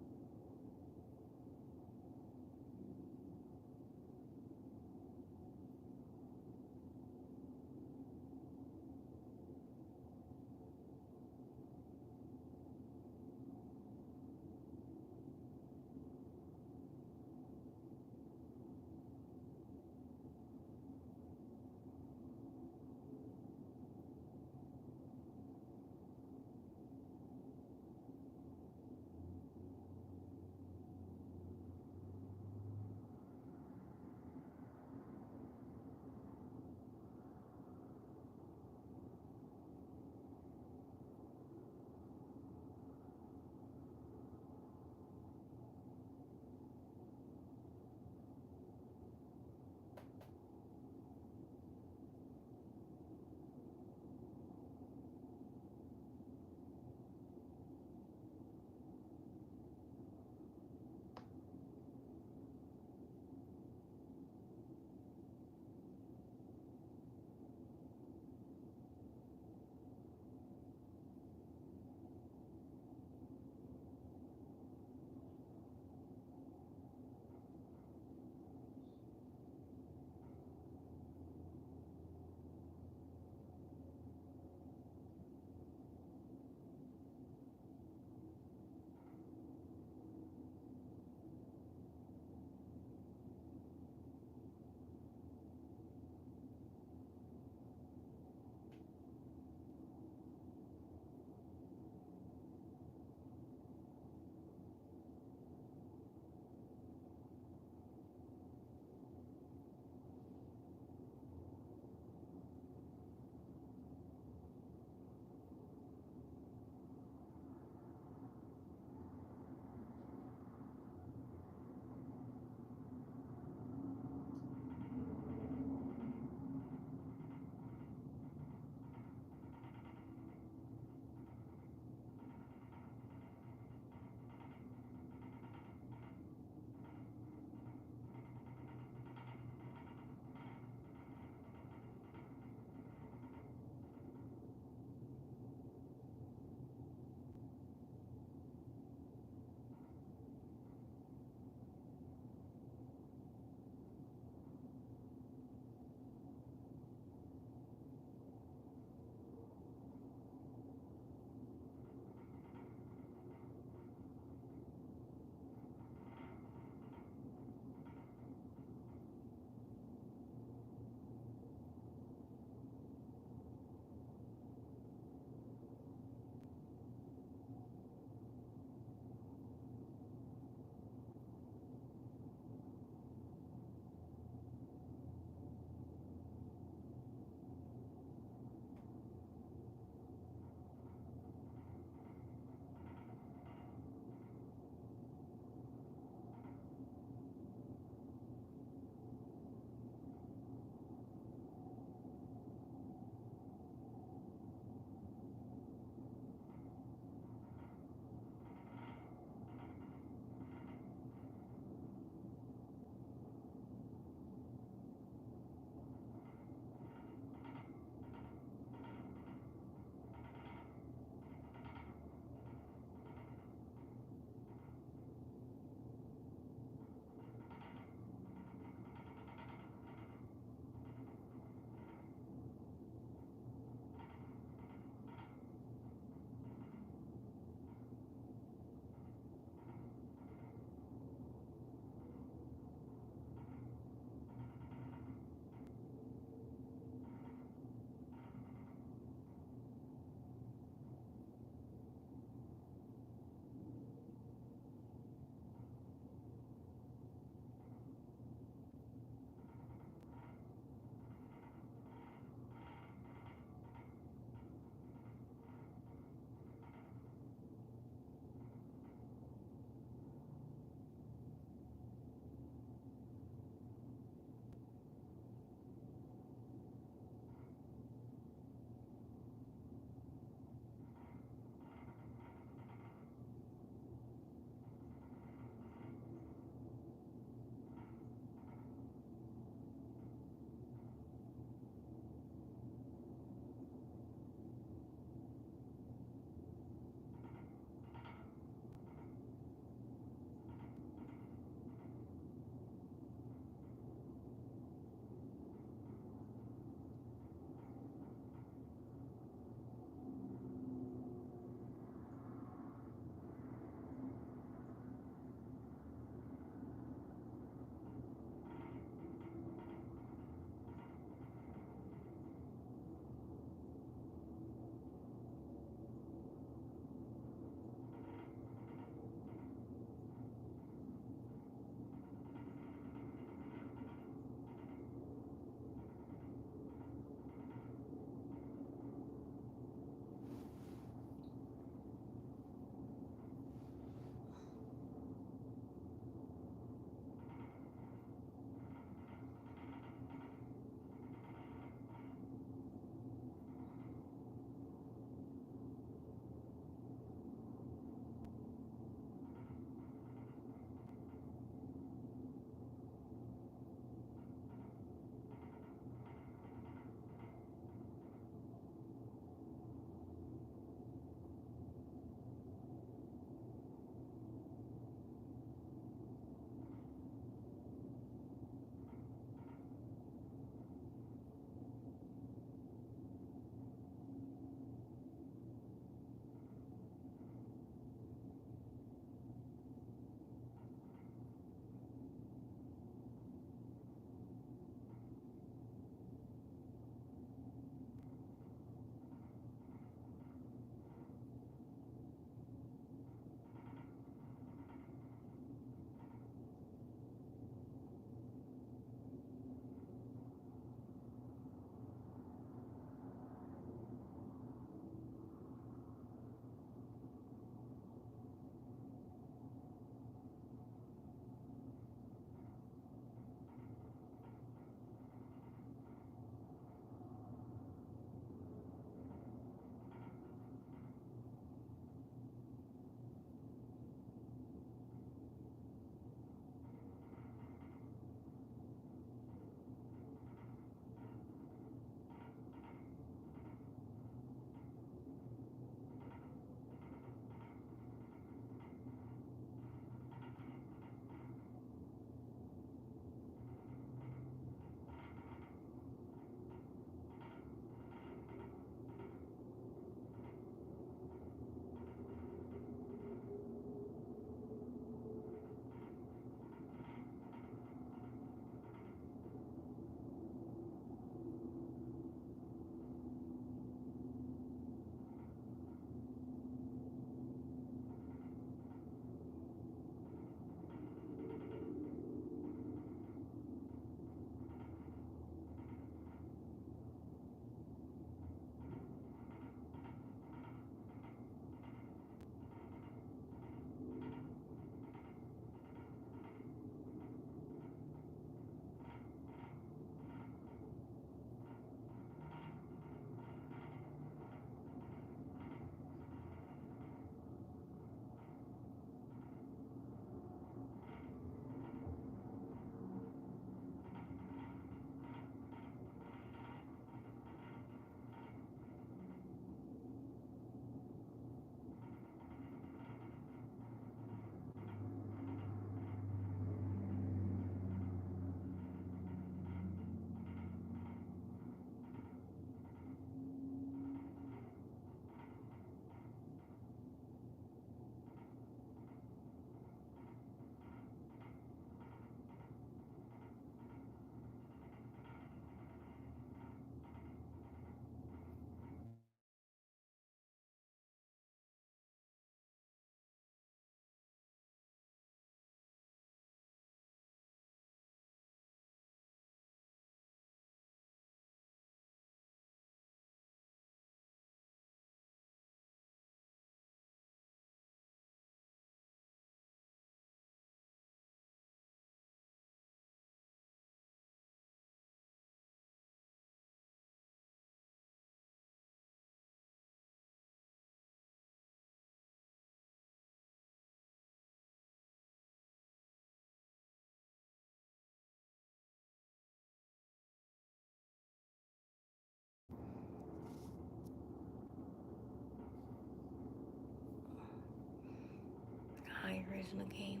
original game.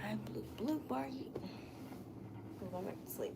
Hi, Blue Barbie. I'm going back to sleep.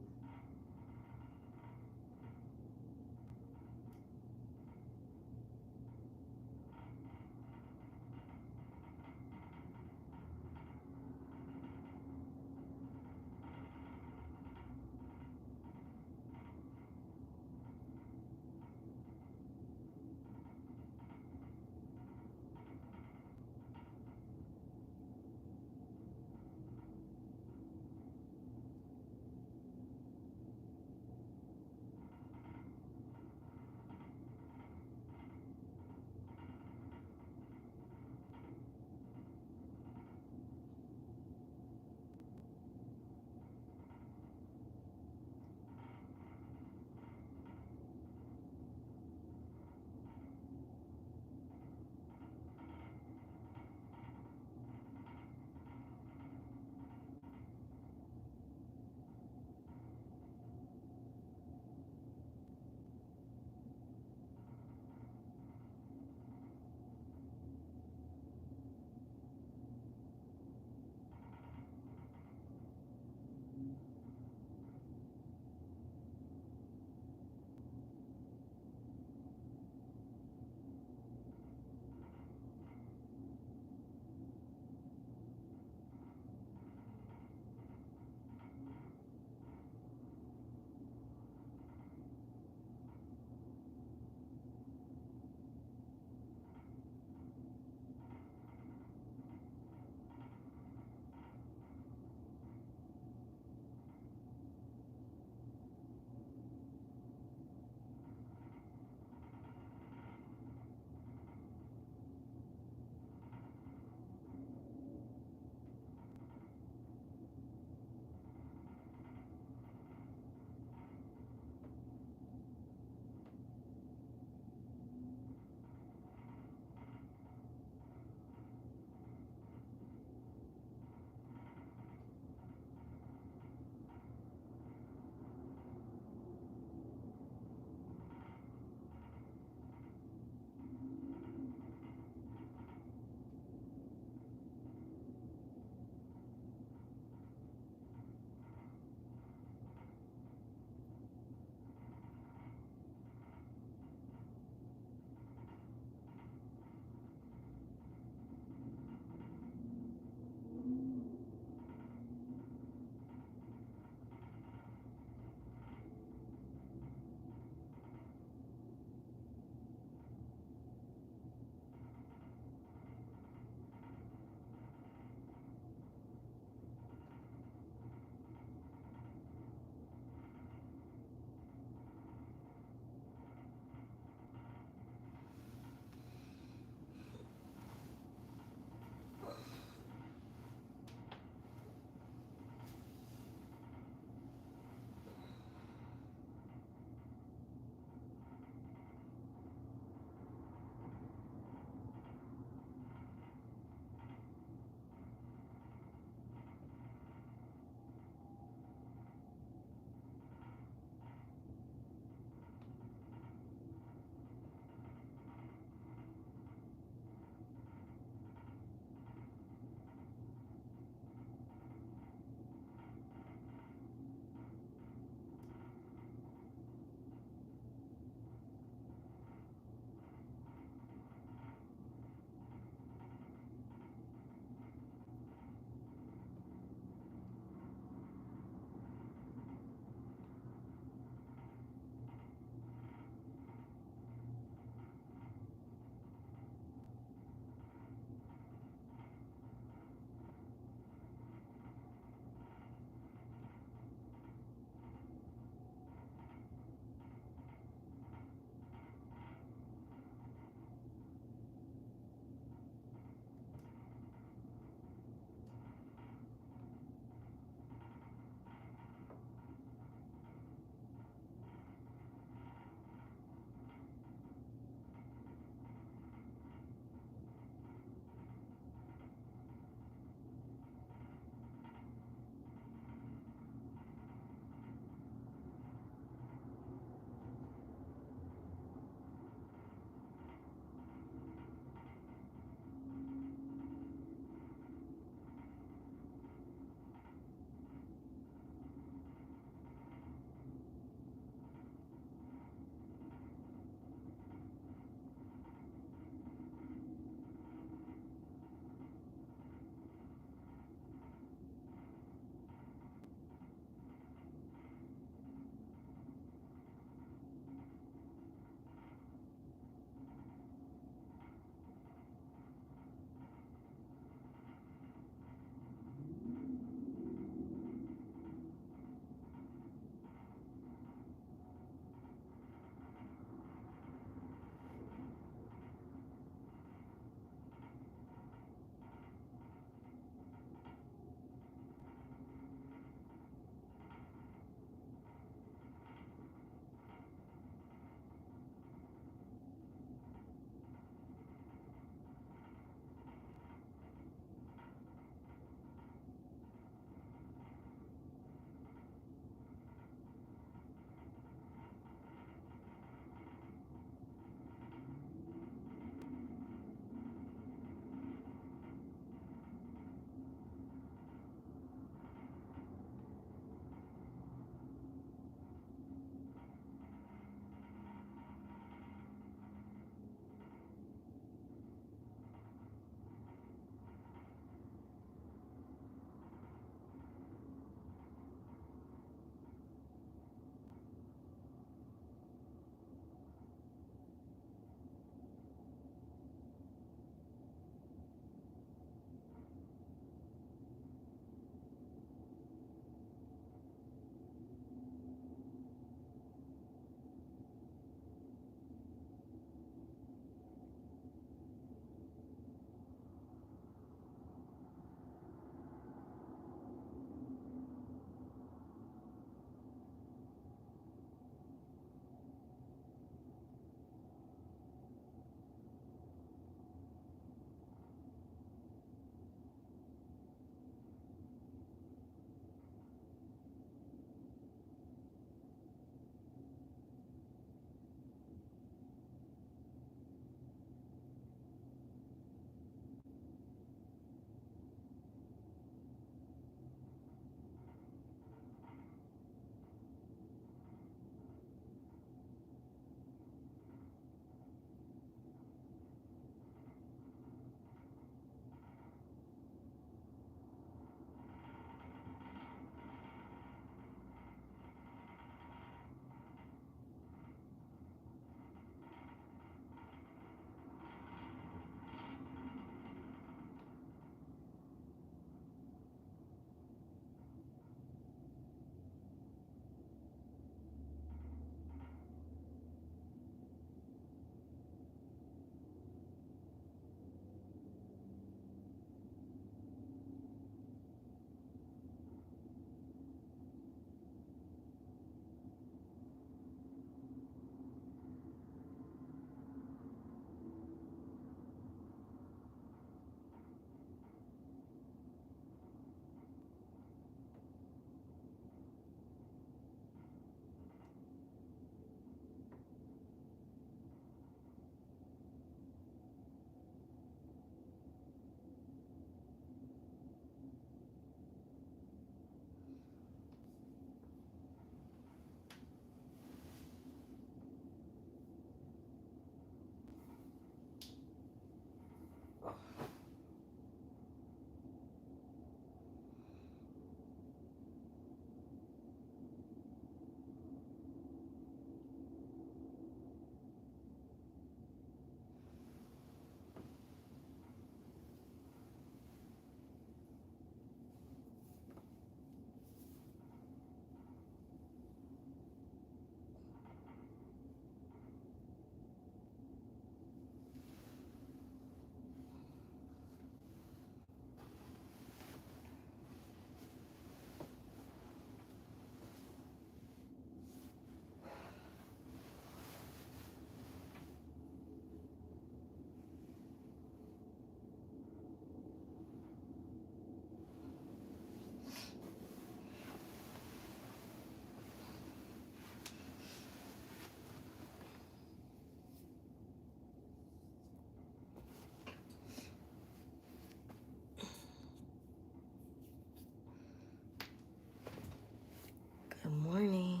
Good morning.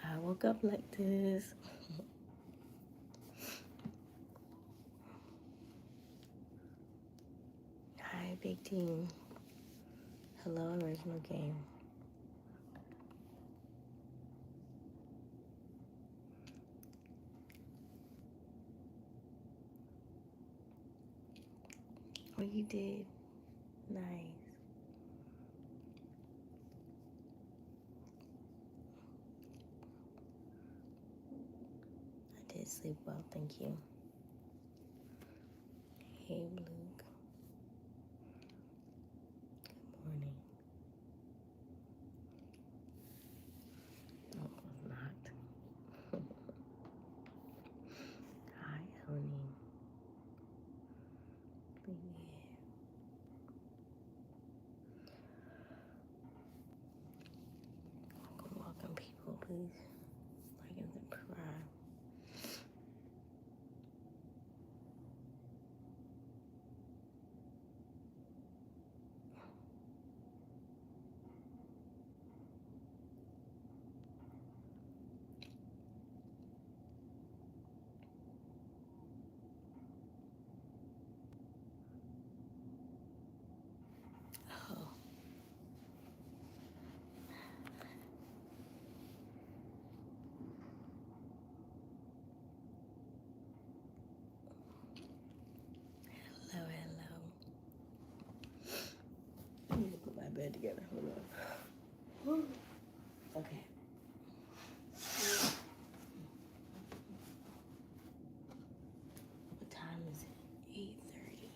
I woke up like this. Hi, big team. Hello, original game. Oh, you did. Nice. I did sleep well, thank you. Hey, Luke. Good morning. No, it was not. Hi, Eleni. Yeah. Welcome, people, please. Like and subscribe. Oh. Hello, hello. I need to put my bed together. Hold on. Okay. What time is it? 8:30.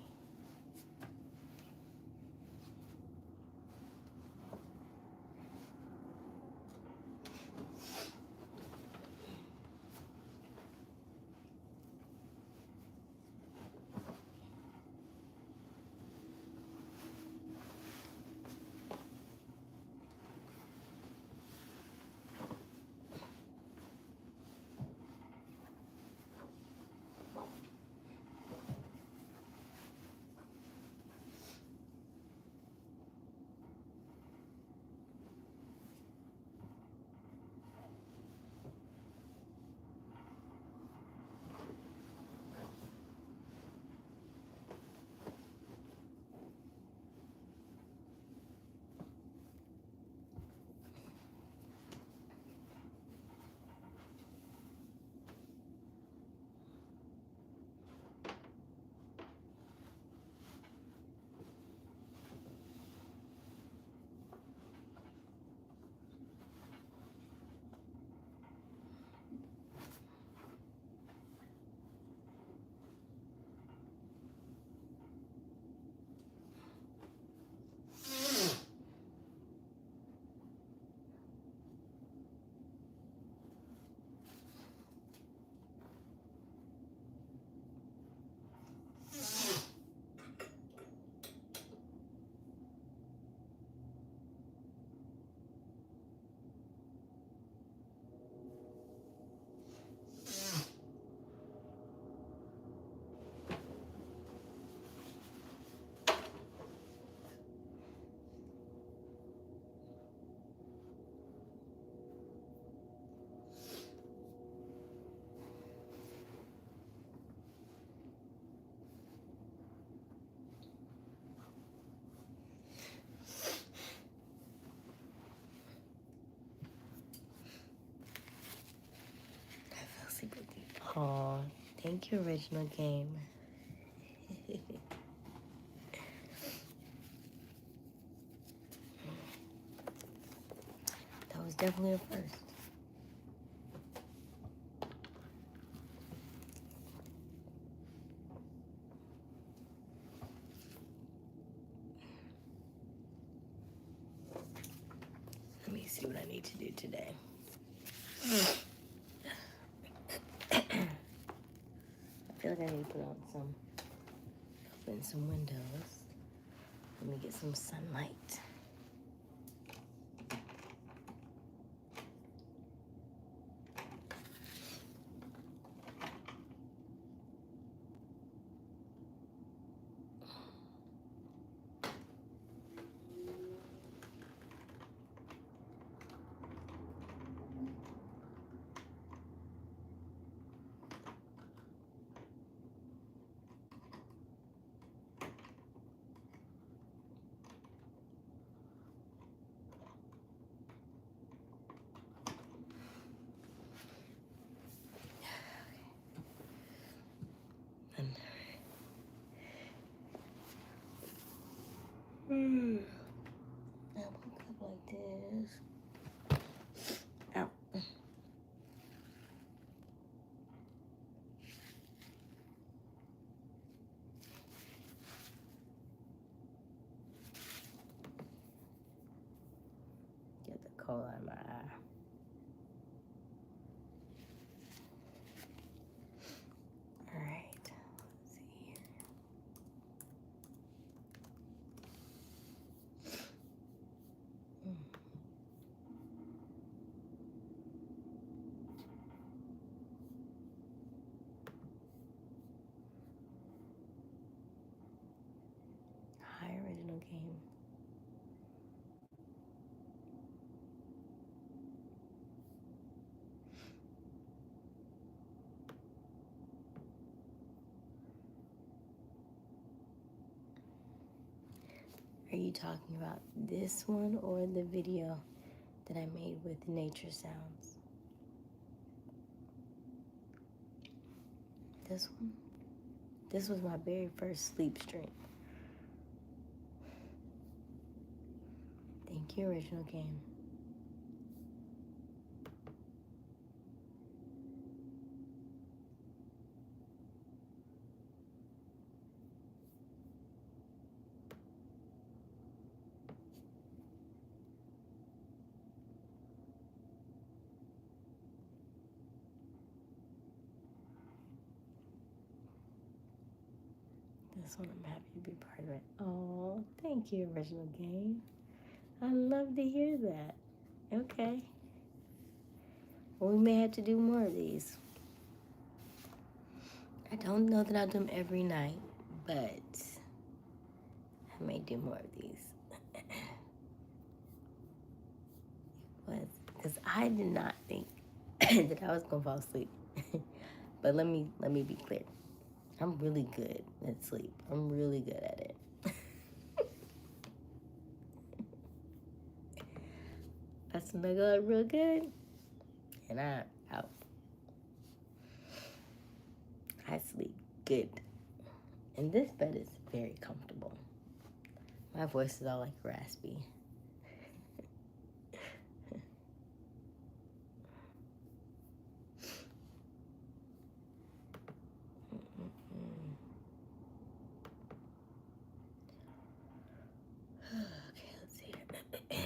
I fell asleep with you. Oh, thank you, original game. That was definitely a first. Let me see what I need to do today. I feel like I need to put on open some windows. Let me get some sunlight. this. Ow. Get the coal out of my eye. All right. Let's see here. Hi, original game. Are you talking about this one or the video that I made with nature sounds? This one? This was my very first sleep stream. Thank you, original game. This one, I'm happy to be part of it. Oh, thank you, original game. I love to hear that. Okay. Well, we may have to do more of these. I don't know that I'll do them every night, but I may do more of these. Because I did not think that I was gonna fall asleep. But let me be clear. I'm really good at sleep. I'm really good at it. I snuggle up real good, and I'm out. I sleep good. And this bed is very comfortable. My voice is all like raspy. Okay, let's see here.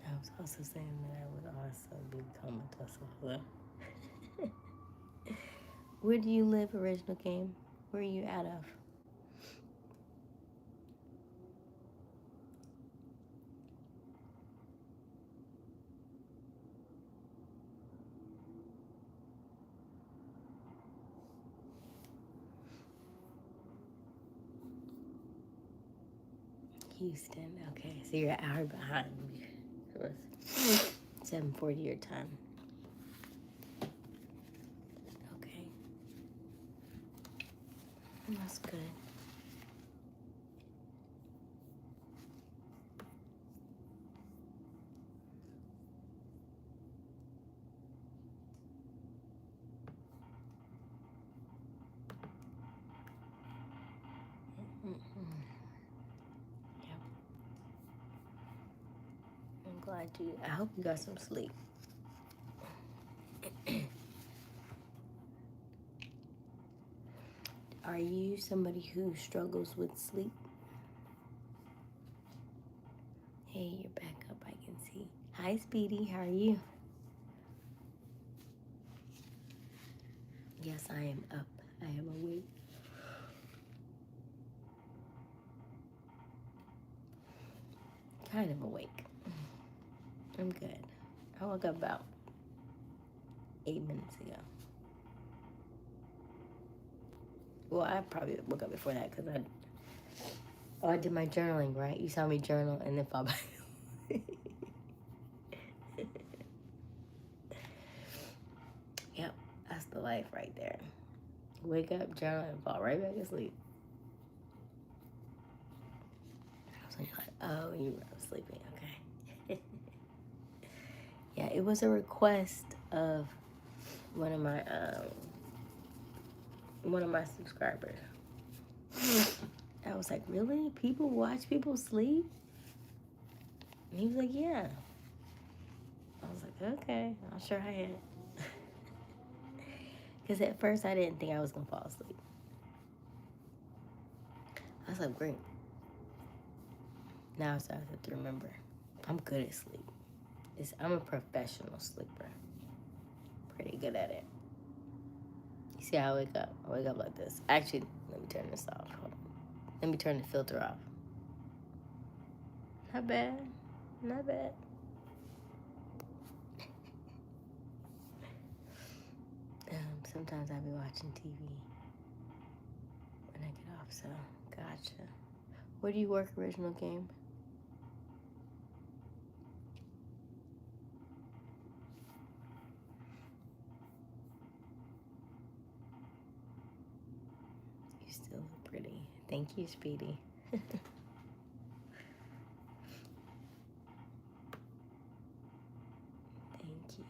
I was also saying that I would also be comatose also. Where do you live, original game? Where are you out of? Houston. Okay, so you're an hour behind me. So it's 7:40 your time. Okay. That's good. Yep. I'm glad you. I hope you got some sleep. Are you somebody who struggles with sleep? Hey, you're back up, I can see. Hi, Speedy, how are you? Yes, I am up. I am awake. Kind of awake. I'm good. I woke up about 8 minutes ago. Well, I probably woke up before that because Oh, I did my journaling, right? You saw me journal and then fall back. Yep, that's the life right there. Wake up, journal, and fall right back asleep. So you're like, oh, you were sleeping, okay. Yeah, it was a request of one of my subscribers. I was like, really? People watch people sleep? And he was like, yeah. I was like, okay, I'll show her hand. Because at first I didn't think I was going to fall asleep. I was like, great. Now I started to remember, I'm good at sleep. I'm a professional sleeper. Pretty good at it. You see how I wake up? I wake up like this. Actually, let me turn this off. Hold on. Let me turn the filter off. Not bad. Not bad. Sometimes I be watching TV when I get off, so gotcha. Where do you work, Original Game? You still look pretty. Thank you, Speedy. Thank you.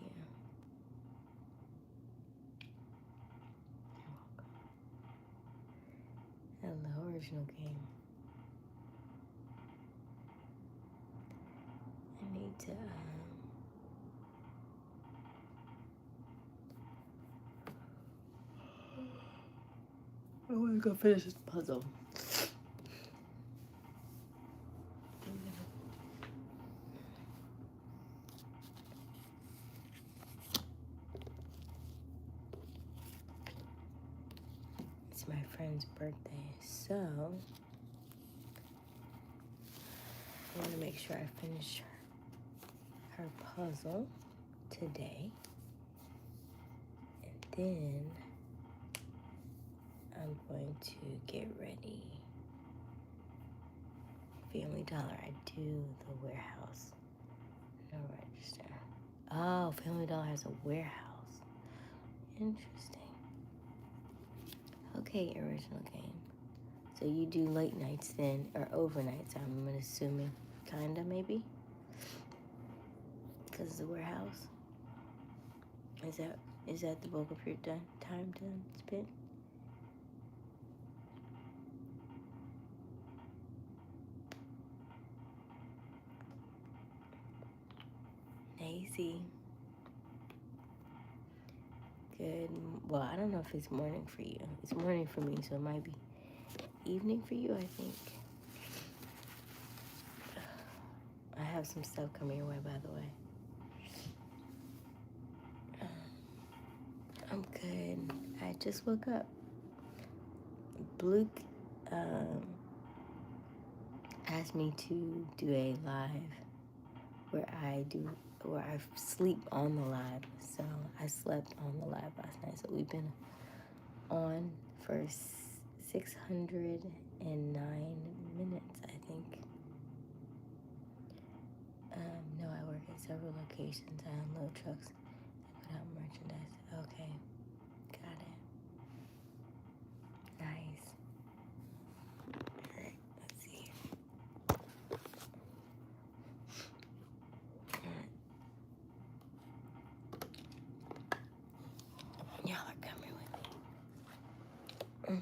Hello, Original Game. I need to, I want to go finish this puzzle. It's my friend's birthday, so I want to make sure I finish her puzzle today. And then I'm going to get ready. Family Dollar, I do the warehouse. No register. Oh, Family Dollar has a warehouse. Interesting. Okay, Original Game. So you do late nights then, or overnights, I'm assuming. Kinda, maybe? Because it's a warehouse? Is that the bulk of your time done spent? Daisy. Good. Well, I don't know if it's morning for you. It's morning for me, so it might be evening for you, I think. I have some stuff coming your way, by the way. I'm good. I just woke up. Luke asked me to do a live where I sleep on the live. So I slept on the live last night. So we've been on for 609 minutes, I think. No, I work at several locations. I unload trucks and put out merchandise. Okay, got it. Nice. All right, let's see. Y'all are coming with me.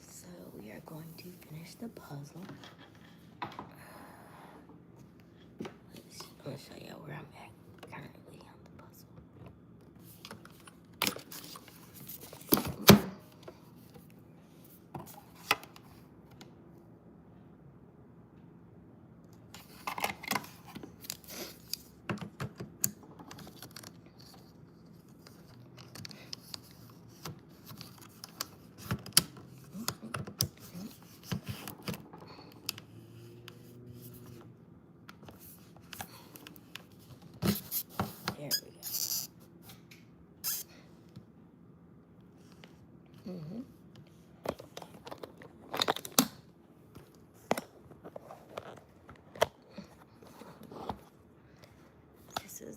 So we are going to finish the puzzle. I'm going to show you where I'm at currently on the puzzle.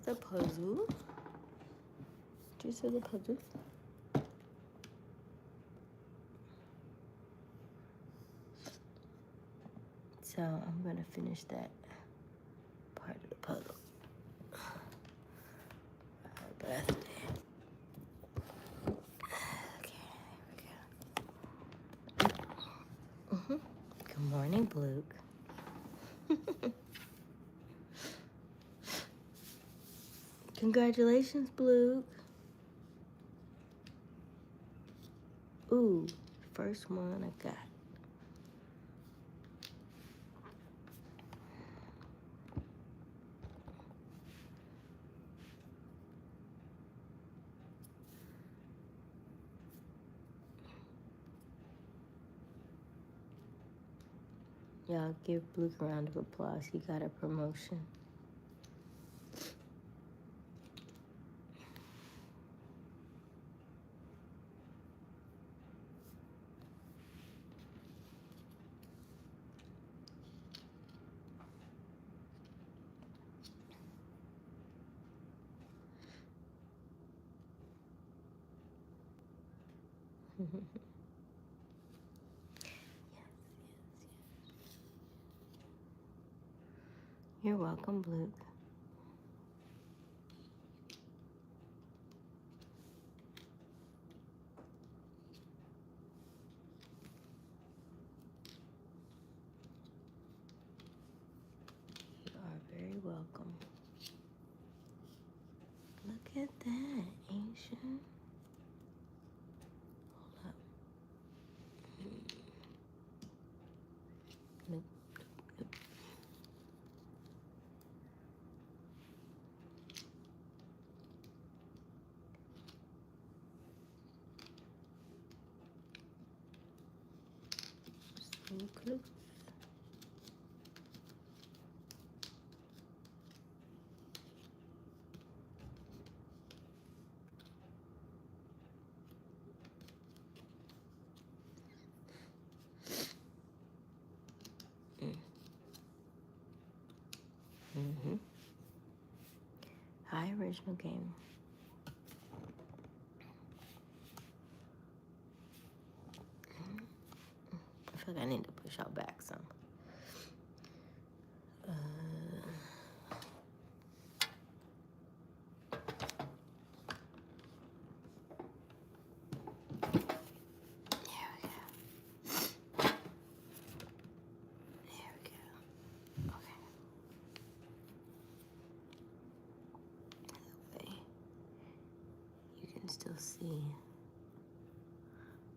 the puzzle. Just the puzzle. So I'm gonna finish that part of the puzzle. Birthday. Okay, there we go. Good morning, Luke. Congratulations, Blue. Ooh, first one I got. Y'all give Blue a round of applause. He got a promotion. You're welcome, Blue. You are very welcome. Look at that, Aysia. Hold up. Nope, nope. So close. Hi, original game. I feel like I need to push out back some. There we go. There we go. Okay. That way you can still see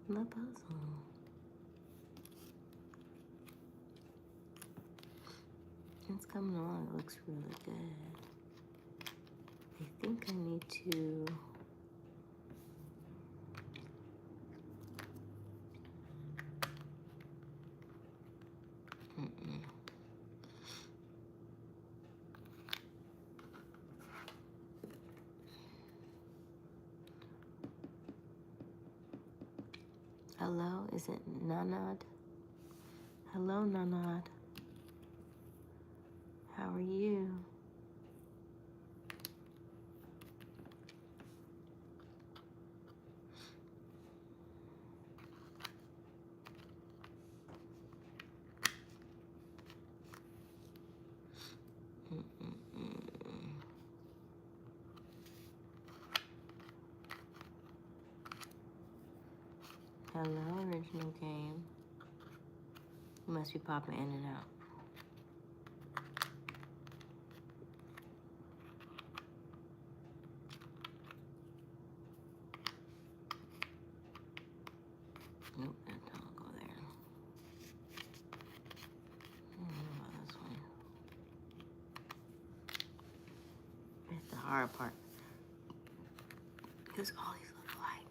the puzzle. It's coming along. It looks really good. I think I need to Hello, is it Nanad? Hello, Nanad. How are you? Hello, original game. You must be popping in and out. Nope, that don't go there. What about this one? It's the hard part. Because all these look alike.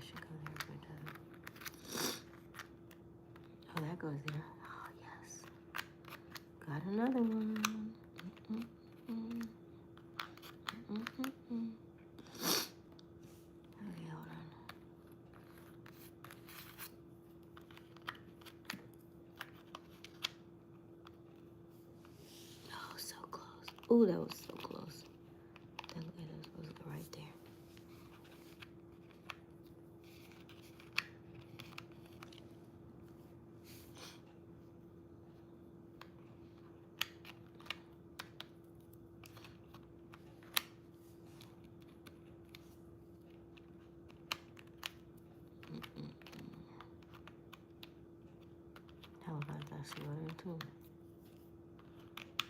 should go there, but oh, that goes there. Oh, yes. Got another one. Okay, hold on. Oh, so close. Ooh, that was so close. That was supposed to go right there. How about that slow too?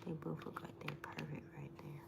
They both look like they're perfect right there.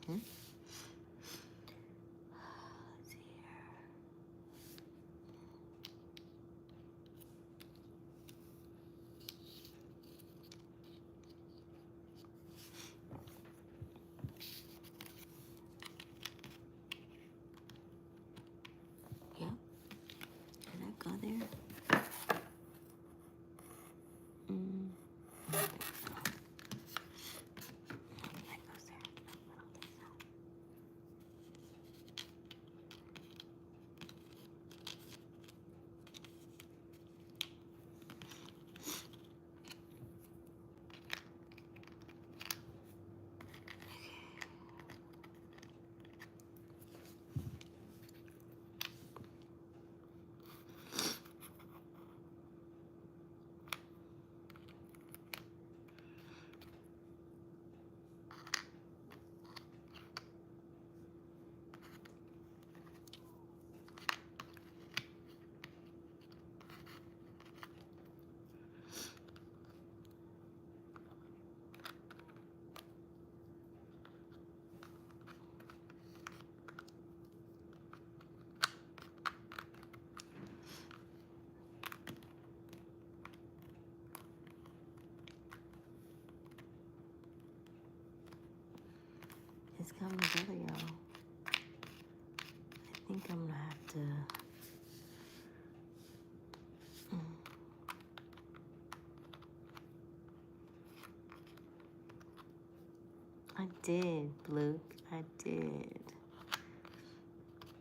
Let's see here. Yep. Did that go there? I don't think so. That goes there. I don't think so. It's coming together, y'all. I think I'm gonna have to. I did, Luke. I did.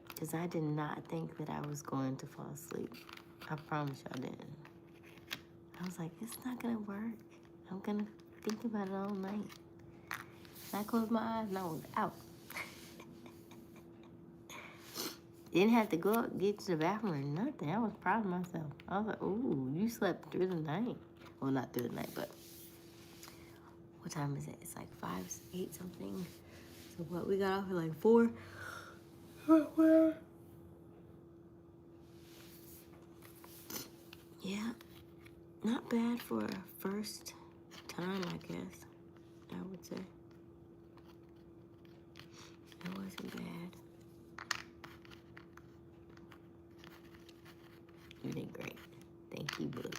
Because I did not think that I was going to fall asleep. I promise y'all didn't. I was like, it's not gonna work. I'm gonna think about it all night. And I closed my eyes and I was out. Didn't have to go up, get to the bathroom or nothing. I was proud of myself. I was like, ooh, you slept through the night. Well, not through the night, but what time is it? It's like 5, 8 something. So what, we got off at like 4? Yeah, not bad for a first time, I guess, I would say. It wasn't bad. You did great. Thank you, Blue.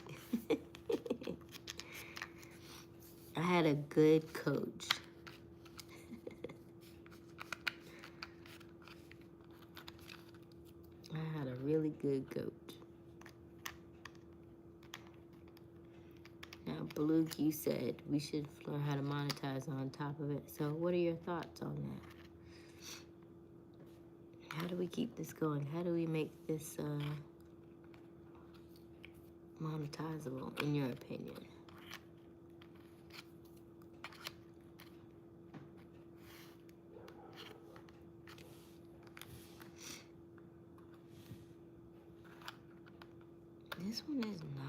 I had a good coach. I had a really good coach. Now, Blue, you said we should learn how to monetize on top of it. So what are your thoughts on that? How do we keep this going? How do we make this monetizable, in your opinion? This one is not.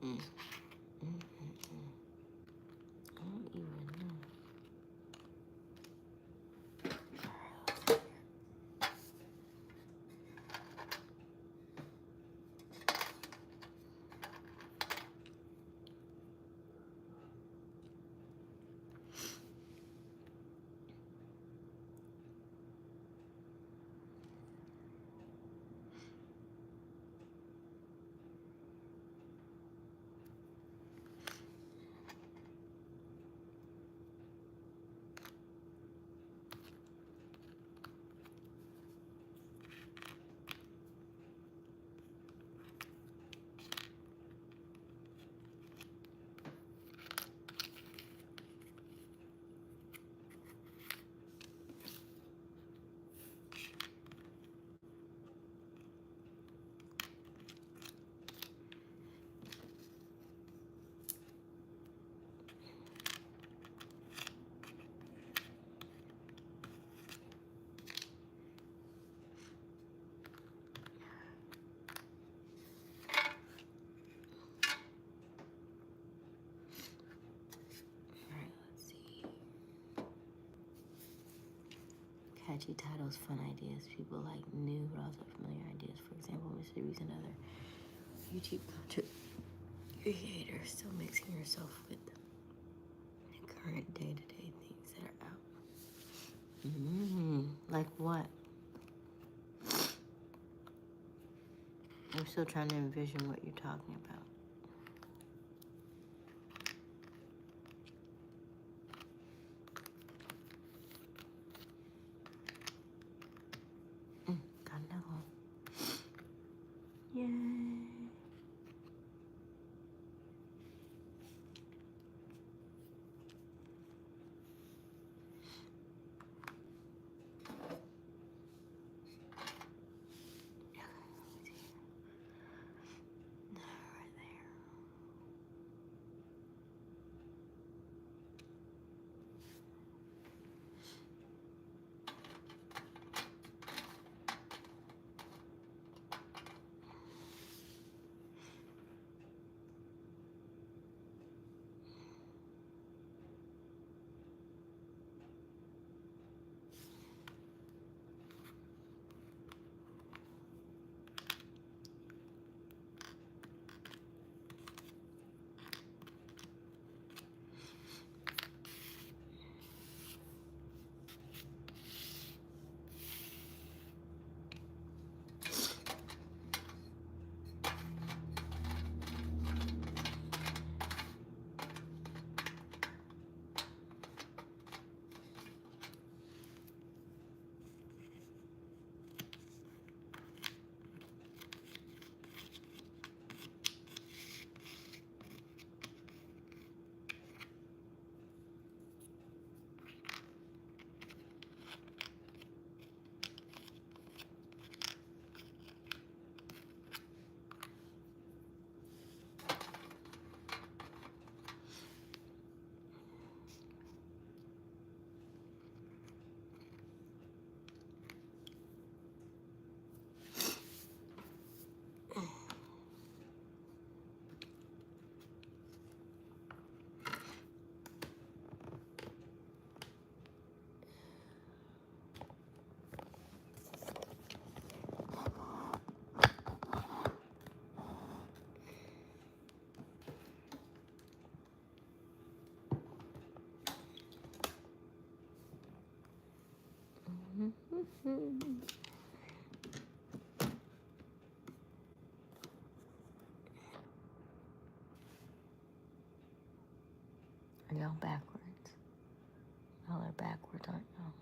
I don't even know. Catchy titles, fun ideas. People like new but also familiar ideas. For example, mysteries and other YouTube content creators. Still mixing yourself with the current day-to-day things that are out. Like what? I'm still trying to envision what you're talking about. Got another one. Yay. Right there. backwards. Y'all are backwards, aren't y'all?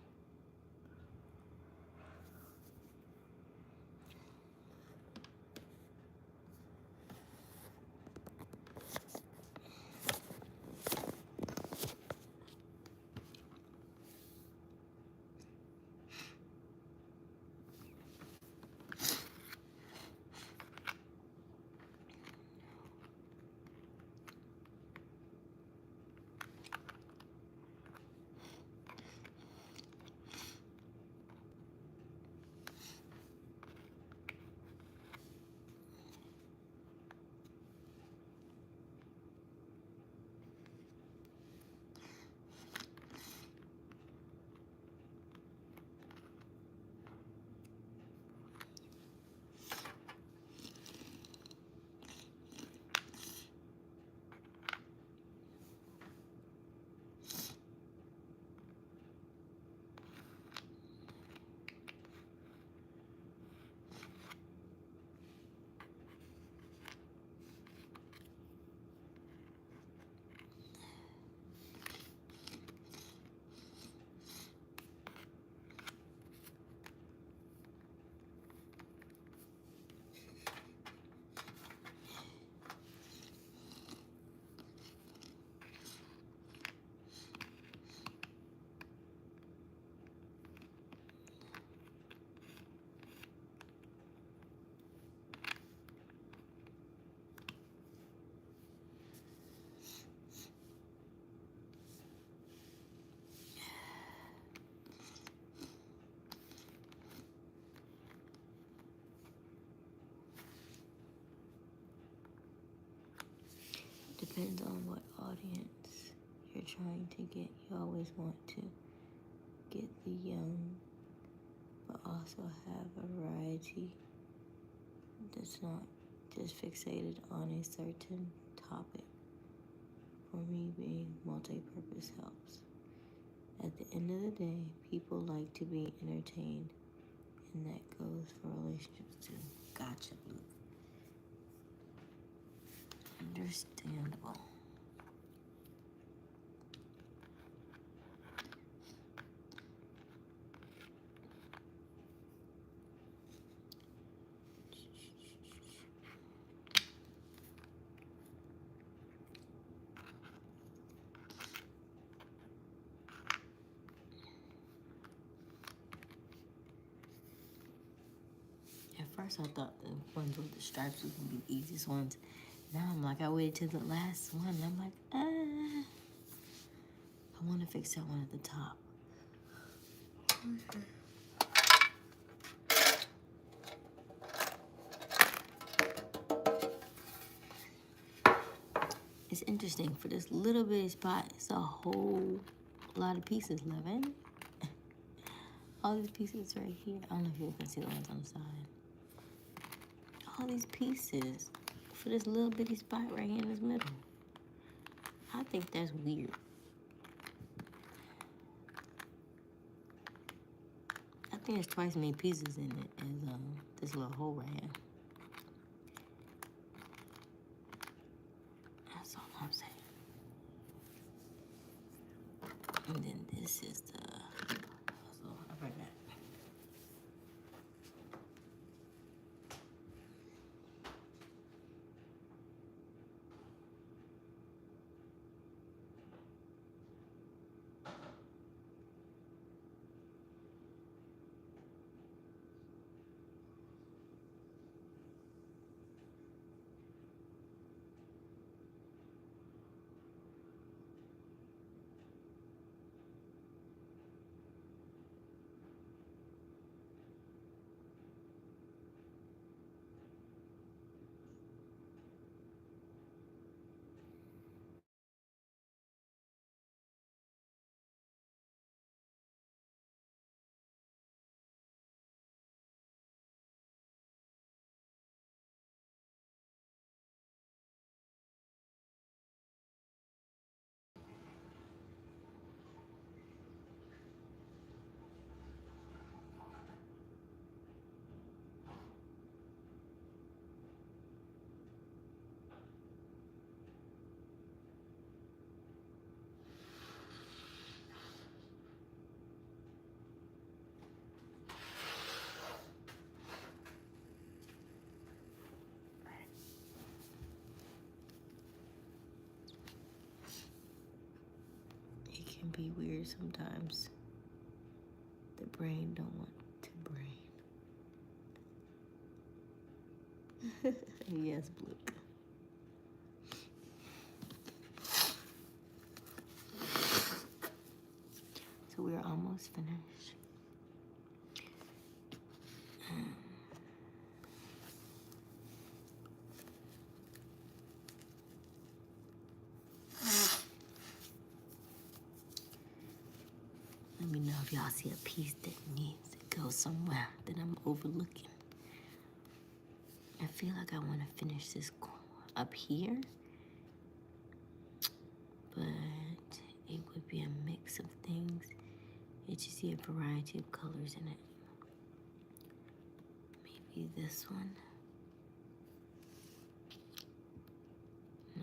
Depends on what audience you're trying to get. You always want to get the young, but also have a variety that's not just fixated on a certain topic. For me, being multi-purpose helps. At the end of the day, people like to be entertained, and that goes for relationships too. Gotcha, Luke. Understandable. At first, I thought the ones with the stripes was gonna be the easiest ones. Now I'm like, I waited till the last one. And I'm like, I want to fix that one at the top. It's interesting, for this little bitty spot, it's a whole lot of pieces left, ain't it? All these pieces right here. I don't know if you can see the ones on the side. All these pieces for this little bitty spot right here in this middle. I think that's weird. I think there's twice as many pieces in it as this little hole right here. That's all I'm saying. And then this is the puzzle. I forgot. can be weird sometimes. The brain don't want to brain. Yes, Blake. So we're almost finished. Let me know if y'all see a piece that needs to go somewhere that I'm overlooking. I feel like I want to finish this up here, but it would be a mix of things. You should see a variety of colors in it. Maybe this one. No.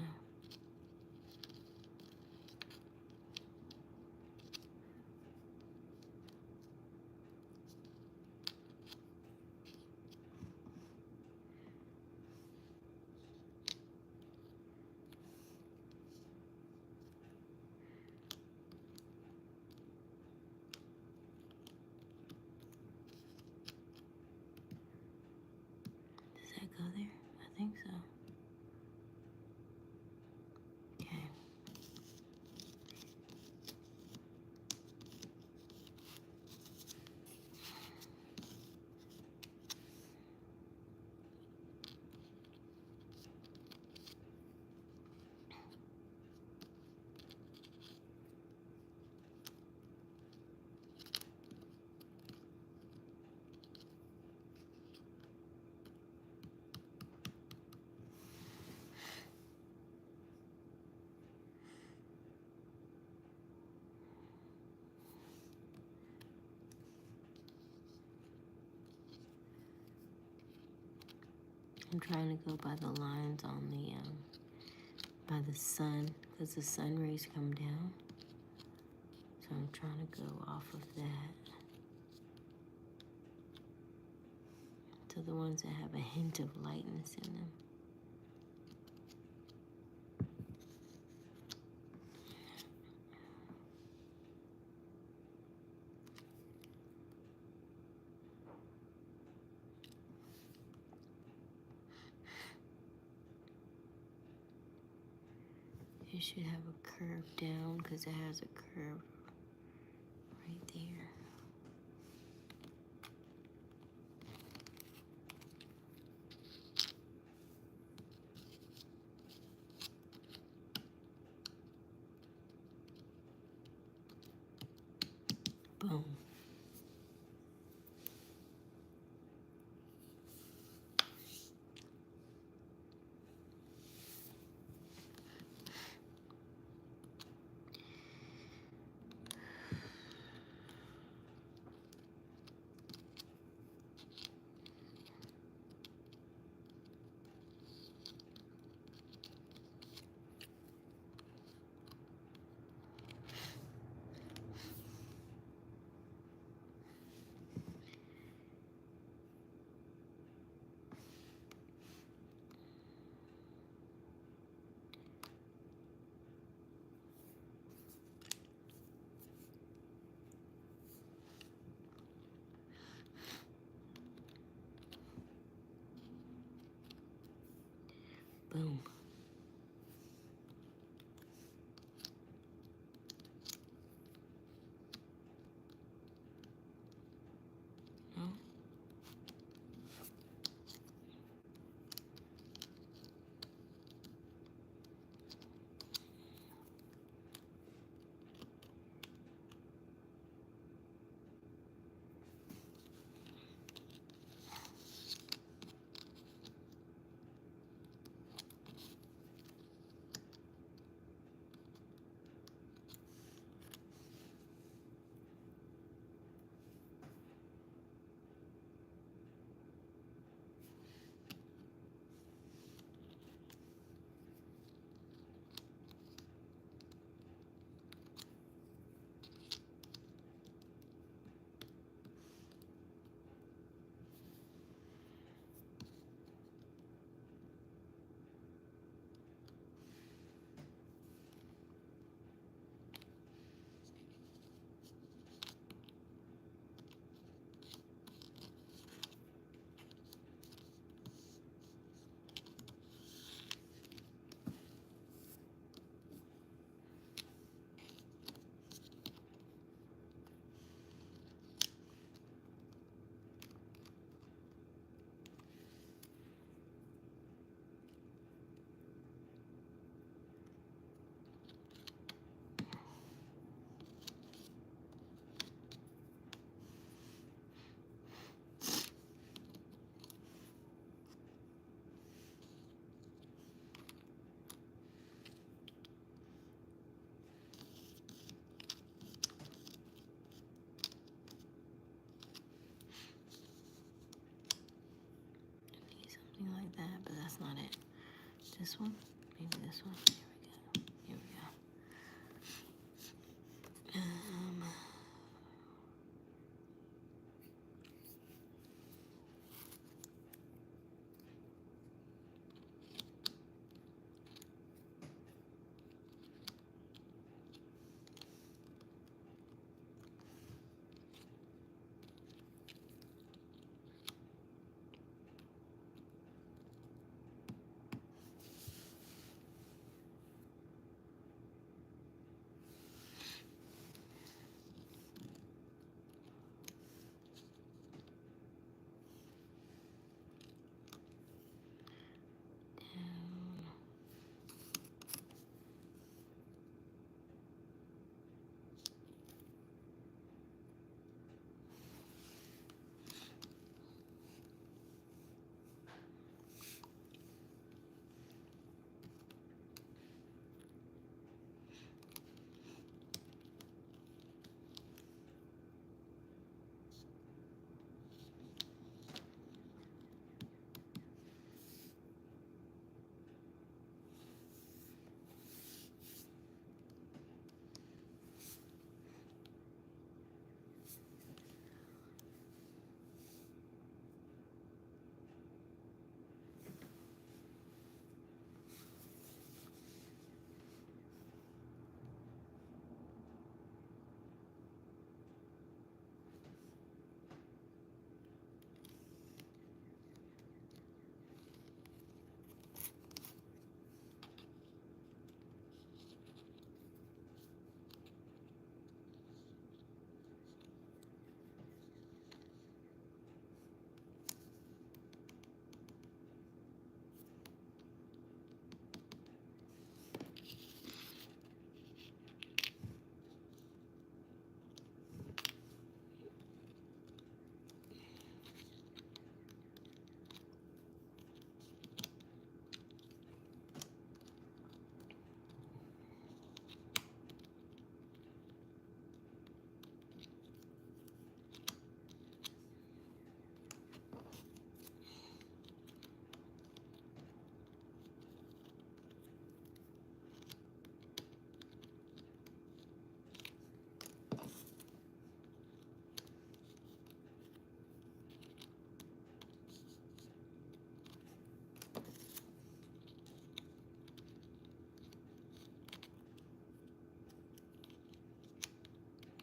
Does that go there? I think so. Okay. I'm trying to go by the lines on the by the sun, because the sun rays come down. So I'm trying to go off of that to the ones that have a hint of lightness in them. It should have a curve down because it has a curve right there. Boom. Boom. No? something like that, but that's not it. This one? Maybe this one? Here we go.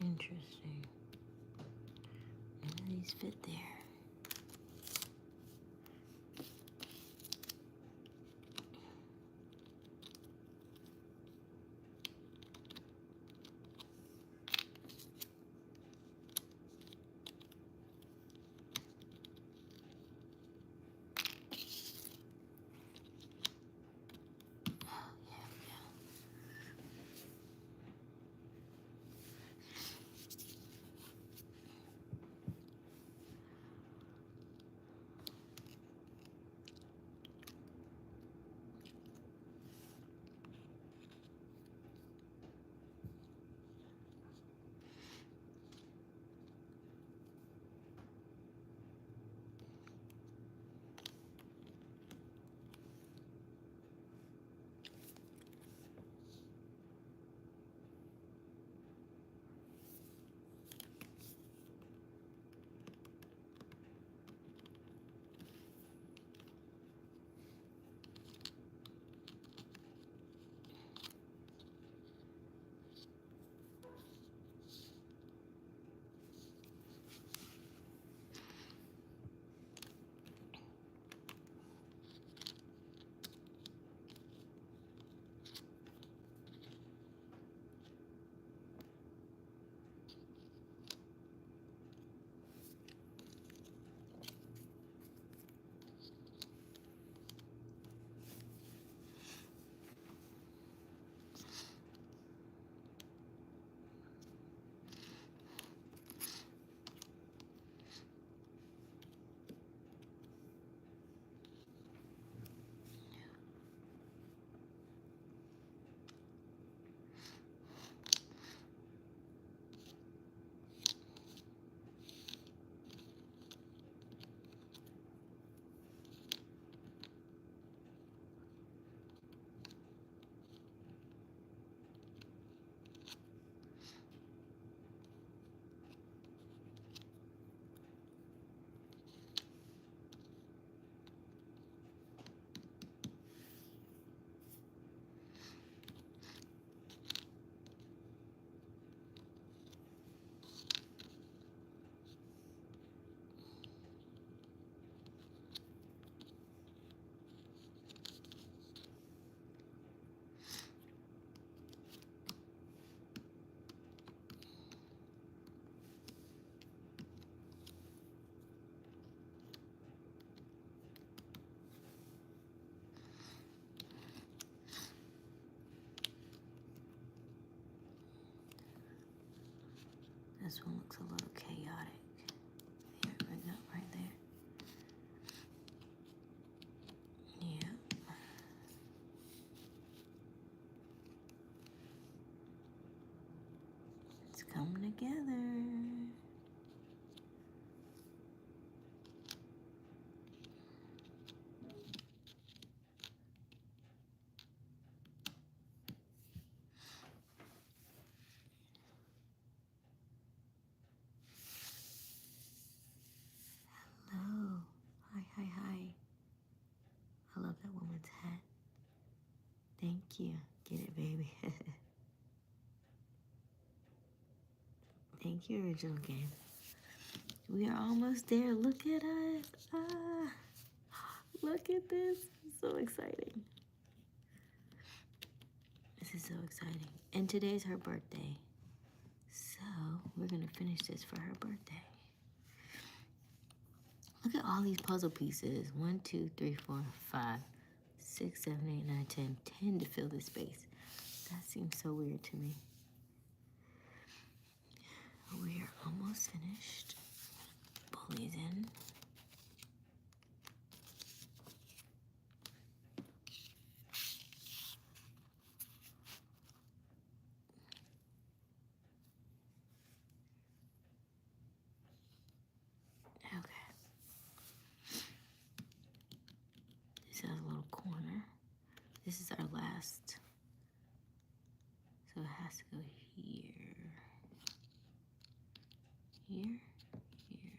Interesting. None of these fit there. This one looks a little chaotic. Here we go, right there. Yeah. It's coming together. Hello. Hi, hi, hi. I love that woman's hat. Thank you. Get it, baby. Thank you, original game. We are almost there. Look at us. Ah, look at this. It's so exciting. This is so exciting. And today's her birthday. So we're going to finish this for her birthday. Look at all these puzzle pieces. 1, 2, 3, 4, 5, 6, 7, 8, 9, 10. 10 to fill this space. That seems so weird to me. We are almost finished. Pull these in. Okay. This has a little corner. This is our last. So it has to go here. Here. Here.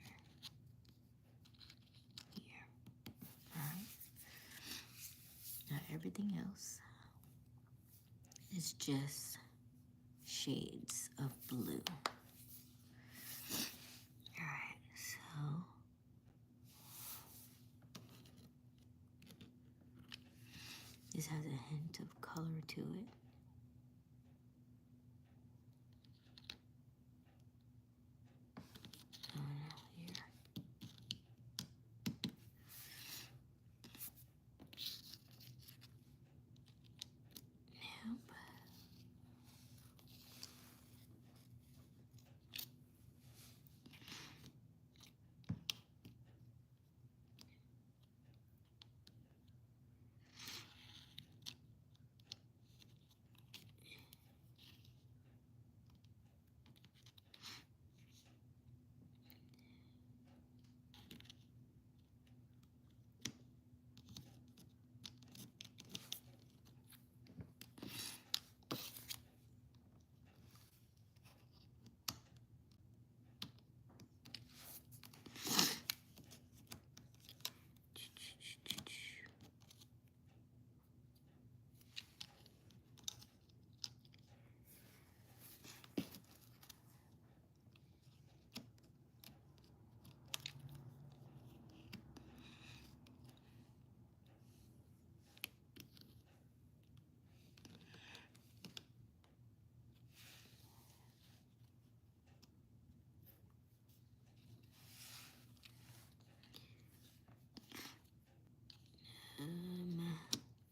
Here. Alright. Now everything else is just shades of blue. Alright, so this has a hint of color to it. Oh, no, here. Nope.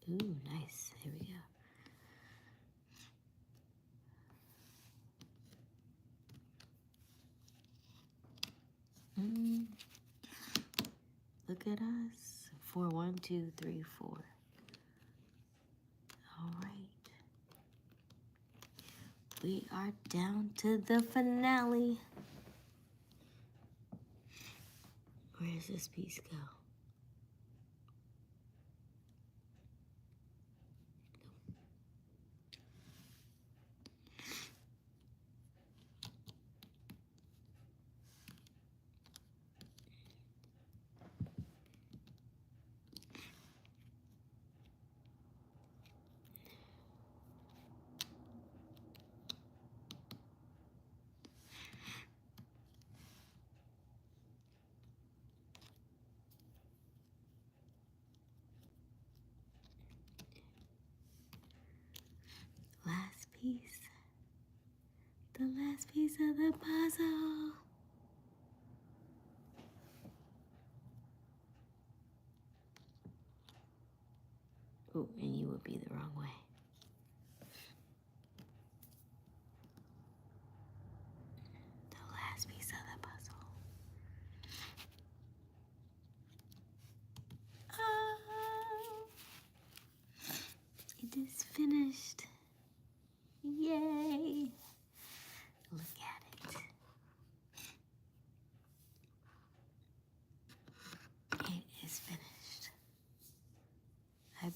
Ooh, nice. Here we go. Look at us. 4, 1, 2, 3, 4. All right. We are down to the finale. Where does this piece go? Last piece. The last piece of the puzzle. Oh, and you would be the wrong way. The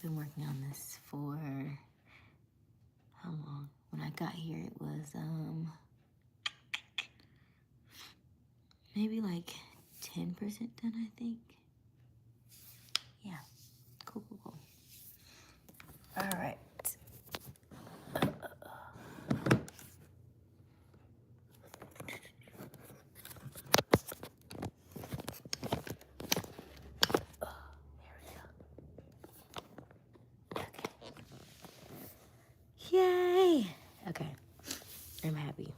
I've been working on this for how long? When I got here, it was maybe like 10% done, I think. Yeah, cool. All right. Yay! Okay, I'm happy.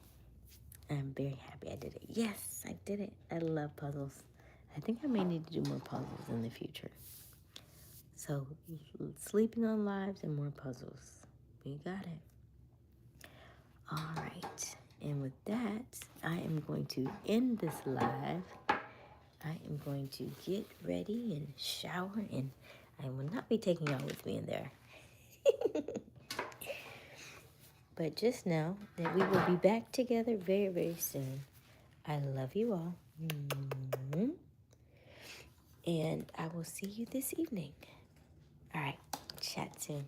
I'm very happy I did it. Yes, I did it. I love puzzles. I think I may need to do more puzzles in the future. So, sleeping on lives and more puzzles. We got it. All right. And with that, I am going to end this live. I am going to get ready and shower, and I will not be taking y'all with me in there. But just know that we will be back together very, very soon. I love you all. And I will see you this evening. All right. Chat soon.